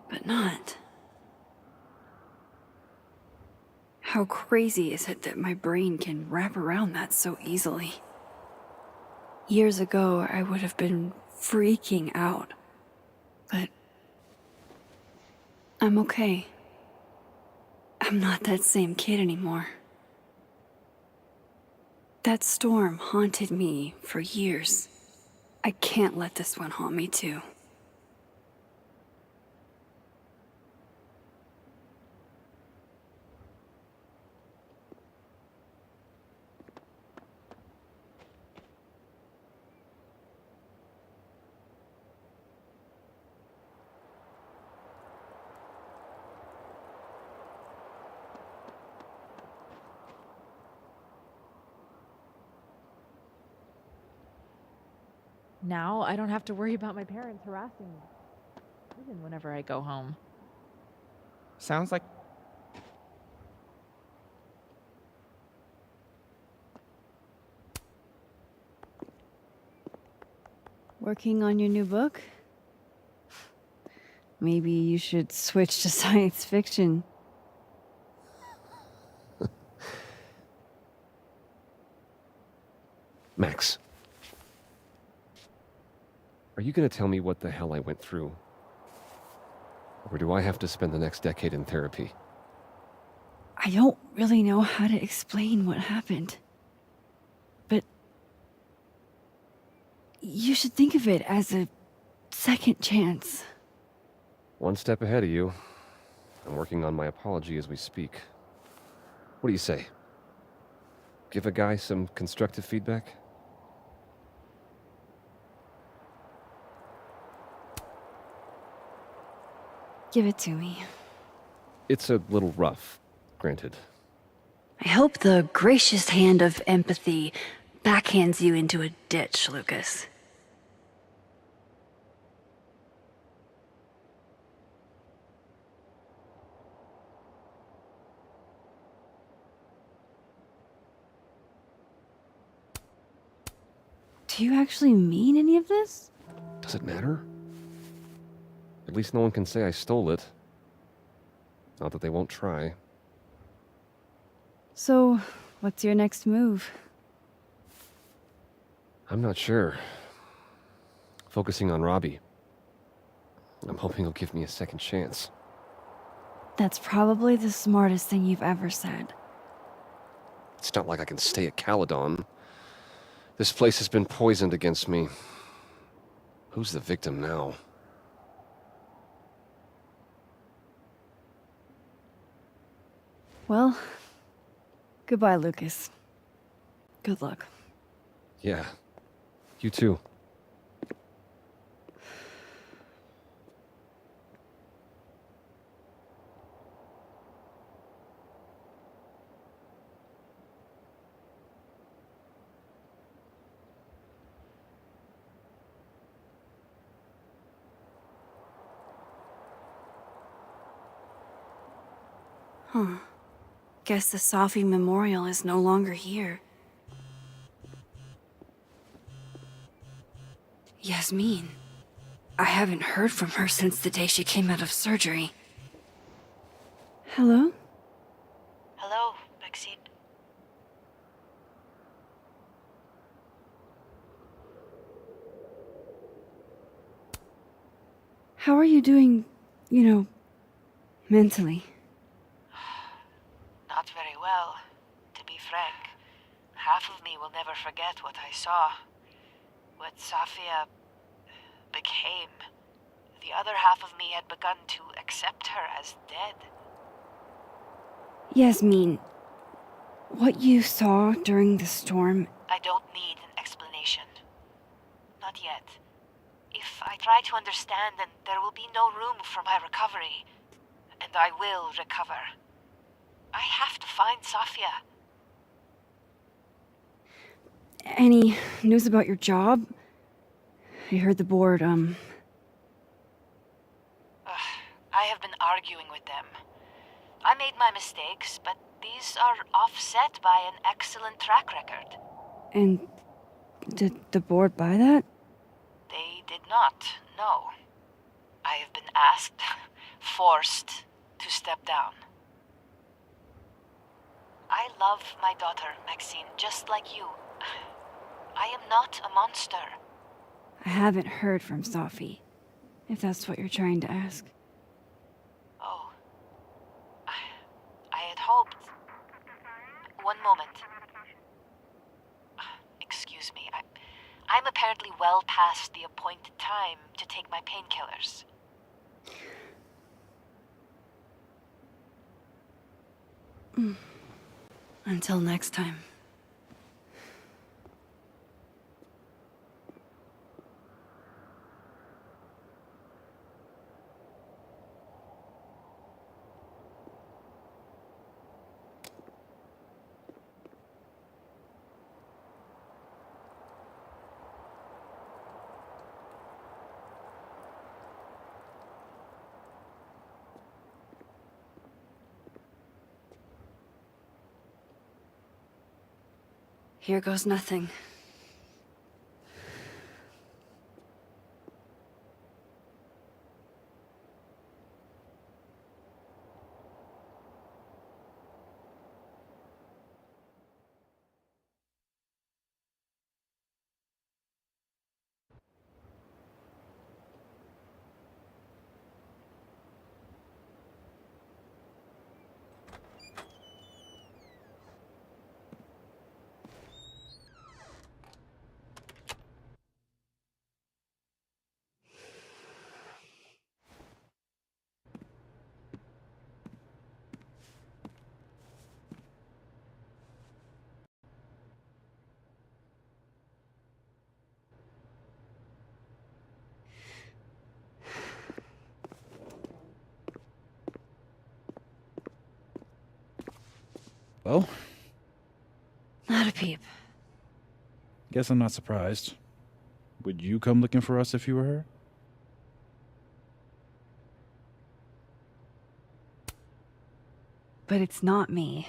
but not. How crazy is it that my brain can wrap around that so easily? Years ago, I would have been freaking out. But I'm okay. I'm not that same kid anymore. That storm haunted me for years. I can't let this one haunt me too. Now I don't have to worry about my parents harassing me, even whenever I go home. Sounds like... Working on your new book? Maybe you should switch to science fiction. Max. Are you gonna tell me what the hell I went through? Or do I have to spend the next decade in therapy? I don't really know how to explain what happened. But you should think of it as a second chance. One step ahead of you. I'm working on my apology as we speak. What do you say? Give a guy some constructive feedback? Give it to me. It's a little rough, granted. I hope the gracious hand of empathy backhands you into a ditch, Lucas. Do you actually mean any of this? Does it matter? At least no one can say I stole it. Not that they won't try. So, what's your next move? I'm not sure. Focusing on Robbie. I'm hoping he'll give me a second chance. That's probably the smartest thing you've ever said. It's not like I can stay at Caledon. This place has been poisoned against me. Who's the victim now? Well, goodbye, Lucas. Good luck. Yeah, you too. Huh. Guess the Safi Memorial is no longer here. Yasmin. I haven't heard from her since the day she came out of surgery. Hello? Hello, Maxine. How are you doing, mentally? Not very well, to be frank. Half of me will never forget what I saw. What Safia became. The other half of me had begun to accept her as dead. Yasmin, what you saw during the storm... I don't need an explanation. Not yet. If I try to understand, then there will be no room for my recovery. And I will recover. I have to find Safia. Any news about your job? I heard the board, I have been arguing with them. I made my mistakes, but these are offset by an excellent track record. And did the board buy that? They did not, no. I have been asked, forced, to step down. I love my daughter, Maxine, just like you. I am not a monster. I haven't heard from Safi, if that's what you're trying to ask. Oh. I had hoped... One moment. Excuse me, I'm apparently well past the appointed time to take my painkillers. Until next time. Here goes nothing. Well? Not a peep. Guess I'm not surprised. Would you come looking for us if you were her? But it's not me.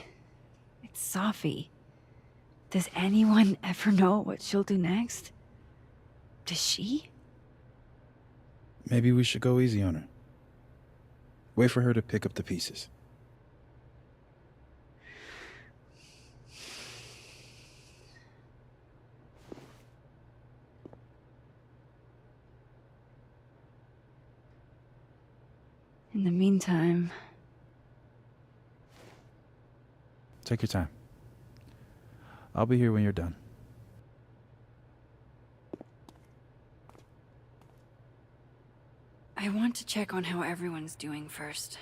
It's Safi. Does anyone ever know what she'll do next? Does she? Maybe we should go easy on her. Wait for her to pick up the pieces. In the meantime... Take your time. I'll be here when you're done. I want to check on how everyone's doing first.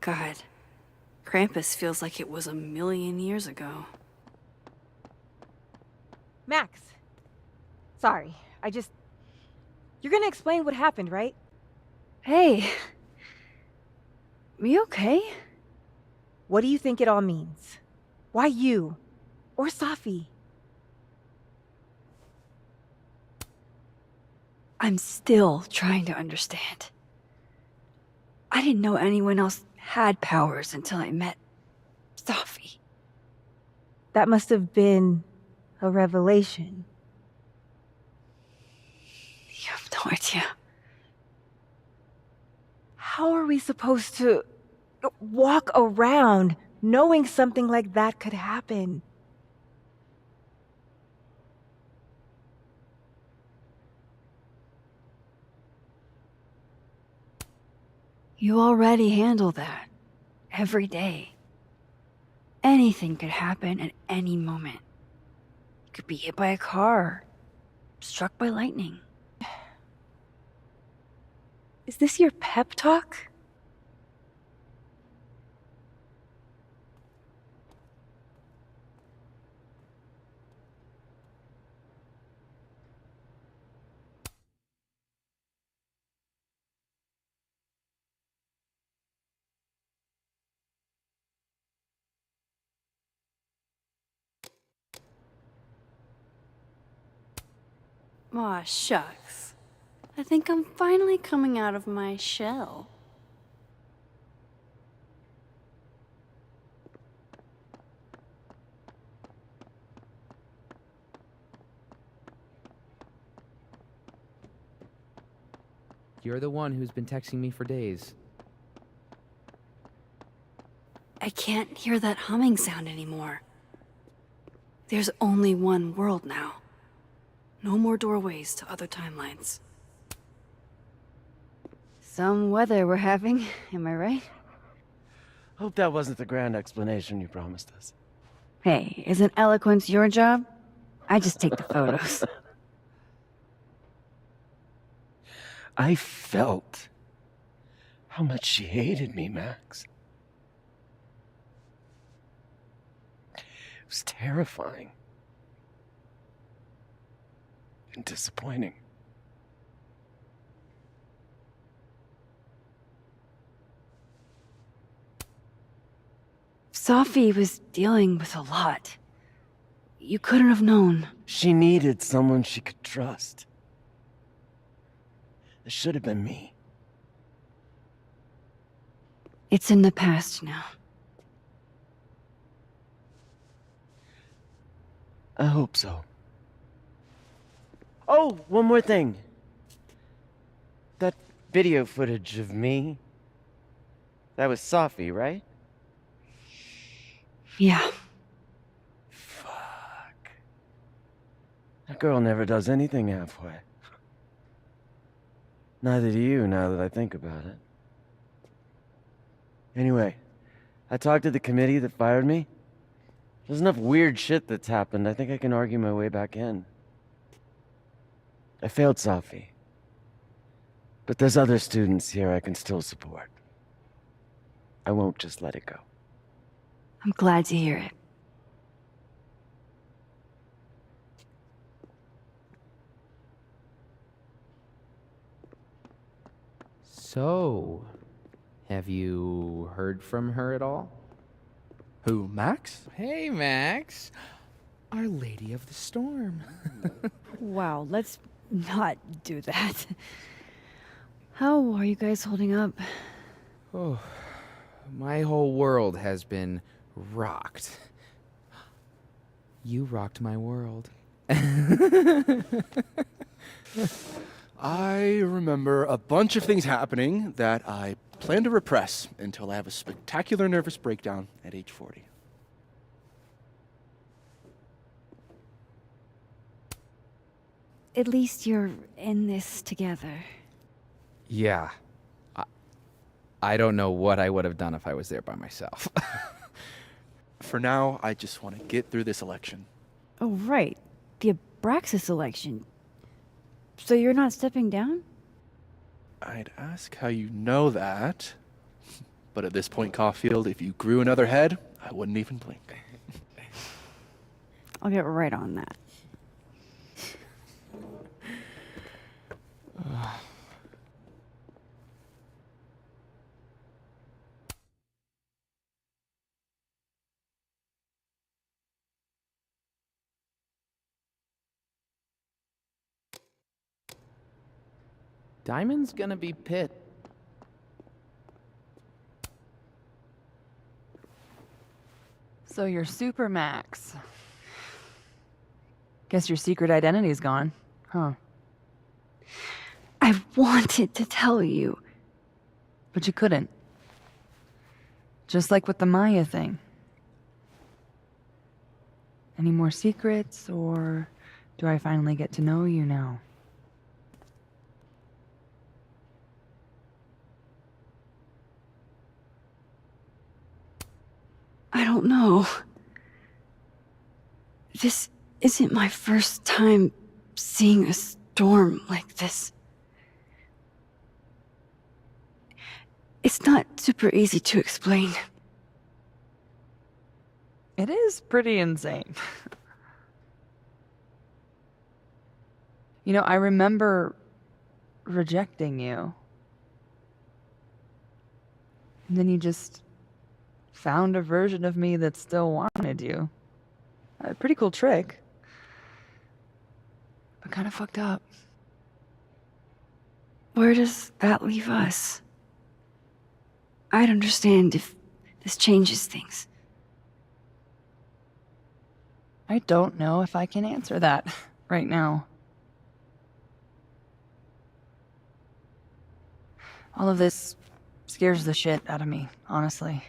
God, Krampus feels like it was a million years ago. Max. Sorry, You're gonna explain what happened, right? Hey. We okay? What do you think it all means? Why you? Or Safi? I'm still trying to understand. I didn't know anyone else had powers until I met Safi. That must have been a revelation. You have no idea. How are we supposed to walk around knowing something like that could happen? You already handle that. Every day. Anything could happen at any moment. You could be hit by a car. Struck by lightning. Is this your pep talk? Aw, shucks. I think I'm finally coming out of my shell. You're the one who's been texting me for days. I can't hear that humming sound anymore. There's only one world now. No more doorways to other timelines. Some weather we're having, am I right? Hope that wasn't the grand explanation you promised us. Hey, isn't eloquence your job? I just take the photos. I felt how much she hated me, Max. It was terrifying. And disappointing. Safi was dealing with a lot. You couldn't have known. She needed someone she could trust. It should have been me. It's in the past now. I hope so. Oh, one more thing. That video footage of me, that was Safi, right? Yeah. Fuck. That girl never does anything halfway. Neither do you, now that I think about it. Anyway, I talked to the committee that fired me. There's enough weird shit that's happened. I think I can argue my way back in. I failed Safi. But there's other students here I can still support. I won't just let it go. I'm glad to hear it. So, have you heard from her at all? Who, Max? Hey, Max. Our Lady of the Storm. Wow, let's not do that. How are you guys holding up? Oh, my whole world has been rocked. You rocked my world. I remember a bunch of things happening that I plan to repress until I have a spectacular nervous breakdown at age 40. At least you're in this together. Yeah. I don't know what I would have done if I was there by myself. For now, I just want to get through this election. Oh, right. The Abraxas election. So you're not stepping down? I'd ask how you know that. But at this point, Caulfield, if you grew another head, I wouldn't even blink. I'll get right on that. Diamond's gonna be Pitt. So you're Super Max. Guess your secret identity's gone, huh? I wanted to tell you. But you couldn't. Just like with the Maya thing. Any more secrets, or do I finally get to know you now? I don't know. This isn't my first time seeing a storm like this. It's not super easy to explain. It is pretty insane. You know, I remember rejecting you. And then you just found a version of me that still wanted you. A pretty cool trick. But kind of fucked up. Where does that leave us? I'd understand if this changes things. I don't know if I can answer that right now. All of this scares the shit out of me, honestly.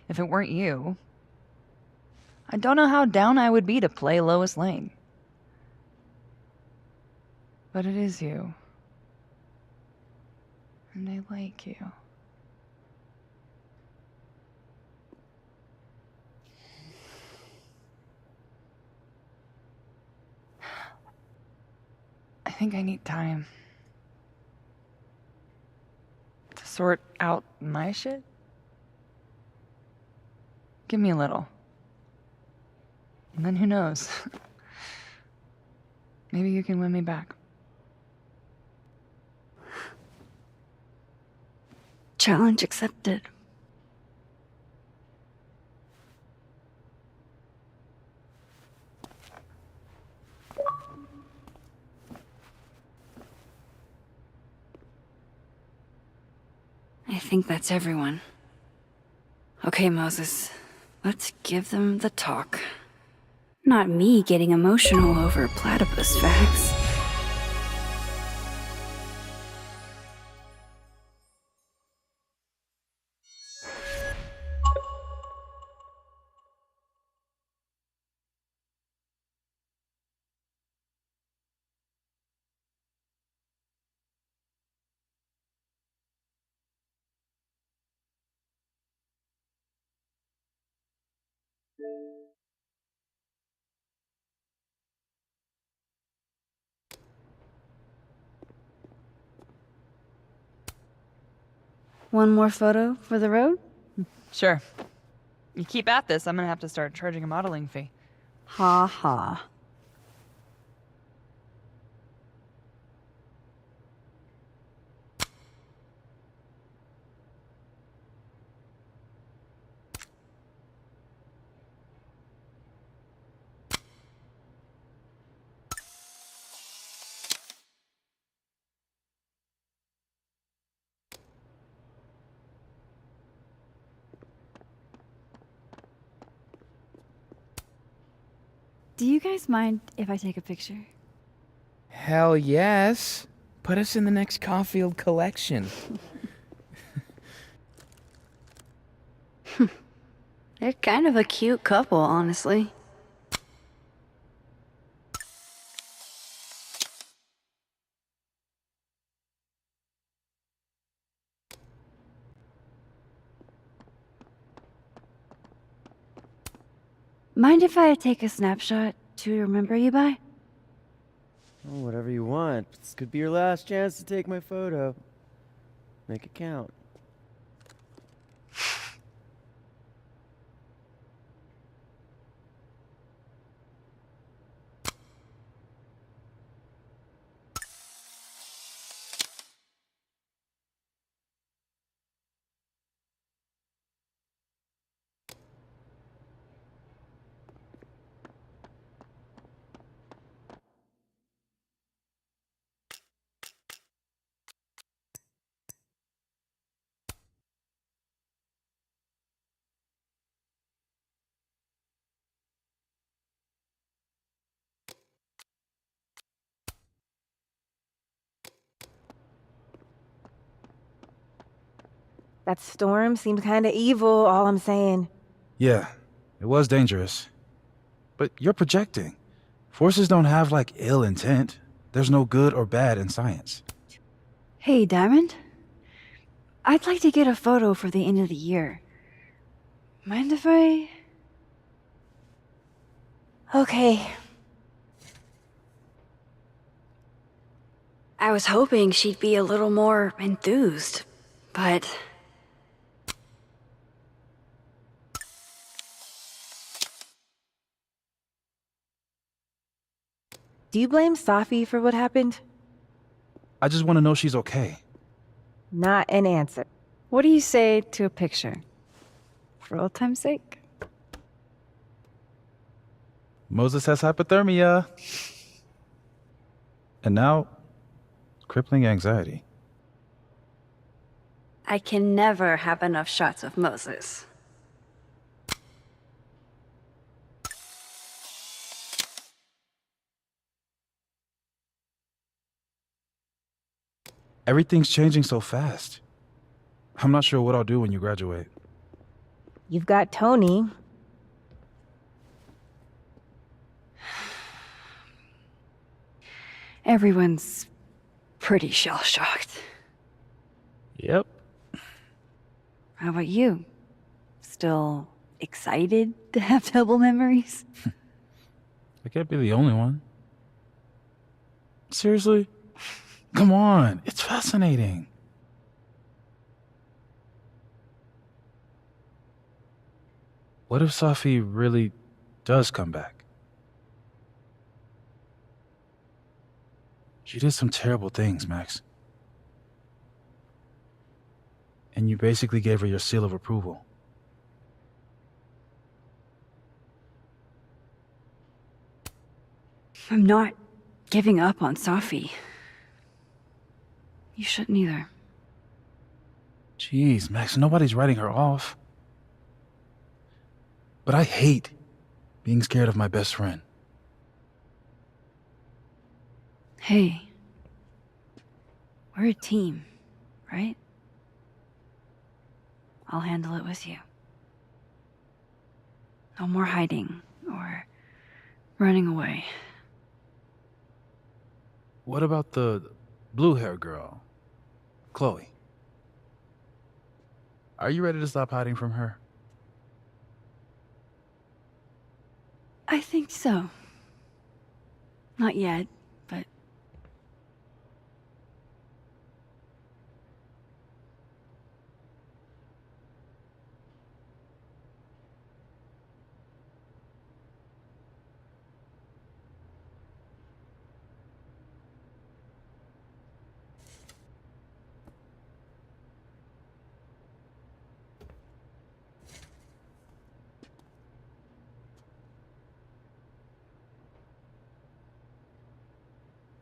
If it weren't you, I don't know how down I would be to play Lois Lane. But it is you. And I like you. I think I need time to sort out my shit. Give me a little. And then who knows? Maybe you can win me back. Challenge accepted. I think that's everyone. Okay, Moses. Let's give them the talk. Not me getting emotional over platypus facts. One more photo for the road? Sure. You keep at this, I'm gonna have to start charging a modeling fee. Ha ha. Do you guys mind if I take a picture? Hell yes. Put us in the next Caulfield collection. They're kind of a cute couple, honestly. Mind if I take a snapshot to remember you by? Oh, whatever you want. This could be your last chance to take my photo. Make it count. That storm seemed kinda evil, all I'm saying. Yeah, it was dangerous. But you're projecting. Forces don't have, like, ill intent. There's no good or bad in science. Hey, Diamond. I'd like to get a photo for the end of the year. Mind if I... Okay. I was hoping she'd be a little more enthused, but... Do you blame Safi for what happened? I just want to know she's okay. Not an answer. What do you say to a picture? For old time's sake? Moses has hypothermia. And now, crippling anxiety. I can never have enough shots of Moses. Everything's changing so fast. I'm not sure what I'll do when you graduate. You've got Tony. Everyone's pretty shell-shocked. Yep. How about you? Still excited to have double memories? I can't be the only one. Seriously? Come on, it's fascinating. What if Safi really does come back? She did some terrible things, Max. And you basically gave her your seal of approval. I'm not giving up on Safi. You shouldn't either. Jeez, Max, nobody's writing her off. But I hate being scared of my best friend. Hey. We're a team, right? I'll handle it with you. No more hiding or running away. What about the blue-haired girl, Chloe? Are you ready to stop hiding from her? I think so. Not yet, but...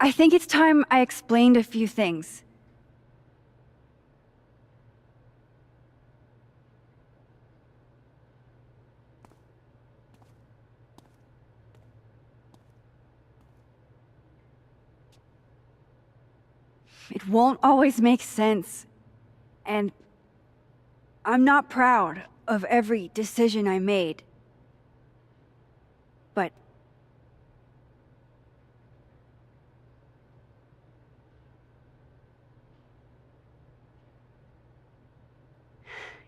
I think it's time I explained a few things. It won't always make sense, and I'm not proud of every decision I made. But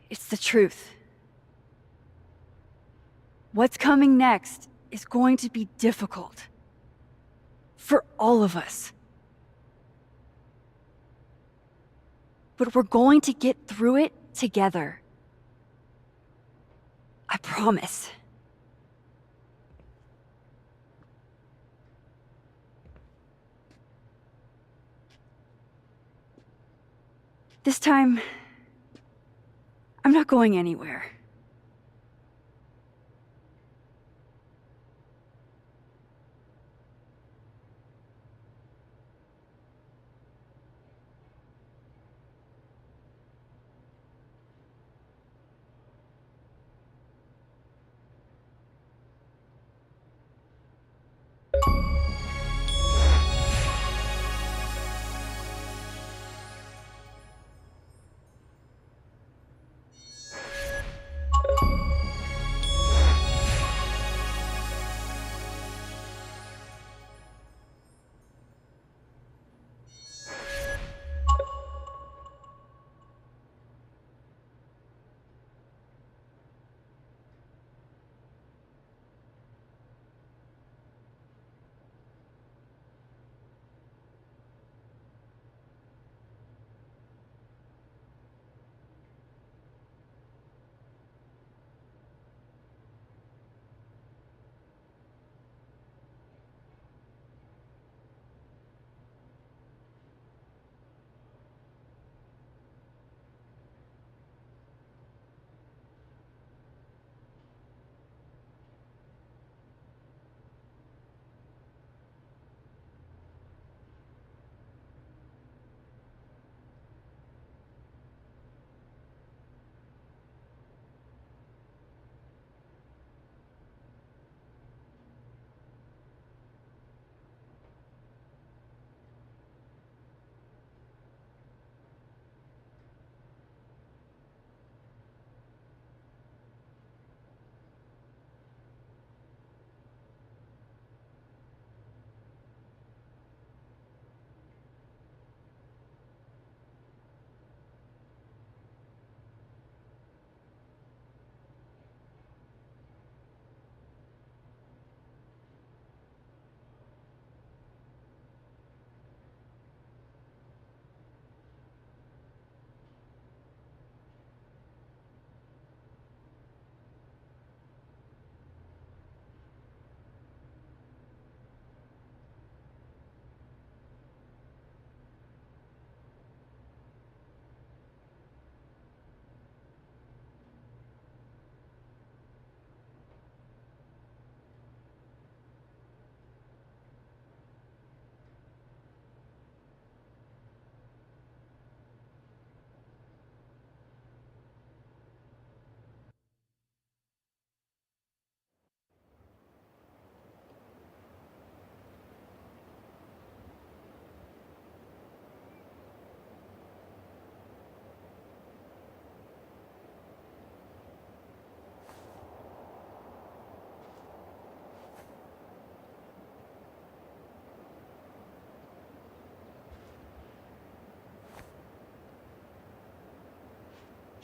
it's the truth. What's coming next is going to be difficult. For all of us. But we're going to get through it together. I promise. This time, I'm not going anywhere.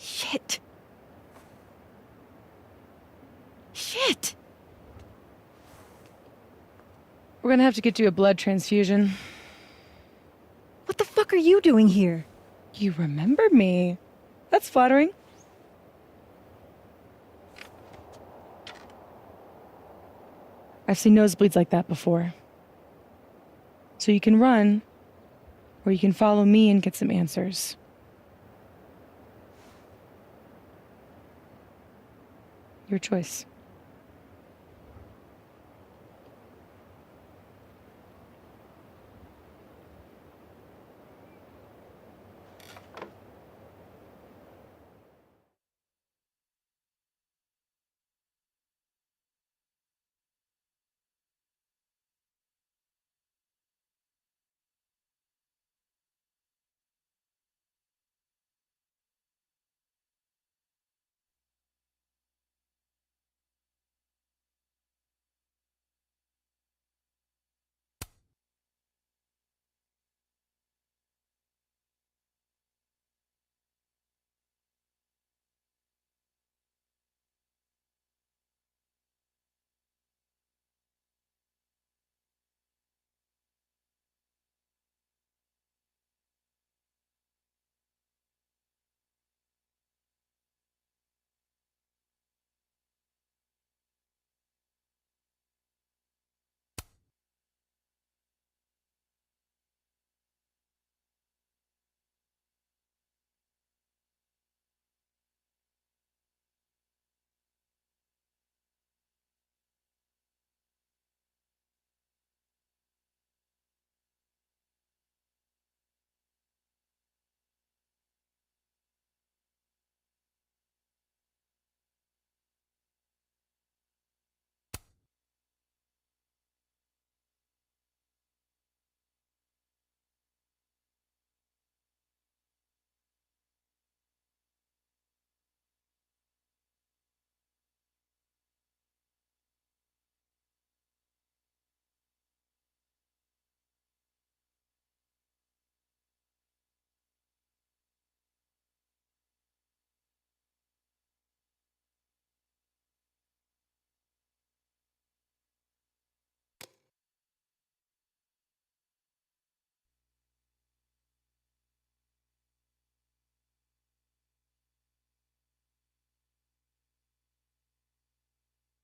Shit. Shit! We're gonna have to get you a blood transfusion. What the fuck are you doing here? You remember me. That's flattering. I've seen nosebleeds like that before. So you can run, or you can follow me and get some answers. Your choice.